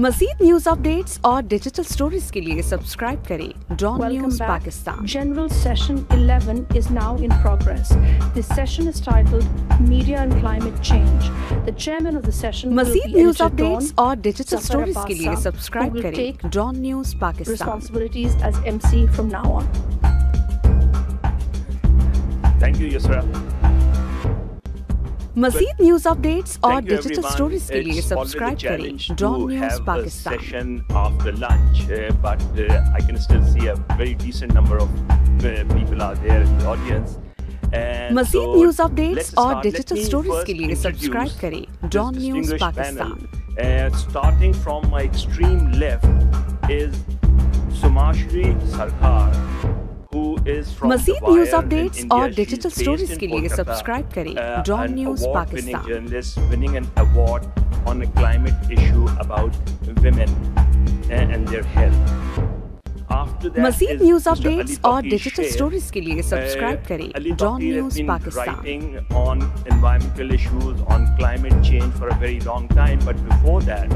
मज़ीद न्यूज़ अपडेट्स और डिजिटल स्टोरीज के लिए सब्सक्राइब करें Dawn news Pakistan. General Session 11 is now in progress. This session is titled Media and Climate Change. The chairman of the session will be मज़ीद news Editor updates Dawn और digital Zafar stories Abbas के लिए Saab, who subscribe will करें take Dawn news Pakistan. responsibilities as MC from now on. Thank you, Yusra. मज़ीद news updates और Thank you, digital everyone. Stories के लिए It's always a subscribe challenge करें Dawn to news have a Pakistan. session after lunch, but I can still see a very decent number of people out there in the audience. And मज़ीद so news updates let's और start. Digital Let me stories first के लिए subscribe introduce करें this Dawn news distinguished panel. Pakistan. Starting from my extreme left is Sumashri Sarkar, who is from The मज़ीद Wire news in updates India. और She's digital based stories in के लिए Kolkata, subscribe करें Dawn an news award-winning Pakistan. journalist winning an award on a climate issue about women and their health. After that मज़ीद is news Mr. Updates Ali और Taqi digital Sheikh. Stories के लिए subscribe करें Ali Dawn Taqi has news been Pakistan. writing on environmental issues, on climate change for a very long time, but before that,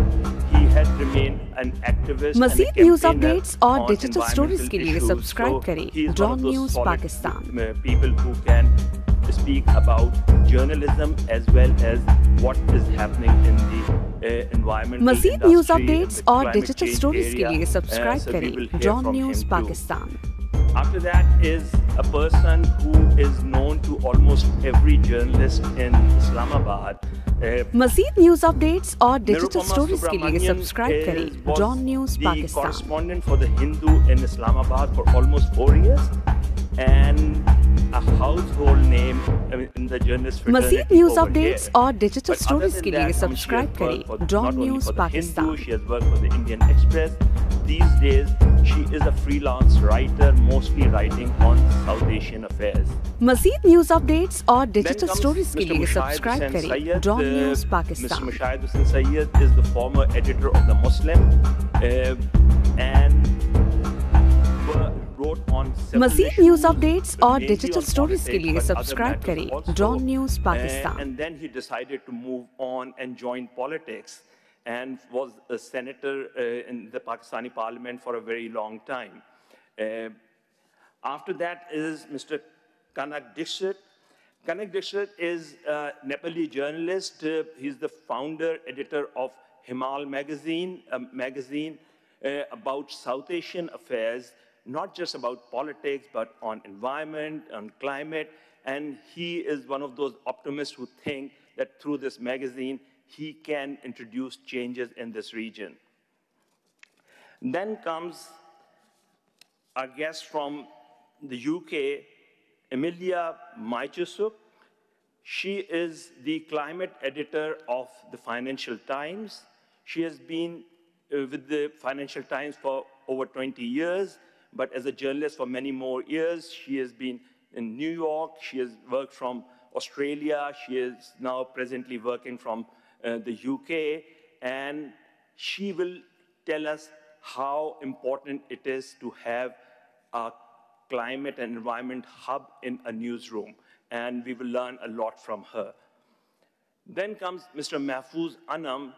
he had remained an activist and a मज़ीद news campaigner updates और on digital stories environmental के लिए issues. Subscribe So करें he is one Dawn of those news solid Pakistan. people who can speak about journalism as well as what is happening in the environmental मज़ीद industry news and updates the और climate digital change stories के area. लिए subscribe So we करें will hear Dawn from news him too. Pakistan. After that is a person who is known to almost every journalist in Islamabad. मज़ीद news updates और digital Nirupama stories के लिए Subramanian subscribe करें was Dawn news the Pakistan. correspondent for the Hindu in Islamabad for almost 4 years and a household name in the journalist fraternity मज़ीद news over updates here. और digital But other stories than के लिए that, she has subscribe worked करें for Dawn not only news for the Pakistan. Hindu, she has worked for the Indian Express. These days, she is a freelance writer, mostly writing on South Asian affairs. मज़ीद news updates और Then digital comes stories के Mr. लिए Mushahid subscribe Hussain करें Sayyed. Dawn news Mr. Pakistan. Mushahid Hussain Sayyed is the former editor of The Muslim and wrote on several मज़ीद issues, news updates और mainly digital on stories के politics, लिए but other subscribe matters करें also. Dawn news Pakistan. And then he decided to move on and join politics and was a senator in the Pakistani parliament for a very long time. After that is Mr. Kanak Dixit. Kanak Dixit is a Nepali journalist. He's the founder, editor of Himal magazine, a magazine about South Asian affairs, not just about politics, but on environment, on climate. And he is one of those optimists who think that through this magazine, he can introduce changes in this region. Then comes our guest from the UK, Emilia Maichusuk. She is the climate editor of the Financial Times. She has been with the Financial Times for over 20 years, but as a journalist for many more years. She has been in New York. She has worked from Australia. She is now presently working from the UK, and she will tell us how important it is to have a climate and environment hub in a newsroom, and we will learn a lot from her. Then comes Mr. Mahfouz Anam.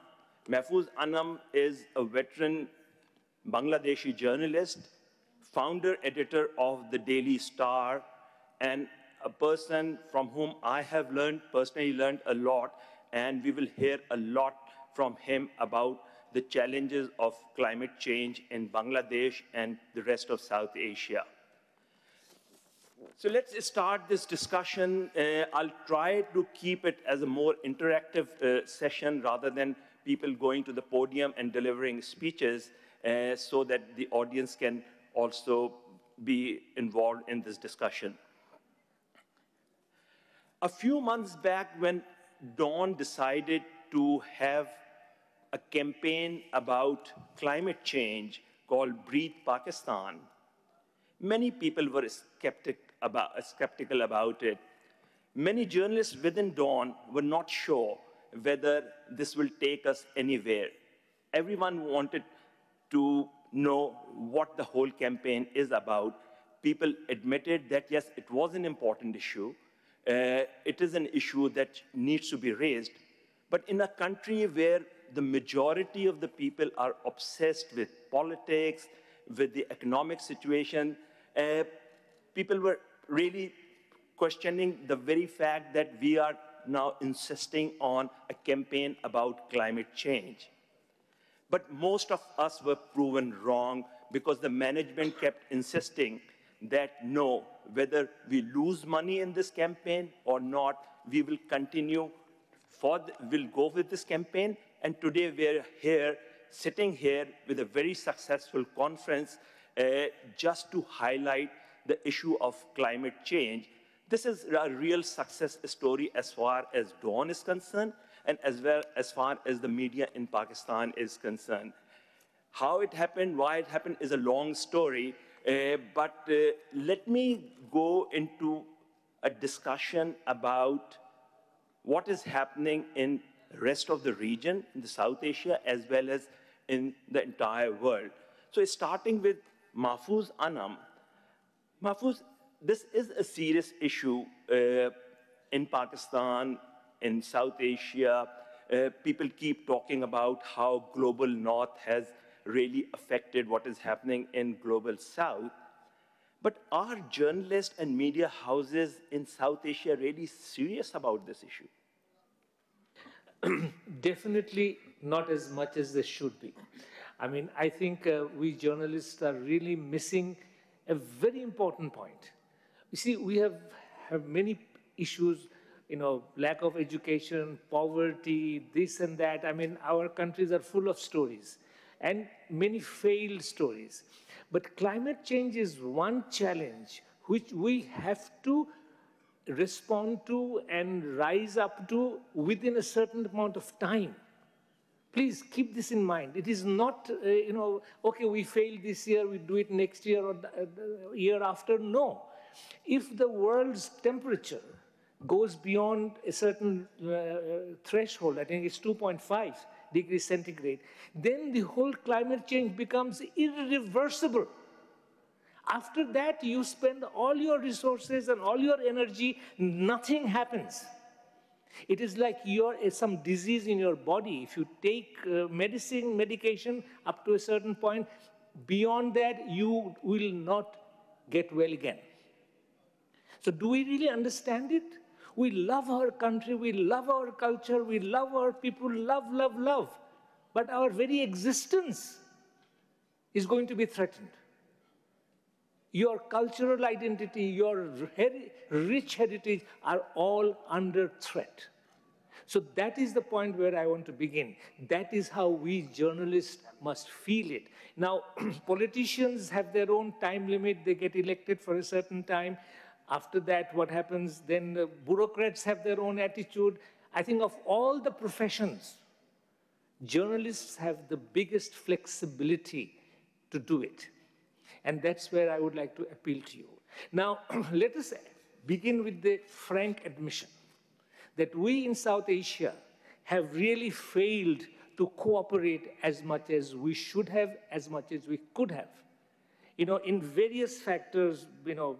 Mahfouz Anam is a veteran Bangladeshi journalist, founder, editor of the Daily Star, and a person from whom I have personally learned a lot, and we will hear a lot from him about the challenges of climate change in Bangladesh and the rest of South Asia. So let's start this discussion. I'll try to keep it as a more interactive session rather than people going to the podium and delivering speeches so that the audience can also be involved in this discussion. A few months back, when Dawn decided to have a campaign about climate change called Breathe Pakistan, Many people were skeptical about it. Many journalists within Dawn were not sure whether this will take us anywhere. Everyone wanted to know what the whole campaign is about. People admitted that, yes, it was an important issue. It is an issue that needs to be raised. But in a country where the majority of the people are obsessed with politics, with the economic situation, people were really questioning the very fact that we are now insisting on a campaign about climate change. But most of us were proven wrong because the management kept insisting that no, whether we lose money in this campaign or not, we will continue, we'll go with this campaign. And today we're here, sitting here with a very successful conference just to highlight the issue of climate change. This is a real success story as far as Dawn is concerned, and as well as far as the media in Pakistan is concerned. How it happened, why it happened is a long story, but let me go into a discussion about what is happening in the rest of the region, in the South Asia, as well as in the entire world. So starting with Mahfouz Anam. Mahfouz, this is a serious issue in Pakistan, in South Asia. People keep talking about how global North has really affected what is happening in global South. But are journalists and media houses in South Asia really serious about this issue? Definitely not as much as they should be. I mean, I think we journalists are really missing a very important point. You see, we have many issues, you know, lack of education, poverty, this and that. I mean, our countries are full of stories and many failed stories. But climate change is one challenge which we have to respond to and rise up to within a certain amount of time. Please keep this in mind. It is not, you know, okay, we failed this year, we do it next year or the year after. No. If the world's temperature goes beyond a certain threshold, I think it's 2.5 degrees centigrade, then the whole climate change becomes irreversible. After that, you spend all your resources and all your energy, nothing happens. It is like some disease in your body. If you take medication up to a certain point, beyond that, you will not get well again. So do we really understand it? We love our country, we love our culture, we love our people, love, love, love. But our very existence is going to be threatened. Your cultural identity, your rich heritage are all under threat. So that is the point where I want to begin. That is how we journalists must feel it. Now, politicians have their own time limit. They get elected for a certain time. After that, what happens? Then bureaucrats have their own attitude. I think of all the professions, journalists have the biggest flexibility to do it. And that's where I would like to appeal to you. Now, let us begin with the frank admission that we in South Asia have really failed to cooperate as much as we should have, as much as we could have. You know, in various factors, you know,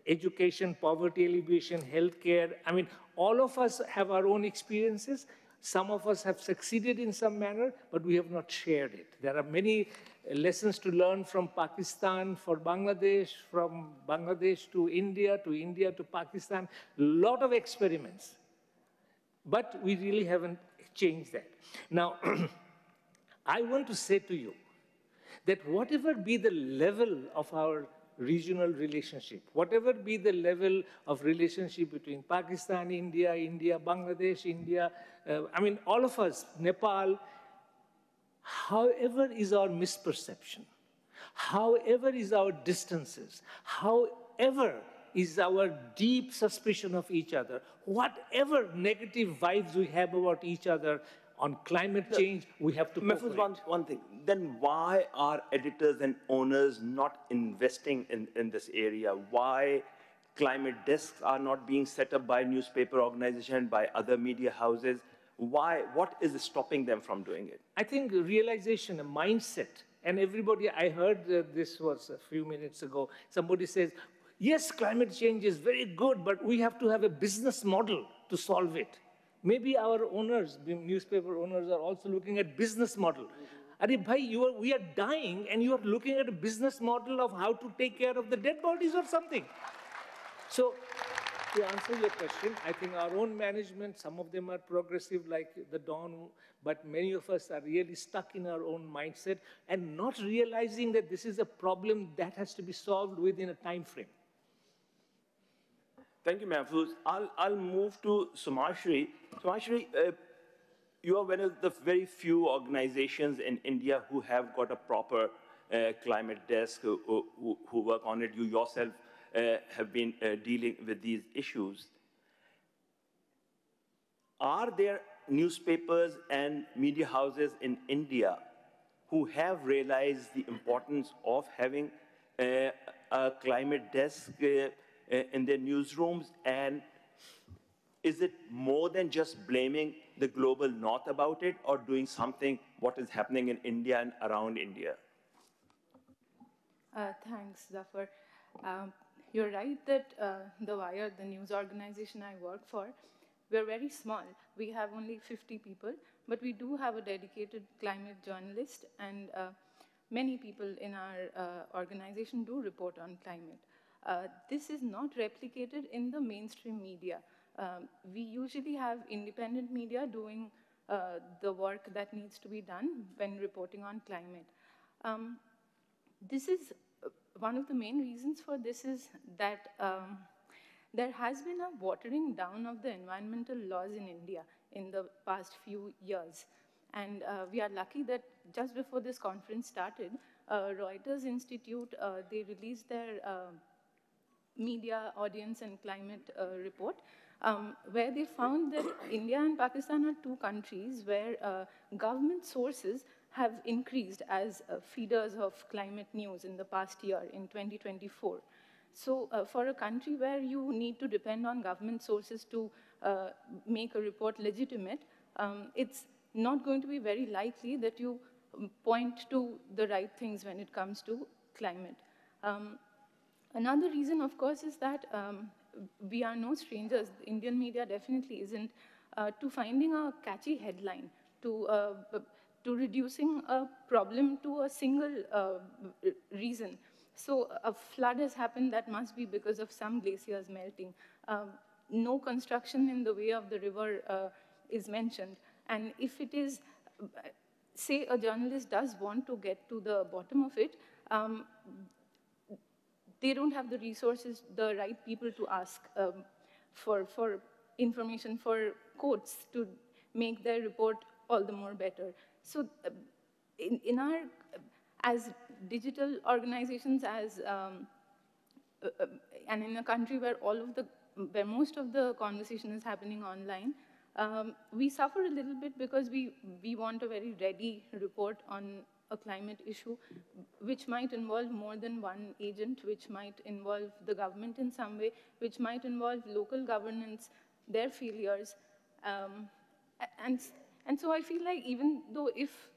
education, poverty alleviation, healthcare. I mean, all of us have our own experiences. Some of us have succeeded in some manner, but we have not shared it. There are many lessons to learn from Pakistan for Bangladesh, from Bangladesh to India to Pakistan. A lot of experiments. But we really haven't changed that. Now, I want to say to you that whatever be the level of our regional relationship, whatever be the level of relationship between Pakistan, India, Bangladesh, India, I mean, all of us, Nepal, however is our misperception, however is our distances, however is our deep suspicion of each other, whatever negative vibes we have about each other, On climate change, we have to cooperate. One thing. Then why are editors and owners not investing in this area? Why climate desks are not being set up by newspaper organizations, by other media houses? Why? What is stopping them from doing it? I think realization, a mindset, and everybody, I heard this was a few minutes ago, somebody says, yes, climate change is very good, but we have to have a business model to solve it. Maybe our owners, the newspaper owners, are also looking at business model. Are bhai, we are dying, and you are looking at a business model of how to take care of the dead bodies or something. So, to answer your question, I think our own management, some of them are progressive like the Dawn, but many of us are really stuck in our own mindset and not realizing that this is a problem that has to be solved within a time frame. Thank you, Mahfouz. I'll move to Sumashri. Sumashri, you are one of the very few organizations in India who have got a proper climate desk, who work on it. You yourself have been dealing with these issues. Are there newspapers and media houses in India who have realized the importance of having a climate desk in their newsrooms? And is it more than just blaming the global north about it, or doing something what is happening in India and around India? Thanks, Zafar. You're right that The Wire, the news organization I work for, we're very small. We have only 50 people, but we do have a dedicated climate journalist, and many people in our organization do report on climate. This is not replicated in the mainstream media. We usually have independent media doing the work that needs to be done when reporting on climate. This is one of the main reasons for this is that there has been a watering down of the environmental laws in India in the past few years. And we are lucky that just before this conference started, Reuters Institute, they released their media audience and climate report, where they found that India and Pakistan are two countries where government sources have increased as feeders of climate news in the past year, in 2024. So for a country where you need to depend on government sources to make a report legitimate, it's not going to be very likely that you point to the right things when it comes to climate. Another reason, of course, is that we are no strangers. The Indian media definitely isn't, to finding a catchy headline, to reducing a problem to a single reason. So a flood has happened, that must be because of some glaciers melting. No construction in the way of the river is mentioned. And if it is, say a journalist does want to get to the bottom of it, they don't have the resources, the right people to ask for information, for quotes to make their report all the more better. So in our, as digital organizations, and in a country where where most of the conversation is happening online, we suffer a little bit because we want a very ready report on a climate issue, which might involve more than one agent, which might involve the government in some way, which might involve local governance, their failures. And so I feel like even if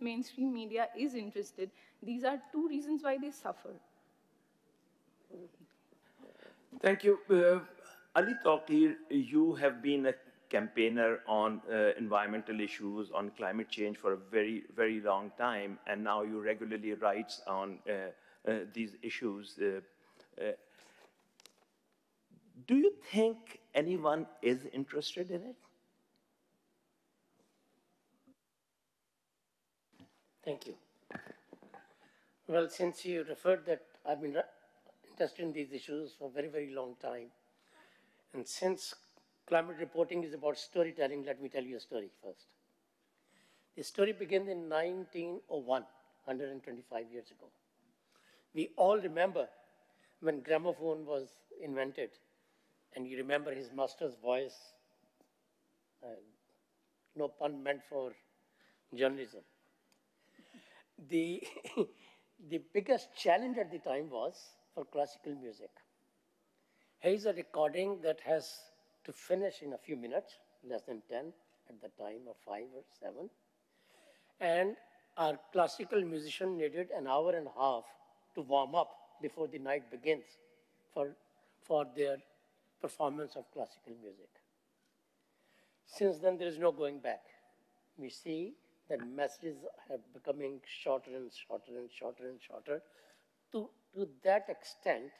mainstream media is interested, these are two reasons why they suffer. Thank you. Ali Taqir, you have been a campaigner on environmental issues, on climate change for a very, very long time, and now you regularly write on these issues. Do you think anyone is interested in it? Thank you. Well, since you referred that I've been interested in these issues for a very, very long time, and since climate reporting is about storytelling, let me tell you a story first. The story begins in 1901, 125 years ago. We all remember when gramophone was invented, and you remember his master's voice no pun meant for journalism. The, the biggest challenge at the time was for classical music. Here's a recording that has to finish in a few minutes, less than 10 at the time, or 5 or 7. And our classical musician needed an hour and a half to warm up before the night begins for their performance of classical music. Since then, there is no going back. We see that messages are becoming shorter and shorter and shorter and shorter to that extent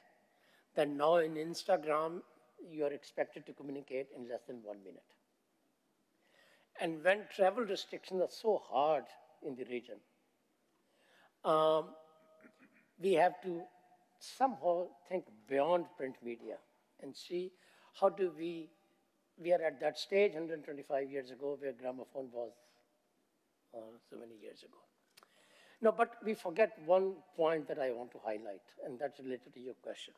that now in Instagram, you are expected to communicate in less than 1 minute. And when travel restrictions are so hard in the region, we have to somehow think beyond print media and see how do we are at that stage 125 years ago where gramophone was so many years ago. No, but we forget one point that I want to highlight, and that's related to your question.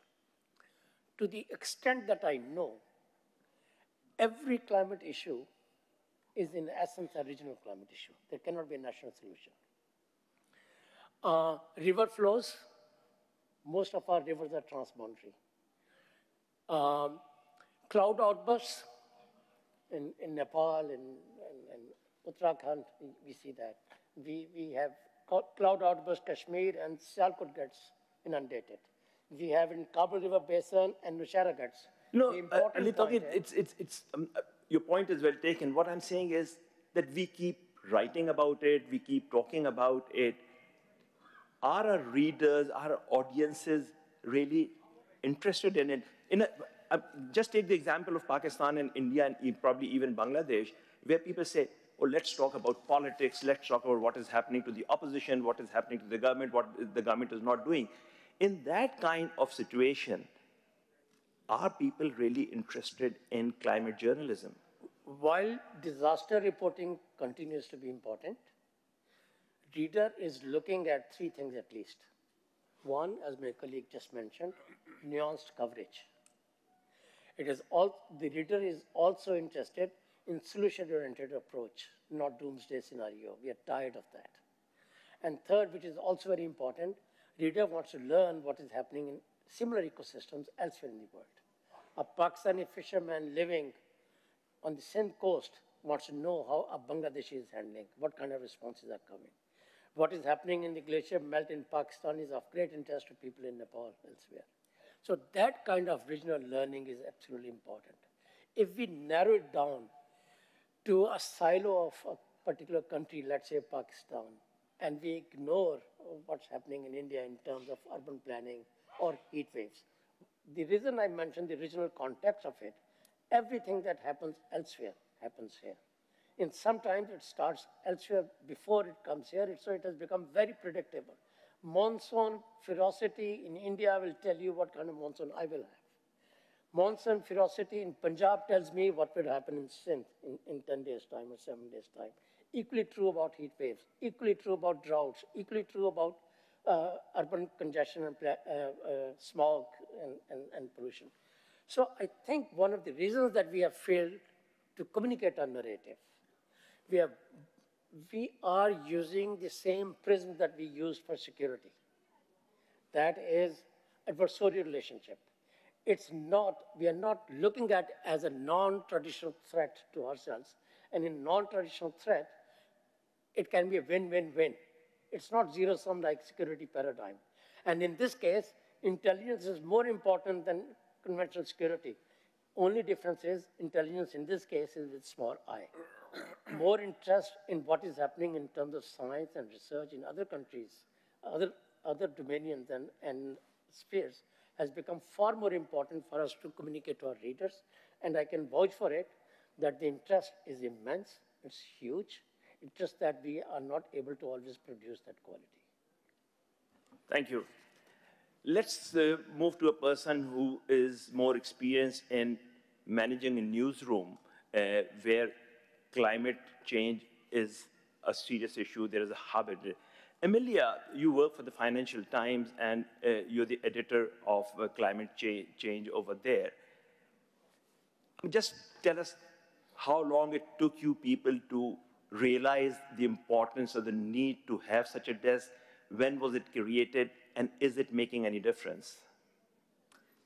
To the extent that I know, every climate issue is in essence a regional climate issue. There cannot be a national solution. River flows, most of our rivers are transboundary. Cloud outbursts in Nepal and Uttarakhand, we see that. We have cloud outbursts Kashmir, and Sialkot gets inundated. We have in Kabul River Basin and Nushaira gets. No, your point is well taken. What I'm saying is that we keep writing about it, we keep talking about it. Are our readers, our audiences really interested in it? Just take the example of Pakistan and India and probably even Bangladesh, where people say, oh, let's talk about politics, let's talk about what is happening to the opposition, what is happening to the government, what the government is not doing. In that kind of situation, are people really interested in climate journalism? While disaster reporting continues to be important, reader is looking at 3 things at least. One, as my colleague just mentioned, nuanced coverage. The reader is also interested in solution-oriented approach, not doomsday scenario. We are tired of that. And third, which is also very important, reader wants to learn what is happening in similar ecosystems elsewhere in the world. A Pakistani fisherman living on the Sindh coast wants to know how a Bangladeshi is handling, what kind of responses are coming. What is happening in the glacier melt in Pakistan is of great interest to people in Nepal, elsewhere. So that kind of regional learning is absolutely important. If we narrow it down to a silo of a particular country, let's say Pakistan, and we ignore what's happening in India in terms of urban planning or heat waves, the reason I mentioned the regional context of it, everything that happens elsewhere happens here. And sometimes it starts elsewhere before it comes here, so it has become very predictable. Monsoon ferocity in India will tell you what kind of monsoon I will have. Monsoon ferocity in Punjab tells me what will happen in Sindh in 10 days' time or 7 days' time. Equally true about heat waves, equally true about droughts, equally true about urban congestion and smog and pollution. So I think one of the reasons that we have failed to communicate our narrative, we are using the same prism that we used for security. That is adversarial relationship. We are not looking at it as a non-traditional threat to ourselves. And in non-traditional threat, it can be a win-win-win. It's not zero-sum like security paradigm. And in this case, intelligence is more important than conventional security. Only difference is intelligence in this case is with small I. More interest in what is happening in terms of science and research in other countries, other dominions and spheres has become far more important for us to communicate to our readers. And I can vouch for it that the interest is immense, it's huge. It's just that we are not able to always produce that quality. Thank you. Let's move to a person who is more experienced in managing a newsroom where climate change is a serious issue. There is a hub. Emilia, you work for the Financial Times and you're the editor of climate change over there. Just tell us, how long it took you people to realize the importance or the need to have such a desk? When was it created, and is it making any difference?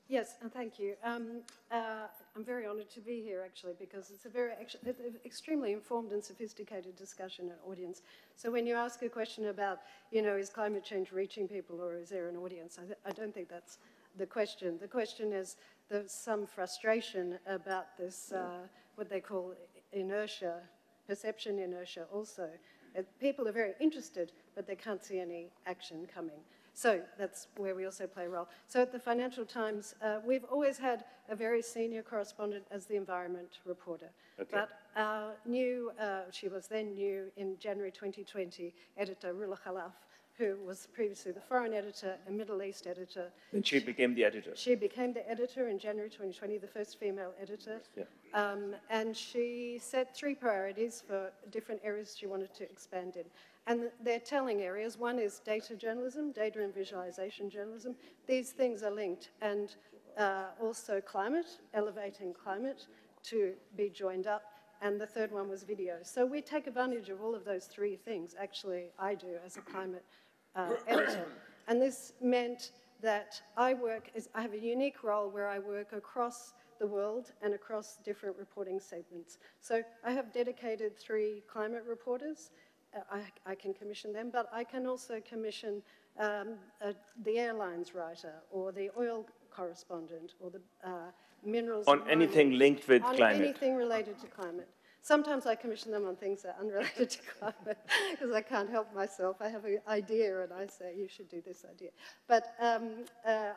Yes, and thank you. I'm very honored to be here, actually, because it's extremely informed and sophisticated discussion and audience. So when you ask a question about, is climate change reaching people, or is there an audience, I don't think that's the question. The question is there's some frustration about this, what they call inertia, perception inertia also. People are very interested, but they can't see any action coming. So that's where we also play a role. So at the Financial Times, we've always had a very senior correspondent as the environment reporter. Okay. But our new, she was then new in January 2020, editor Rula Khalaf, who was previously the foreign editor and Middle East editor. And she became the editor. She became the editor in January 2020, the first female editor. Yeah. And she set 3 priorities for different areas she wanted to expand in. And they're telling areas. One is data journalism, data and visualization journalism. These things are linked. And also climate, elevating climate to be joined up. And the third one was video. So we take advantage of all of those 3 things. Actually, I do as a climate editor. And this meant that I have a unique role where I work across the world and across different reporting segments. So I have dedicated 3 climate reporters. I can commission them, but I can also commission the airlines writer or the oil correspondent or the minerals. On anything linked with on climate. anything related to climate. Sometimes I commission them on things that are unrelated to climate because I can't help myself. I have an idea and I say, you should do this idea. But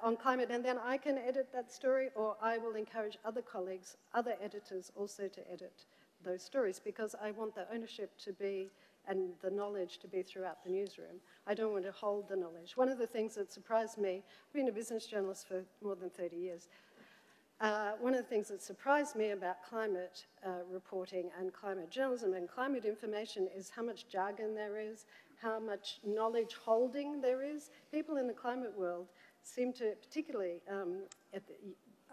on climate, and then I can edit that story, or I will encourage other colleagues, other editors also to edit those stories, because I want the ownership to be and the knowledge to be throughout the newsroom. I don't want to hold the knowledge. One of the things that surprised me, I've been a business journalist for more than 30 years, one of the things that surprised me about climate reporting and climate journalism and climate information is how much jargon there is, how much knowledge holding there is. People in the climate world seem to, particularly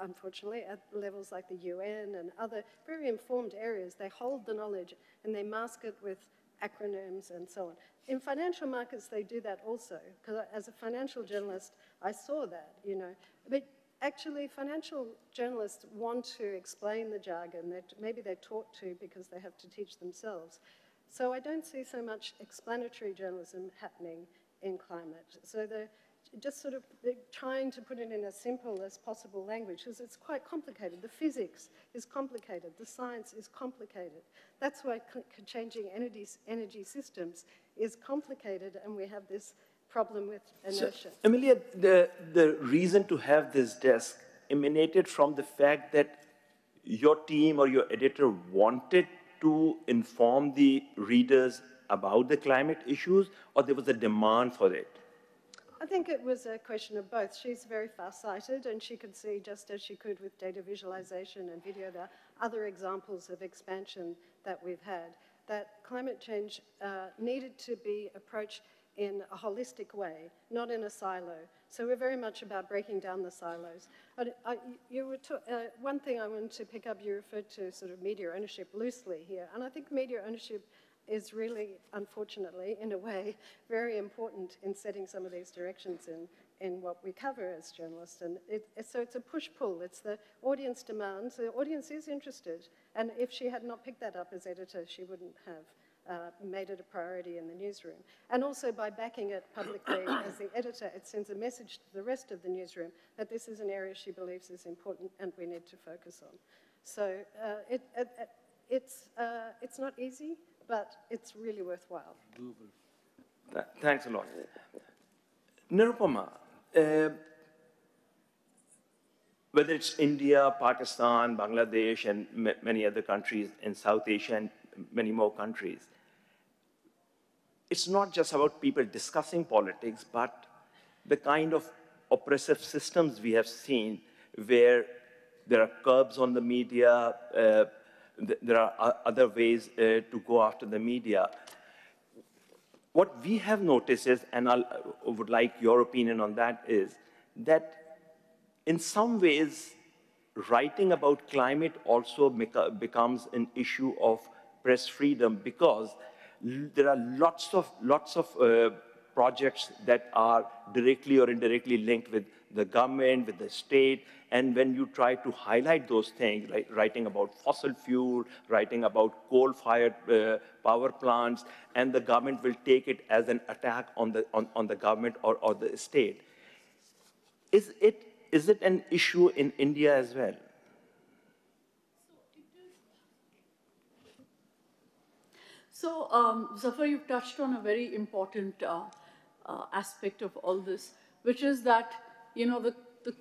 unfortunately, at levels like the UN and other very informed areas, they hold the knowledge and they mask it with acronyms and so on. In financial markets, they do that also, because as a financial journalist, I saw that, But actually, financial journalists want to explain the jargon that maybe they're taught to because they have to teach themselves. So I don't see so much explanatory journalism happening in climate. So they're just sort of trying to put it in as simple as possible language, because it's quite complicated. The physics is complicated. The science is complicated. That's why changing energy systems is complicated, and we have this problem with inertia. So, Amelia, the reason to have this desk emanated from the fact that your team or your editor wanted to inform the readers about the climate issues, or there was a demand for it? I think it was a question of both. She's very far-sighted, and she could see, just as she could with data visualization and video, there are other examples of expansion that we've had, that climate change needed to be approached in a holistic way, not in a silo. So we're very much about breaking down the silos. One thing I wanted to pick up, you referred to sort of media ownership loosely here, and I think media ownership is really, unfortunately, in a way, very important in setting some of these directions in what we cover as journalists. And so it's a push-pull. It's the audience demands. The audience is interested. And if she had not picked that up as editor, she wouldn't have made it a priority in the newsroom. And also by backing it publicly as the editor, it sends a message to the rest of the newsroom that this is an area she believes is important and we need to focus on. So it's not easy, but it's really worthwhile. Thanks a lot. Nirupama, whether it's India, Pakistan, Bangladesh, and many other countries in South Asia and many more countries, it's not just about people discussing politics, but the kind of oppressive systems we have seen where there are curbs on the media, there are other ways to go after the media. What we have noticed is, and I would like your opinion on that, is that in some ways, writing about climate also becomes an issue of press freedom, because there are lots of projects that are directly or indirectly linked with the government, with the state, and when you try to highlight those things, like writing about fossil fuel, writing about coal-fired power plants, and the government will take it as an attack on the government or the state. Is it an issue in India as well? So, Zafar, you've touched on a very important aspect of all this, which is that, you know, the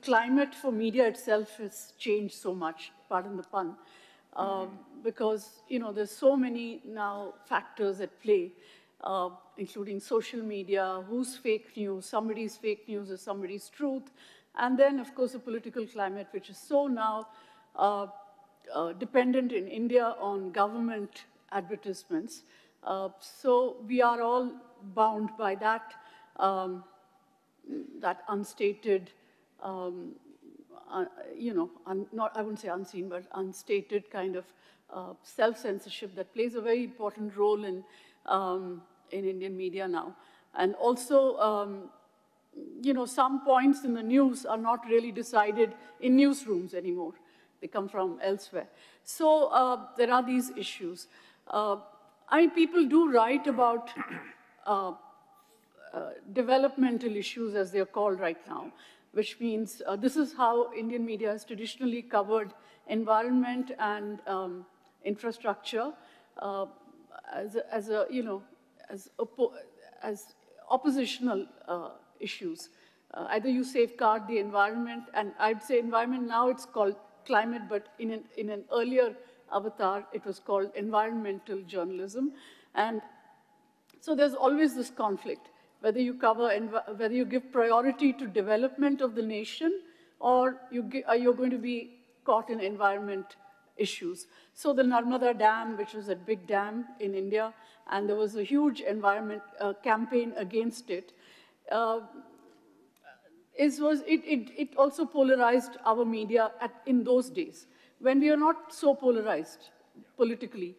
climate for media itself has changed so much, pardon the pun, because, you know, there's so many now factors at play, including social media, who's fake news, somebody's fake news is somebody's truth, and then, of course, the political climate, which is so now dependent in India on government advertisements. So we are all bound by that, that unstated, you know, I wouldn't say unseen, but unstated kind of self-censorship that plays a very important role in Indian media now. And also, you know, some points in the news are not really decided in newsrooms anymore. They come from elsewhere. So there are these issues. I mean, people do write about developmental issues, as they're called right now, which means this is how Indian media has traditionally covered environment and infrastructure as oppositional issues. Either you safeguard the environment, and I'd say environment now it's called climate, but in an earlier avatar, it was called environmental journalism. And so there's always this conflict, whether you cover, whether you give priority to development of the nation, or you're going to be caught in environment issues. So the Narmada Dam, which was a big dam in India, and there was a huge environment campaign against it, it also polarized our media in those days, when we are not so polarized politically.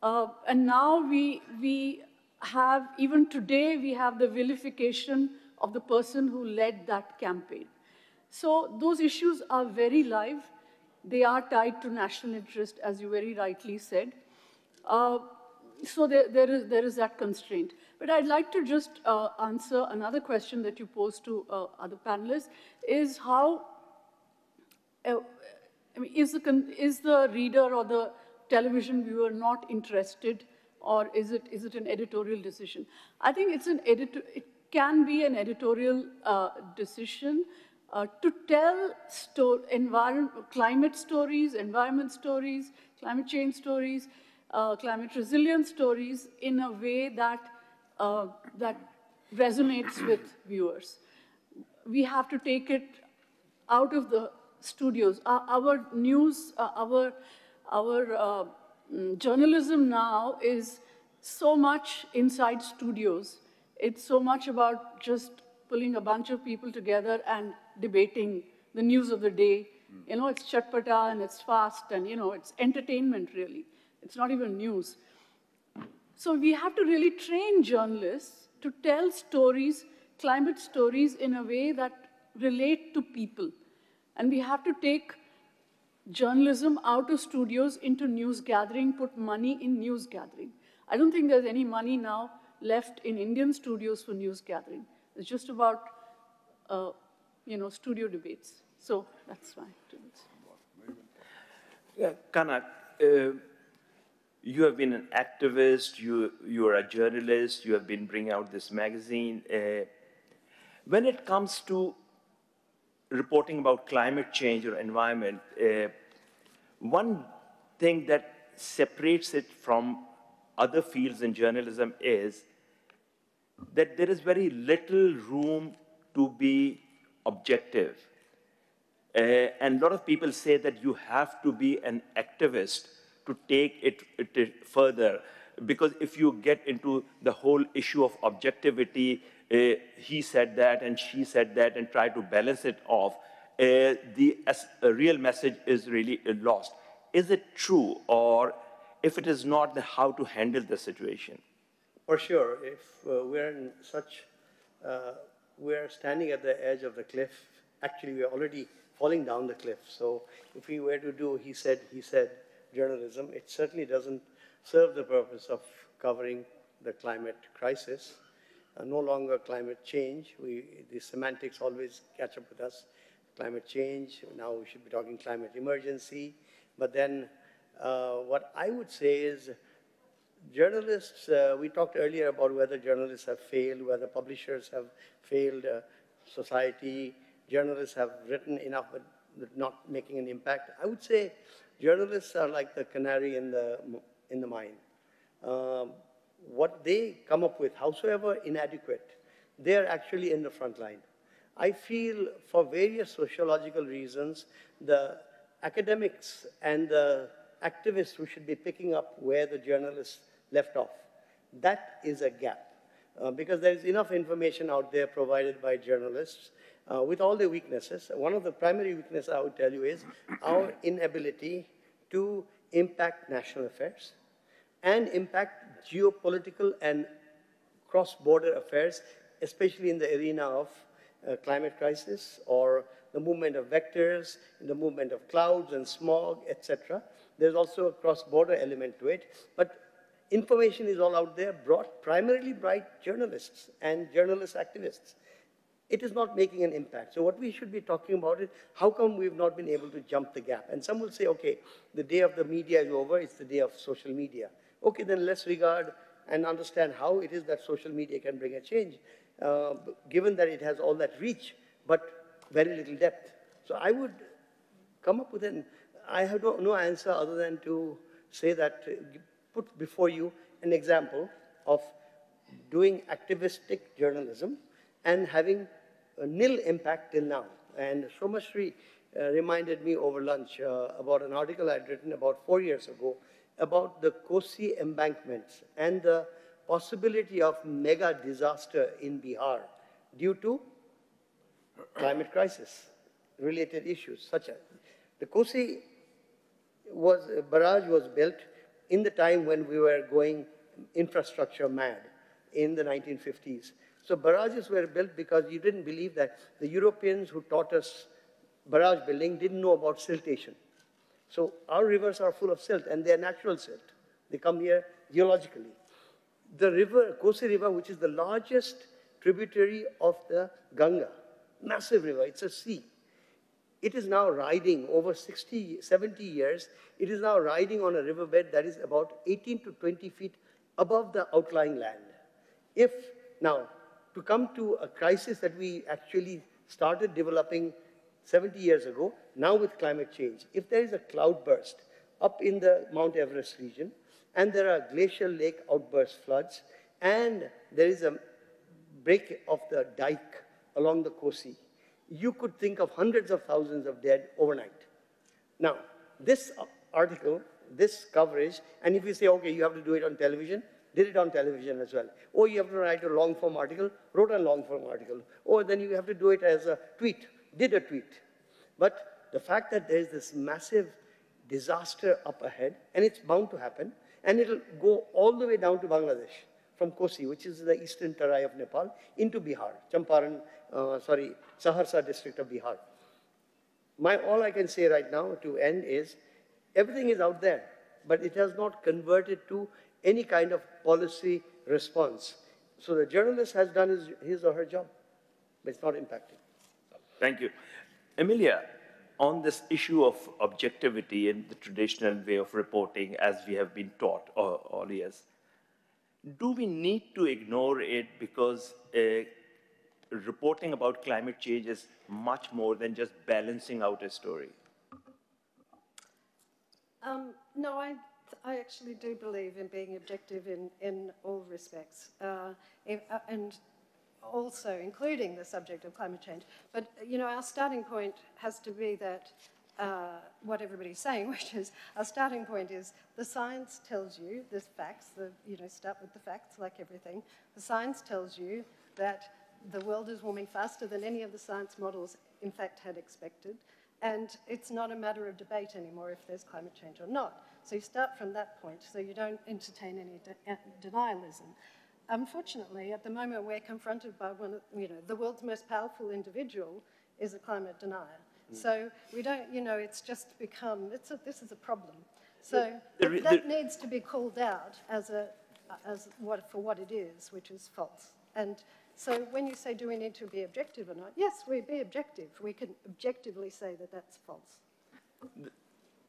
And now we have, even today, we have the vilification of the person who led that campaign. So those issues are very live. They are tied to national interest, as you very rightly said. So there is that constraint. But I'd like to just answer another question that you posed to other panelists, is how, I mean, is the reader or the television viewer not interested, or is it an editorial decision? I think it can be an editorial decision to tell climate stories, environment stories, climate change stories, climate resilience stories in a way that that resonates with viewers. We have to take it out of the studios. Our news, our journalism now is so much inside studios. It's so much about just pulling a bunch of people together and debating the news of the day. You know, it's chatpata and it's fast and, you know, it's entertainment, really. It's not even news. So we have to really train journalists to tell stories, climate stories, in a way that relate to people. And we have to take journalism out of studios into news gathering, put money in news gathering. I don't think there's any money now left in Indian studios for news gathering. It's just about, you know, studio debates. So that's fine. Yeah, Kanak, you have been an activist, you are a journalist, you have been bringing out this magazine. When it comes to reporting about climate change or environment, one thing that separates it from other fields in journalism is that there is very little room to be objective. And a lot of people say that you have to be an activist to take it further. Because if you get into the whole issue of objectivity, he said that and she said that, and try to balance it off, the real message is really lost. Is it true? Or if it is not, then how to handle the situation? For sure, if we're in such, we're standing at the edge of the cliff. Actually, we're already falling down the cliff. So if we were to do he said journalism, it certainly doesn't serve the purpose of covering the climate crisis. No longer climate change. The semantics always catch up with us. Climate change, now we should be talking climate emergency. But then what I would say is journalists, we talked earlier about whether journalists have failed, whether publishers have failed society, journalists have written enough but not making an impact. I would say journalists are like the canary in the mine. What they come up with, howsoever inadequate, they're actually in the front line. I feel for various sociological reasons, the academics and the activists who should be picking up where the journalists left off, that is a gap. Because there is enough information out there provided by journalists with all their weaknesses. One of the primary weaknesses I would tell you is our inability to impact national affairs and impact geopolitical and cross-border affairs, especially in the arena of climate crisis or the movement of vectors, the movement of clouds and smog, etc. There's also a cross-border element to it. But information is all out there, brought primarily by journalists and journalist activists. It is not making an impact. So what we should be talking about is how come we've not been able to jump the gap? And some will say, okay, the day of the media is over, it's the day of social media. Okay, then let's regard and understand how it is that social media can bring a change, given that it has all that reach, but very little depth. So I would come up with I have no answer other than to say that, put before you an example of doing activistic journalism and having a nil impact till now. And Somashri reminded me over lunch about an article I'd written about 4 years ago about the Kosi embankments and the possibility of mega disaster in Bihar due to climate crisis related issues, such as the Kosi barrage was built in the time when we were going infrastructure mad in the 1950s. So barrages were built because you didn't believe that the Europeans who taught us barrage building didn't know about siltation. So our rivers are full of silt, and they're natural silt. They come here geologically. The river, Kosi River, which is the largest tributary of the Ganga, massive river, it's a sea. It is now riding over 60, 70 years, it is now riding on a riverbed that is about 18 to 20 feet above the outlying land. Now, to come to a crisis that we actually started developing 70 years ago, now with climate change, if there is a cloud burst up in the Mount Everest region, and there are glacial lake outburst floods, and there is a break of the dike along the Kosi, you could think of hundreds of thousands of dead overnight. Now, this article, this coverage, and if you say, okay, you have to do it on television, did it on television as well. Or you have to write a long-form article, wrote a long-form article. Or then you have to do it as a tweet, did a tweet. But the fact that there is this massive disaster up ahead, and it's bound to happen, and it'll go all the way down to Bangladesh, from Kosi, which is the eastern Tarai of Nepal, into Bihar, Saharsa district of Bihar. All I can say right now to end is, everything is out there, but it has not converted to any kind of policy response. So the journalist has done his or her job, but it's not impacting. Thank you. Emilia, on this issue of objectivity and the traditional way of reporting as we have been taught all years, do we need to ignore it because reporting about climate change is much more than just balancing out a story? No, I actually do believe in being objective in all respects, and also including the subject of climate change. But, you know, our starting point has to be that what everybody's saying, which is our starting point is the science tells you, the facts, start with the facts like everything. The science tells you that the world is warming faster than any of the science models in fact, had expected. And it's not a matter of debate anymore if there's climate change or not. So you start from that point, so you don't entertain any denialism. Unfortunately, at the moment, we're confronted by the world's most powerful individual is a climate denier. So we don't, it's just become, this is a problem. So that needs to be called out for what it is, which is false. And so when you say, do we need to be objective or not? Yes, we be objective. We can objectively say that that's false.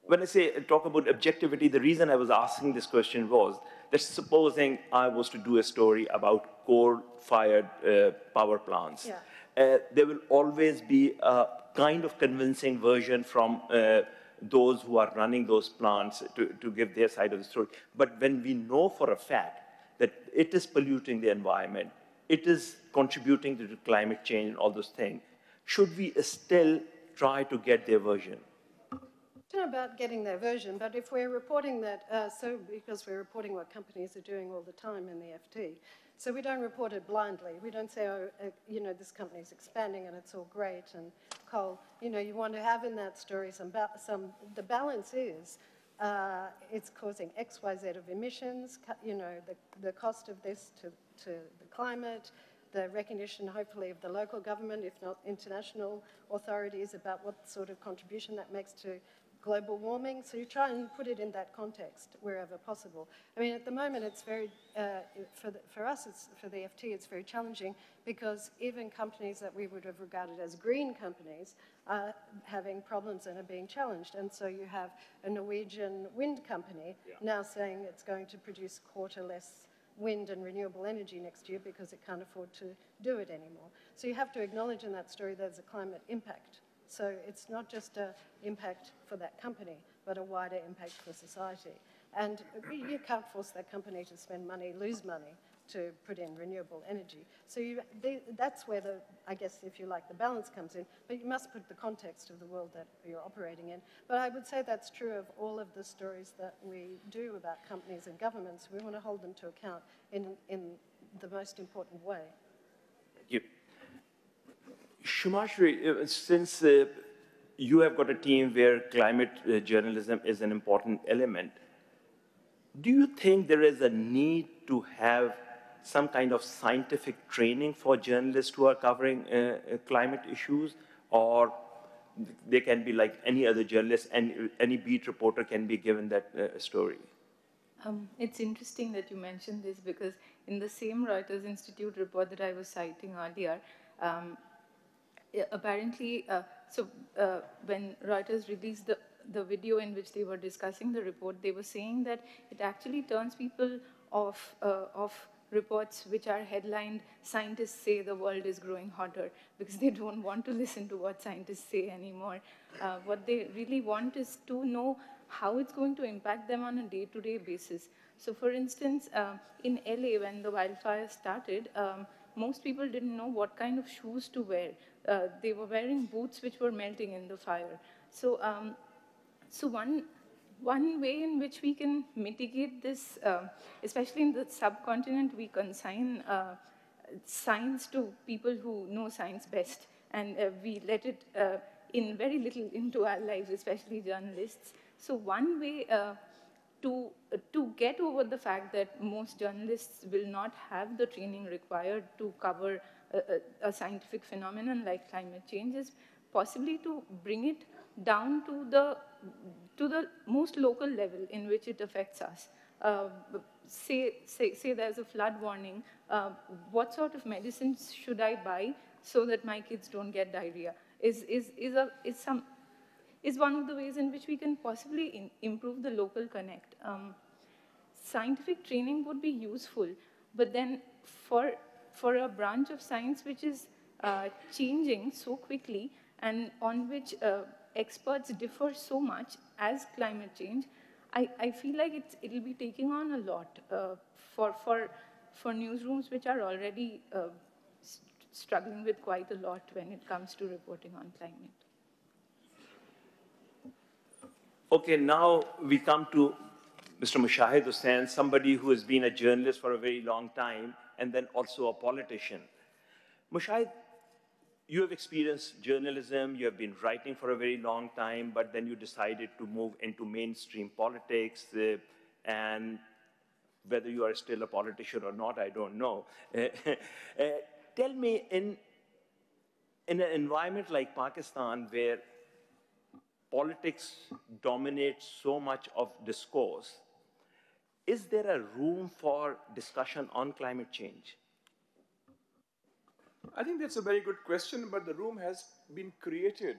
When I talk about objectivity, the reason I was asking this question was that supposing I was to do a story about coal-fired power plants, there will always be a kind of convincing version from those who are running those plants to give their side of the story. But when we know for a fact that it is polluting the environment, it is contributing to climate change and all those things, should we still try to get their version? I don't know about getting their version, but if we're reporting that, because we're reporting what companies are doing all the time in the FT, so we don't report it blindly. We don't say, this company's expanding and it's all great and coal. You want to have in that story the balance is, it's causing X, Y, Z of emissions, the cost of this to the climate, the recognition, hopefully, of the local government, if not international authorities, about what sort of contribution that makes to global warming. So you try and put it in that context wherever possible. I mean, at the moment, it's very, for us, for the FT, it's very challenging because even companies that we would have regarded as green companies are having problems and are being challenged. And so you have a Norwegian wind company now saying it's going to produce a quarter less wind and renewable energy next year because it can't afford to do it anymore. So you have to acknowledge in that story there's a climate impact. So it's not just an impact for that company, but a wider impact for society. And you can't force that company to spend money, lose money, to put in renewable energy. So that's where I guess, if you like, the balance comes in. But you must put the context of the world that you're operating in. But I would say that's true of all of the stories that we do about companies and governments. We want to hold them to account in the most important way. Thank you. Shumashri, since you have got a team where climate journalism is an important element, do you think there is a need to have some kind of scientific training for journalists who are covering climate issues, or they can be like any other journalist and any beat reporter can be given that story? It's interesting that you mentioned this because in the same Reuters Institute report that I was citing earlier, apparently, when Reuters released the video in which they were discussing the report, they were saying that it actually turns people off reports which are headlined, "Scientists say the world is growing hotter," because they don't want to listen to what scientists say anymore. What they really want is to know how it's going to impact them on a day-to-day basis. So for instance, in LA, when the wildfire started, most people didn't know what kind of shoes to wear. They were wearing boots which were melting in the fire. So, one way in which we can mitigate this, especially in the subcontinent, we consign science to people who know science best, and we let it in very little into our lives, especially journalists. So one way to get over the fact that most journalists will not have the training required to cover a scientific phenomenon like climate change is possibly to bring it down to the most local level in which it affects us. Say there's a flood warning, what sort of medicines should I buy so that my kids don't get diarrhea? Is one of the ways in which we can possibly improve the local connect. Scientific training would be useful, but then for a branch of science which is changing so quickly and on which experts differ so much as climate change, I feel like it'll be taking on a lot for newsrooms which are already struggling with quite a lot when it comes to reporting on climate. Okay, now we come to Mr. Mushahid Hussain, somebody who has been a journalist for a very long time and then also a politician. Mushahid, you have experienced journalism, you have been writing for a very long time, but then you decided to move into mainstream politics, and whether you are still a politician or not, I don't know. Tell me, in an environment like Pakistan, where politics dominates so much of discourse, is there a room for discussion on climate change? I think that's a very good question, but the room has been created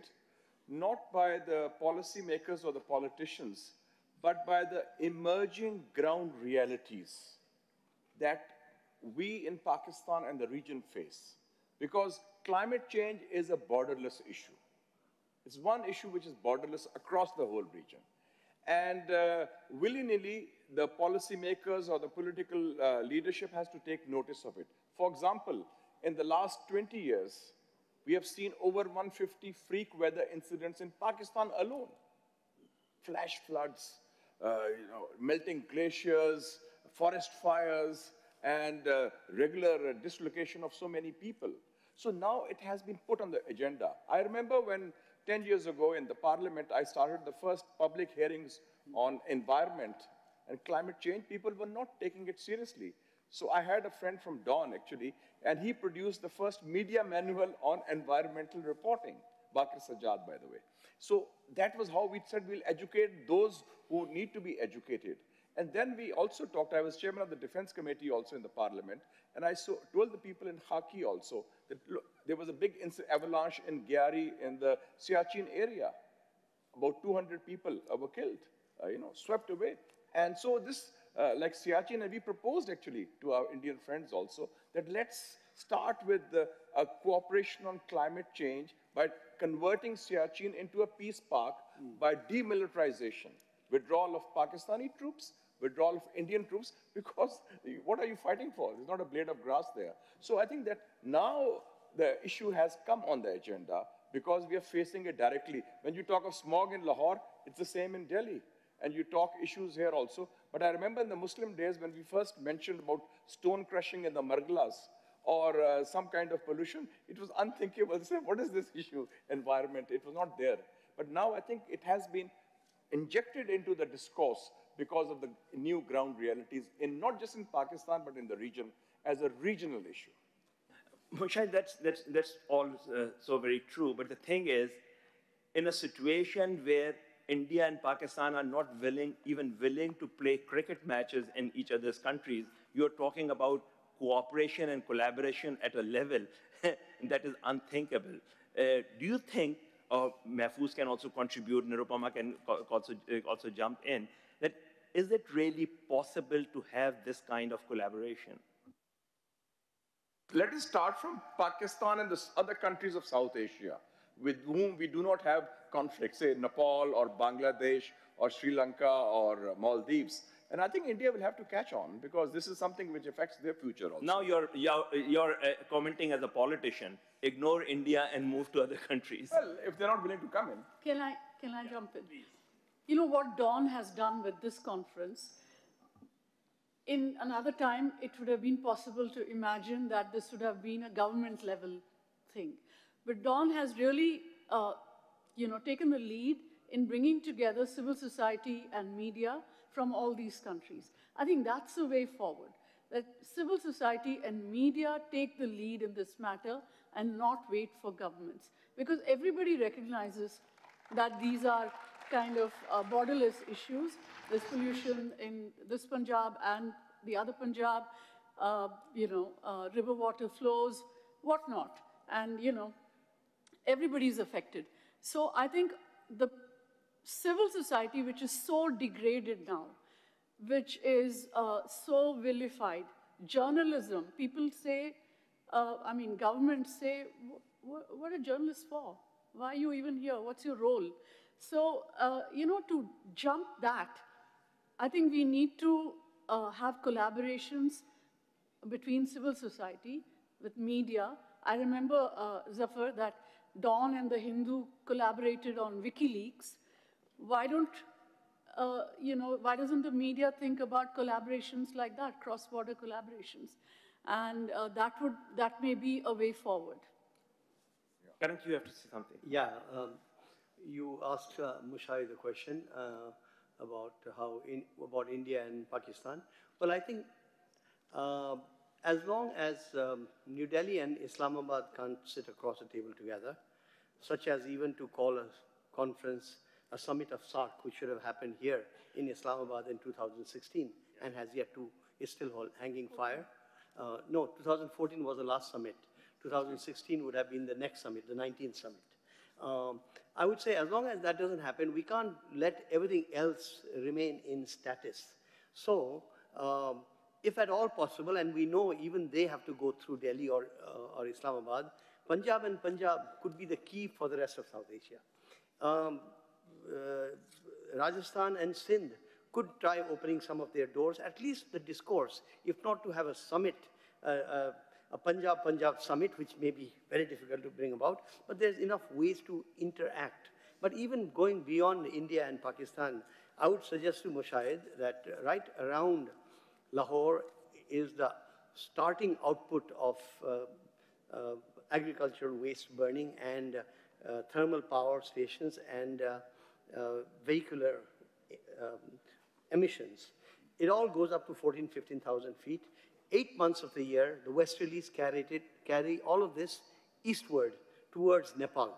not by the policymakers or the politicians, but by the emerging ground realities that we in Pakistan and the region face. Because climate change is a borderless issue. It's one issue which is borderless across the whole region. And willy-nilly, the policymakers or the political leadership has to take notice of it. For example, in the last 20 years, we have seen over 150 freak weather incidents in Pakistan alone. Flash floods, melting glaciers, forest fires, and regular dislocation of so many people. So now it has been put on the agenda. I remember when 10 years ago in the parliament, I started the first public hearings on environment and climate change. People were not taking it seriously. So I had a friend from Dawn, actually, and he produced the first media manual on environmental reporting, Bakr Sajjad, by the way. So that was how we said we'll educate those who need to be educated. And then we also talked, I was chairman of the Defense Committee also in the parliament, and I told the people in Khaki also that look, there was a big avalanche in Gyari in the Siachen area. About 200 people were killed, swept away. And so this, like Siachen, and we proposed actually to our Indian friends also that let's start with a cooperation on climate change by converting Siachen into a peace park by demilitarization, withdrawal of Pakistani troops, withdrawal of Indian troops, because what are you fighting for? There's not a blade of grass there. So I think that now the issue has come on the agenda because we are facing it directly. When you talk of smog in Lahore, it's the same in Delhi. And you talk issues here also. But I remember in the Muslim days when we first mentioned about stone crushing in the Margalas or some kind of pollution, it was unthinkable. They said, what is this issue, environment? It was not there. But now I think it has been injected into the discourse because of the new ground realities, in not just in Pakistan, but in the region, as a regional issue. Mushahid, that's all so very true. But the thing is, in a situation where India and Pakistan are not even willing to play cricket matches in each other's countries, you're talking about cooperation and collaboration at a level that is unthinkable. Do you think, Mahfouz can also contribute, Nirupama can also jump in, that is it really possible to have this kind of collaboration? Let us start from Pakistan and the other countries of South Asia with whom we do not have conflict, say Nepal or Bangladesh or Sri Lanka or Maldives. And I think India will have to catch on because this is something which affects their future also. Now you're commenting as a politician. Ignore India and move to other countries. Well, if they're not willing to come in. Can I jump in? Please. You know what Dawn has done with this conference? In another time, it would have been possible to imagine that this would have been a government level thing. But Dawn has really, taken the lead in bringing together civil society and media from all these countries. I think that's the way forward, that civil society and media take the lead in this matter and not wait for governments. Because everybody recognizes that these are kind of borderless issues. There's pollution in this Punjab and the other Punjab, river water flows, whatnot. And, everybody's affected. So I think the civil society, which is so degraded now, which is so vilified, journalism, people say, governments say, what are journalists for? Why are you even here? What's your role? So, to jump that, I think we need to have collaborations between civil society with media. I remember, Zafar, that Dawn and The Hindu collaborated on WikiLeaks. Why doesn't the media think about collaborations like that, cross-border collaborations? And that may be a way forward. Yeah. Karan, you have to say something. Yeah, you asked Mushai the question about about India and Pakistan. Well, I think as long as New Delhi and Islamabad can't sit across a table together, such as even to call a conference, a summit of SARC, which should have happened here in Islamabad in 2016 and has yet to, is still hanging fire. No, 2014 was the last summit. 2016 would have been the next summit, the 19th summit. I would say as long as that doesn't happen, we can't let everything else remain in status. So, if at all possible, and we know even they have to go through Delhi or Islamabad, Punjab and Punjab could be the key for the rest of South Asia. Rajasthan and Sindh could try opening some of their doors, at least the discourse, if not to have a summit, a Punjab summit, which may be very difficult to bring about, but there's enough ways to interact. But even going beyond India and Pakistan, I would suggest to Mushahid that right around Lahore is the starting output of agricultural waste burning and thermal power stations and vehicular emissions. It all goes up to 14,000, 15,000 feet. 8 months of the year, the westerlies carry all of this eastward towards Nepal.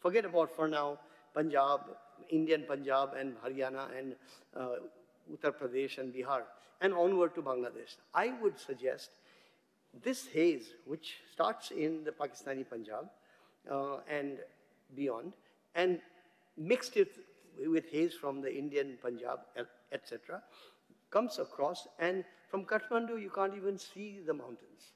Forget about, for now, Punjab, Indian Punjab and Haryana and Uttar Pradesh and Bihar, and onward to Bangladesh. I would suggest this haze, which starts in the Pakistani Punjab and beyond, and mixed it with haze from the Indian Punjab, etc., comes across, and from Kathmandu, you can't even see the mountains.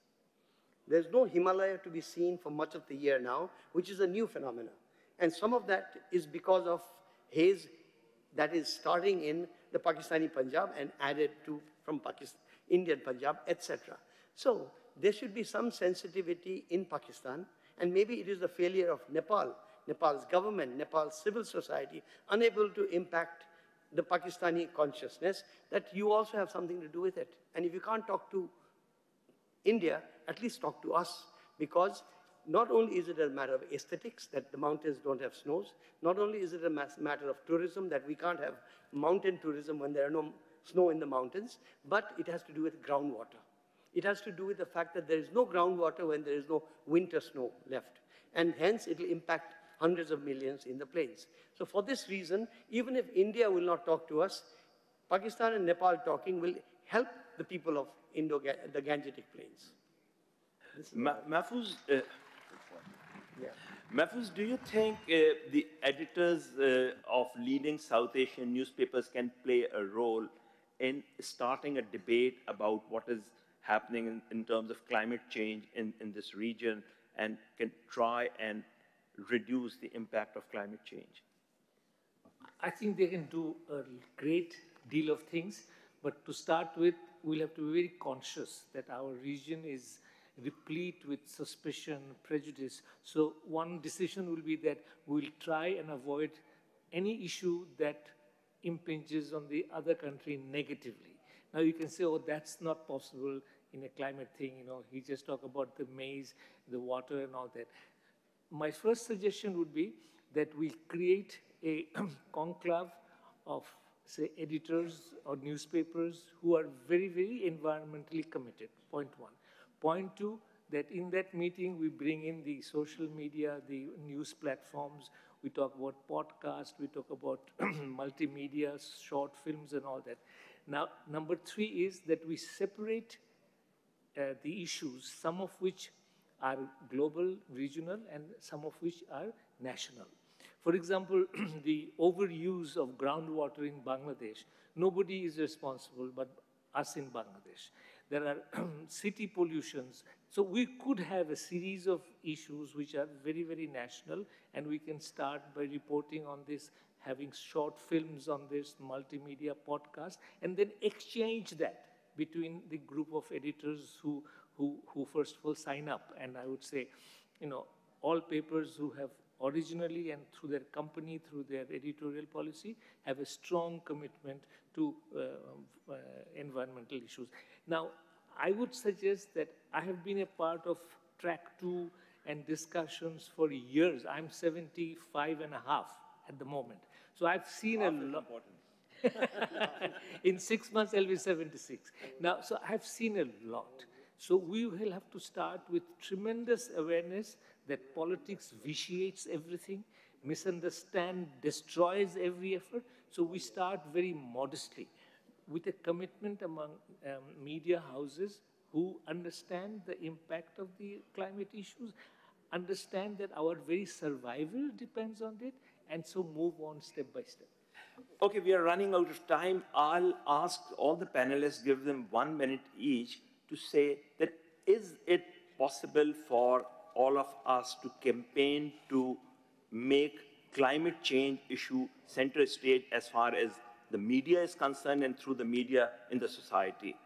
There's no Himalaya to be seen for much of the year now, which is a new phenomenon. And some of that is because of haze that is starting in the Pakistani Punjab and added to from Pakistan, Indian Punjab, etc. So there should be some sensitivity in Pakistan, and maybe it is the failure of Nepal, Nepal's government, Nepal's civil society, unable to impact the Pakistani consciousness, that you also have something to do with it. And if you can't talk to India, at least talk to us, because not only is it a matter of aesthetics, that the mountains don't have snows, not only is it a matter of tourism, that we can't have mountain tourism when there are no snow in the mountains, but it has to do with groundwater. It has to do with the fact that there is no groundwater when there is no winter snow left. And hence, it will impact hundreds of millions in the plains. So for this reason, even if India will not talk to us, Pakistan and Nepal talking will help the people of the Gangetic Plains. Mahfouz, Mahfouz, do you think the editors of leading South Asian newspapers can play a role in starting a debate about what is happening in terms of climate change in this region, and can try and reduce the impact of climate change? I think they can do a great deal of things, but to start with, we'll have to be very conscious that our region is replete with suspicion, prejudice. So one decision will be that we'll try and avoid any issue that impinges on the other country negatively. Now you can say, oh, that's not possible in a climate thing, you know, he just talked about the maize, the water and all that. My first suggestion would be that we create a conclave of, say, editors or newspapers who are very, very environmentally committed, point one. Point two, that in that meeting we bring in the social media, the news platforms, we talk about podcasts, we talk about multimedia, short films and all that. Now, number three is that we separate the issues, some of which are global, regional, and some of which are national. For example, the overuse of groundwater in Bangladesh, nobody is responsible but us in Bangladesh. There are city pollutions. So we could have a series of issues which are very, very national, and we can start by reporting on this, having short films on this, multimedia podcasts, and then exchange that between the group of editors who first of all sign up. And I would say, you know, all papers who have originally and through their company, through their editorial policy, have a strong commitment to environmental issues. Now, I would suggest that I have been a part of track 2 and discussions for years. I'm 75 and a half at the moment. So I've seen a lot. In 6 months, I'll be 76. Now, so I've seen a lot. So we will have to start with tremendous awareness that politics vitiates everything, misunderstand, destroys every effort. So we start very modestly with a commitment among media houses who understand the impact of the climate issues, understand that our very survival depends on it, and so move on step by step. Okay, we are running out of time. I'll ask all the panelists, give them 1 minute each to say that is it possible for all of us to campaign to make climate change issue center stage as far as the media is concerned and through the media in the society,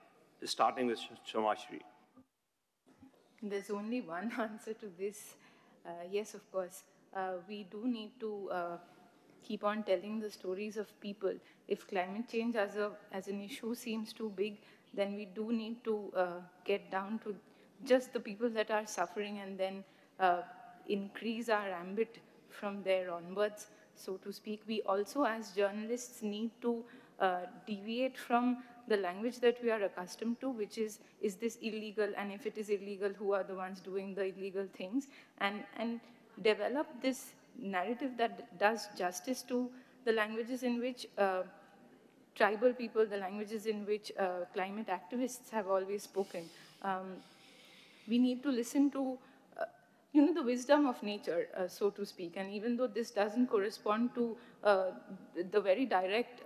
starting with Shamashri. There's only one answer to this. Yes, of course. We do need to keep on telling the stories of people. If climate change as an issue seems too big, then we do need to get down to just the people that are suffering and then increase our ambit from there onwards, so to speak. We also, as journalists, need to deviate from the language that we are accustomed to, which is this illegal? And if it is illegal, who are the ones doing the illegal things? And develop this narrative that does justice to the languages in which tribal people, the languages in which climate activists have always spoken. We need to listen to the wisdom of nature, so to speak. And even though this doesn't correspond to the very direct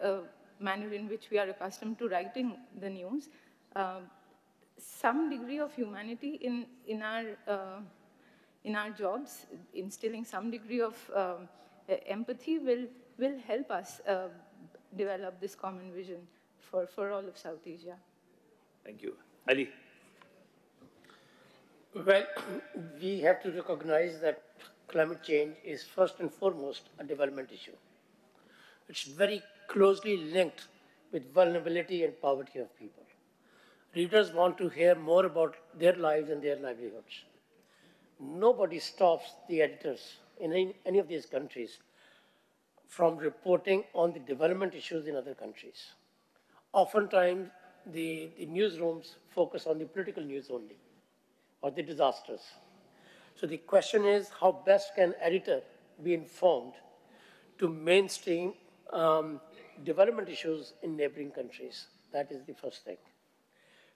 manner in which we are accustomed to writing the news, some degree of humanity in our jobs, instilling some degree of empathy will help us develop this common vision for all of South Asia. Thank you. Ali. Well, we have to recognize that climate change is first and foremost a development issue. It's very closely linked with vulnerability and poverty of people. Readers want to hear more about their lives and their livelihoods. Nobody stops the editors in any of these countries from reporting on the development issues in other countries. Oftentimes, the newsrooms focus on the political news only, or the disasters. So the question is, how best can editor be informed to mainstream development issues in neighboring countries? That is the first thing.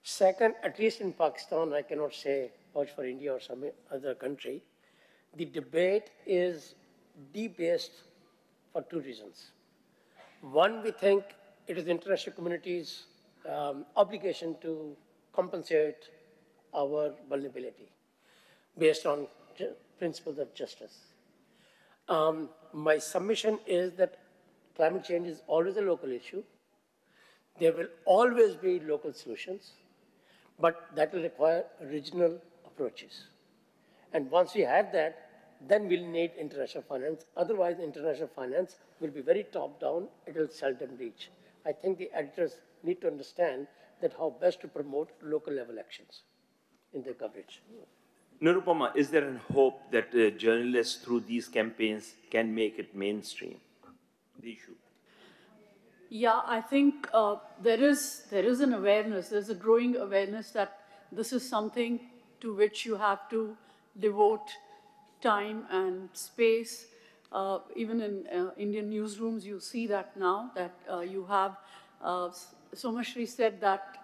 Second, at least in Pakistan, I cannot say much for India or some other country, the debate is debased for two reasons. One, we think it is the international community's obligation to compensate our vulnerability based on principles of justice. My submission is that climate change is always a local issue. There will always be local solutions, but that will require regional approaches. And once we have that, then we'll need international finance. Otherwise, international finance will be very top-down. It will seldom reach. I think the editors need to understand that how best to promote local level actions in their coverage. Nirupama, is there a hope that journalists through these campaigns can make it mainstream, the issue? Yeah, I think there is an awareness, there's a growing awareness that this is something to which you have to devote time and space. Even in Indian newsrooms, you see that now, that you have, Somashri said that,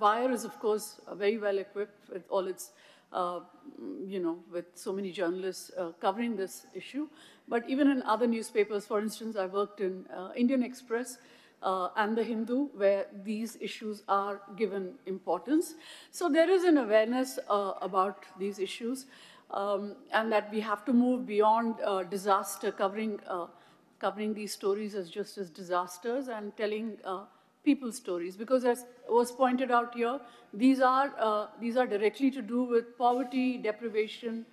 Wire is, of course, very well equipped with all its, with so many journalists covering this issue. But even in other newspapers, for instance, I worked in Indian Express and The Hindu, where these issues are given importance. So there is an awareness about these issues, and that we have to move beyond disaster, covering these stories as just as disasters and telling people's stories. Because as was pointed out here, these are directly to do with poverty, deprivation,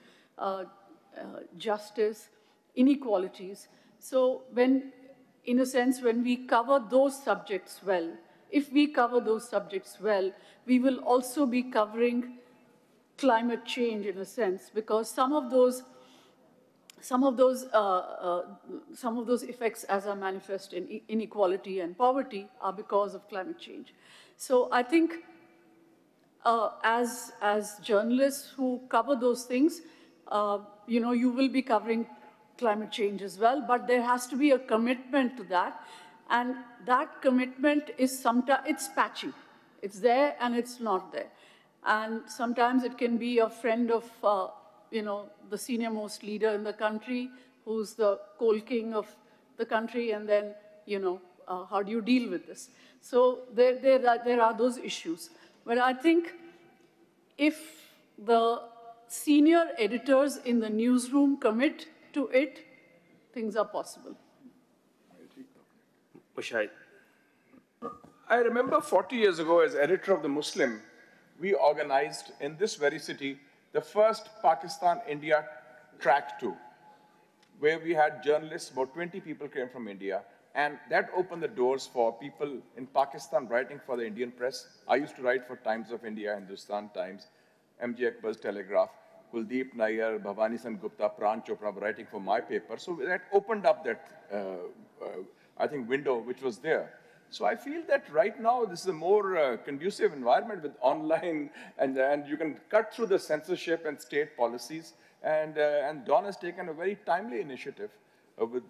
justice, inequalities. So in a sense, when we cover those subjects well, if we cover those subjects well, we will also be covering climate change in a sense, because some of those effects, as are manifest in inequality and poverty, are because of climate change. So I think as journalists who cover those things, you will be covering climate change as well, but there has to be a commitment to that. And that commitment is sometimes, it's patchy. It's there and it's not there. And sometimes it can be a friend of, the senior most leader in the country, who's the coal king of the country, and then, how do you deal with this? So there are those issues. But I think if the senior editors in the newsroom commit to it, things are possible. Mushahid. I remember 40 years ago, as editor of the Muslim, we organized in this very city the first Pakistan-India track tour, where we had journalists, about 20 people came from India, and that opened the doors for people in Pakistan writing for the Indian press. I used to write for Times of India, Hindustan Times, MJ Akbar's Telegraph, Kuldeep Nair, Bhavani San Gupta, Pran Chopra were writing for my paper. So that opened up that, I think, window which was there. So I feel that right now this is a more conducive environment with online, and you can cut through the censorship and state policies. And Dawn has taken a very timely initiative with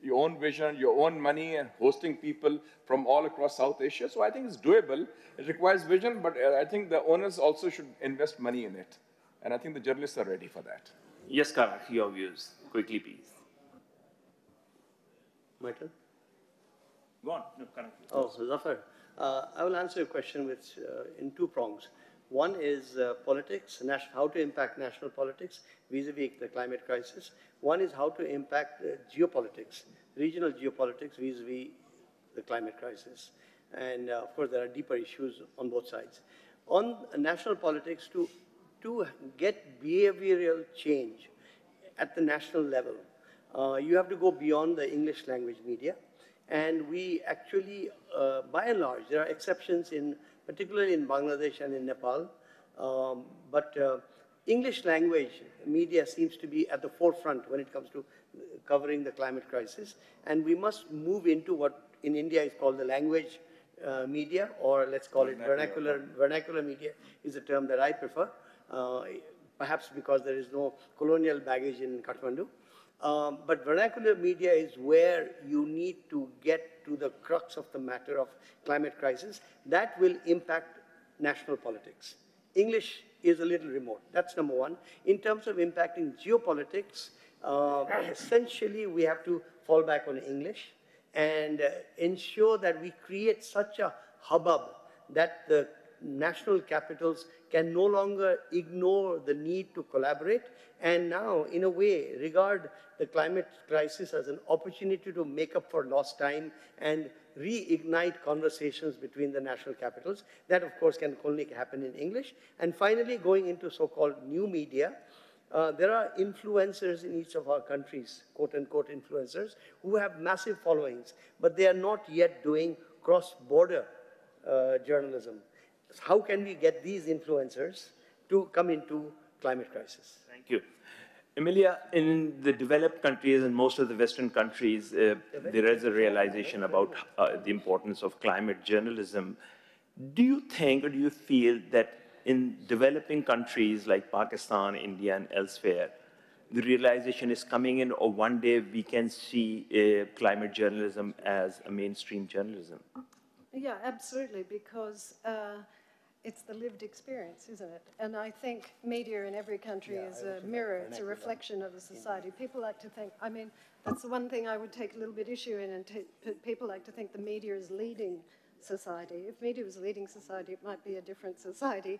your own vision, your own money, and hosting people from all across South Asia. So I think it's doable. It requires vision, but I think the owners also should invest money in it. And I think the journalists are ready for that. Yes, Karak, your views, quickly, please. My turn? Go on. No, Karak. Oh, Zafar. I will answer your question in two prongs. One is politics, how to impact national politics vis-a-vis the climate crisis. One is how to impact geopolitics, regional geopolitics vis-a-vis the climate crisis. And of course, there are deeper issues on both sides. On national politics, to get behavioral change at the national level, you have to go beyond the English language media. And we actually, by and large, there are exceptions particularly in Bangladesh and in Nepal, but English language media seems to be at the forefront when it comes to covering the climate crisis. And we must move into what in India is called the language media, or let's call it vernacular. Vernacular media is a term that I prefer, perhaps because there is no colonial baggage in Kathmandu. But vernacular media is where you need to get to the crux of the matter of climate crisis. That will impact national politics. English is a little remote. That's number one. In terms of impacting geopolitics, essentially we have to fall back on English and ensure that we create such a hubbub that the national capitals can no longer ignore the need to collaborate, and now, in a way, regard the climate crisis as an opportunity to make up for lost time and reignite conversations between the national capitals. That, of course, can only happen in English. And finally, going into so-called new media, there are influencers in each of our countries, quote-unquote influencers, who have massive followings, but they are not yet doing cross-border journalism. How can we get these influencers to come into climate crisis? Thank you. Emilia, in the developed countries and most of the Western countries, there is a realization about the importance of climate journalism. Do you think, or do you feel that in developing countries like Pakistan, India, and elsewhere, the realization is coming in, or one day we can see climate journalism as a mainstream journalism? Yeah, absolutely, because it's the lived experience, isn't it? And I think media in every country is a mirror, it's a reflection of the society. People like to think, I mean, that's the one thing I would take a little bit issue in, and people like to think the media is leading society. If media was leading society, it might be a different society.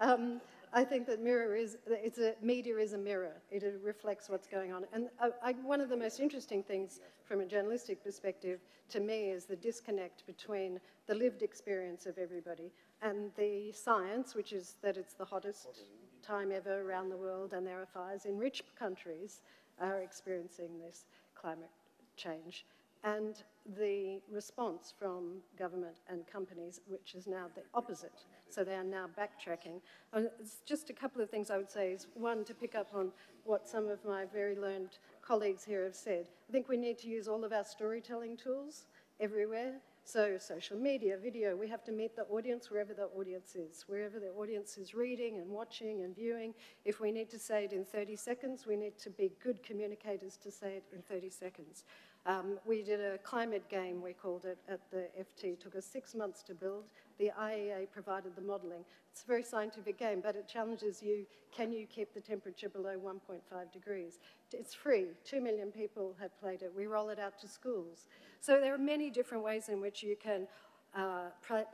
I think that media is a mirror. It reflects what's going on. And one of the most interesting things from a journalistic perspective to me is the disconnect between the lived experience of everybody and the science, which is that it's the hottest time ever around the world and there are fires in rich countries are experiencing this climate change. and the response from government and companies, which is now the opposite. So they are now backtracking. And it's just a couple of things I would say is, one, to pick up on what some of my very learned colleagues here have said. I think we need to use all of our storytelling tools everywhere. So social media, video, we have to meet the audience wherever the audience is. Wherever the audience is reading and watching and viewing, if we need to say it in 30 seconds, we need to be good communicators to say it in 30 seconds. We did a climate game, we called it, at the FT. It took us 6 months to build. The IEA provided the modelling. It's a very scientific game, but it challenges you, can you keep the temperature below 1.5 degrees? It's free. 2 million people have played it. We roll it out to schools. So there are many different ways in which you can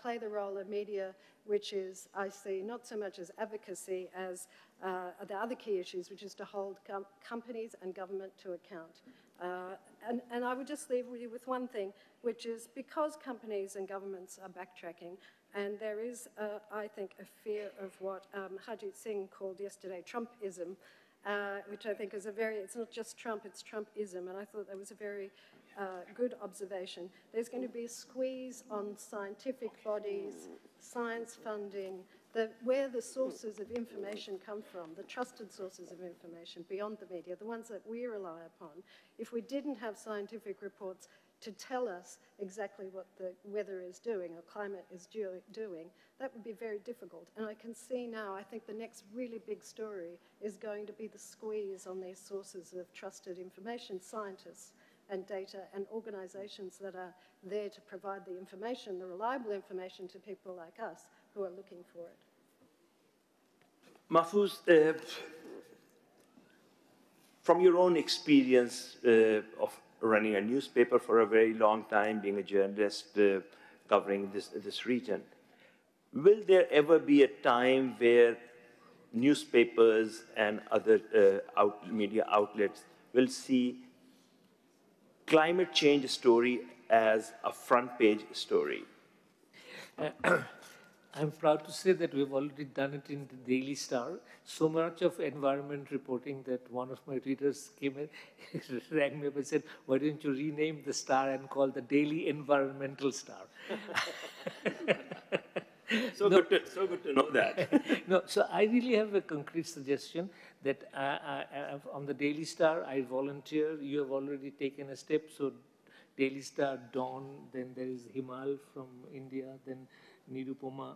play the role of media, which is, I see, not so much as advocacy as the other key issues, which is to hold companies and government to account. And I would just leave you with one thing, which is because companies and governments are backtracking, and there is, I think, a fear of what Harjit Singh called yesterday Trumpism, which I think is it's not just Trump, it's Trumpism, and I thought that was a very good observation. There's going to be a squeeze on scientific bodies, science funding, where the sources of information come from, the trusted sources of information beyond the media, the ones that we rely upon. If we didn't have scientific reports to tell us exactly what the weather is doing or climate is doing, that would be very difficult. And I can see now, I think the next really big story is going to be the squeeze on these sources of trusted information, scientists and data and organizations that are there to provide the information, the reliable information to people like us who are looking for it. Mahfouz, from your own experience of running a newspaper for a very long time, being a journalist covering this region, will there ever be a time where newspapers and other media outlets will see climate change story as a front page story? I'm proud to say that we've already done it in the Daily Star. So much of environment reporting that one of my readers came and rang me up and said, why don't you rename the Star and call the Daily Environmental Star? So good to know that. No, so I really have a concrete suggestion that on the Daily Star, I volunteer. You have already taken a step. So Daily Star, Dawn, then there is Himal from India, then Nirupoma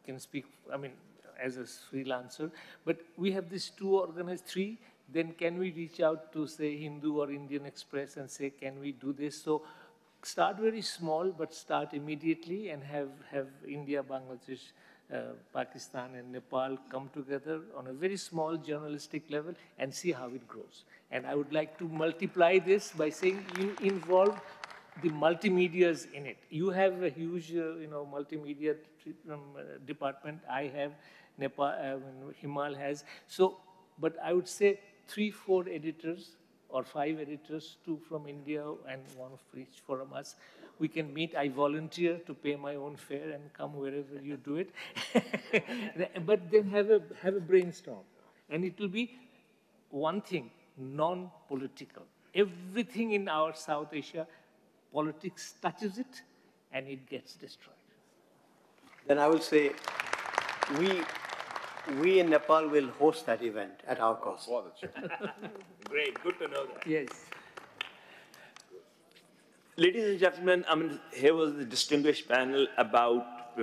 can speak, I mean, as a freelancer. But we have these two organized, three. Then can we reach out to, say, Hindu or Indian Express and say, can we do this? So start very small, but start immediately and have India, Bangladesh, Pakistan and Nepal come together on a very small journalistic level and see how it grows. And I would like to multiply this by saying you involve the multimedias in it. You have a huge, multimedia department. I have, Nepal, Himal has. So, but I would say 3-4 editors or 5 editors, 2 from India and 1 of each from us. We can meet. I volunteer to pay my own fare and come wherever you do it. But then have a brainstorm. And it will be one thing, non-political. Everything in our South Asia, politics touches it and it gets destroyed. Then I will say, we in Nepal will host that event at our cost. Great, good to know that. Yes. Ladies and gentlemen, here was the distinguished panel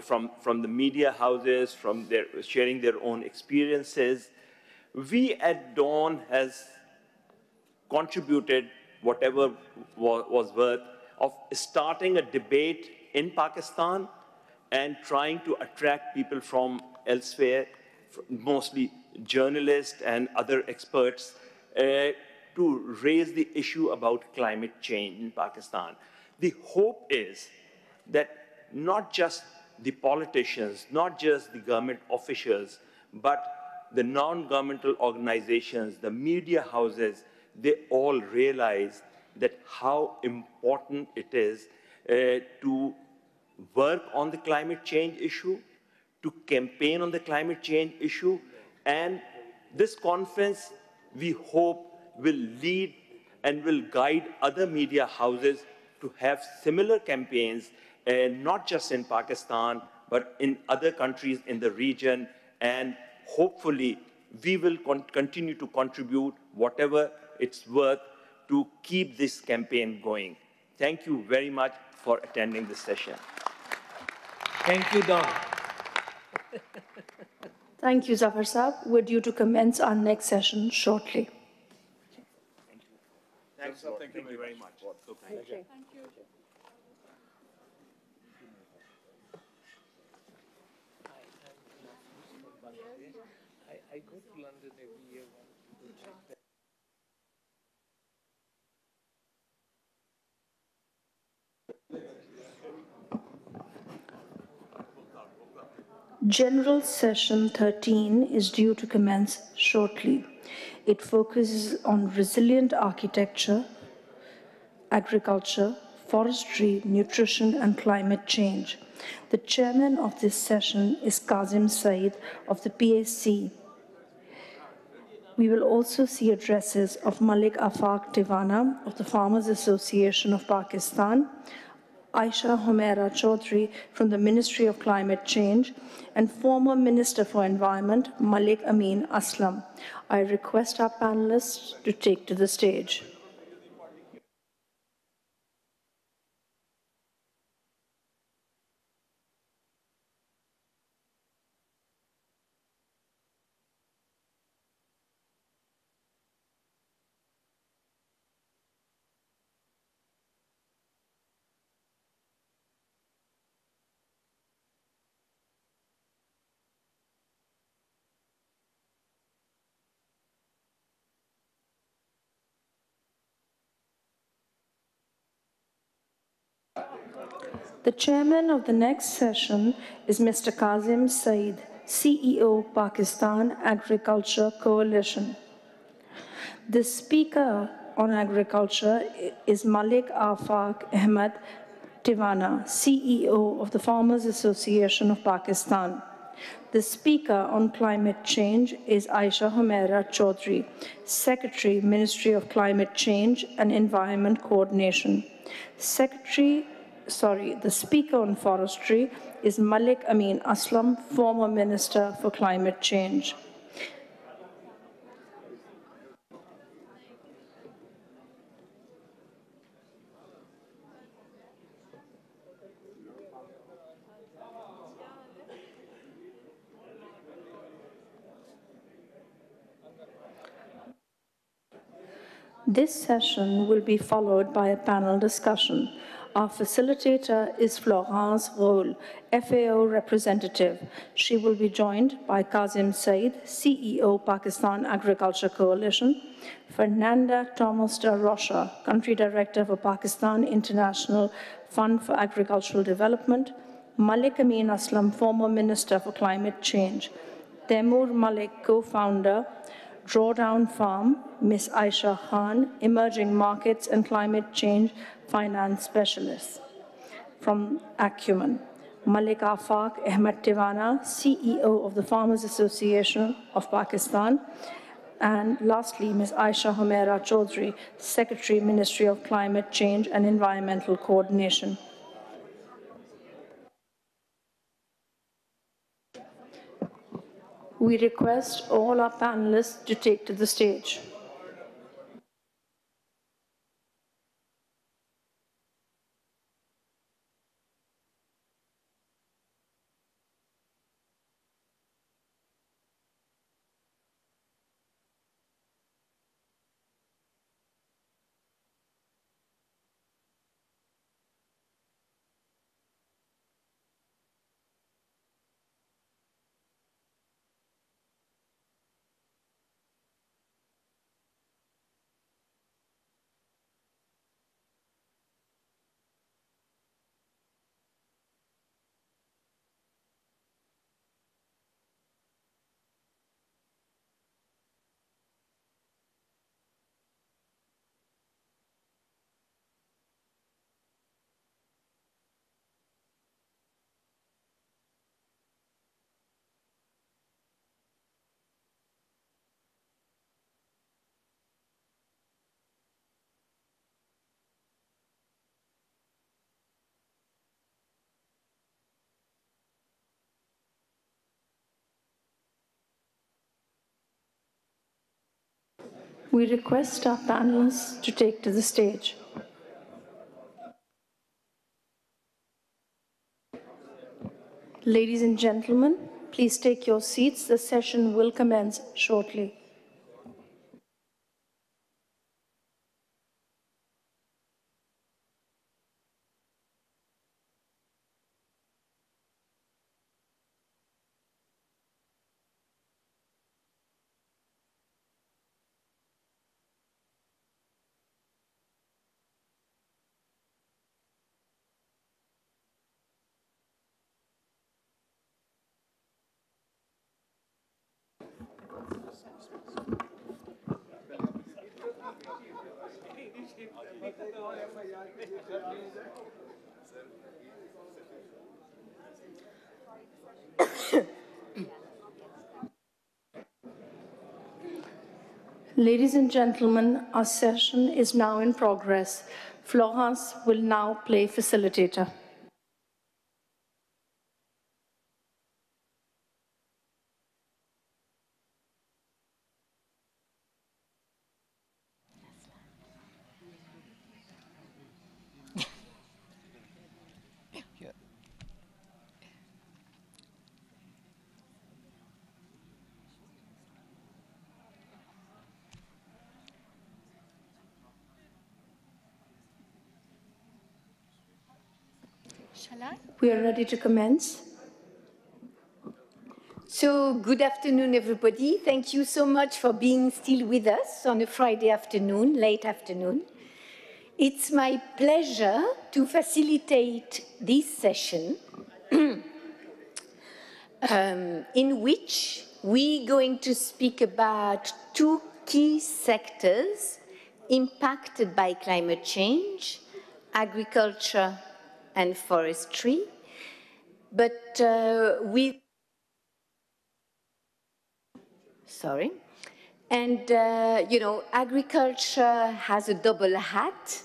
from the media houses, sharing their own experiences. We at Dawn has contributed whatever was worth of starting a debate in Pakistan and trying to attract people from elsewhere, mostly journalists and other experts, to raise the issue about climate change in Pakistan. The hope is that not just the politicians, not just the government officials, but the non-governmental organizations, the media houses, they all realize that how important it is to work on the climate change issue, to campaign on the climate change issue, and this conference, we hope, will lead and will guide other media houses to have similar campaigns, not just in Pakistan, but in other countries in the region. And hopefully, we will continue to contribute whatever it's worth to keep this campaign going. Thank you very much for attending this session. Thank you, Dawn. Thank you, Zafar Saab. We're due to commence our next session shortly. Thanks, thank you very much. Thank you. I go to London every year. General Session 13 is due to commence shortly. It focuses on resilient architecture, agriculture, forestry, nutrition, and climate change. The chairman of this session is Kazim Saeed of the PAC. We will also see addresses of Malik Afaq Tivana of the Farmers Association of Pakistan, Aisha Humaira Chaudhry from the Ministry of Climate Change, and former Minister for Environment Malik Amin Aslam. I request our panelists to take to the stage. The chairman of the next session is Mr. Kazim Saeed, CEO, Pakistan Agriculture Coalition. The speaker on agriculture is Malik Afaq Ahmed Tivana, CEO of the Farmers Association of Pakistan. The speaker on climate change is Aisha Humaira Chaudhry, Secretary, Ministry of Climate Change and Environment Coordination. The speaker on forestry is Malik Amin Aslam, former Minister for Climate Change. This session will be followed by a panel discussion. Our facilitator is Florence Rolle, FAO representative. She will be joined by Kazim Saeed, CEO, Pakistan Agriculture Coalition, Fernanda Thomas da Rocha, Country Director for Pakistan International Fund for Agricultural Development, Malik Amin Aslam, former Minister for Climate Change, Taimur Malik, co-founder, Drawdown Farm, Ms. Aisha Khan, Emerging Markets and Climate Change Finance Specialist. From Acumen, Malik Afaq Ahmed Tivana, CEO of the Farmers Association of Pakistan. And lastly, Ms. Aisha Humaira Chaudhry, Secretary, Ministry of Climate Change and Environmental Coordination. We request all our panelists to take to the stage. We request our panelists to take to the stage. Ladies and gentlemen, please take your seats. The session will commence shortly. Ladies and gentlemen, our session is now in progress. Florence will now play facilitator. Shall I? We are ready to commence. So, good afternoon, everybody. Thank you so much for being still with us on a Friday afternoon, late afternoon. It's my pleasure to facilitate this session in which we're going to speak about two key sectors impacted by climate change, agriculture and forestry. But agriculture has a double hat.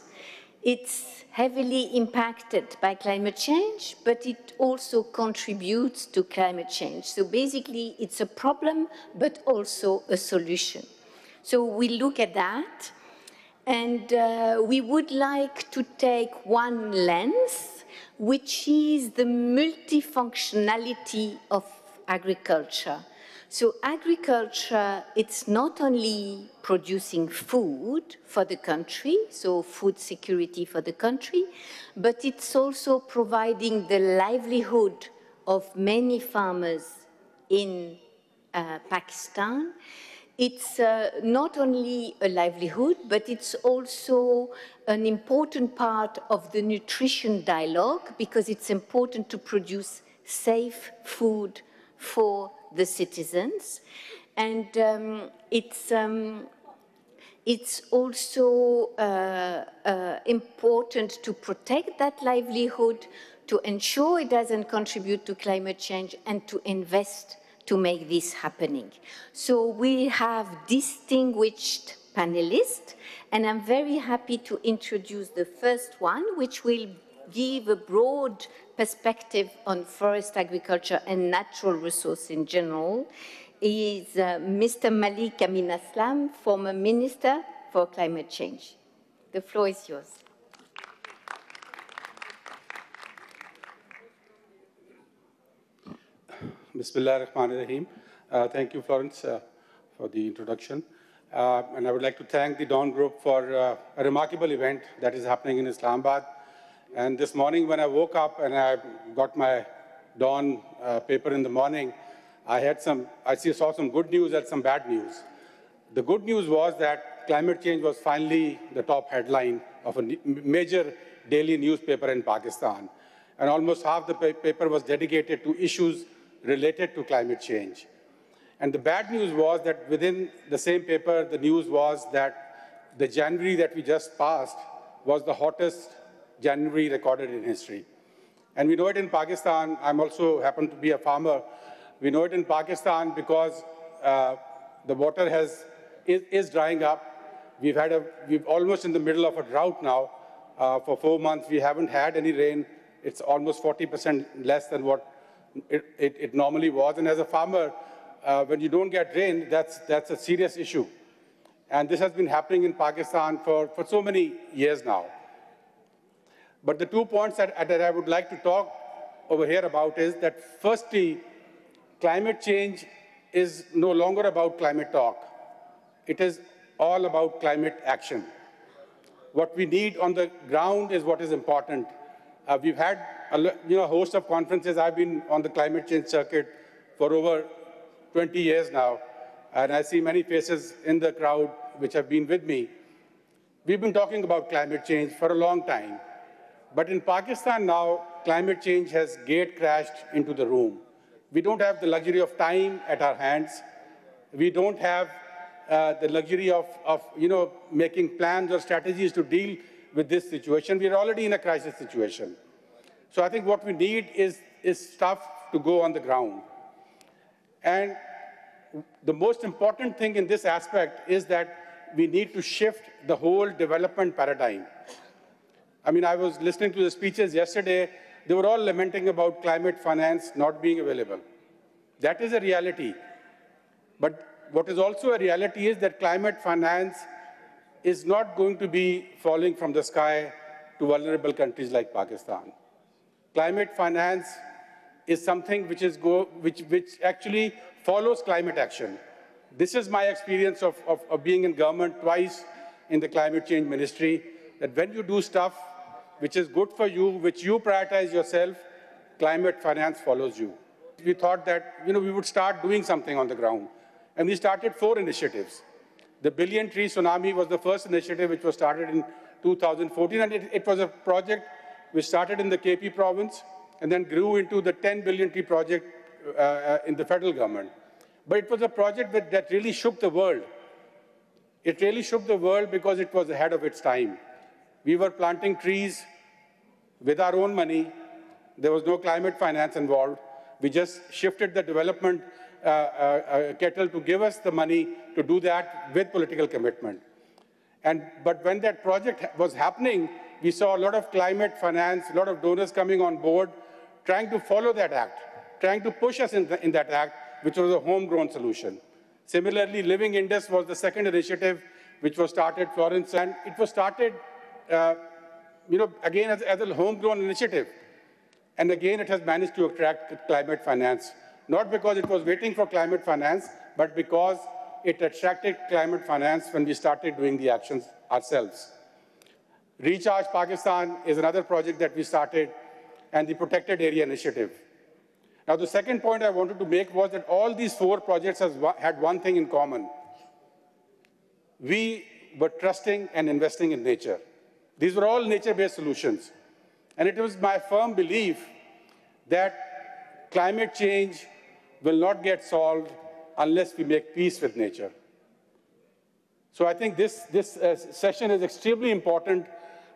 It's heavily impacted by climate change, but it also contributes to climate change. So basically, it's a problem, but also a solution. So we look at that, and we would like to take one lens, which is the multifunctionality of agriculture. So agriculture, it's not only producing food for the country, so food security for the country, but it's also providing the livelihood of many farmers in Pakistan. It's not only a livelihood, but it's also an important part of the nutrition dialogue because it's important to produce safe food for the citizens. And it's also important to protect that livelihood, to ensure it doesn't contribute to climate change, and to invest to make this happening. So we have distinguished panelists, and I'm very happy to introduce the first one, which will give a broad perspective on forest agriculture and natural resource in general. Is Mr. Malik Amin Aslam, former Minister for Climate Change. The floor is yours. Bismillah ar-Rahman ar-Rahim. Thank you, Florence, for the introduction. And I would like to thank the Dawn Group for a remarkable event that is happening in Islamabad. And this morning when I woke up and I got my Dawn paper in the morning, I saw some good news and some bad news. The good news was that climate change was finally the top headline of a major daily newspaper in Pakistan. And almost half the paper was dedicated to issues related to climate change. And the bad news was that within the same paper, the news was that the January that we just passed was the hottest January recorded in history. And we know it in Pakistan. I'm also happen to be a farmer. We know it in Pakistan because the water is drying up. We're almost in the middle of a drought now. For 4 months, we haven't had any rain. It's almost 40% less than what it normally was. And as a farmer, when you don't get rain, that's a serious issue. And this has been happening in Pakistan for so many years now. But the 2 points that I would like to talk over here about is that, firstly, climate change is no longer about climate talk. It is all about climate action. What we need on the ground is what is important. We've had a host of conferences. I've been on the climate change circuit for over 20 years now, and I see many faces in the crowd which have been with me. We've been talking about climate change for a long time. But in Pakistan now, climate change has gate crashed into the room. We don't have the luxury of time at our hands. We don't have the luxury of making plans or strategies to deal with this situation. We're already in a crisis situation. So I think what we need is stuff to go on the ground. And the most important thing in this aspect is that we need to shift the whole development paradigm. I mean, I was listening to the speeches yesterday. They were all lamenting about climate finance not being available. That is a reality. But what is also a reality is that climate finance is not going to be falling from the sky to vulnerable countries like Pakistan. Climate finance is something which actually follows climate action. This is my experience of being in government twice in the climate change ministry, that when you do stuff which is good for you, which you prioritize yourself, climate finance follows you. We thought that we would start doing something on the ground. And we started 4 initiatives. The Billion Tree Tsunami was the first initiative which was started in 2014. And it was a project which started in the KP province and then grew into the 10 billion tree project in the federal government. But it was a project that really shook the world. It really shook the world because it was ahead of its time. We were planting trees with our own money. There was no climate finance involved. We just shifted the development kettle to give us the money to do that with political commitment. But when that project was happening, we saw a lot of climate finance, a lot of donors coming on board, trying to follow that act, trying to push us in that act, which was a homegrown solution. Similarly, Living Indus was the second initiative which was started, Florence, and it was started again as a homegrown initiative. And again, it has managed to attract climate finance, not because it was waiting for climate finance, but because it attracted climate finance when we started doing the actions ourselves. Recharge Pakistan is another project that we started, and the Protected Area Initiative. Now, the second point I wanted to make was that all these 4 projects had one thing in common. We were trusting and investing in nature. These were all nature-based solutions. And it was my firm belief that climate change will not get solved unless we make peace with nature. So I think this session is extremely important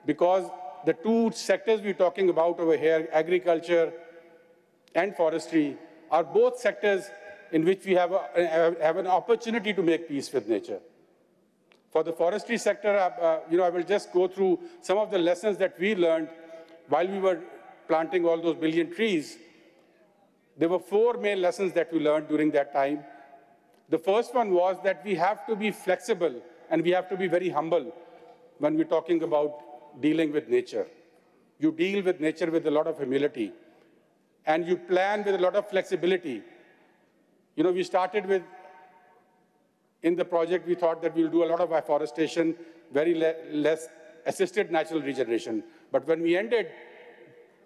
because the 2 sectors we're talking about over here, agriculture and forestry, are both sectors in which we have an opportunity to make peace with nature. For the forestry sector, I will just go through some of the lessons that we learned while we were planting all those billion trees. There were 4 main lessons that we learned during that time. The first one was that we have to be flexible and we have to be very humble when we're talking about dealing with nature. You deal with nature with a lot of humility and you plan with a lot of flexibility. We started with, in the project, we thought that we'll do a lot of afforestation, very less assisted natural regeneration. But when we ended,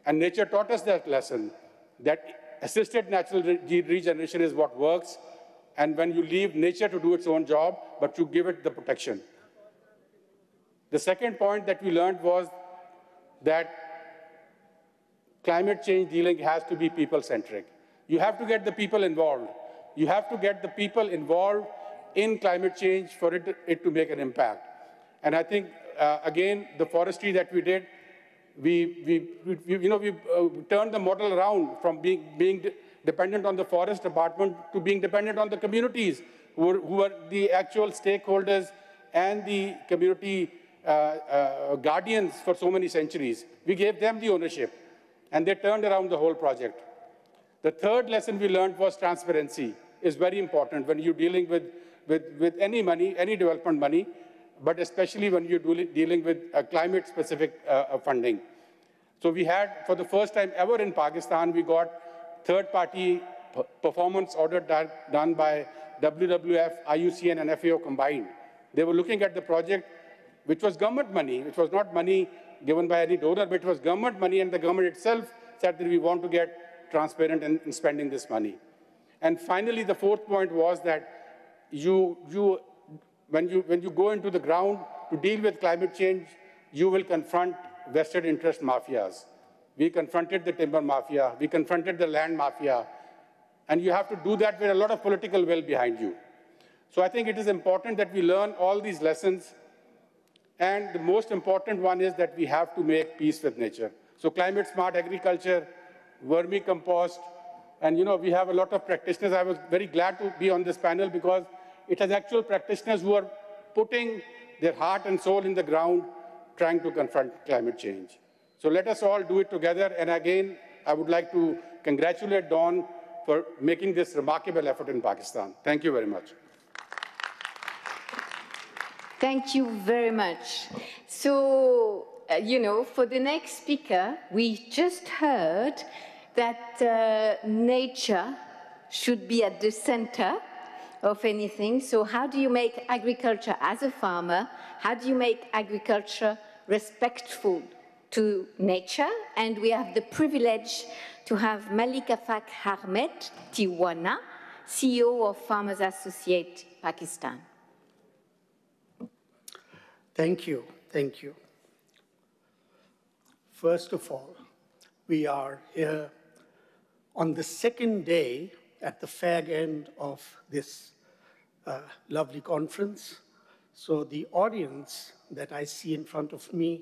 and nature taught us that lesson, that assisted natural regeneration is what works, and when you leave nature to do its own job, but you give it the protection. The second point that we learned was that climate change dealing has to be people-centric. You have to get the people involved. You have to get the people involved in climate change for it to make an impact. And I think, again, the forestry that we did, we turned the model around from being dependent on the forest department to being dependent on the communities who are the actual stakeholders and the community guardians for so many centuries. We gave them the ownership, and they turned around the whole project. The third lesson we learned was transparency is very important when you're dealing with with any money, any development money, but especially when you're dealing with climate-specific funding. So we had, for the first time ever in Pakistan, we got third-party performance audit done by WWF, IUCN, and FAO combined. They were looking at the project, which was government money, which was not money given by any donor, but it was government money, and the government itself said that we want to get transparent in spending this money. And finally, the fourth point was that when you go into the ground to deal with climate change, you will confront vested interest mafias. We confronted the timber mafia, we confronted the land mafia, and you have to do that with a lot of political will behind you. So I think it is important that we learn all these lessons, and the most important one is that we have to make peace with nature. So climate-smart agriculture, vermicompost, and we have a lot of practitioners. I was very glad to be on this panel because it has actual practitioners who are putting their heart and soul in the ground trying to confront climate change. So let us all do it together. And again, I would like to congratulate Dawn for making this remarkable effort in Pakistan. Thank you very much. Thank you very much. So, for the next speaker, we just heard that nature should be at the center of anything. So how do you make agriculture as a farmer? How do you make agriculture respectful to nature? And we have the privilege to have Malika Fak Ahmed Tiwana, CEO of Farmers Associate Pakistan. Thank you. Thank you. First of all, we are here on the second day at the fag end of this lovely conference. So the audience that I see in front of me,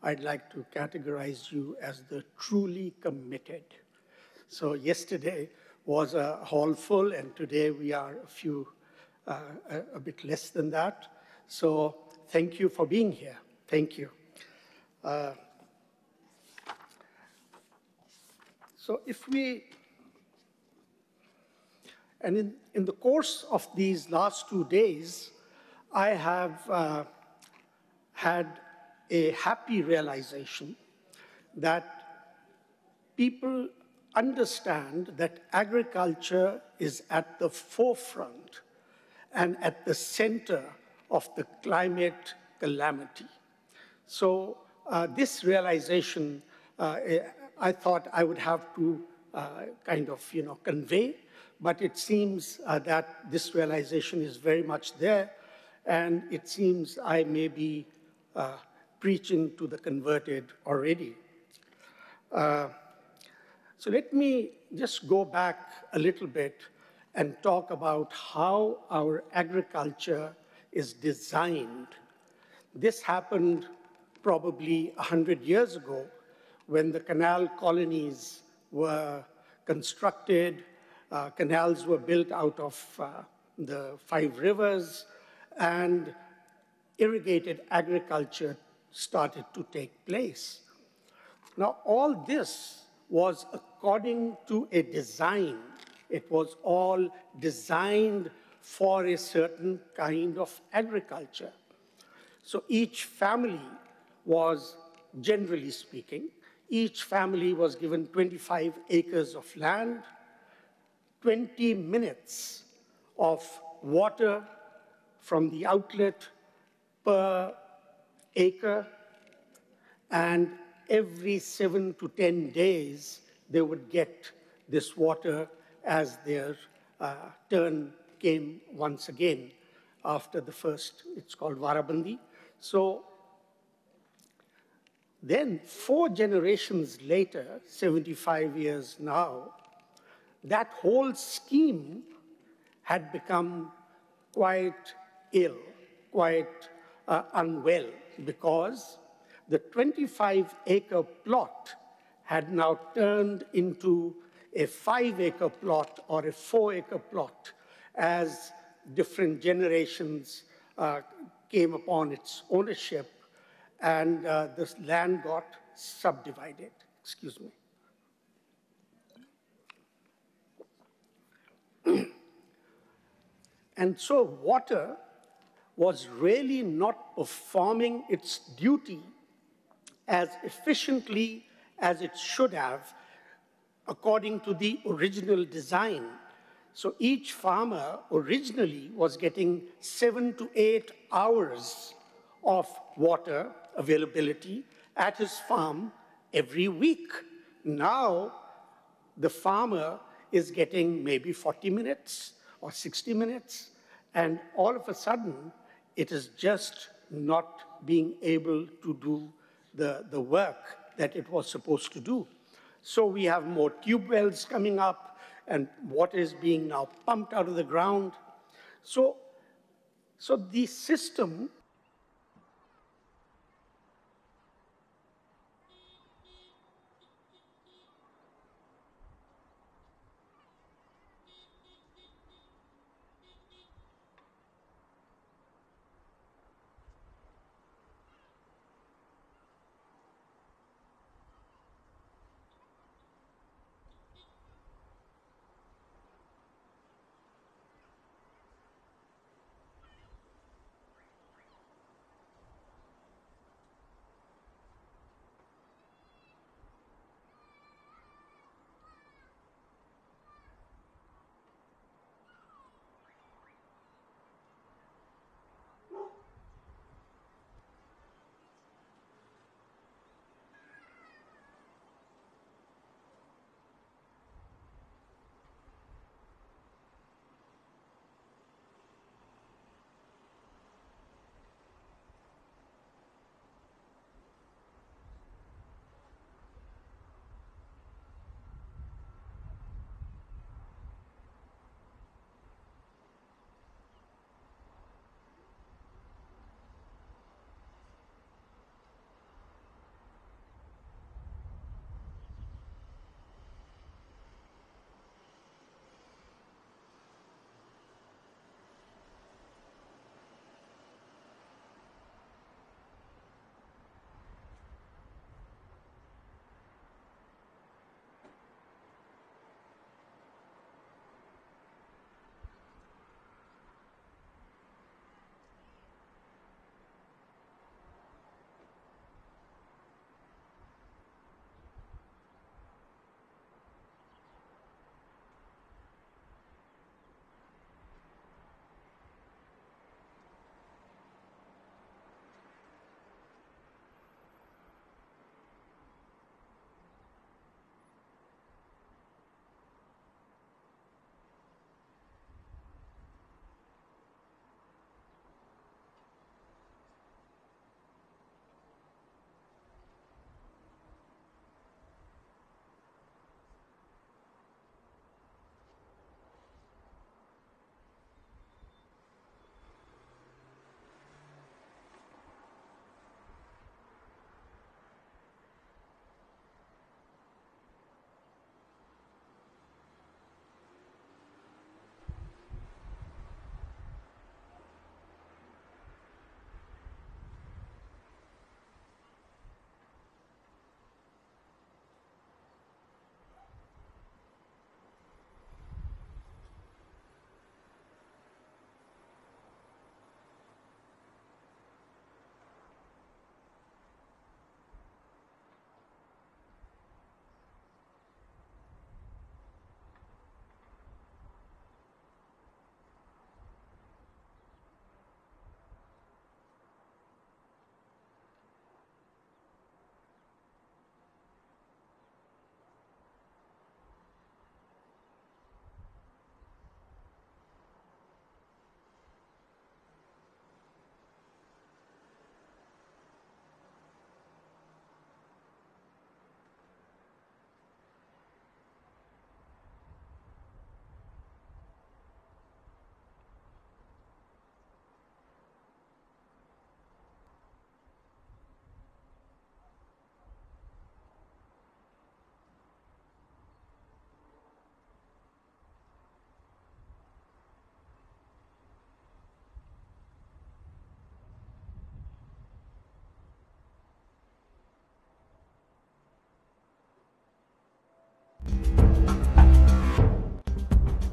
I'd like to categorize you as the truly committed. So yesterday was a hall full, and today we are a bit less than that. So thank you for being here. Thank you. So and in the course of these last 2 days, I have had a happy realization that people understand that agriculture is at the forefront and at the center of the climate calamity. So this realization, I thought I would have to convey, but it seems that this realization is very much there, and it seems I may be preaching to the converted already. So let me just go back a little bit and talk about how our agriculture is designed. This happened probably 100 years ago when the canal colonies were constructed. Canals were built out of the 5 rivers, and irrigated agriculture started to take place. Now, all this was according to a design. It was all designed for a certain kind of agriculture. So each family was, generally speaking, each family was given 25 acres of land, 20 minutes of water from the outlet per acre, and every 7 to 10 days, they would get this water as their turn came once again after the first, it's called Varabandi. So then 4 generations later, 75 years now, that whole scheme had become quite ill, quite unwell, because the 25-acre plot had now turned into a 5-acre plot or a 4-acre plot as different generations came upon its ownership, and this land got subdivided. Excuse me. And so water was really not performing its duty as efficiently as it should have according to the original design. So each farmer originally was getting 7 to 8 hours of water availability at his farm every week. Now, the farmer is getting maybe 40 minutes or 60 minutes, and all of a sudden, it is just not being able to do the work that it was supposed to do. So we have more tube wells coming up, and water is being now pumped out of the ground. So the system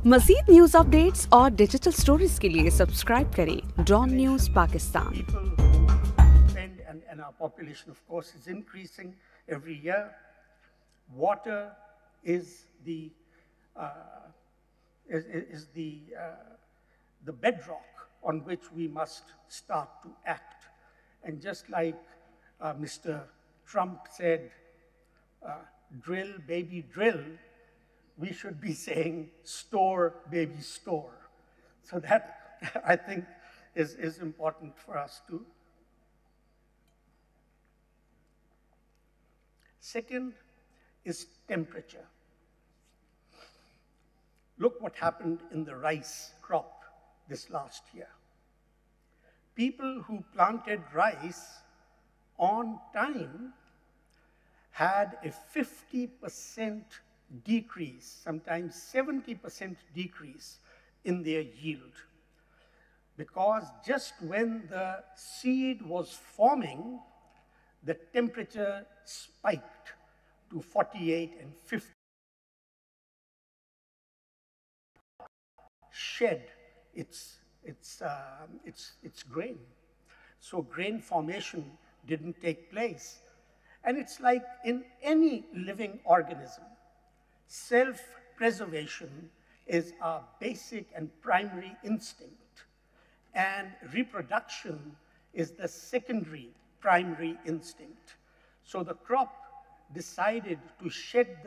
मज़ीद news updates और digital stories के लिए subscribe करें Dawn news Pakistan. And our population, of course, is increasing every year. Water is the bedrock on which we must start to act. And just like Mr. Trump said, drill, baby, drill, we should be saying store, baby, store. So that, I think, is important for us too. Second is temperature. Look what happened in the rice crop this last year. People who planted rice on time had a 50% decrease, sometimes 70% decrease in their yield. Because just when the seed was forming, the temperature spiked to 48 and 50. Shed its grain. So grain formation didn't take place. And it's like in any living organism, self-preservation is our basic and primary instinct. And reproduction is the secondary primary instinct. So the crop decided to shed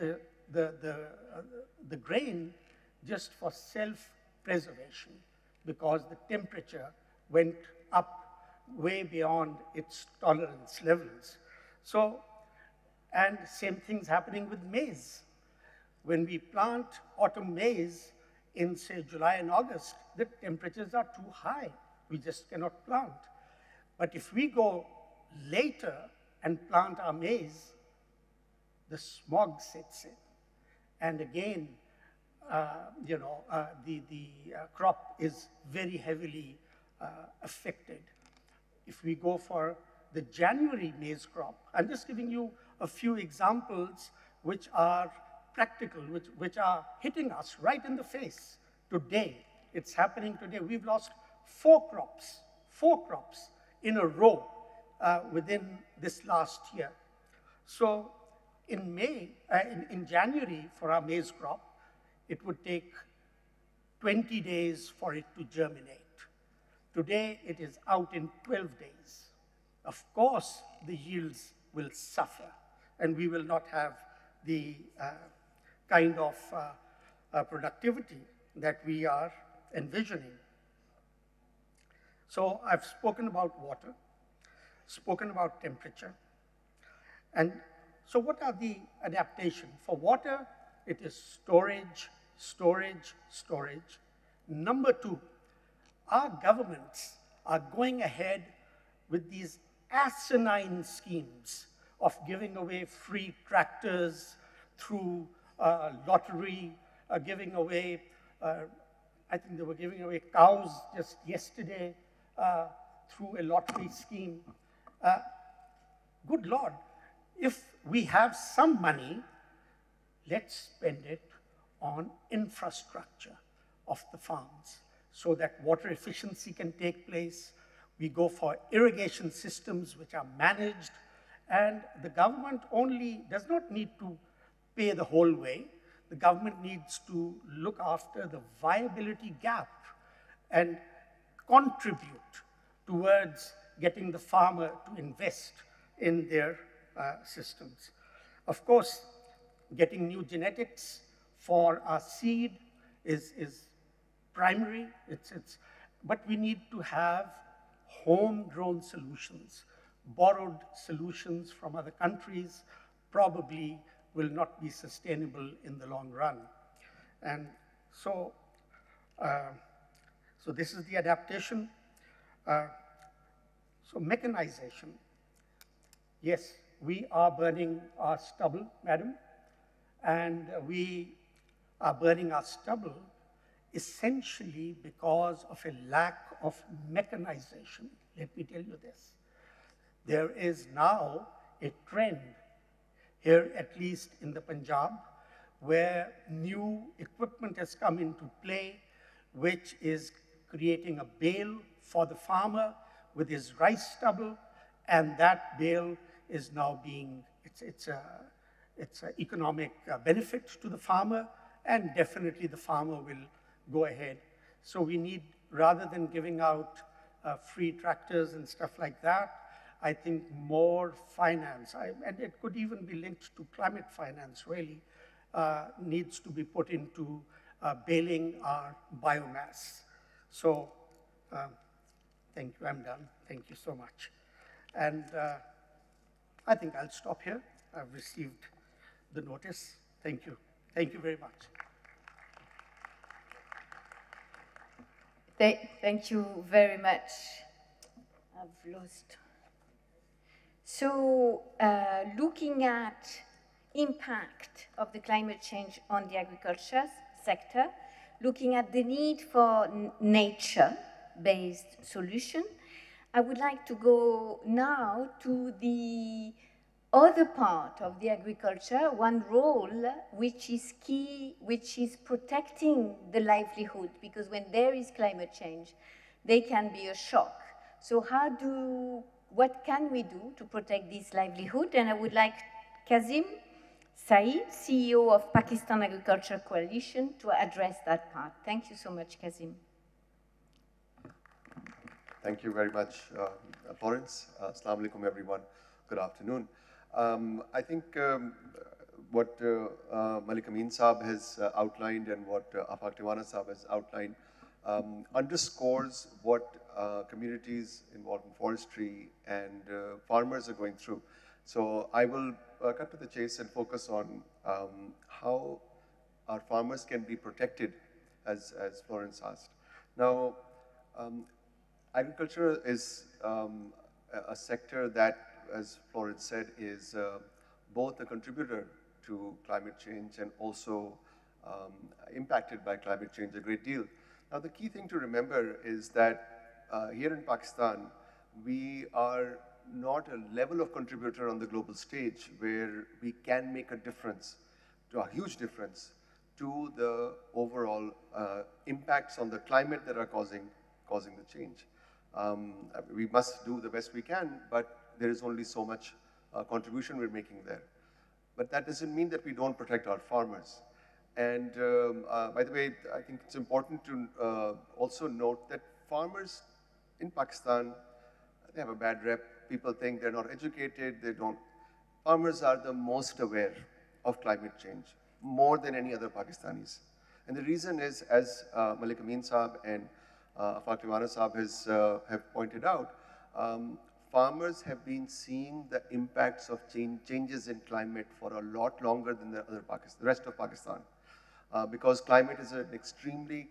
the grain just for self-preservation because the temperature went up way beyond its tolerance levels. So, and same thing's happening with maize. When we plant autumn maize in, say, July and August, the temperatures are too high. We just cannot plant. But if we go later and plant our maize, the smog sets in. And again, the crop is very heavily affected. If we go for the January maize crop, I'm just giving you a few examples which are practical, which are hitting us right in the face today. It's happening today. We've lost four crops in a row within this last year. So in January for our maize crop, it would take 20 days for it to germinate. Today, it is out in 12 days. Of course, the yields will suffer, and we will not have the kind of productivity that we are envisioning. So I've spoken about water, spoken about temperature. And so what are the adaptations? For water, it is storage, storage, storage. Number two, our governments are going ahead with these asinine schemes of giving away free tractors through lottery, giving away, I think they were giving away cows just yesterday through a lottery scheme. Good Lord, if we have some money, let's spend it on infrastructure of the farms so that water efficiency can take place. We go for irrigation systems which are managed, and the government only does not need to pay the whole way. The government needs to look after the viability gap and contribute towards getting the farmer to invest in their systems. Of course, getting new genetics for our seed is primary, but we need to have homegrown solutions. Borrowed solutions from other countries probably will not be sustainable in the long run. And so, so this is the adaptation. So mechanization. Yes, we are burning our stubble, madam, and we are burning our stubble essentially because of a lack of mechanization. Let me tell you this. There is now a trend here, at least in the Punjab, where new equipment has come into play, which is creating a bale for the farmer with his rice stubble, and that bale is now being, it's an economic benefit to the farmer, and definitely the farmer will go ahead. So we need, rather than giving out free tractors and stuff like that, I think more finance, and it could even be linked to climate finance really, needs to be put into baling our biomass. So thank you, I'm done. Thank you so much. And I think I'll stop here. I've received the notice. Thank you. Thank you very much. Thank you very much. I've lost. So looking at impact of the climate change on the agriculture sector, looking at the need for nature-based solution, I would like to go now to the other part of the agriculture, one role which is key, which is protecting the livelihood, because when there is climate change, they can be a shock. So what can we do to protect this livelihood? And I would like Kazim Saeed, CEO of Pakistan Agriculture Coalition, to address that part. Thank you so much, Kazim. Thank you very much, Florence. Assalamu alaikum, everyone. Good afternoon. I think what Malik Amin Saab has outlined and what Afaq Tiwana Saab has outlined underscores what communities involved in forestry and farmers are going through. So I will cut to the chase and focus on how our farmers can be protected, as Florence asked. Now, agriculture is a sector that, as Florence said, is both a contributor to climate change and also impacted by climate change a great deal. Now, the key thing to remember is that here in Pakistan, we are not a level of contributor on the global stage where we can make a difference, a huge difference, to the overall impacts on the climate that are causing the change. We must do the best we can, but there is only so much contribution we're making there. But that doesn't mean that we don't protect our farmers. And by the way, I think it's important to also note that farmers in Pakistan, they have a bad rep. People think they're not educated, they don't. Farmers are the most aware of climate change, more than any other Pakistanis. And the reason is, as Malik Amin Saab and Afaq Tiwana Saab have pointed out, farmers have been seeing the impacts of changes in climate for a lot longer than the rest of Pakistan. Because climate is an extremely,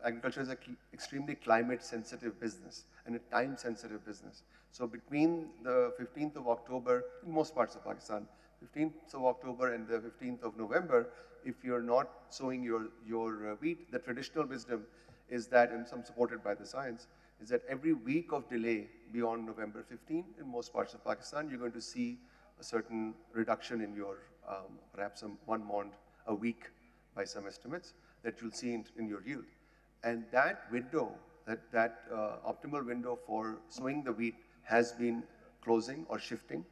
agriculture is an extremely climate-sensitive business and a time-sensitive business. So between the 15th of October, in most parts of Pakistan, 15th of October and the 15th of November, if you're not sowing your wheat, the traditional wisdom is that, and some supported by the science, is that every week of delay beyond November 15, in most parts of Pakistan, you're going to see a certain reduction in your, perhaps one mond a week by some estimates, that you'll see in your yield. And that window, that optimal window for sowing the wheat has been closing or shifting.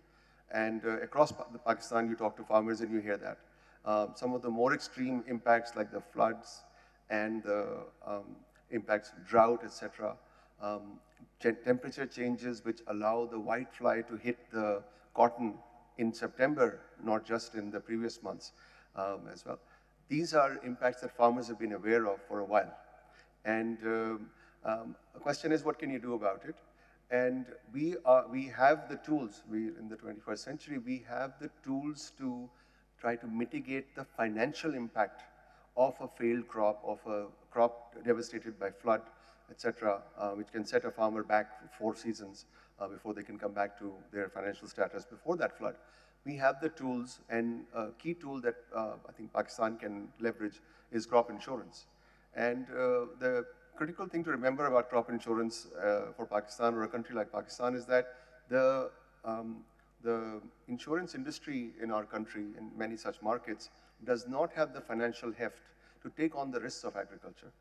And across Pakistan, you talk to farmers and you hear that. Some of the more extreme impacts like the floods and the impacts of drought, etc., temperature changes which allow the whitefly to hit the cotton in September, not just in the previous months as well. These are impacts that farmers have been aware of for a while. And the question is, what can you do about it? And we have the tools. In the 21st century, we have the tools to try to mitigate the financial impact of a failed crop, of a crop devastated by flood, etc., which can set a farmer back for 4 seasons before they can come back to their financial status before that flood. We have the tools, and a key tool that I think Pakistan can leverage is crop insurance. And the critical thing to remember about crop insurance for Pakistan or a country like Pakistan is that the the insurance industry in our country, in many such markets, does not have the financial heft to take on the risks of agriculture.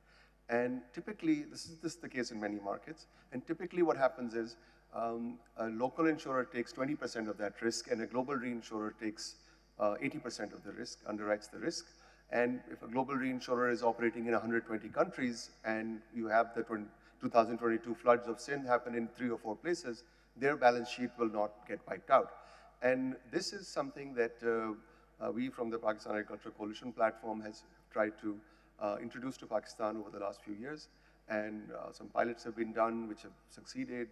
And typically, this is the case in many markets, and typically what happens is a local insurer takes 20% of that risk, and a global reinsurer takes 80% of the risk, underwrites the risk. And if a global reinsurer is operating in 120 countries, and you have the 2022 floods of Sindh happen in 3 or 4 places, their balance sheet will not get wiped out. And this is something that we from the Pakistan Agriculture Coalition platform has tried to introduce to Pakistan over the last few years. And some pilots have been done which have succeeded,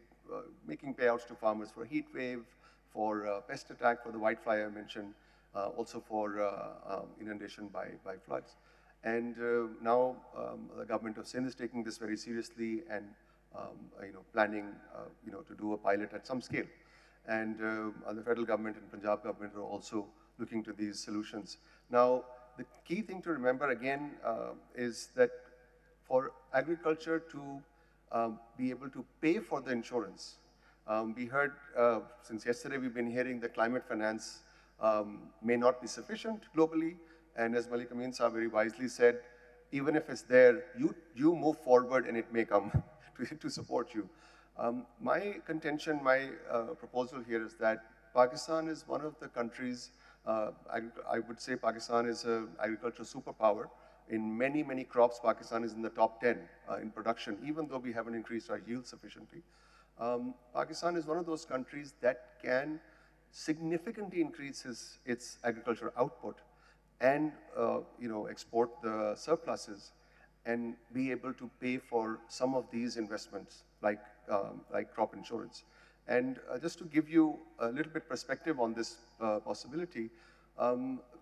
making payouts to farmers for heat wave, for pest attack, for the whitefly I mentioned, also for inundation by floods. And now the government of Sindh is taking this very seriously and planning to do a pilot at some scale. And the federal government and Punjab government are also looking to these solutions. Now, the key thing to remember again is that for agriculture to be able to pay for the insurance, we heard, since yesterday we've been hearing that climate finance may not be sufficient globally. And as Malik Amin Saab very wisely said, even if it's there, you move forward and it may come to support you. My contention, my proposal here is that Pakistan is one of the countries, I would say Pakistan is an agricultural superpower. In many, many crops, Pakistan is in the top 10 in production, even though we haven't increased our yield sufficiently. Pakistan is one of those countries that can significantly increase its agricultural output and export the surpluses and be able to pay for some of these investments like crop insurance. And just to give you a little bit perspective on this possibility,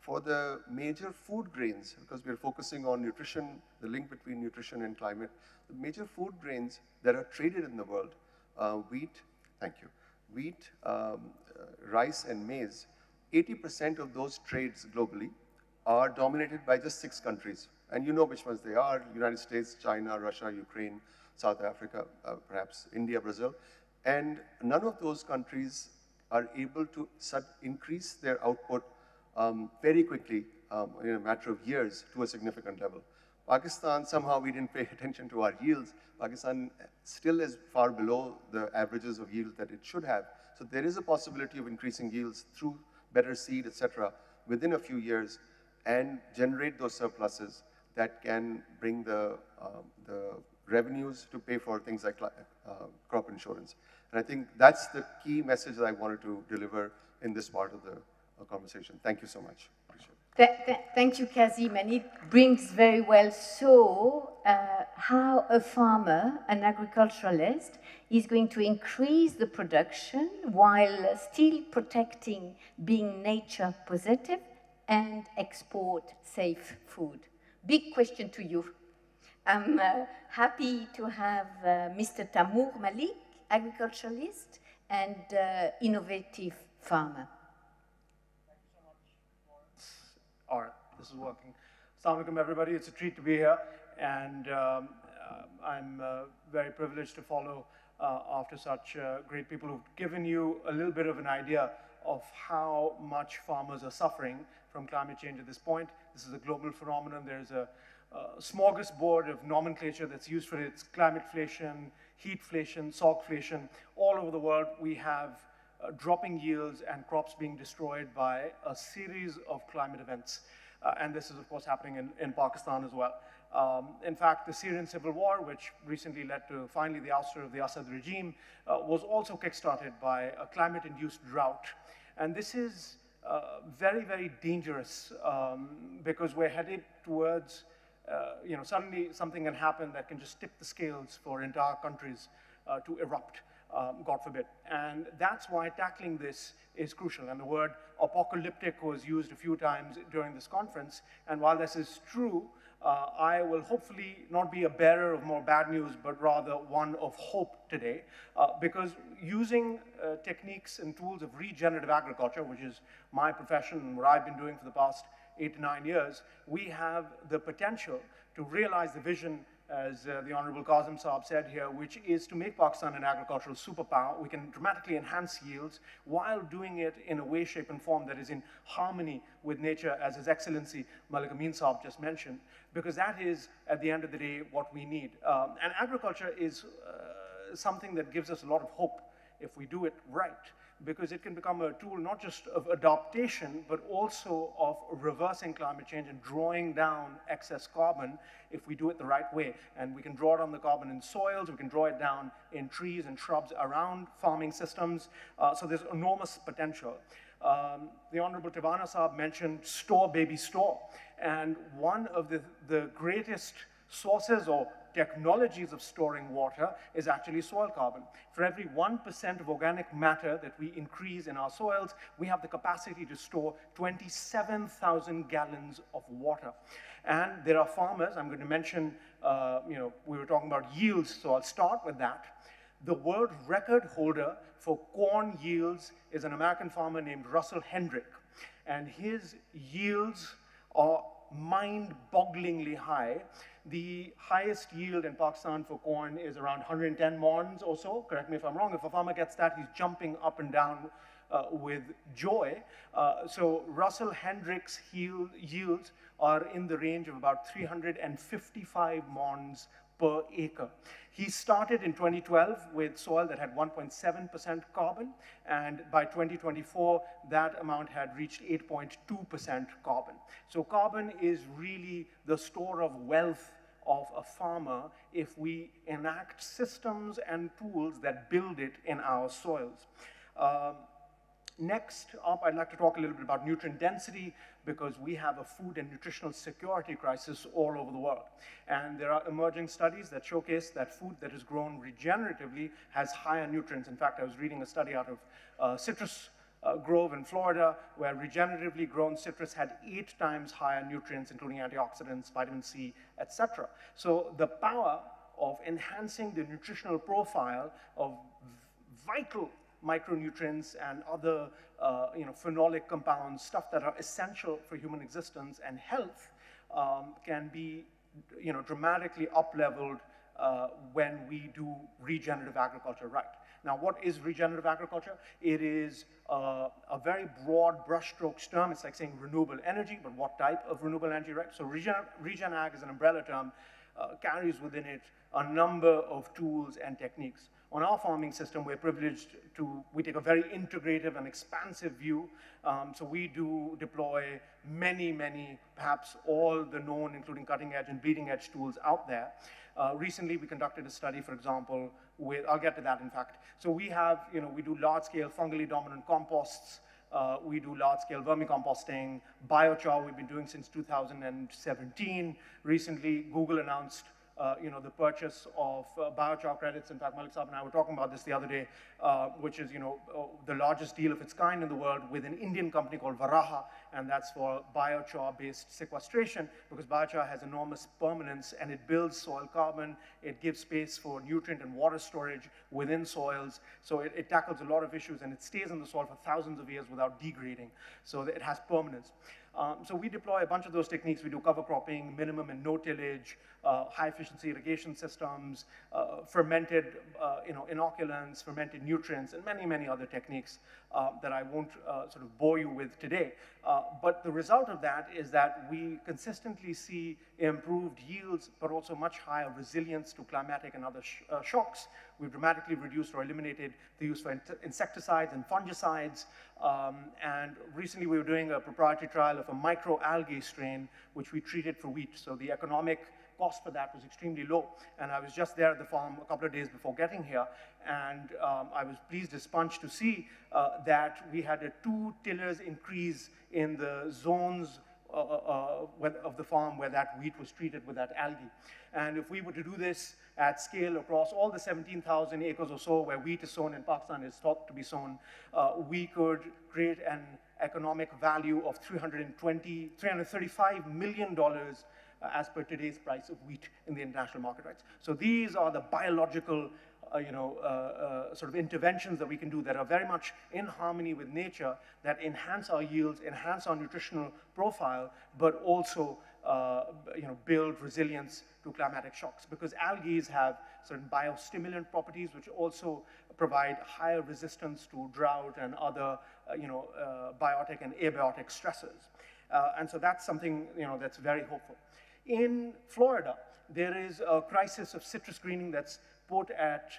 for the major food grains, because we're focusing on nutrition, the link between nutrition and climate, the major food grains that are traded in the world, wheat, thank you, wheat, rice and maize, 80% of those trades globally are dominated by just 6 countries. And you know which ones they are: United States, China, Russia, Ukraine, South Africa, perhaps India, Brazil. And none of those countries are able to increase their output very quickly in a matter of years to a significant level. Pakistan, somehow we didn't pay attention to our yields. Pakistan still is far below the averages of yield that it should have. So there is a possibility of increasing yields through better seed, etc., within a few years and generate those surpluses that can bring the revenues to pay for things like crop insurance. And I think that's the key message that I wanted to deliver in this part of the conversation. Thank you so much. Thank you, Kazim, and it brings very well how a farmer, an agriculturalist, is going to increase the production while still protecting being nature positive and export safe food. Big question to you. I'm happy to have Mr. Tamour Malik, agriculturalist and innovative farmer. All right, this is working. Assalamu alaikum, everybody. It's a treat to be here, and I'm very privileged to follow after such great people who've given you a little bit of an idea of how much farmers are suffering from climate change at this point. This is a global phenomenon. There's a smorgasbord of nomenclature that's used for it. It's climateflation, heatflation, sogflation. All over the world, we have dropping yields and crops being destroyed by a series of climate events. And this is, of course, happening in Pakistan as well. In fact, the Syrian civil war, which recently led to finally the ouster of the Assad regime, was also kickstarted by a climate-induced drought. And this is very, very dangerous because we're headed towards, suddenly something can happen that can just tip the scales for entire countries to erupt. God forbid. And that's why tackling this is crucial. And the word apocalyptic was used a few times during this conference. And while this is true, I will hopefully not be a bearer of more bad news, but rather one of hope today. Because using techniques and tools of regenerative agriculture, which is my profession and what I've been doing for the past 8 to 9 years, we have the potential to realize the vision as the Honorable Kazim Saab said here, which is to make Pakistan an agricultural superpower. We can dramatically enhance yields while doing it in a way, shape, and form that is in harmony with nature, as His Excellency Malik Amin Saab just mentioned, because that is, at the end of the day, what we need. And agriculture is something that gives us a lot of hope if we do it right, because it can become a tool not just of adaptation, but also of reversing climate change and drawing down excess carbon if we do it the right way. And we can draw down the carbon in soils, we can draw it down in trees and shrubs around farming systems, so there's enormous potential. The Honorable Tivana Saab mentioned store, baby, store. And one of the greatest sources or technologies of storing water is actually soil carbon. For every 1% of organic matter that we increase in our soils, we have the capacity to store 27,000 gallons of water. And there are farmers, I'm going to mention, we were talking about yields, so I'll start with that. The world record holder for corn yields is an American farmer named Russell Hendrick. And his yields are mind-bogglingly high. The highest yield in Pakistan for corn is around 110 mons or so. Correct me if I'm wrong. If a farmer gets that, he's jumping up and down with joy. So Russell Hendrick's yields are in the range of about 355 mons per acre. He started in 2012 with soil that had 1.7% carbon, and by 2024, that amount had reached 8.2% carbon. So carbon is really the store of wealth of a farmer if we enact systems and tools that build it in our soils. Next up, I'd like to talk a little bit about nutrient density, because we have a food and nutritional security crisis all over the world. And there are emerging studies that showcase that food that is grown regeneratively has higher nutrients. In fact, I was reading a study out of citrus grove in Florida, where regeneratively grown citrus had 8 times higher nutrients, including antioxidants, vitamin C, etc. So the power of enhancing the nutritional profile of vital micronutrients and other phenolic compounds, stuff that are essential for human existence and health, can be dramatically up-leveled when we do regenerative agriculture right. Now, what is regenerative agriculture? It is a very broad brushstrokes term. It's like saying renewable energy, but what type of renewable energy, right? So regen ag is an umbrella term, carries within it a number of tools and techniques. On our farming system, we're privileged we take a very integrative and expansive view. So we do deploy many, perhaps all the known, including cutting edge and bleeding edge tools out there. Recently, we conducted a study, for example, I'll get to that in fact. So we have, we do large scale fungally dominant composts. We do large-scale vermicomposting, biochar we've been doing since 2017. Recently, Google announced the purchase of biochar credits. In fact, Malik Saab and I were talking about this the other day, which is, the largest deal of its kind in the world with an Indian company called Varaha, and that's for biochar-based sequestration, because biochar has enormous permanence and it builds soil carbon. It gives space for nutrient and water storage within soils. So it tackles a lot of issues, and it stays in the soil for thousands of years without degrading. So it has permanence. So we deploy a bunch of those techniques. We do cover cropping, minimum and no tillage, high-efficiency irrigation systems, fermented inoculants, fermented nutrients, and many other techniques that I won't sort of bore you with today. But the result of that is that we consistently see improved yields, but also much higher resilience to climatic and other shocks. We've dramatically reduced or eliminated the use for insecticides and fungicides. And recently we were doing a proprietary trial of a microalgae strain, which we treated for wheat. So the economic cost for that was extremely low. And I was just there at the farm a couple of days before getting here, and I was pleased as punch to see that we had a 2 tillers increase in the zones of the farm where that wheat was treated with that algae. And if we were to do this at scale across all the 17,000 acres or so where wheat is sown in Pakistan, is thought to be sown, we could create an economic value of $335 million as per today's price of wheat in the international market, right? So these are the biological sort of interventions that we can do that are very much in harmony with nature, that enhance our yields, enhance our nutritional profile, but also build resilience to climatic shocks. Because algae have certain biostimulant properties which also provide higher resistance to drought and other biotic and abiotic stressors. And so that's something that's very hopeful. In Florida, there is a crisis of citrus greening that's put at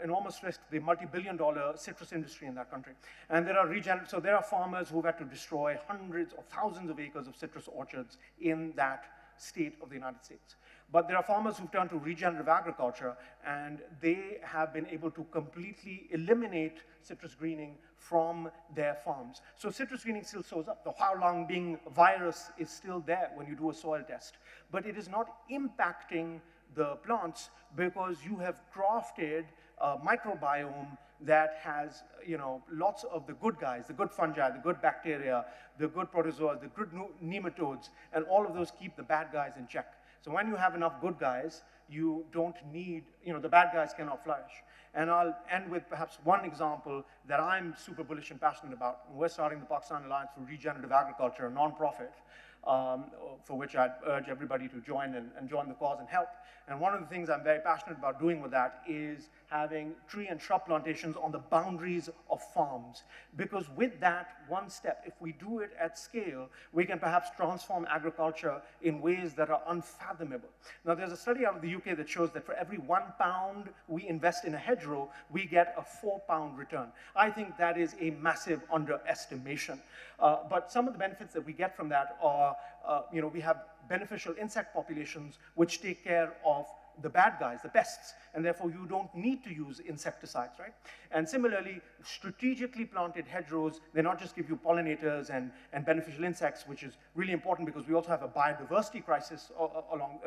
enormous risk the multi-billion-dollar citrus industry in that country. And there are farmers who've had to destroy hundreds or thousands of acres of citrus orchards in that state of the United States. But there are farmers who've turned to regenerative agriculture, and they have been able to completely eliminate citrus greening from their farms. So citrus greening still shows up. The Huaolong Bing virus is still there when you do a soil test, but it is not impacting the plants because you have crafted a microbiome that has, lots of the good guys, the good fungi, the good bacteria, the good protozoa, the good nematodes, and all of those keep the bad guys in check. So when you have enough good guys, you don't need, the bad guys cannot flourish. And I'll end with perhaps one example that I'm super bullish and passionate about. We're starting the Pakistan Alliance for Regenerative Agriculture, a nonprofit, for which I'd urge everybody to join and join the cause and help. And one of the things I'm very passionate about doing with that is having tree and shrub plantations on the boundaries of farms. Because with that one step, if we do it at scale, we can perhaps transform agriculture in ways that are unfathomable. Now, there's a study out of the UK that shows that for every £1 we invest in a hedgerow, we get a £4 return. I think that is a massive underestimation. But some of the benefits that we get from that are, we have beneficial insect populations which take care of the bad guys, the pests, and therefore you don't need to use insecticides, right? And similarly, strategically planted hedgerows, they not just give you pollinators and beneficial insects, which is really important because we also have a biodiversity crisis along,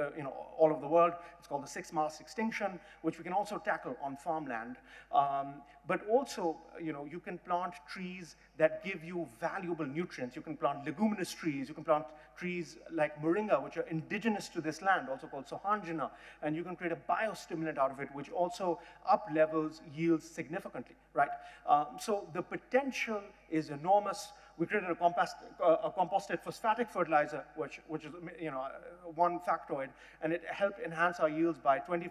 all over the world. It's called the sixth mass extinction, which we can also tackle on farmland. But also, you can plant trees that give you valuable nutrients. You can plant leguminous trees. You can plant trees like moringa, which are indigenous to this land, also called sohanjina, and you can create a biostimulant out of it, which also up-levels yields significantly, right? So the potential is enormous. We created a composted phosphatic fertilizer, which is one factoid, and it helped enhance our yields by 20%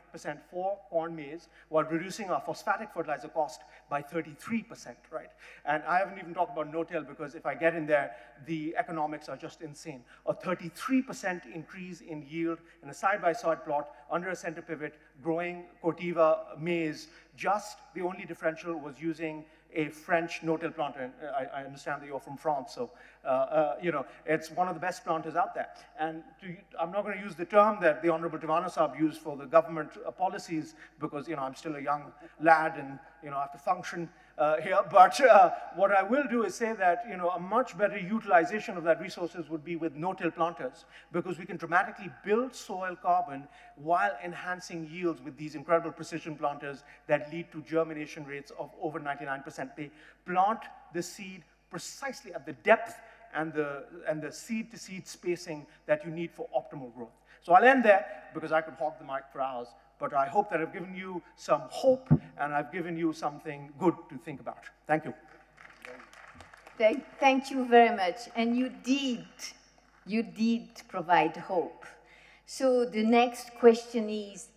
for corn maize, while reducing our phosphatic fertilizer cost by 33%, right? And I haven't even talked about no-till because if I get in there, the economics are just insane. A 33% increase in yield in a side-by-side plot under a center pivot, growing Corteva maize. Just the only differential was using a French no-till planter. And I understand that you're from France, so it's one of the best planters out there. And I'm not going to use the term that the Honorable Tivana Saab used for the government policies because I'm still a young lad and I have to function here. But what I will do is say that a much better utilization of that resources would be with no-till planters, because we can dramatically build soil carbon while enhancing yields with these incredible precision planters that lead to germination rates of over 99%. They plant the seed precisely at the depth and the seed-to-seed spacing that you need for optimal growth. So I'll end there because I could hog the mic for hours, but I hope that I've given you some hope and I've given you something good to think about. Thank you. Thank you very much. And you did provide hope. So the next question is,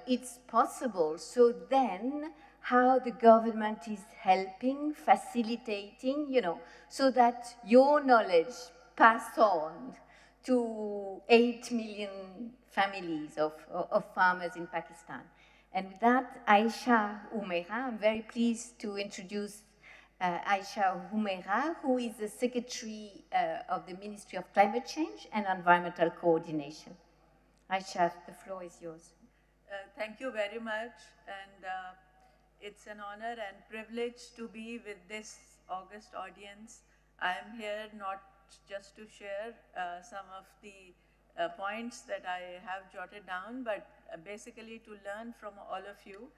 it's possible. So then, how the government is helping, facilitating, so that your knowledge passed on to 8 million families of farmers in Pakistan. And with that, Aisha Humaira, I'm very pleased to introduce Aisha Humaira, who is the Secretary of the Ministry of Climate Change and Environmental Coordination. Aisha, the floor is yours. Thank you very much, and it's an honor and privilege to be with this august audience. I am here not just to share some of the points that I have jotted down, but basically to learn from all of you.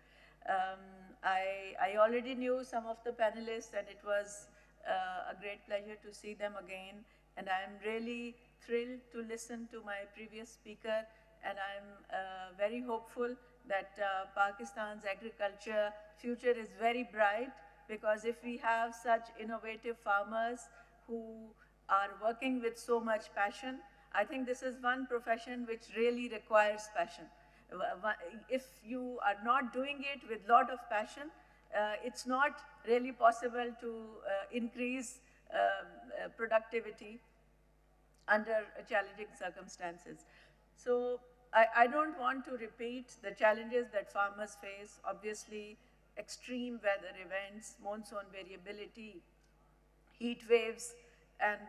I already knew some of the panelists, and it was a great pleasure to see them again. And I'm really thrilled to listen to my previous speaker, and I'm very hopeful that Pakistan's agriculture future is very bright, because if we have such innovative farmers who are working with so much passion, I think this is one profession which really requires passion. If you are not doing it with lot of passion, it's not really possible to increase productivity under challenging circumstances. So I don't want to repeat the challenges that farmers face. Obviously, extreme weather events, monsoon variability, heat waves, and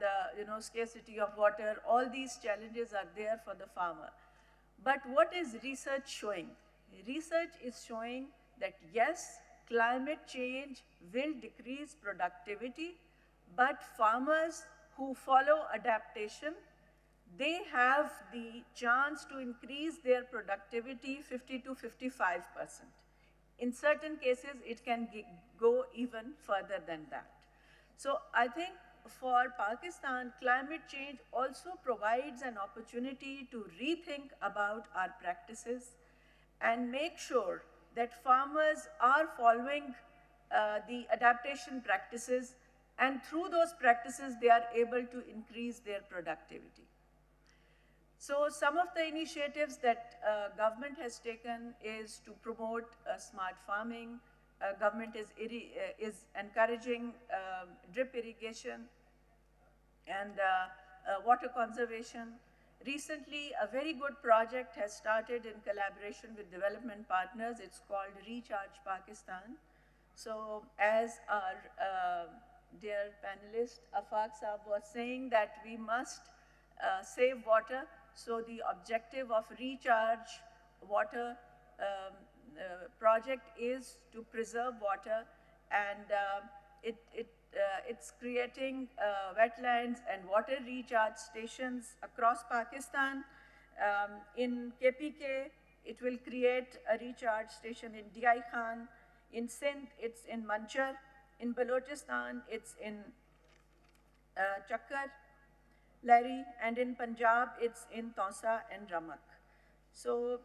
scarcity of water, all these challenges are there for the farmer. But what is research showing? Research is showing that yes, climate change will decrease productivity, but farmers who follow adaptation, they have the chance to increase their productivity 50 to 55%. In certain cases, it can go even further than that. So I think for Pakistan, climate change also provides an opportunity to rethink about our practices and make sure that farmers are following the adaptation practices, and through those practices, they are able to increase their productivity. So some of the initiatives that government has taken is to promote smart farming. Government is encouraging drip irrigation and water conservation. Recently, a very good project has started in collaboration with development partners. It's called Recharge Pakistan. So as our dear panelist Afaq Saab was saying, that we must save water. So the objective of Recharge Water project is to preserve water, and it's creating wetlands and water recharge stations across Pakistan. In KPK, it will create a recharge station in Diyai Khan. In Sindh, it's in Manchar. In Balochistan, it's in Chakkar, Lahiri, and in Punjab, it's in Tausa and Ramak. So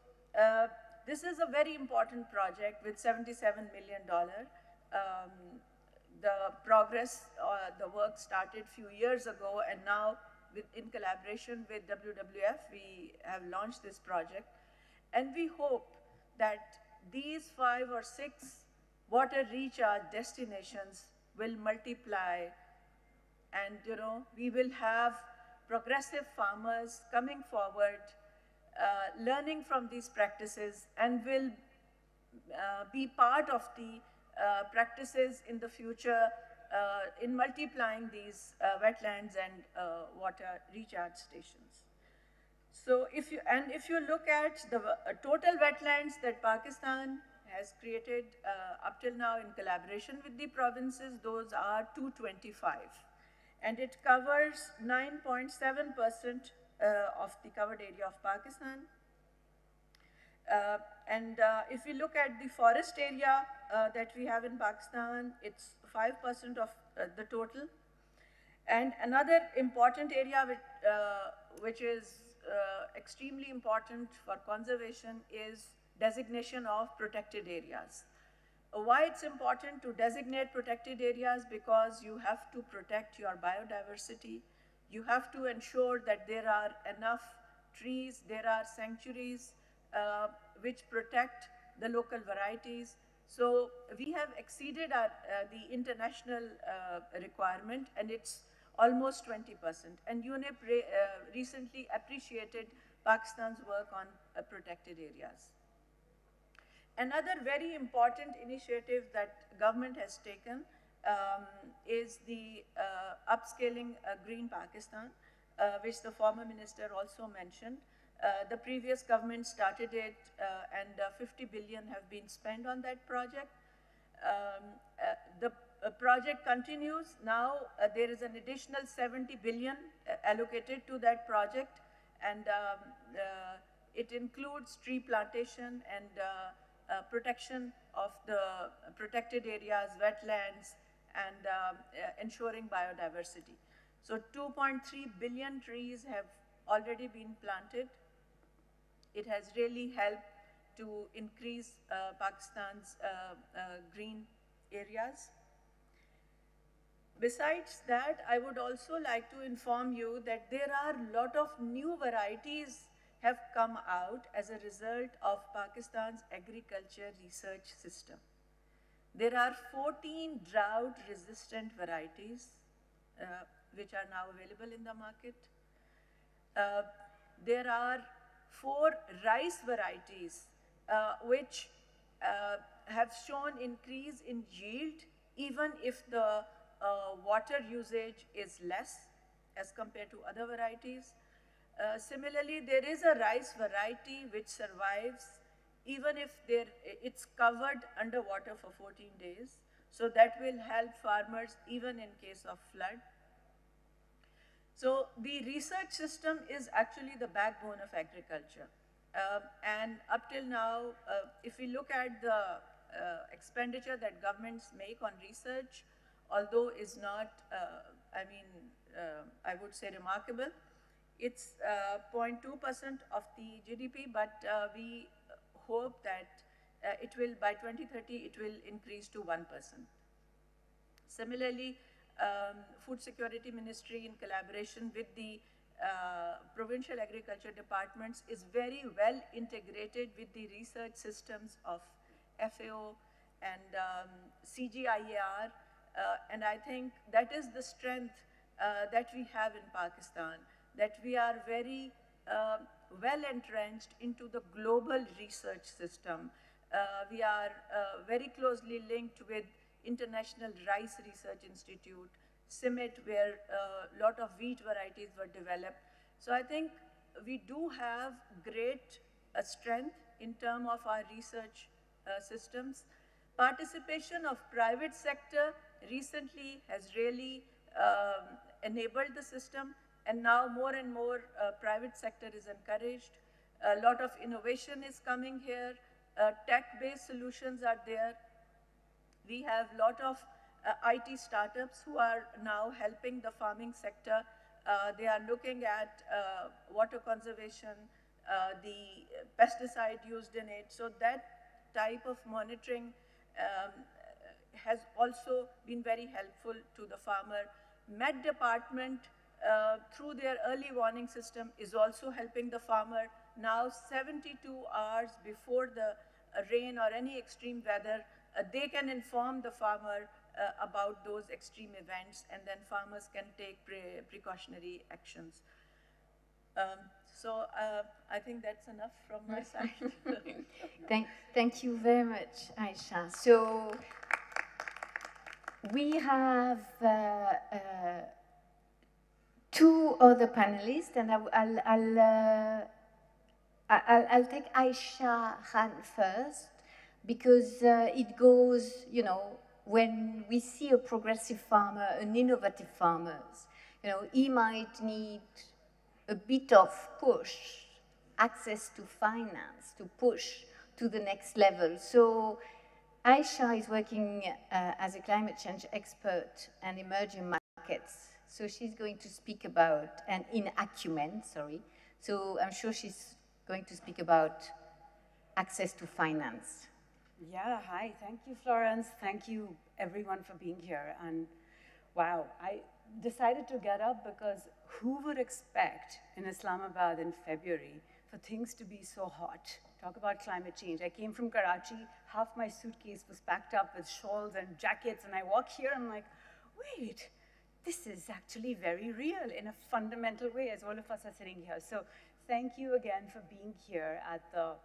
this is a very important project with $77 million. The progress, the work started a few years ago, and now in collaboration with WWF, we have launched this project. And we hope that these 5 or 6 water recharge destinations will multiply, and we will have progressive farmers coming forward, learning from these practices, and will be part of the practices in the future in multiplying these wetlands and water recharge stations. So if you look at the total wetlands that Pakistan has created up till now in collaboration with the provinces, those are 225. And it covers 9.7% of the covered area of Pakistan. If we look at the forest area that we have in Pakistan, it's 5% of the total. And another important area which is extremely important for conservation is designation of protected areas. Why it's important to designate protected areas? Because you have to protect your biodiversity. You have to ensure that there are enough trees, there are sanctuaries which protect the local varieties. So we have exceeded the international requirement, and it's almost 20%. And UNEP recently appreciated Pakistan's work on protected areas. Another very important initiative that government has taken is the upscaling Green Pakistan, which the former minister also mentioned. The previous government started it, and 50 billion have been spent on that project. The project continues. Now there is an additional 70 billion allocated to that project, and it includes tree plantation and protection of the protected areas, wetlands, and ensuring biodiversity. So 2.3 billion trees have already been planted. It has really helped to increase Pakistan's green areas. Besides that, I would also like to inform you that there are a lot of new varieties have come out as a result of Pakistan's agriculture research system. There are 14 drought-resistant varieties which are now available in the market. There are 4 rice varieties which have shown increase in yield even if the water usage is less as compared to other varieties. Similarly, there is a rice variety which survives even if it's covered underwater for 14 days. So that will help farmers even in case of flood. So the research system is actually the backbone of agriculture. And up till now, if we look at the expenditure that governments make on research, although is not, I would say remarkable, it's 0.2% of the GDP, but we hope that it will, by 2030, it will increase to 1%. Similarly, Food Security Ministry in collaboration with the provincial agriculture departments is very well integrated with the research systems of FAO and CGIAR, and I think that is the strength that we have in Pakistan, that we are very well entrenched into the global research system. We are very closely linked with International Rice Research Institute, CIMIT, where a lot of wheat varieties were developed. So I think we do have great strength in terms of our research systems. Participation of private sector recently has really enabled the system, and now more and more private sector is encouraged. A lot of innovation is coming here. Tech-based solutions are there. We have a lot of IT startups who are now helping the farming sector. They are looking at water conservation, the pesticide used in it. So that type of monitoring has also been very helpful to the farmer. Met department, through their early warning system, is also helping the farmer. Now 72 hours before the rain or any extreme weather, they can inform the farmer about those extreme events, and then farmers can take precautionary actions. So I think that's enough from my side. Thank you very much, Aisha. So we have 2 other panelists, and I'll take Aisha Khan first, because it goes, when we see a progressive farmer, an innovative farmer, he might need a bit of push, access to finance, to push to the next level. So Aisha is working as a climate change expert and emerging markets. So she's going to speak about, and in Acumen, sorry. So I'm sure she's going to speak about access to finance. Yeah, hi, thank you, Florence. Thank you, everyone, for being here. And wow, I decided to get up because who would expect in Islamabad in February for things to be so hot? Talk about climate change. I came from Karachi, half my suitcase was packed up with shawls and jackets, and I walk here and I'm like, wait, this is actually very real in a fundamental way, as all of us are sitting here. So thank you again for being here at the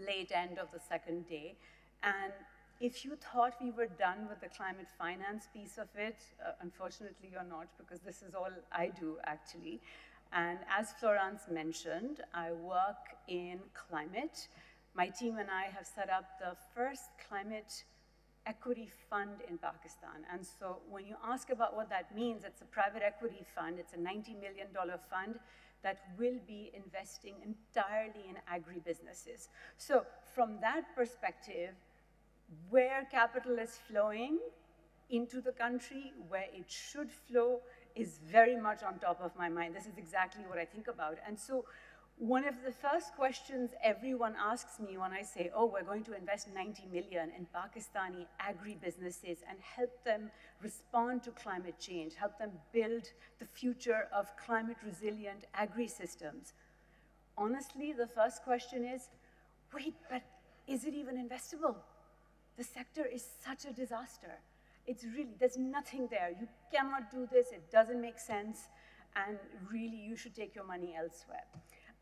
late end of the second day. And if you thought we were done with the climate finance piece of it, unfortunately you're not, because this is all I do actually. And as Florence mentioned, I work in climate. My team and I have set up the first climate equity fund in Pakistan. And so when you ask about what that means, it's a private equity fund. It's a $90 million fund that will be investing entirely in agribusinesses. So from that perspective, where capital is flowing into the country, where it should flow, is very much on top of my mind. This is exactly what I think about. And so One of the first questions everyone asks me when I say, oh, we're going to invest 90 million in Pakistani agri-businesses and help them respond to climate change, help them build the future of climate-resilient agri-systems. Honestly, the first question is, wait, but is it even investable? The sector is such a disaster. It's really, there's nothing there. You cannot do this, it doesn't make sense, and really you should take your money elsewhere.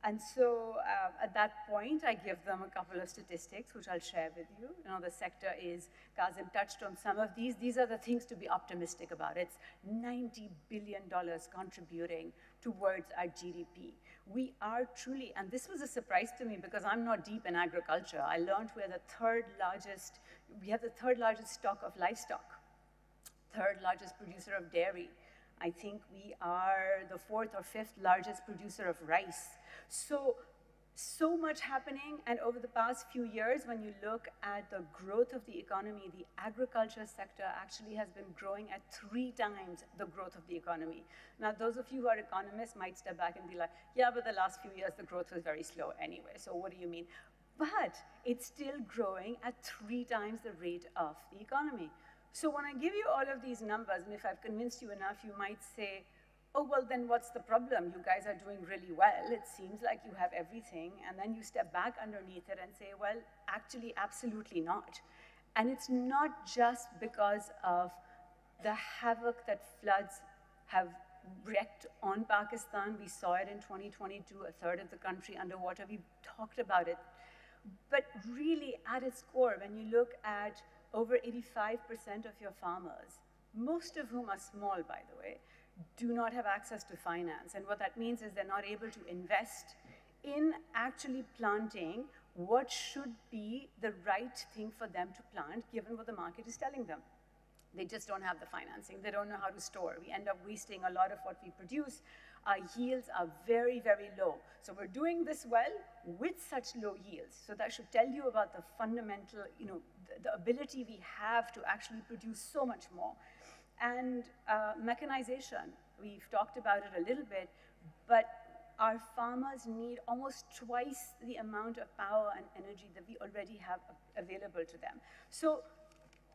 And so at that point, I give them a couple of statistics, which I'll share with you. You know, the sector is, Kazim touched on some of these. These are the things to be optimistic about. It's $90 billion contributing towards our GDP. We are truly, and this was a surprise to me because I'm not deep in agriculture. I learned we have the third largest stock of livestock, third largest producer of dairy. I think we are the fourth or fifth largest producer of rice. So much happening, and over the past few years, when you look at the growth of the economy, the agriculture sector actually has been growing at 3 times the growth of the economy. Now, those of you who are economists might step back and be like, yeah, but the last few years, the growth was very slow anyway, so what do you mean? But it's still growing at 3 times the rate of the economy. So when I give you all of these numbers, and if I've convinced you enough, you might say, oh, well, then what's the problem? You guys are doing really well. It seems like you have everything. And then you step back underneath it and say, well, actually, absolutely not. And it's not just because of the havoc that floods have wreaked on Pakistan. We saw it in 2022, a third of the country underwater. We talked about it. But really, at its core, when you look at over 85% of your farmers, most of whom are small, by the way, do not have access to finance. And what that means is they're not able to invest in actually planting what should be the right thing for them to plant, given what the market is telling them. They just don't have the financing. They don't know how to store. We end up wasting a lot of what we produce. Our yields are very, very low. So we're doing this well with such low yields. So that should tell you about the fundamental, the ability we have to actually produce so much more. And mechanization, we've talked about it a little bit, but our farmers need almost twice the amount of power and energy that we already have available to them. So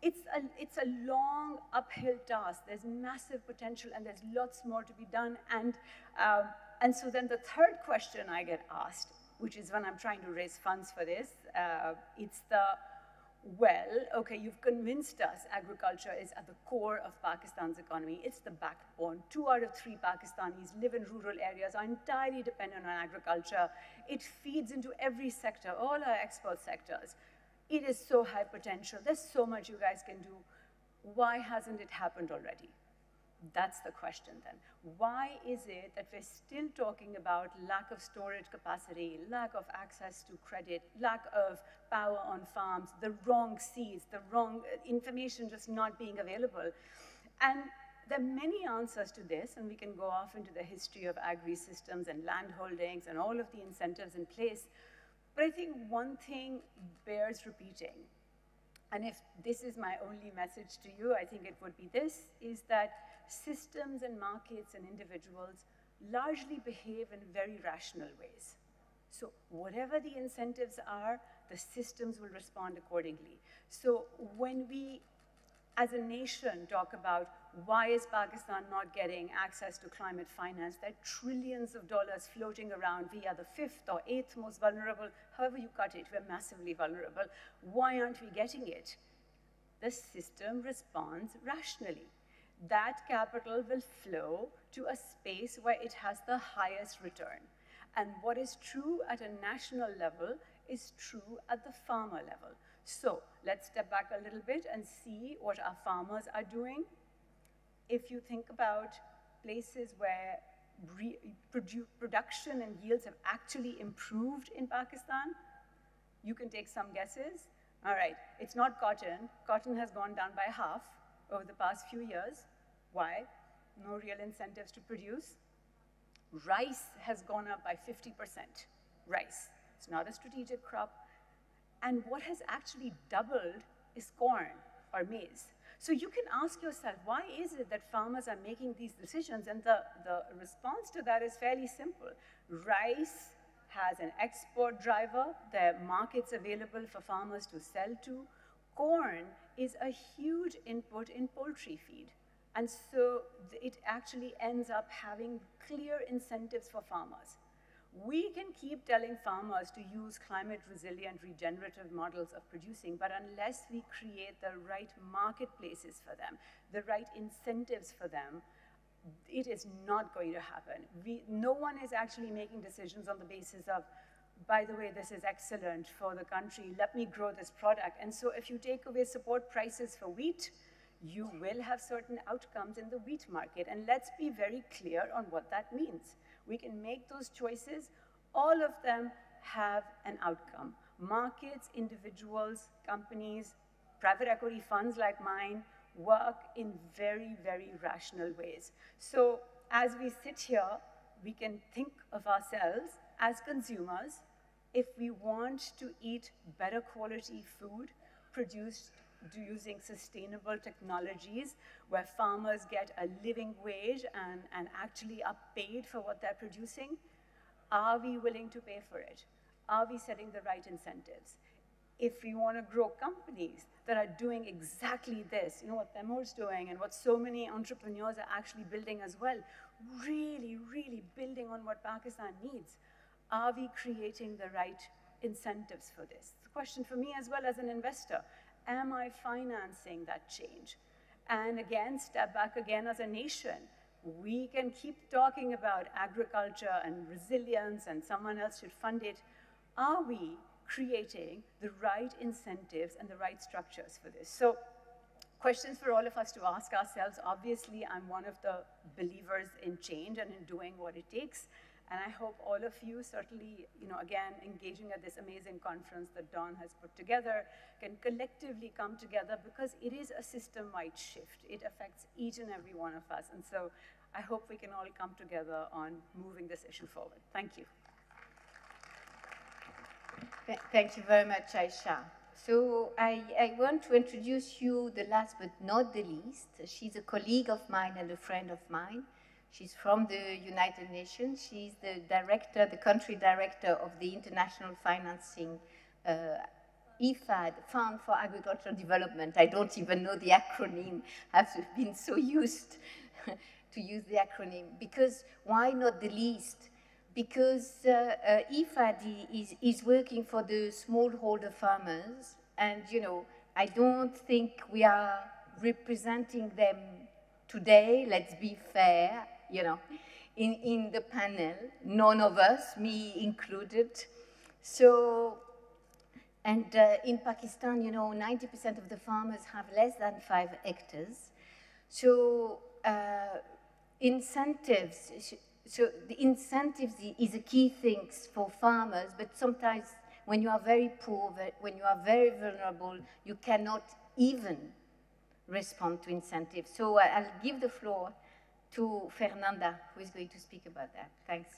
it's a long uphill task. There's massive potential and there's lots more to be done. And so then the third question I get asked, which is when I'm trying to raise funds for this, it's the, well, okay, you've convinced us agriculture is at the core of Pakistan's economy. It's the backbone. 2 out of 3 Pakistanis live in rural areas, are entirely dependent on agriculture. It feeds into every sector, all our export sectors. It is so high potential. There's so much you guys can do. Why hasn't it happened already? That's the question then. Why is it that we're still talking about lack of storage capacity, lack of access to credit, lack of power on farms, the wrong seeds, the wrong information just not being available? And there are many answers to this, and we can go off into the history of agri-systems and land holdings and all of the incentives in place. But I think one thing bears repeating, and if this is my only message to you, I think it would be this, is that systems and markets and individuals largely behave in very rational ways. So whatever the incentives are, the systems will respond accordingly. So when we, as a nation, talk about why is Pakistan not getting access to climate finance, there are trillions of dollars floating around via the 5th or 8th most vulnerable, however you cut it, we're massively vulnerable. Why aren't we getting it? The system responds rationally. That capital will flow to a space where it has the highest return. And what is true at a national level is true at the farmer level. So let's step back a little bit and see what our farmers are doing. If you think about places where production and yields have actually improved in Pakistan, you can take some guesses. All right, it's not cotton. Cotton has gone down by half over the past few years. Why? No real incentives to produce. Rice has gone up by 50%. Rice. It's not a strategic crop. And what has actually doubled is corn or maize. So you can ask yourself, why is it that farmers are making these decisions? And the response to that is fairly simple. Rice has an export driver. There are markets available for farmers to sell to. Corn is a huge input in poultry feed. And so it actually ends up having clear incentives for farmers. We can keep telling farmers to use climate resilient, regenerative models of producing, but unless we create the right marketplaces for them, the right incentives for them, it is not going to happen. No one is actually making decisions on the basis of, by the way, this is excellent for the country, let me grow this product. And so if you take away support prices for wheat, you will have certain outcomes in the wheat market. And let's be very clear on what that means. We can make those choices. All of them have an outcome. Markets, individuals, companies, private equity funds like mine work in very, very rational ways. So as we sit here, we can think of ourselves as consumers. If we want to eat better quality food produced using sustainable technologies where farmers get a living wage and actually are paid for what they're producing, are we willing to pay for it? Are we setting the right incentives? If we want to grow companies that are doing exactly this, what Taimur's doing and what so many entrepreneurs are actually building as well, really, really building on what Pakistan needs, are we creating the right incentives for this? It's a question for me as well as an investor. Am I financing that change? And again, step back again as a nation. We can keep talking about agriculture and resilience and someone else should fund it. Are we creating the right incentives and the right structures for this? So questions for all of us to ask ourselves. Obviously, I'm one of the believers in change and in doing what it takes. And I hope all of you, certainly, again, engaging at this amazing conference that Dawn has put together, can collectively come together because it is a system-wide shift. It affects each and every one of us. And so I hope we can all come together on moving this issue forward. Thank you. Thank you very much, Aisha. So I want to introduce you, the last but not the least. She's a colleague of mine and a friend of mine. She's from the United Nations. She's the director, the country director of the International Financing IFAD, Fund for Agricultural Development. I don't even know the acronym. I've been so used to use the acronym. Because why not the least? Because IFAD is working for the smallholder farmers. And, I don't think we are representing them today, let's be fair, in the panel, none of us, me included. So, and in Pakistan, 90% of the farmers have less than 5 hectares. So incentives, so the incentives is a key thing for farmers, but sometimes when you are very poor, when you are very vulnerable, you cannot even respond to incentives. So I'll give the floor to Fernanda, who is going to speak about that. Thanks.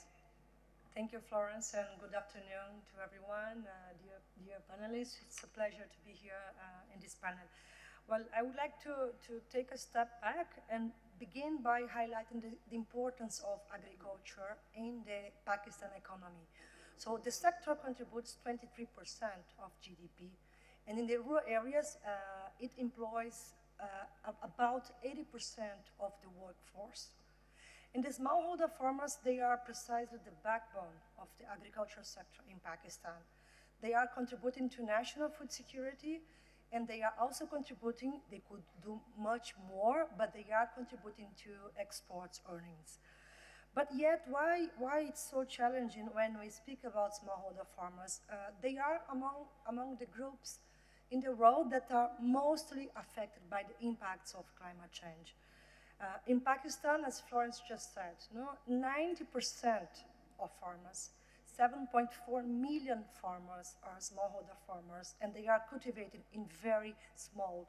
Thank you, Florence, and good afternoon to everyone. Dear panelists, it's a pleasure to be here in this panel. Well, I would like to take a step back and begin by highlighting the importance of agriculture in the Pakistan economy. So the sector contributes 23% of GDP, and in the rural areas, it employs about 80% of the workforce. And the smallholder farmers, they are precisely the backbone of the agricultural sector in Pakistan. They are contributing to national food security, and they are also contributing, they could do much more, but they are contributing to exports earnings. But yet, why it's so challenging when we speak about smallholder farmers? They are among the groups in the world that are mostly affected by the impacts of climate change. In Pakistan, as Florence just said, 90% of farmers, 7.4 million farmers are smallholder farmers, and they are cultivated in very small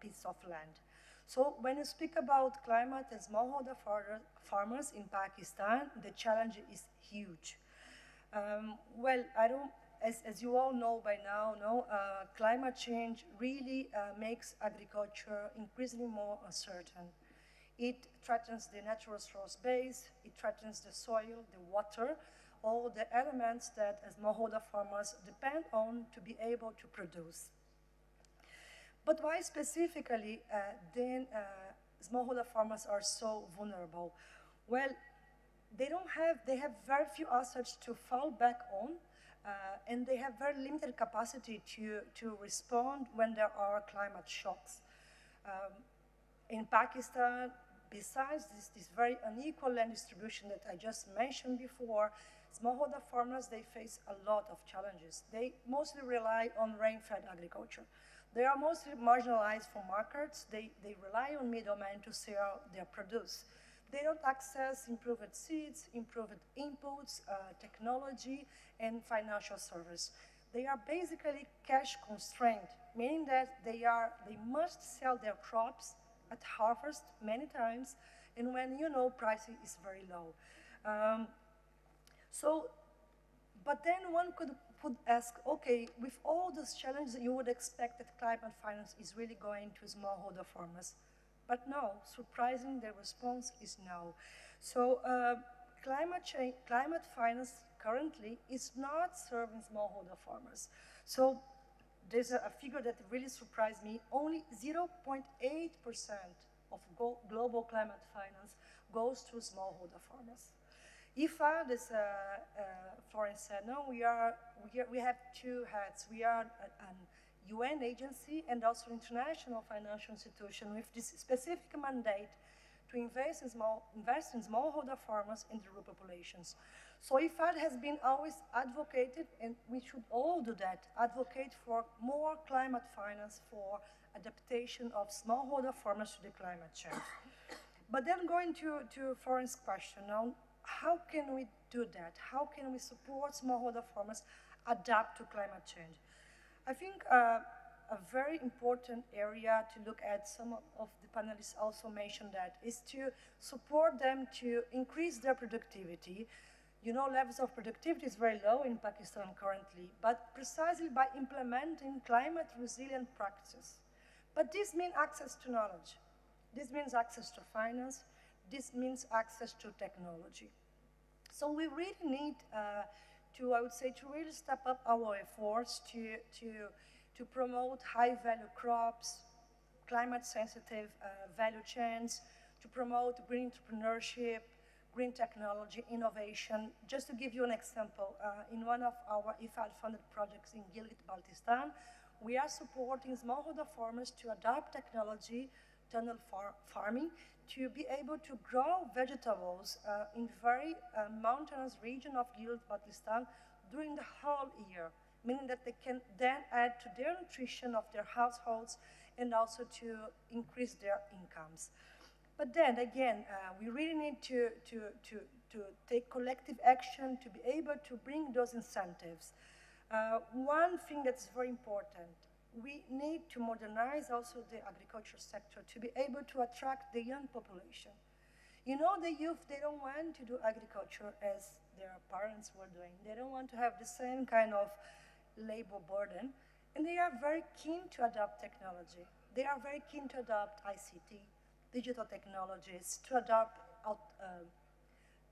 pieces of land. So when you speak about climate and smallholder farmers in Pakistan, the challenge is huge. Well, as you all know by now, climate change really makes agriculture increasingly more uncertain. It threatens the natural resource base, it threatens the soil, the water. all the elements that smallholder farmers depend on to be able to produce. But why specifically then smallholder farmers are so vulnerable? Well, they have very few assets to fall back on, and they have very limited capacity to respond when there are climate shocks. In Pakistan, besides this very unequal land distribution that I just mentioned before, smallholder farmers, they face a lot of challenges. They mostly rely on rain-fed agriculture. They are mostly marginalized for markets. They rely on middlemen to sell their produce. They don't access improved seeds, improved inputs, technology, and financial service. They are basically cash constrained, meaning that they must sell their crops at harvest many times, and when pricing is very low. But then one could ask, okay, with all those challenges, you would expect that climate finance is really going to smallholder farmers. But no, surprising, the response is no. So climate finance currently is not serving smallholder farmers. So there's a figure that really surprised me. Only 0.8% of global climate finance goes to smallholder farmers. IFAD, as Florence said, no, we have two hats. We are an UN agency and also an international financial institution with this specific mandate to invest in smallholder farmers and rural populations. So IFAD has been always advocated, and we should all do that, advocate for more climate finance for adaptation of smallholder farmers to the climate change. But then going to Florence's question now, how can we do that? How can we support smallholder farmers adapt to climate change? I think a very important area to look at, some of the panelists also mentioned that, is to support them to increase their productivity. Levels of productivity is very low in Pakistan currently, but precisely by implementing climate resilient practices. But this means access to knowledge. This means access to finance. This means access to technology. So we really need to really step up our efforts to promote high-value crops, climate-sensitive value chains, to promote green entrepreneurship, green technology, innovation. Just to give you an example, in one of our IFAD-funded projects in Gilgit-Baltistan, we are supporting smallholder farmers to adopt technology, tunnel farming, to be able to grow vegetables in very mountainous region of Gilgit-Baltistan during the whole year, meaning that they can then add to their nutrition of their households and also to increase their incomes. But then again, we really need to take collective action to be able to bring those incentives. One thing that's very important, we need to modernize also the agriculture sector to be able to attract the young population. The youth, they don't want to do agriculture as their parents were doing. They don't want to have the same kind of labor burden, and they are very keen to adopt technology. They are very keen to adopt ICT, digital technologies, to adopt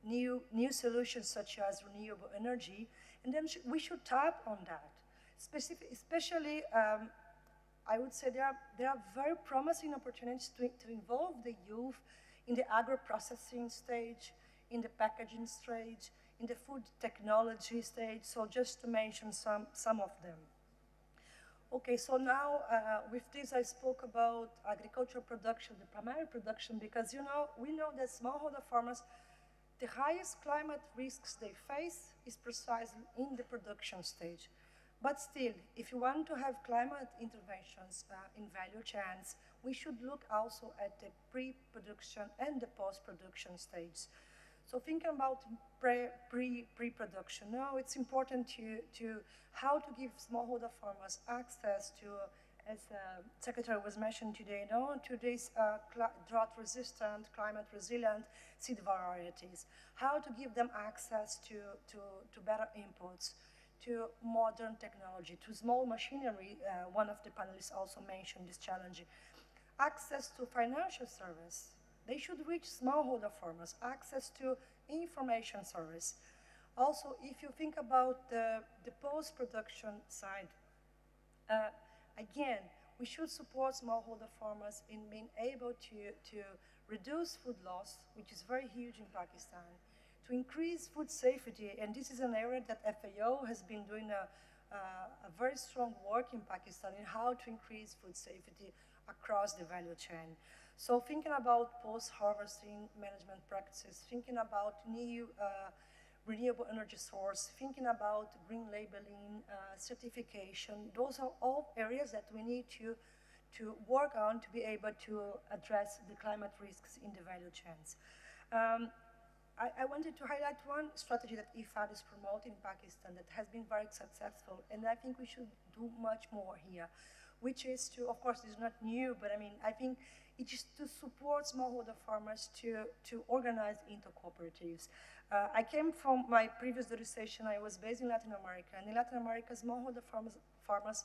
new solutions such as renewable energy, and then we should tap on that. Especially, I would say there are very promising opportunities to involve the youth in the agro-processing stage, in the packaging stage, in the food technology stage, so just to mention some of them. Okay, so now with this I spoke about agricultural production, the primary production, because we know that smallholder farmers, the highest climate risks they face is precisely in the production stage. But still, if you want to have climate interventions in value chains, we should look also at the pre-production and the post-production stage. So thinking about pre-production, now it's important to how to give smallholder farmers access to, as Secretary was mentioned today, to these drought-resistant, climate-resilient seed varieties. How to give them access to better inputs, to modern technology, to small machinery. One of the panelists also mentioned this challenge. Access to financial service. They should reach smallholder farmers. Access to information service. also, if you think about the post-production side, again, we should support smallholder farmers in being able to reduce food loss, which is very huge in Pakistan, to increase food safety, and this is an area that FAO has been doing a very strong work in Pakistan in how to increase food safety across the value chain. So thinking about post-harvesting management practices, thinking about new renewable energy source, thinking about green labeling, certification, those are all areas that we need to work on to be able to address the climate risks in the value chains. I wanted to highlight one strategy that IFAD is promoting in Pakistan that has been very successful, and I think we should do much more here, which is to, of course, it's not new, but I mean, I think it is to support smallholder farmers to organize into cooperatives. I came from my previous legislation, I was based in Latin America, and in Latin America, smallholder farmers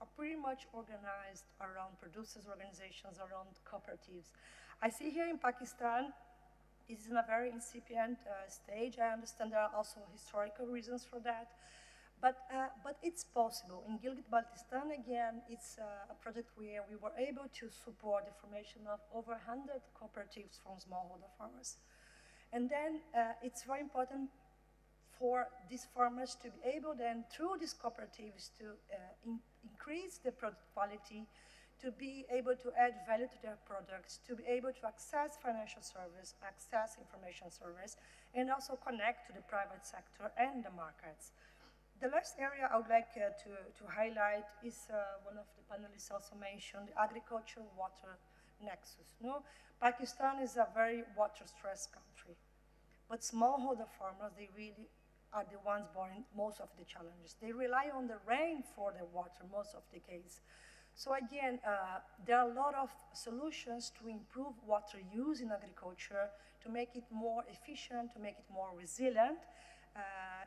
are pretty much organized around producers' organizations, around cooperatives. I see here in Pakistan, this is in a very incipient stage. I understand there are also historical reasons for that. But it's possible. In Gilgit-Baltistan, again, it's a project where we were able to support the formation of over 100 cooperatives from smallholder farmers. And then it's very important for these farmers to be able then, through these cooperatives, to increase the product quality, to be able to add value to their products, to be able to access financial service, access information service, and also connect to the private sector and the markets. The last area I would like to highlight is one of the panelists also mentioned, the agriculture water nexus. No? Pakistan is a very water-stressed country, but smallholder farmers, they really are the ones bearing most of the challenges. They rely on the rain for the water most of the case. So again, there are a lot of solutions to improve water use in agriculture, to make it more efficient, to make it more resilient.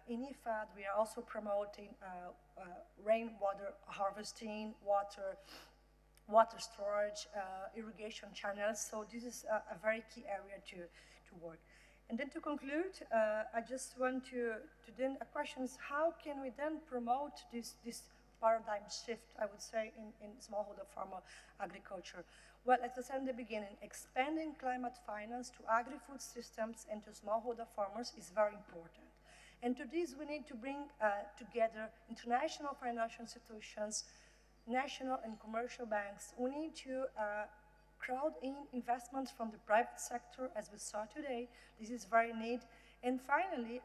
In IFAD, we are also promoting rainwater harvesting, water storage, irrigation channels. So this is a very key area to work. And then to conclude, I just want to then a question is how can we then promote this paradigm shift, I would say, in smallholder farmer agriculture? Well, as I said in the beginning, expanding climate finance to agri-food systems and to smallholder farmers is very important. And to this, we need to bring together international financial institutions, national and commercial banks. We need to crowd in investments from the private sector, as we saw today. This is very neat. And finally,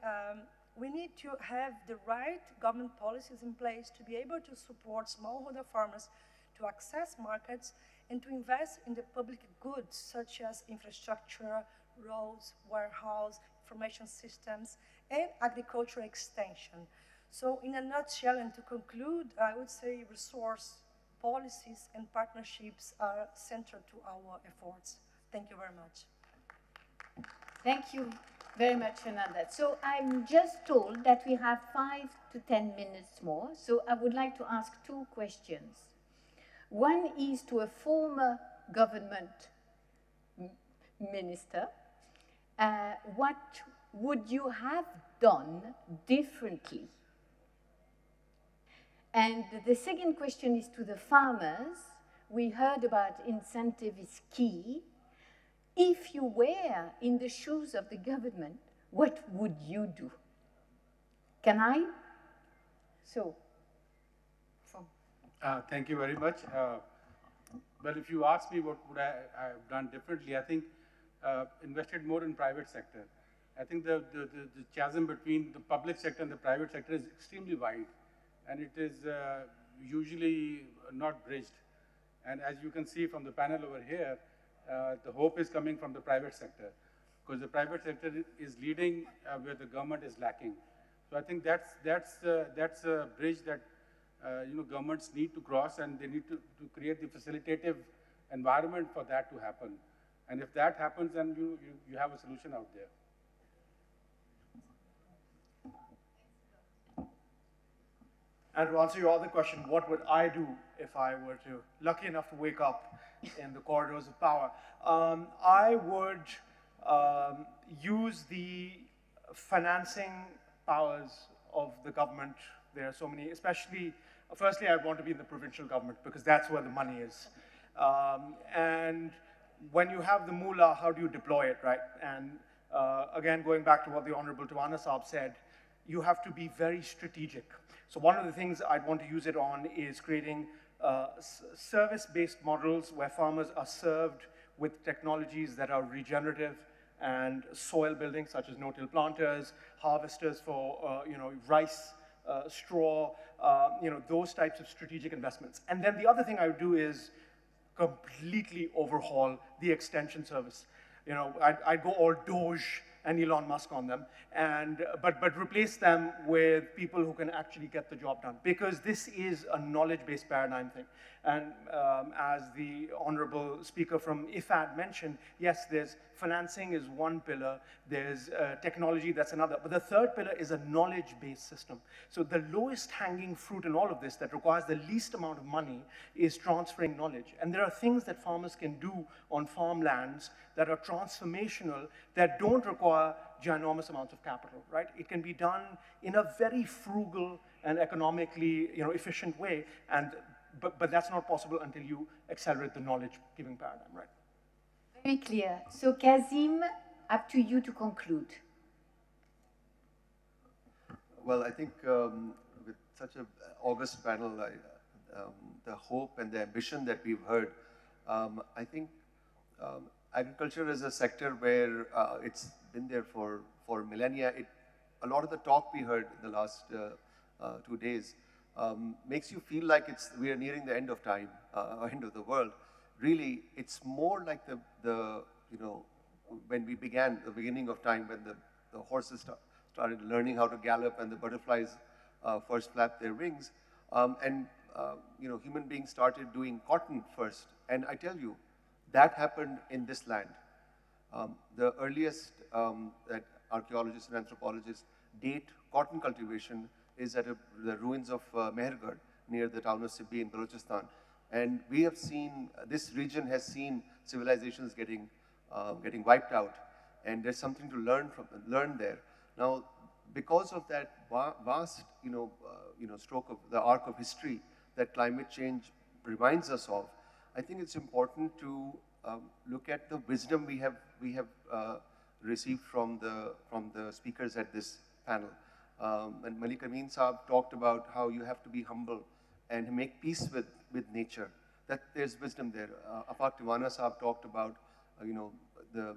we need to have the right government policies in place to be able to support smallholder farmers to access markets and to invest in the public goods, such as infrastructure, roads, warehouse, information systems, and agricultural extension. So in a nutshell, and to conclude, I would say resource policies and partnerships are central to our efforts. Thank you very much. Thank you very much, Fernanda. So I'm just told that we have 5 to 10 minutes more, so I would like to ask 2 questions. One is to a former government minister. What would you have done differently? And the second question is to the farmers. We heard about incentive is key. If you were in the shoes of the government, what would you do? Can I? So. Thank you very much. Well, if you ask me what would I have done differently, I think invested more in private sector. I think the chasm between the public sector and the private sector is extremely wide, and it is usually not bridged. And as you can see from the panel over here, the hope is coming from the private sector, because the private sector is leading where the government is lacking. So I think that's a bridge that governments need to cross, and they need to create the facilitative environment for that to happen. And if that happens, then you have a solution out there. And to answer your other question, what would I do if I were lucky enough to wake up in the corridors of power? I would use the financing powers of the government. There are so many, especially, firstly, I want to be in the provincial government because that's where the money is. And when you have the moolah, how do you deploy it, right? And again, going back to what the Honorable Tawana Saab said, you have to be very strategic. So one of the things I'd want to use it on is creating service-based models where farmers are served with technologies that are regenerative and soil building, such as no-till planters, harvesters for rice, straw, those types of strategic investments. And then the other thing I would do is completely overhaul the extension service. I'd go all Doge and Elon Musk on them, but replace them with people who can actually get the job done, because this is a knowledge-based paradigm thing. And as the honorable speaker from IFAD mentioned, yes, there's financing is one pillar, there's technology, that's another, but the third pillar is a knowledge-based system. So the lowest hanging fruit in all of this that requires the least amount of money is transferring knowledge. And there are things that farmers can do on farmlands that are transformational, that don't require ginormous amounts of capital, right? It can be done in a very frugal and economically efficient way, but that's not possible until you accelerate the knowledge-giving paradigm, right? Very clear. So Kazim, up to you to conclude. Well, I think with such an august panel, the hope and the ambition that we've heard, I think agriculture is a sector where it's been there for millennia. A lot of the talk we heard in the last 2 days makes you feel like we are nearing the end of time, end of the world. Really, it's more like when we began, the beginning of time, when the horses started learning how to gallop and the butterflies first flapped their wings, and human beings started doing cotton first. And I tell you, that happened in this land. The earliest that archaeologists and anthropologists date cotton cultivation is at the ruins of Mehergarh, near the town of Sibbi in Balochistan. And we have seen, this region has seen civilizations getting wiped out, and there's something to learn there. Now, because of that vast, stroke of the arc of history that climate change reminds us of, I think it's important to look at the wisdom we have received from the speakers at this panel. And Malik Amin Saab talked about how you have to be humble and make peace with nature. That there's wisdom there. Afaq Tawana Saab talked about the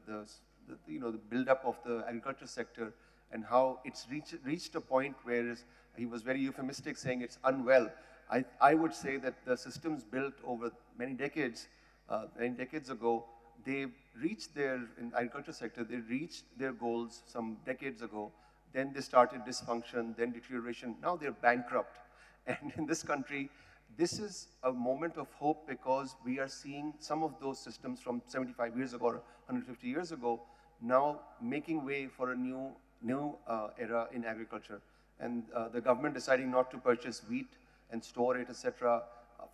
build-up of the agriculture sector and how it's reached a point where he was very euphemistic, saying it's unwell. I would say that the systems built over many decades ago, they reached in agriculture sector, they reached their goals some decades ago. Then they started dysfunction, then deterioration. Now they're bankrupt. And in this country, this is a moment of hope because we are seeing some of those systems from 75 years ago or 150 years ago now making way for a new era in agriculture. And the government deciding not to purchase wheat and store it, etc.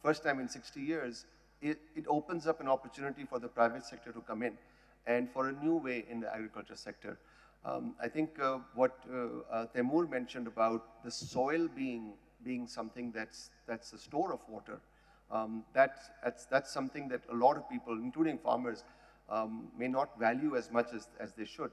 First time in 60 years, it opens up an opportunity for the private sector to come in and for a new way in the agriculture sector. I think what Temur mentioned about the soil being something that's a store of water, that's something that a lot of people, including farmers, may not value as much as they should.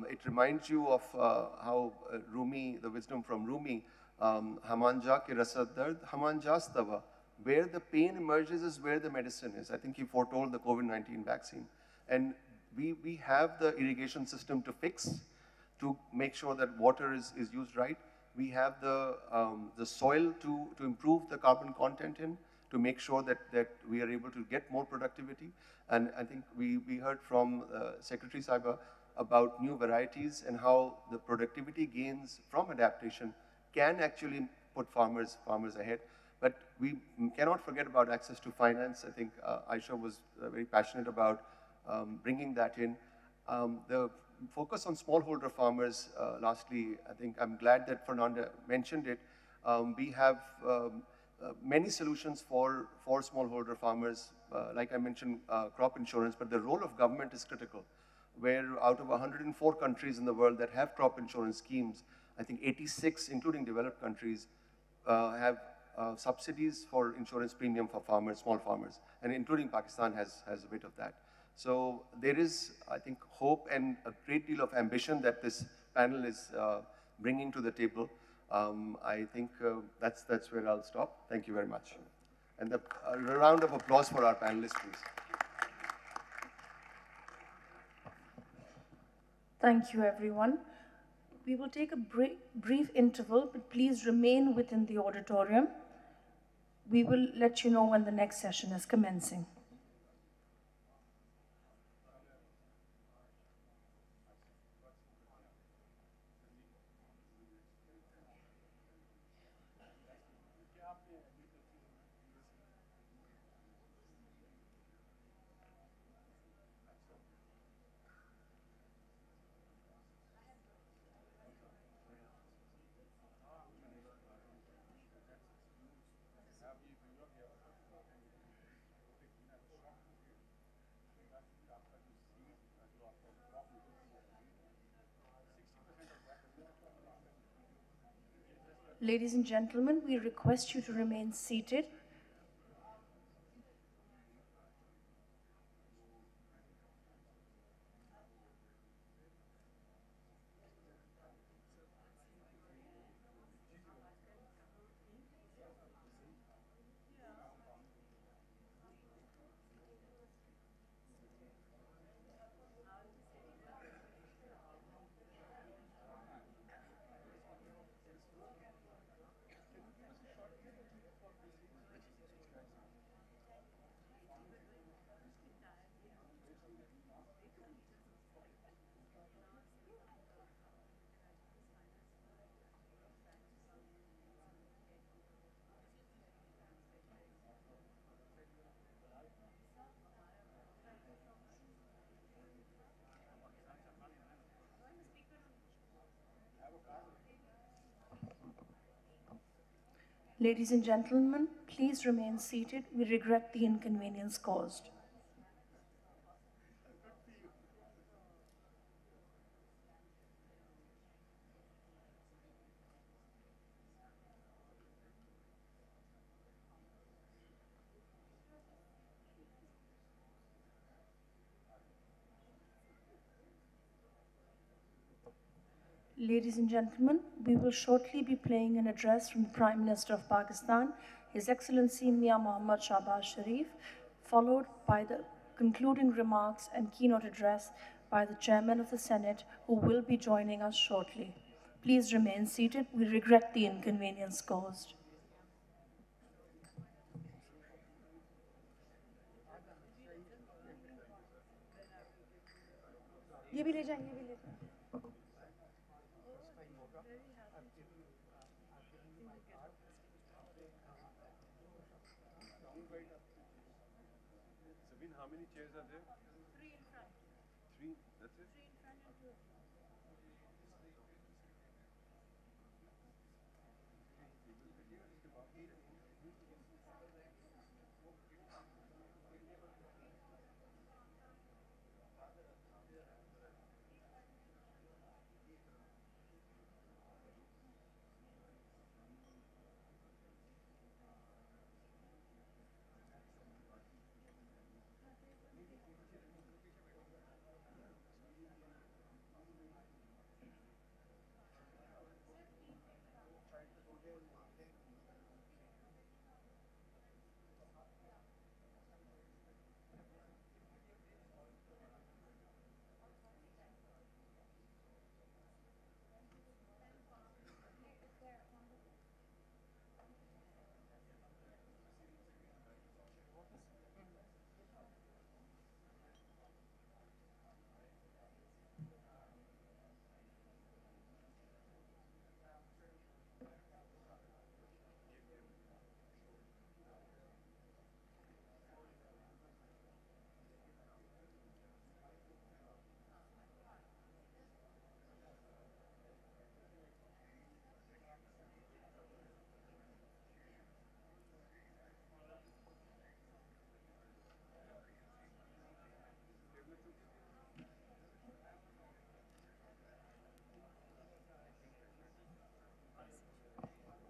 It reminds you of how Rumi, the wisdom from Rumi, Hamanja ke rasad dard, Hamanja stava. Where the pain emerges is where the medicine is. I think he foretold the COVID-19 vaccine. And we have the irrigation system to fix, to make sure that water is used right. We have the soil to improve the carbon content in, to make sure that we are able to get more productivity. And I think we heard from Secretary Saiba about new varieties and how the productivity gains from adaptation can actually put farmers ahead. But we cannot forget about access to finance. I think Aisha was very passionate about bringing that in. The focus on smallholder farmers, lastly, I think I'm glad that Fernanda mentioned it. We have many solutions for smallholder farmers. Like I mentioned, crop insurance, but the role of government is critical. where out of 104 countries in the world that have crop insurance schemes, I think 86, including developed countries, have subsidies for insurance premium for farmers, small farmers, and including Pakistan has a bit of that. So there is, I think, hope and a great deal of ambition that this panel is bringing to the table. I think that's where I'll stop. Thank you very much. And a round of applause for our panelists, please. Thank you, everyone. We will take a brief interval, but please remain within the auditorium. We will let you know when the next session is commencing. Ladies and gentlemen, we request you to remain seated. Ladies and gentlemen, please remain seated. We regret the inconvenience caused. Ladies and gentlemen, we will shortly be playing an address from the Prime Minister of Pakistan, His Excellency Mia Mohammad Shahbaz Sharif, followed by the concluding remarks and keynote address by the Chairman of the Senate, who will be joining us shortly. Please remain seated. We regret the inconvenience caused. ये भी ले जाएं, ये भी ले जाएं। Sabine, how many chairs are there? 3 in front. 3? That's it? 3 in front and 2.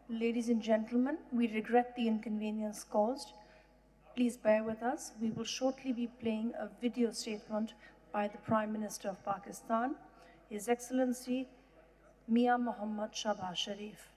Ladies and gentlemen, we regret the inconvenience caused. Please bear with us. We will shortly be playing a video statement by the Prime Minister of Pakistan, His Excellency Mia Mohammad Shahbaz Sharif.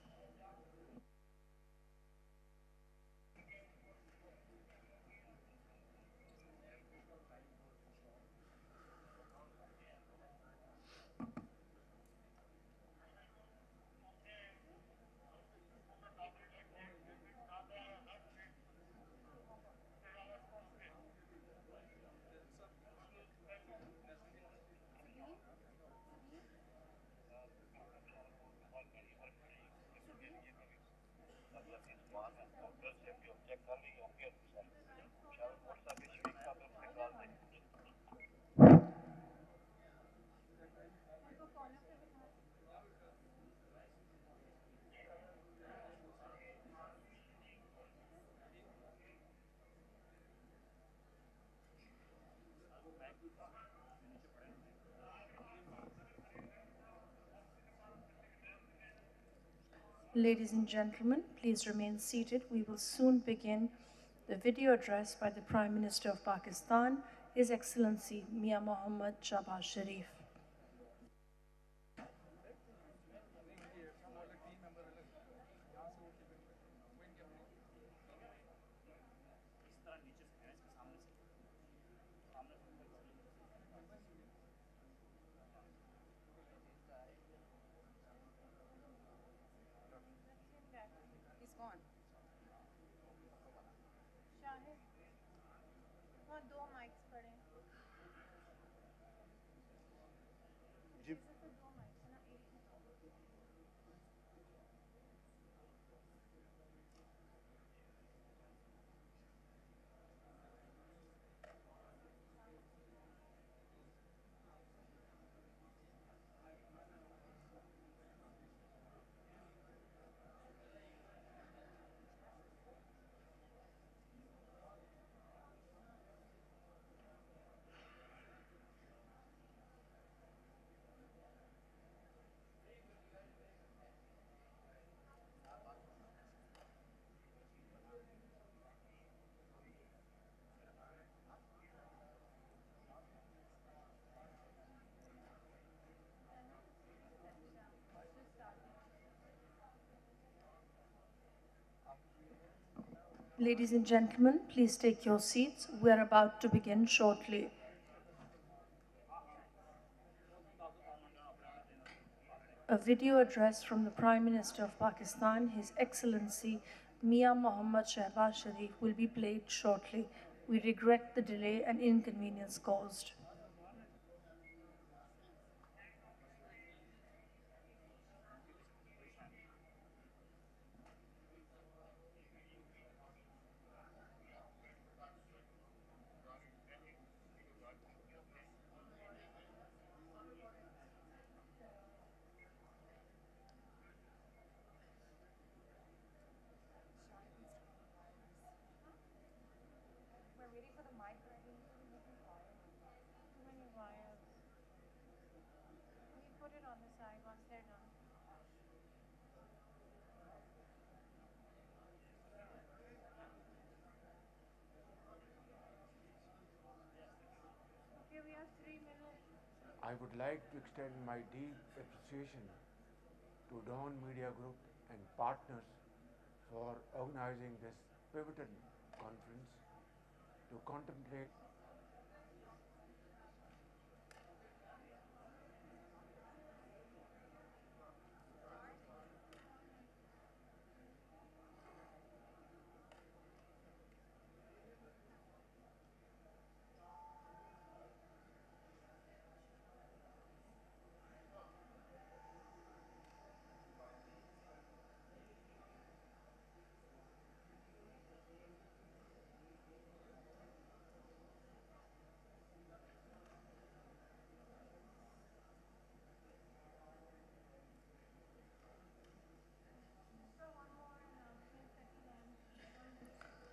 Ladies and gentlemen, please remain seated. We will soon begin the video address by the Prime Minister of Pakistan, His Excellency Mia Mohammad Shahbaz Sharif. He's gone. Shahid, वहाँ 2 mics पड़े हैं। जैसे तो 2 mics है ना, एक ही तो। Ladies and gentlemen, please take your seats. We are about to begin shortly. A video address from the Prime Minister of Pakistan, His Excellency Mia Mohammad Shahbaz Sharif, will be played shortly. We regret the delay and inconvenience caused. We're waiting for the mic, but I think it's making wires. Too many wires. We put it on the side once they're done. Okay, we have 3 minutes. I would like to extend my deep appreciation to DawnMedia Group and partners for organizing this pivotal conference to contemplate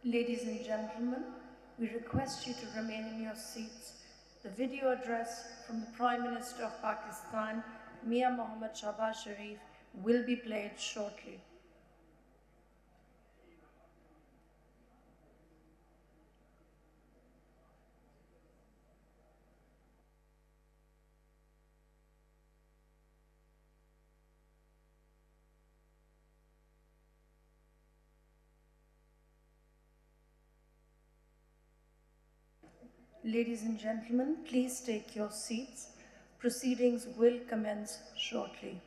Ladies and gentlemen, we request you to remain in your seats. The video address from the Prime Minister of Pakistan, Mia Mohammad Shahbaz Sharif, will be played shortly. Ladies and gentlemen, please take your seats. Proceedings will commence shortly.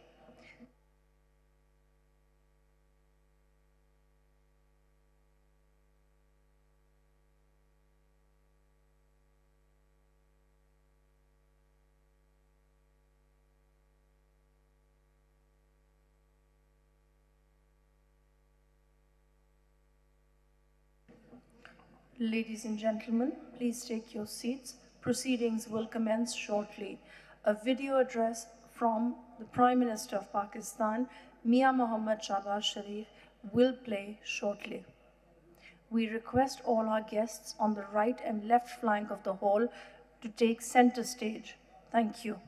Ladies and gentlemen, please take your seats. Proceedings will commence shortly. A video address from the Prime Minister of Pakistan, Mia Mohammad Shahbaz Sharif, will play shortly. We request all our guests on the right and left flank of the hall to take center stage. Thank you.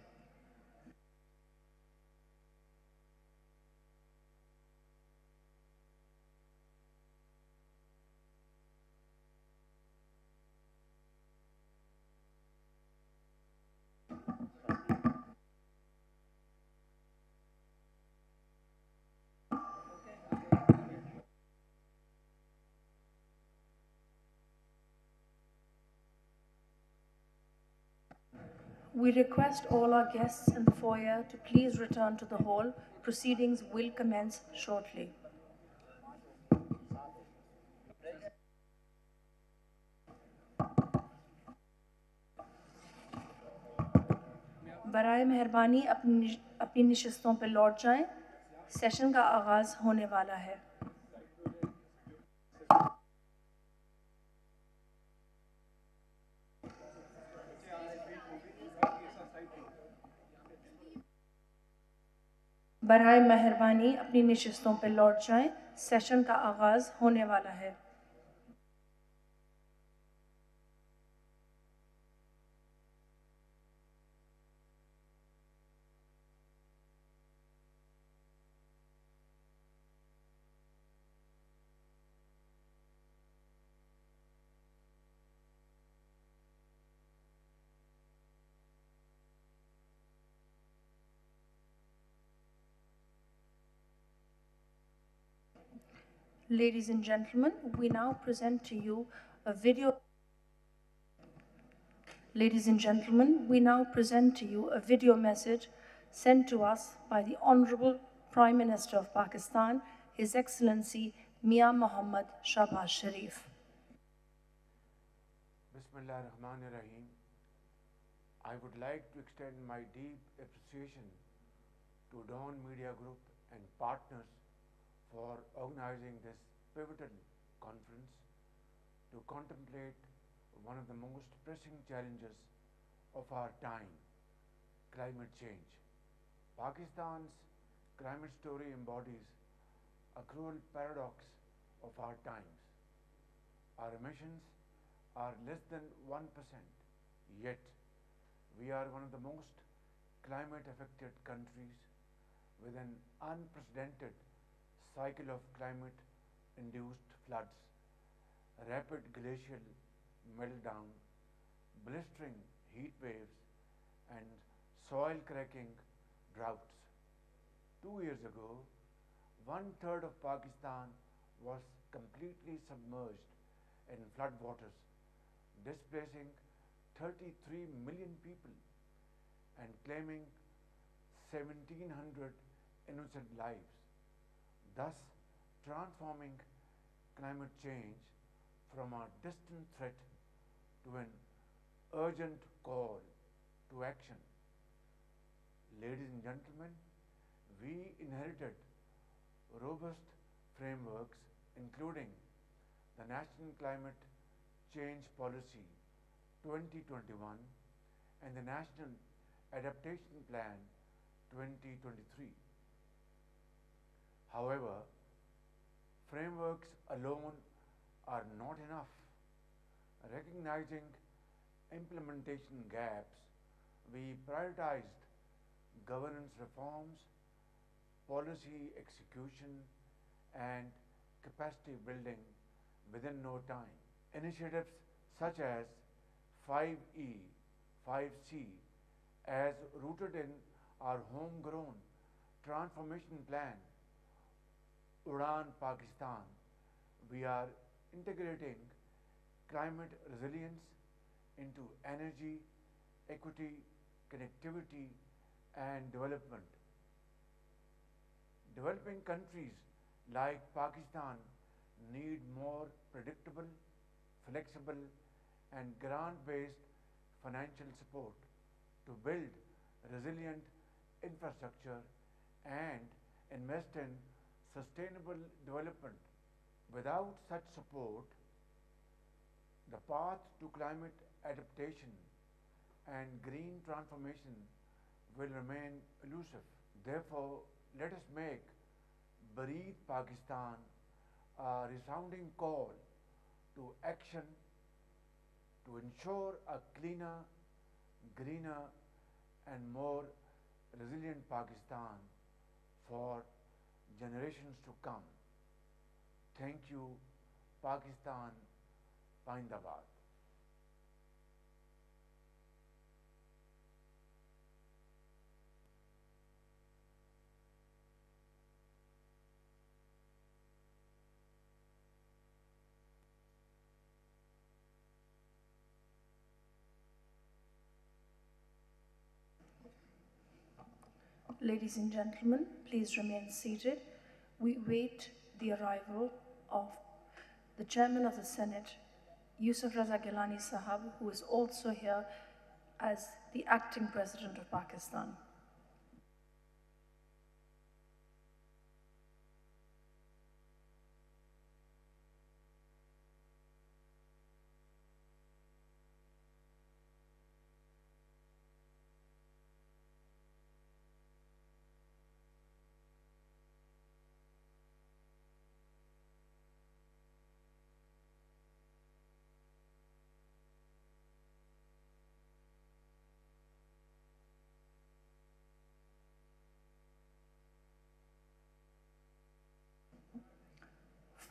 We request all our guests in the foyer to please return to the hall. Proceedings will commence shortly. बराए मेहरबानी अपनी नशिस्तों पर लौट जाएं। Session का आगाज़ होने वाला है। बराए मेहरबानी अपनी नशिस्तों पर लौट जाएं। सेशन का आगाज़ होने वाला है। Ladies and gentlemen, we now present to you a video. Ladies and gentlemen, we now present to you a video message sent to us by the Honorable Prime Minister of Pakistan, His Excellency Mia Mohammad Shahbaz Sharif. Bismillah ar-Rahman ar-Rahim. I would like to extend my deep appreciation to DawnMedia Group and partners for organizing this pivotal conference to contemplate one of the most pressing challenges of our time, climate change. Pakistan's climate story embodies a cruel paradox of our times. Our emissions are less than 1%, yet we are one of the most climate-affected countries with an unprecedented cycle of climate-induced floods, rapid glacial meltdown, blistering heat waves, and soil-cracking droughts. 2 years ago, 1/3 of Pakistan was completely submerged in floodwaters, displacing 33 million people and claiming 1,700 innocent lives, thus transforming climate change from a distant threat to an urgent call to action. Ladies and gentlemen, we inherited robust frameworks including the National Climate Change Policy 2021 and the National Adaptation Plan 2023. However, frameworks alone are not enough. Recognizing implementation gaps, we prioritized governance reforms, policy execution, and capacity building within no time. Initiatives such as 5E, 5C, as rooted in our homegrown transformation plan, Udan Pakistan, we are integrating climate resilience into energy, equity, connectivity, and development. Developing countries like Pakistan need more predictable, flexible, and grant-based financial support to build resilient infrastructure and invest in sustainable development. Without such support, the path to climate adaptation and green transformation will remain elusive. Therefore, let us make Breathe Pakistan a resounding call to action to ensure a cleaner, greener, and more resilient Pakistan for generations to come. Thank you, Pakistan, Pindabad. Ladies and gentlemen, please remain seated. We wait the arrival of the Chairman of the Senate, Yusuf Raza Gilani Sahab, who is also here as the acting President of Pakistan.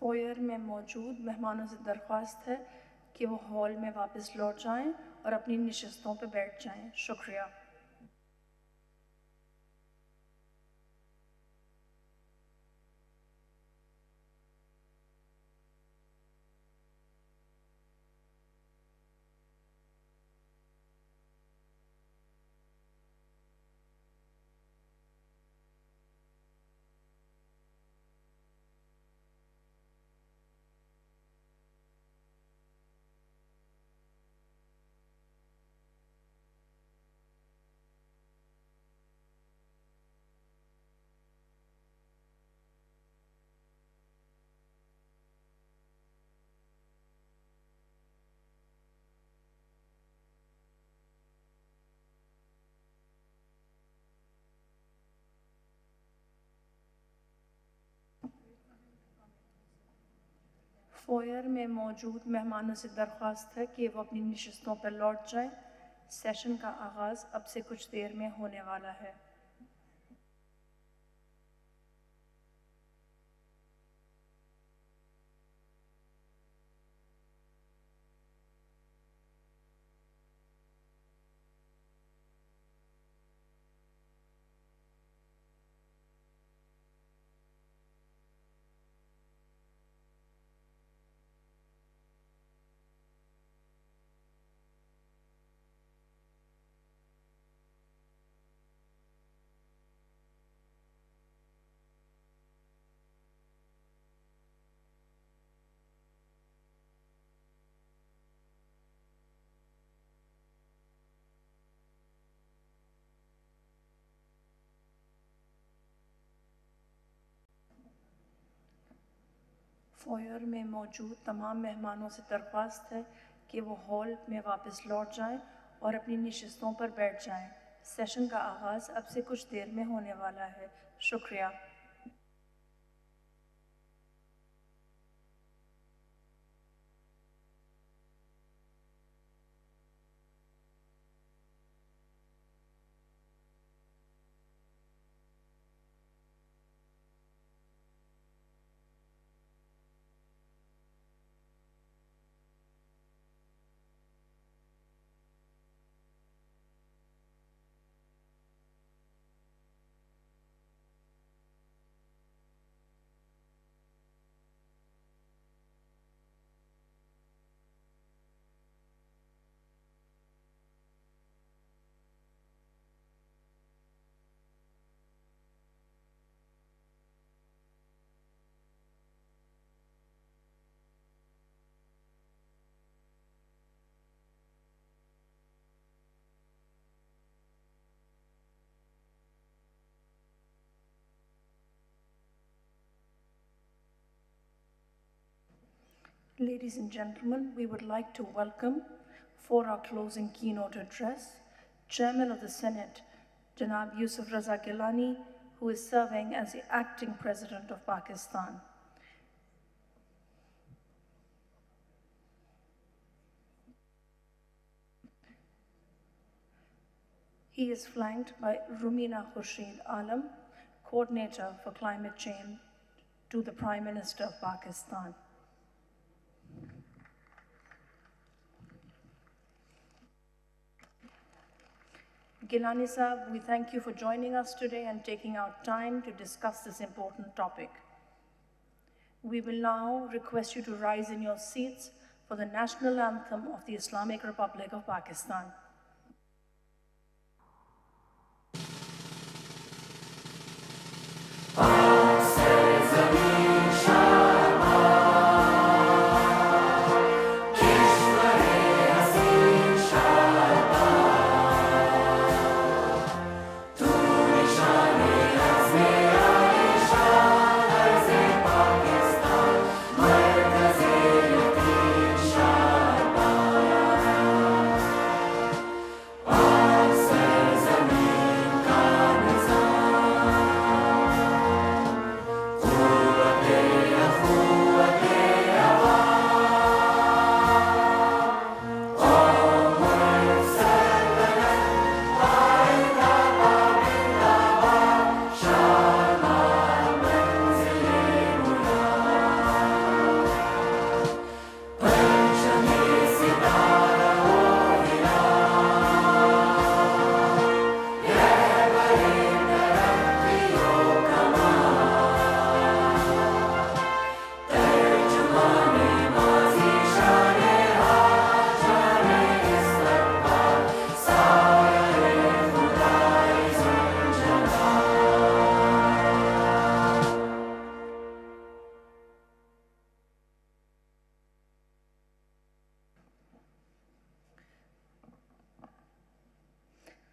Foyer में मौजूद मेहमानों से दरख्वास्त है कि वो hall में वापस लौट जाएं और अपनी नशिस्तों पर बैठ जाएं। शुक्रिया। फोयर में मौजूद मेहमानों से दरख्वास्त है कि वो अपनी नशिस्तों पर लौट जाएं। सेशन का आगाज़ अब से कुछ देर में होने वाला है। फोयर में मौजूद तमाम मेहमानों से दरख्वास्त है कि वो हॉल में वापस लौट जाएं और अपनी नशिस्तों पर बैठ जाएं। सेशन का आगाज़ अब से कुछ देर में होने वाला है। शुक्रिया। Ladies and gentlemen, we would like to welcome, for our closing keynote address, Chairman of the Senate, Janab Yusuf Raza Gilani, who is serving as the acting President of Pakistan. He is flanked by Rumina Khurshid Alam, Coordinator for Climate Change to the Prime Minister of Pakistan. Gilani Saab, we thank you for joining us today and taking out time to discuss this important topic. We will now request you to rise in your seats for the national anthem of the Islamic Republic of Pakistan.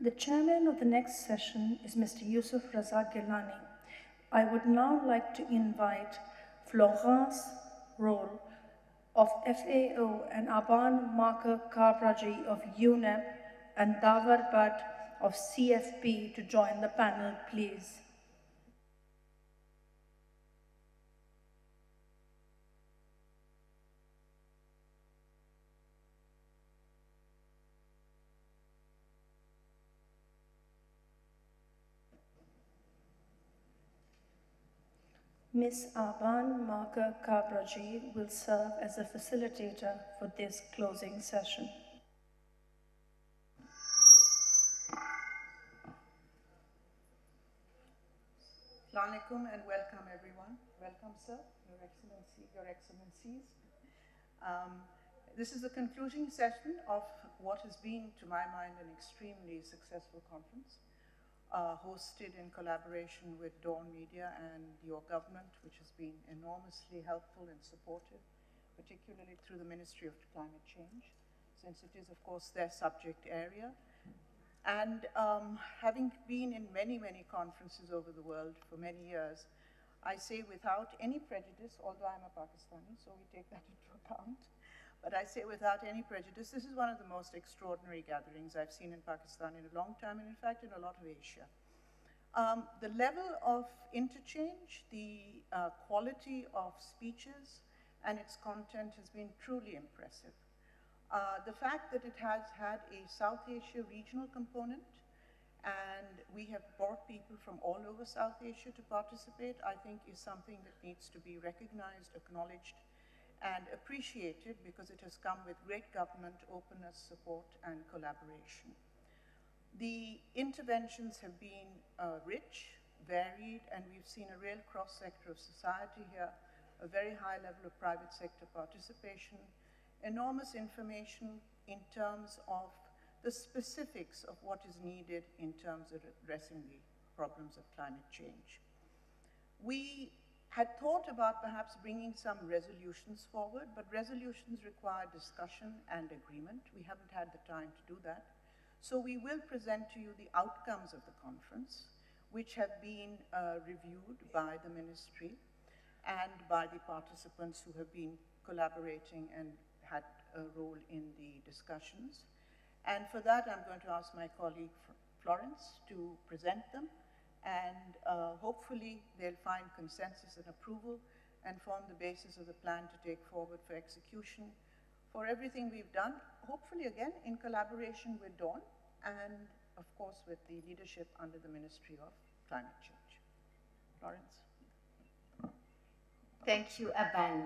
The chairman of the next session is Mr. Yusuf Raza Gilani. I would now like to invite Florence Roll of FAO and Aban Marker Kabraji of UNEP and Davar Bhatt of CFP to join the panel, please. Ms. Aban Marker Kabraji will serve as a facilitator for this closing session. Assalamu alaikum and welcome everyone. Welcome, sir, Your Excellency, Your Excellencies. This is the concluding session of what has been, to my mind, an extremely successful conference. Hosted in collaboration with DawnMedia and your government, which has been enormously helpful and supportive, particularly through the Ministry of Climate Change, since it is, of course, their subject area. And having been in many, many conferences over the world for many years, I say without any prejudice, although I'm a Pakistani, so we take that into account, but I say without any prejudice, this is one of the most extraordinary gatherings I've seen in Pakistan in a long time, and in fact in a lot of Asia. The level of interchange, the quality of speeches, and its content has been truly impressive. The fact that it has had a South Asia regional component, and we have brought people from all over South Asia to participate, I think is something that needs to be recognized, acknowledged, and appreciated, because it has come with great government openness, support, and collaboration. The interventions have been rich, varied, and we've seen a real cross-sector of society here, a very high level of private sector participation, enormous information in terms of the specifics of what is needed in terms of addressing the problems of climate change. We had thought about perhaps bringing some resolutions forward, but resolutions require discussion and agreement. We haven't had the time to do that. So we will present to you the outcomes of the conference, which have been reviewed by the ministry and by the participants who have been collaborating and had a role in the discussions. And for that, I'm going to ask my colleague Florence to present them, and hopefully they'll find consensus and approval and form the basis of the plan to take forward for execution for everything we've done, hopefully again in collaboration with Dawn and of course with the leadership under the Ministry of Climate Change. Florence. Thank you, Aban.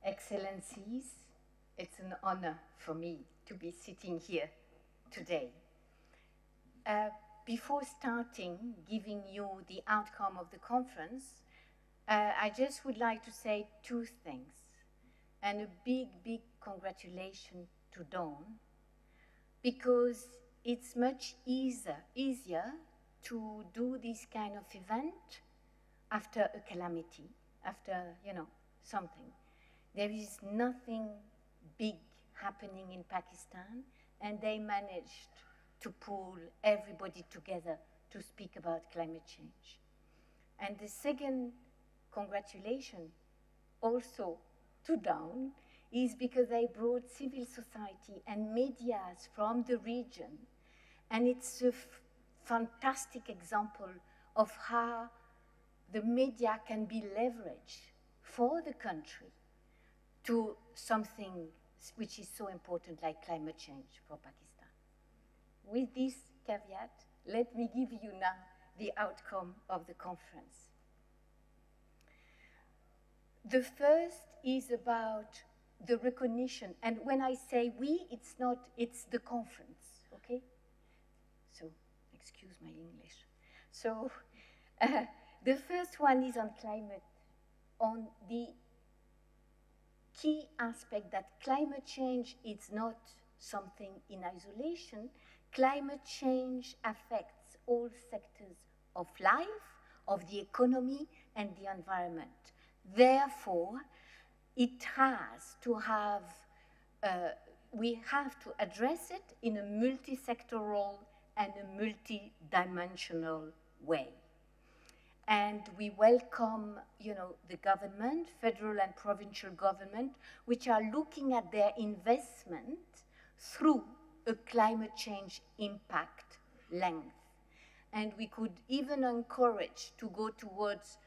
Excellencies, it's an honor for me to be sitting here today. Before starting giving you the outcome of the conference, I just would like to say two things. And a big, big congratulations to Dawn, because it's much easier to do this kind of event after a calamity, after, something. There is nothing big happening in Pakistan, and they managed to pull everybody together to speak about climate change. And the second congratulation also to Dawn is because they brought civil society and medias from the region. And it's a fantastic example of how the media can be leveraged for the country to something which is so important like climate change for Pakistan. With this caveat, let me give you now the outcome of the conference. The first is about the recognition, and when I say we, it's the conference, okay? So, excuse my English. So, the first one is on climate, on the key aspect that climate change is not something in isolation. Climate change affects all sectors of life, of the economy, and the environment. Therefore, it has to have, we have to address it in a multi-sectoral and a multi-dimensional way. And we welcome, the government, federal and provincial government, which are looking at their investment through a climate change impact length. And we could even encourage to go towards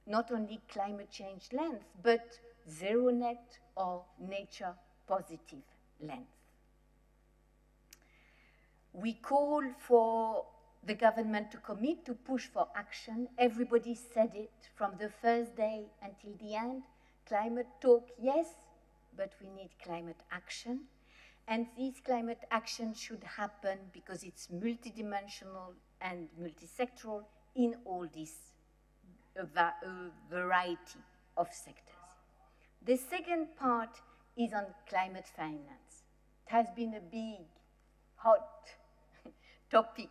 not only climate change length, but zero net or nature positive length. We call for the government to commit to push for action. Everybody said it from the first day until the end. Climate talk, yes, but we need climate action. And this climate action should happen because it's multidimensional and multisectoral in all these variety of sectors. The second part is on climate finance. It has been a big, hot topic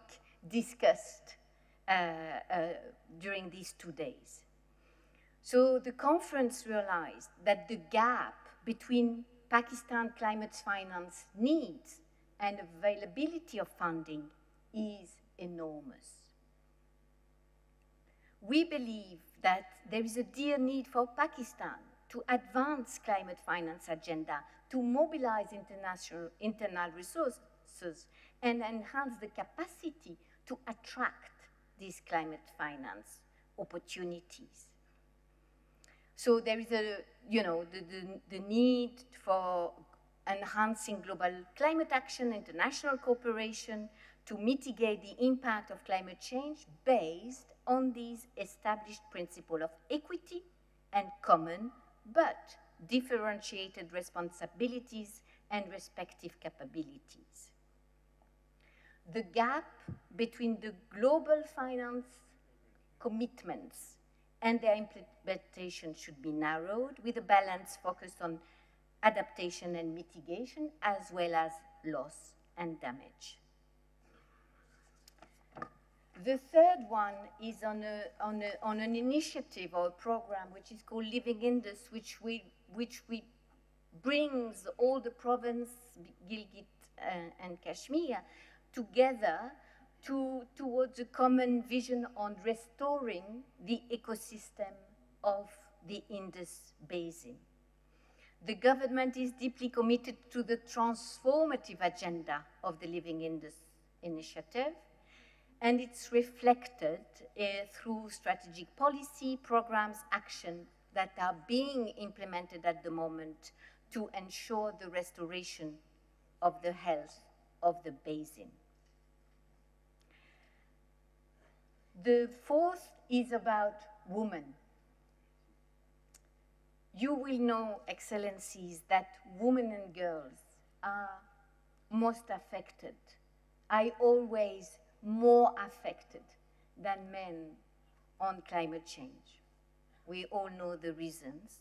discussed during these 2 days. So the conference realized that the gap between Pakistan climate finance needs and availability of funding is enormous. We believe that there is a dear need for Pakistan to advance climate finance agenda, to mobilize internal resources and enhance the capacity to attract these climate finance opportunities. So there is the need for enhancing global climate action, international cooperation to mitigate the impact of climate change based on these established principles of equity and common but differentiated responsibilities and respective capabilities. The gap between the global finance commitments and their implementation should be narrowed with a balance focused on adaptation and mitigation as well as loss and damage. The third one is on an initiative or a program which is called Living Indus, which brings all the province, Gilgit and Kashmir, together towards a common vision on restoring the ecosystem of the Indus Basin. The government is deeply committed to the transformative agenda of the Living Indus initiative, and it's reflected through strategic policy, programs, action that are being implemented at the moment to ensure the restoration of the health of the basin. The fourth is about women. You will know, Excellencies, that women and girls are most affected, are always more affected than men on climate change. We all know the reasons.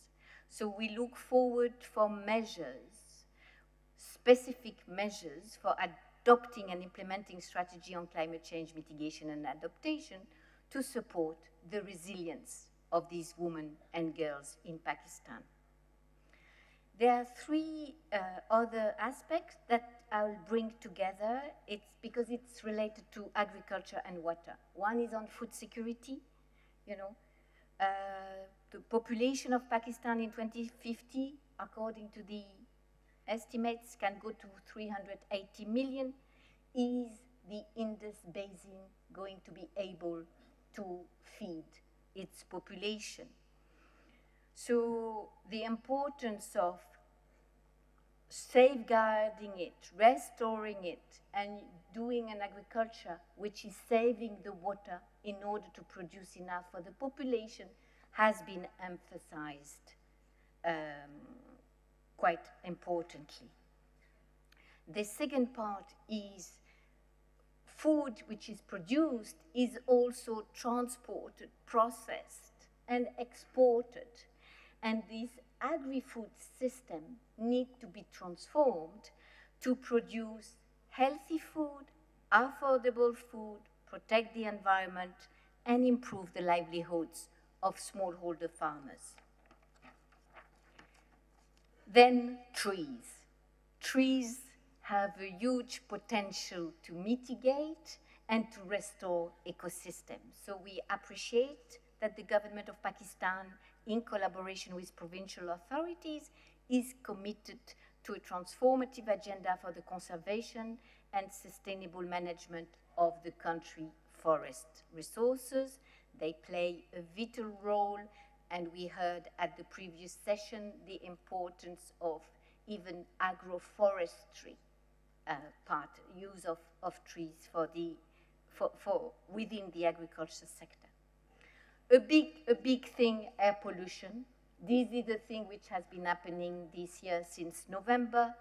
So we look forward for measures, specific measures for adopting and implementing strategy on climate change mitigation and adaptation to support the resilience of these women and girls in Pakistan. There are three other aspects that I'll bring together. It's because it's related to agriculture and water. One is on food security. You know, the population of Pakistan in 2050, according to the estimates, can go to 380 million. Is the Indus Basin going to be able to feed its population? So the importance of safeguarding it, restoring it, and doing an agriculture which is saving the water in order to produce enough for the population has been emphasized quite importantly. The second part is food which is produced is also transported, processed, and exported. And this agri-food system needs to be transformed to produce healthy food, affordable food, protect the environment, and improve the livelihoods of smallholder farmers. Then trees. Trees have a huge potential to mitigate and to restore ecosystems. So we appreciate that the government of Pakistan, in collaboration with provincial authorities, is committed to a transformative agenda for the conservation and sustainable management of the country's forest resources. They play a vital role, and we heard at the previous session the importance of even agroforestry use of trees for within the agriculture sector. A big thing, air pollution. This is the thing which has been happening this year since November.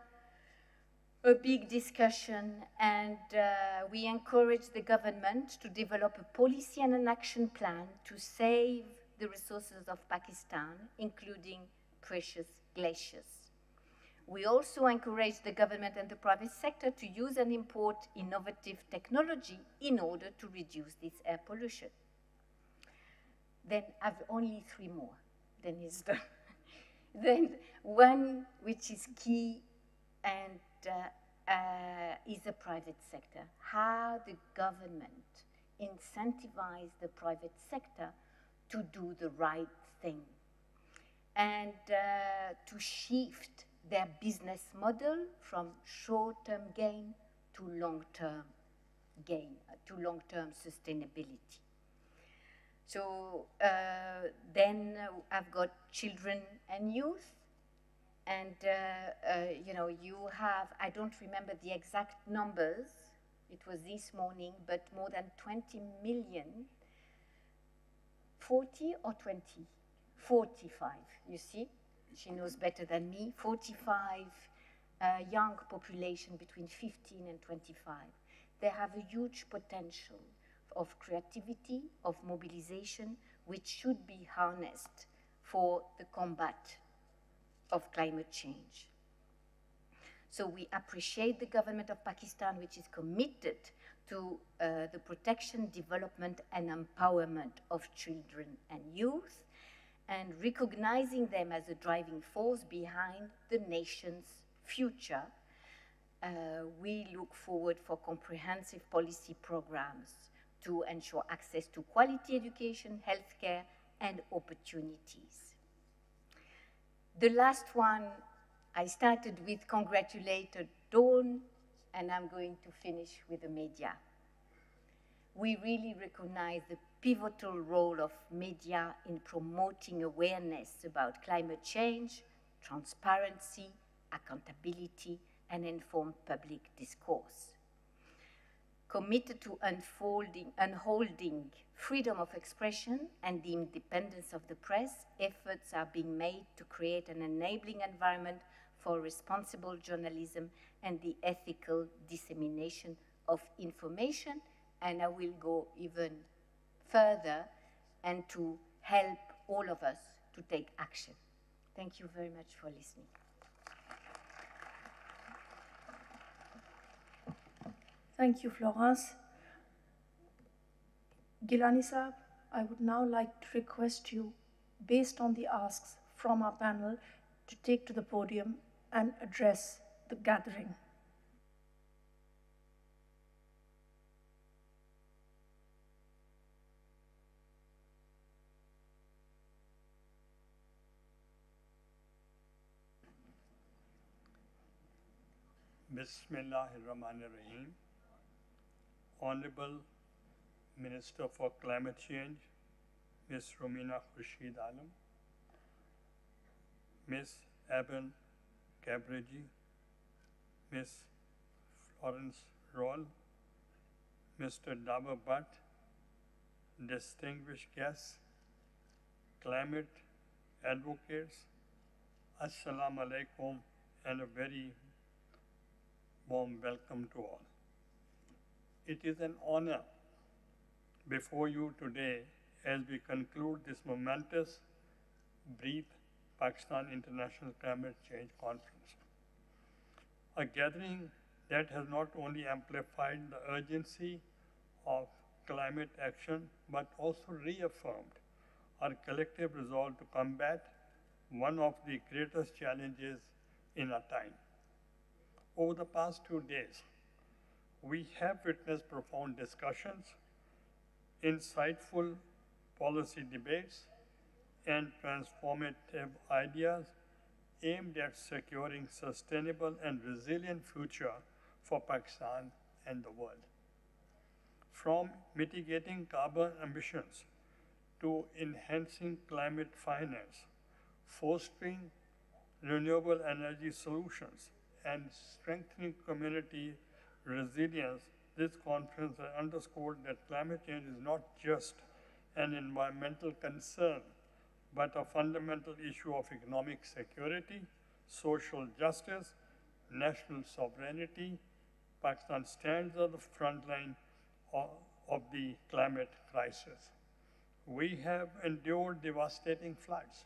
A big discussion, and we encourage the government to develop a policy and an action plan to save the resources of Pakistan, including precious glaciers. We also encourage the government and the private sector to use and import innovative technology in order to reduce this air pollution. Then I have only three more, then it's done. Then one which is key and is the private sector. How the government incentivize the private sector to do the right thing and to shift their business model from short-term gain to long-term gain, to long-term sustainability. So then I've got children and youth, and you know, you have, I don't remember the exact numbers, it was this morning, but more than 20 million, 40 or 20? 45, you see? She knows better than me. 45 young population between 15 and 25. They have a huge potential of creativity, of mobilization, which should be harnessed for the combat of climate change. So we appreciate the government of Pakistan, which is committed to the protection, development, and empowerment of children and youth, and recognizing them as a driving force behind the nation's future. We look forward for comprehensive policy programs to ensure access to quality education, healthcare, and opportunities. The last one, I started with congratulated Dawn, and I'm going to finish with the media. We really recognize the pivotal role of media in promoting awareness about climate change, transparency, accountability, and informed public discourse. Committed to unholding freedom of expression and the independence of the press, efforts are being made to create an enabling environment for responsible journalism and the ethical dissemination of information. And I will go even further and to help all of us to take action. Thank you very much for listening. Thank you, Florence. Gilani Saab, I would now like to request you, based on the asks from our panel, to take to the podium and address the gathering. Bismillahirrahmanirrahim. Honorable Minister for Climate Change, Ms. Romina Khurshid Alam, Ms. Eben Cabreji, Ms. Florence Roll, Mr. Dava Bhatt, distinguished guests, climate advocates, Assalamu alaikum, and a very warm welcome to all. It is an honor before you today as we conclude this momentous BREATHE Pakistan International Climate Change Conference, a gathering that has not only amplified the urgency of climate action but also reaffirmed our collective resolve to combat one of the greatest challenges in our time. Over the past 2 days, we have witnessed profound discussions, insightful policy debates, and transformative ideas aimed at securing sustainable and resilient future for Pakistan and the world. From mitigating carbon emissions to enhancing climate finance, fostering renewable energy solutions, and strengthening community resilience, this conference has underscored that climate change is not just an environmental concern, but a fundamental issue of economic security, social justice, national sovereignty. Pakistan stands at the front line of the climate crisis. We have endured devastating floods.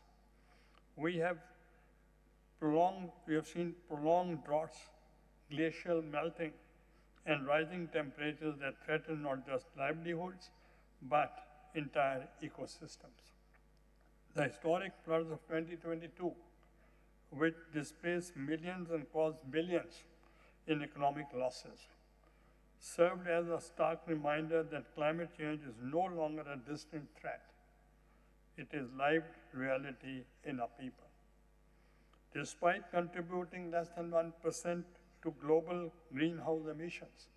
We have seen prolonged droughts, glacial melting, and rising temperatures that threaten not just livelihoods, but entire ecosystems. The historic floods of 2022, which displaced millions and caused billions in economic losses, served as a stark reminder that climate change is no longer a distant threat. It is lived reality in our people. Despite contributing less than 1% to global greenhouse emissions,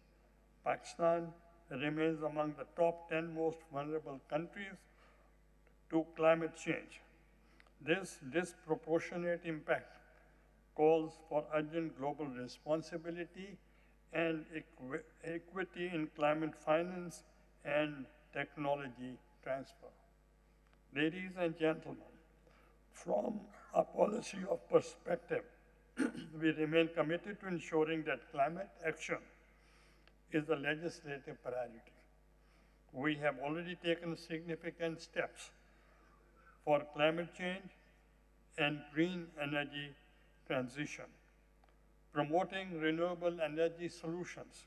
Pakistan remains among the top 10 most vulnerable countries to climate change. This disproportionate impact calls for urgent global responsibility and equity in climate finance and technology transfer. Ladies and gentlemen, from a policy of perspective, we remain committed to ensuring that climate action is a legislative priority. We have already taken significant steps for climate change and green energy transition, promoting renewable energy solutions,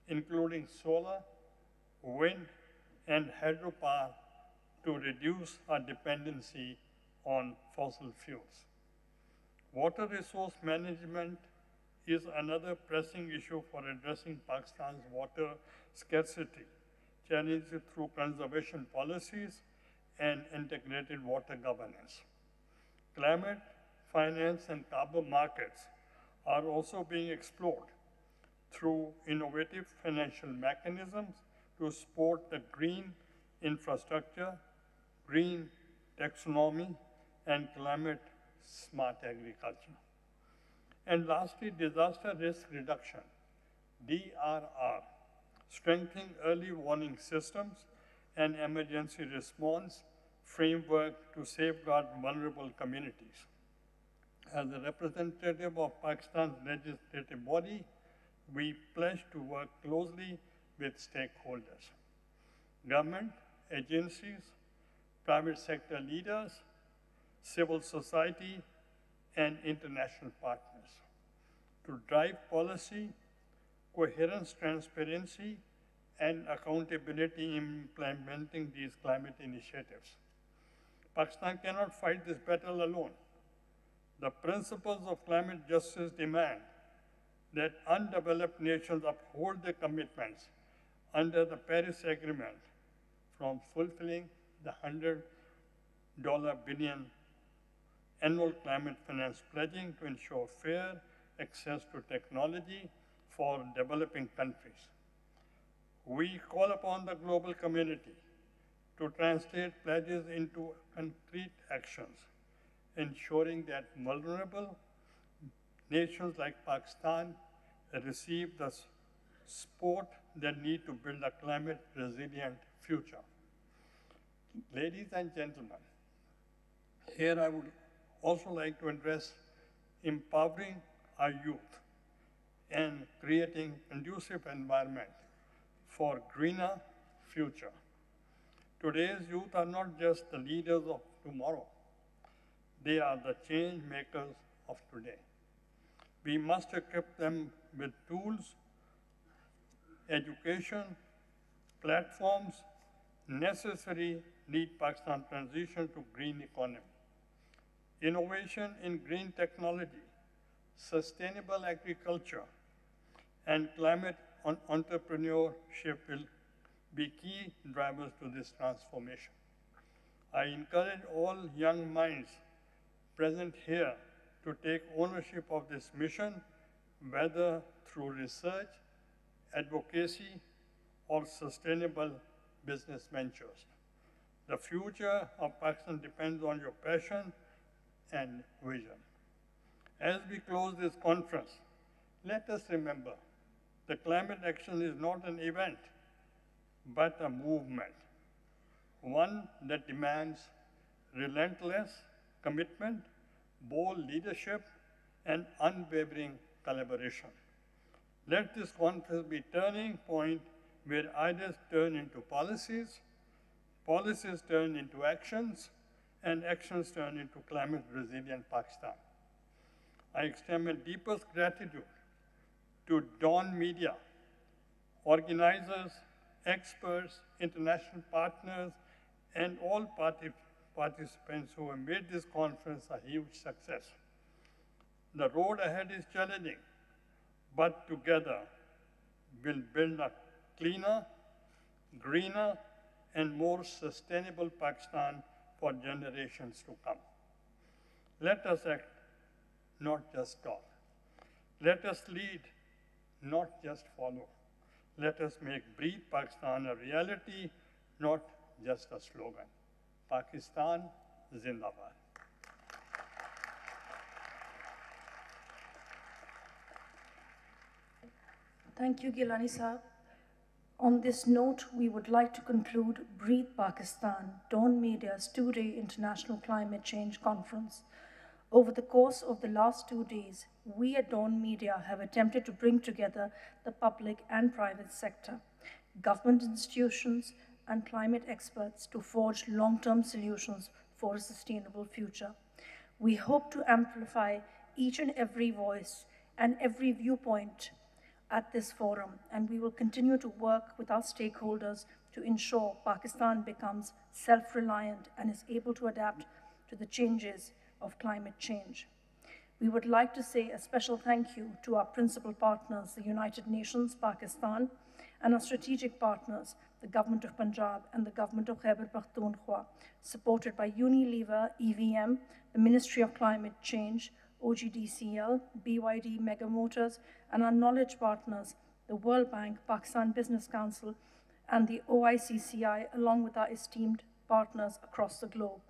including solar, wind, and hydropower to reduce our dependency on fossil fuels. Water resource management is another pressing issue for addressing Pakistan's water scarcity challenges through conservation policies and integrated water governance. Climate finance, and carbon markets are also being explored through innovative financial mechanisms to support the green infrastructure, green taxonomy, and climate-smart agriculture. And lastly, disaster risk reduction, DRR, strengthening early warning systems and emergency response framework to safeguard vulnerable communities. As a representative of Pakistan's legislative body, we pledge to work closely with stakeholders, government, agencies, private sector leaders, civil society, and international partners to drive policy, coherence, transparency, and accountability in implementing these climate initiatives. Pakistan cannot fight this battle alone. The principles of climate justice demand that undeveloped nations uphold their commitments under the Paris Agreement, from fulfilling the $100 billion annual climate finance pledging to ensure fair access to technology for developing countries. We call upon the global community to translate pledges into concrete actions, ensuring that vulnerable nations like Pakistan receive the support they need to build a climate-resilient future. Ladies and gentlemen, here I would also like to address empowering our youth and creating conducive environment for greener future. Today's youth are not just the leaders of tomorrow. They are the change makers of today. We must equip them with tools, education, platforms necessary to lead Pakistan transition to green economy. Innovation in green technology, sustainable agriculture, and climate entrepreneurship will be key drivers to this transformation. I encourage all young minds present here to take ownership of this mission, whether through research, advocacy, or sustainable business ventures. The future of Pakistan depends on your passion and vision. As we close this conference, let us remember the climate action is not an event, but a movement, one that demands relentless commitment, bold leadership, and unwavering collaboration. Let this conference be a turning point where ideas turn into policies, policies turn into actions, and actions turn into climate-resilient Pakistan. I extend my deepest gratitude to DawnMedia, organizers, experts, international partners, and all participants who have made this conference a huge success. The road ahead is challenging, but together we'll build a cleaner, greener, and more sustainable Pakistan for generations to come. Let us act, not just talk. Let us lead, not just follow. Let us make Breathe Pakistan a reality, not just a slogan. Pakistan Zindabad. Thank you, Gilani Saab. On this note, we would like to conclude Breathe Pakistan, DawnMedia's two-day International Climate Change Conference. Over the course of the last 2 days, we at DawnMedia have attempted to bring together the public and private sector, government institutions, and climate experts to forge long-term solutions for a sustainable future. We hope to amplify each and every voice and every viewpoint at this forum, and we will continue to work with our stakeholders to ensure Pakistan becomes self-reliant and is able to adapt to the changes of climate change. We would like to say a special thank you to our principal partners, the United Nations, Pakistan, and our strategic partners, the Government of Punjab and the Government of Khyber Pakhtunkhwa, supported by Unilever, EVM, the Ministry of Climate Change, OGDCL, BYD Mega Motors, and our knowledge partners, the World Bank, Pakistan Business Council, and the OICCI, along with our esteemed partners across the globe.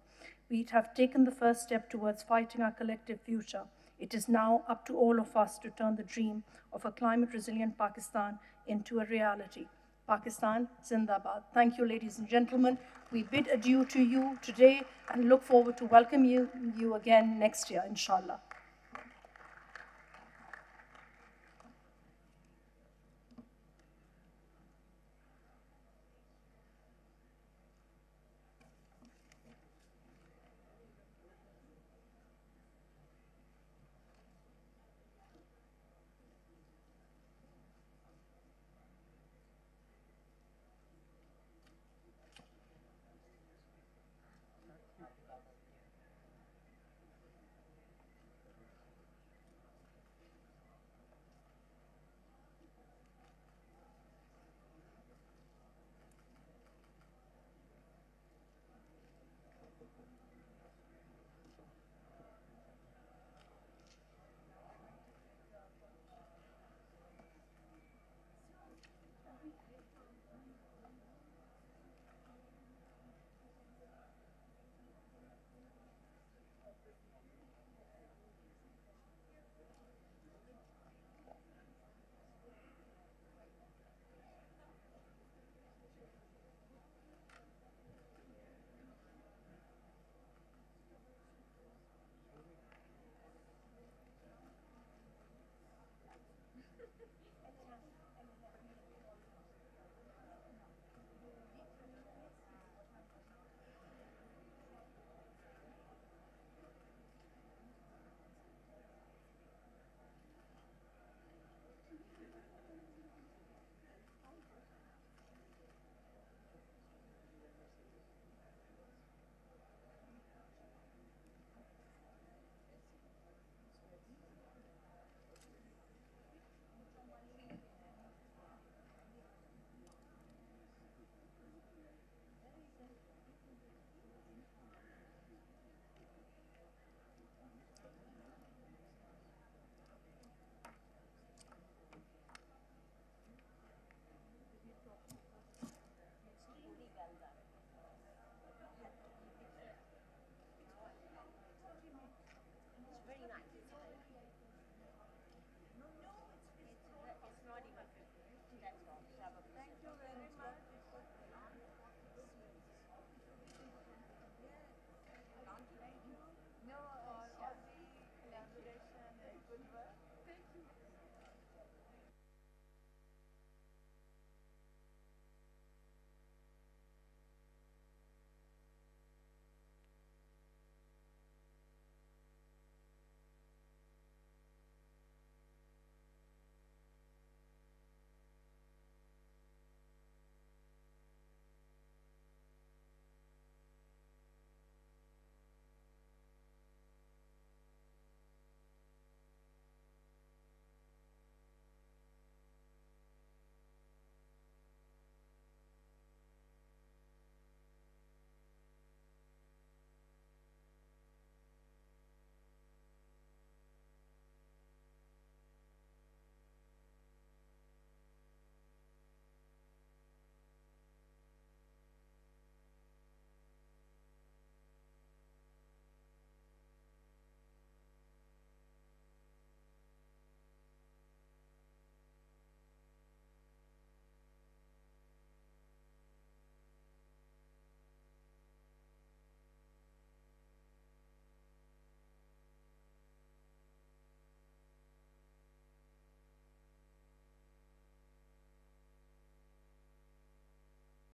We have taken the first step towards fighting our collective future. It is now up to all of us to turn the dream of a climate-resilient Pakistan into a reality. Pakistan, Zindabad. Thank you, ladies and gentlemen. We bid adieu to you today and look forward to welcoming you again next year, inshallah.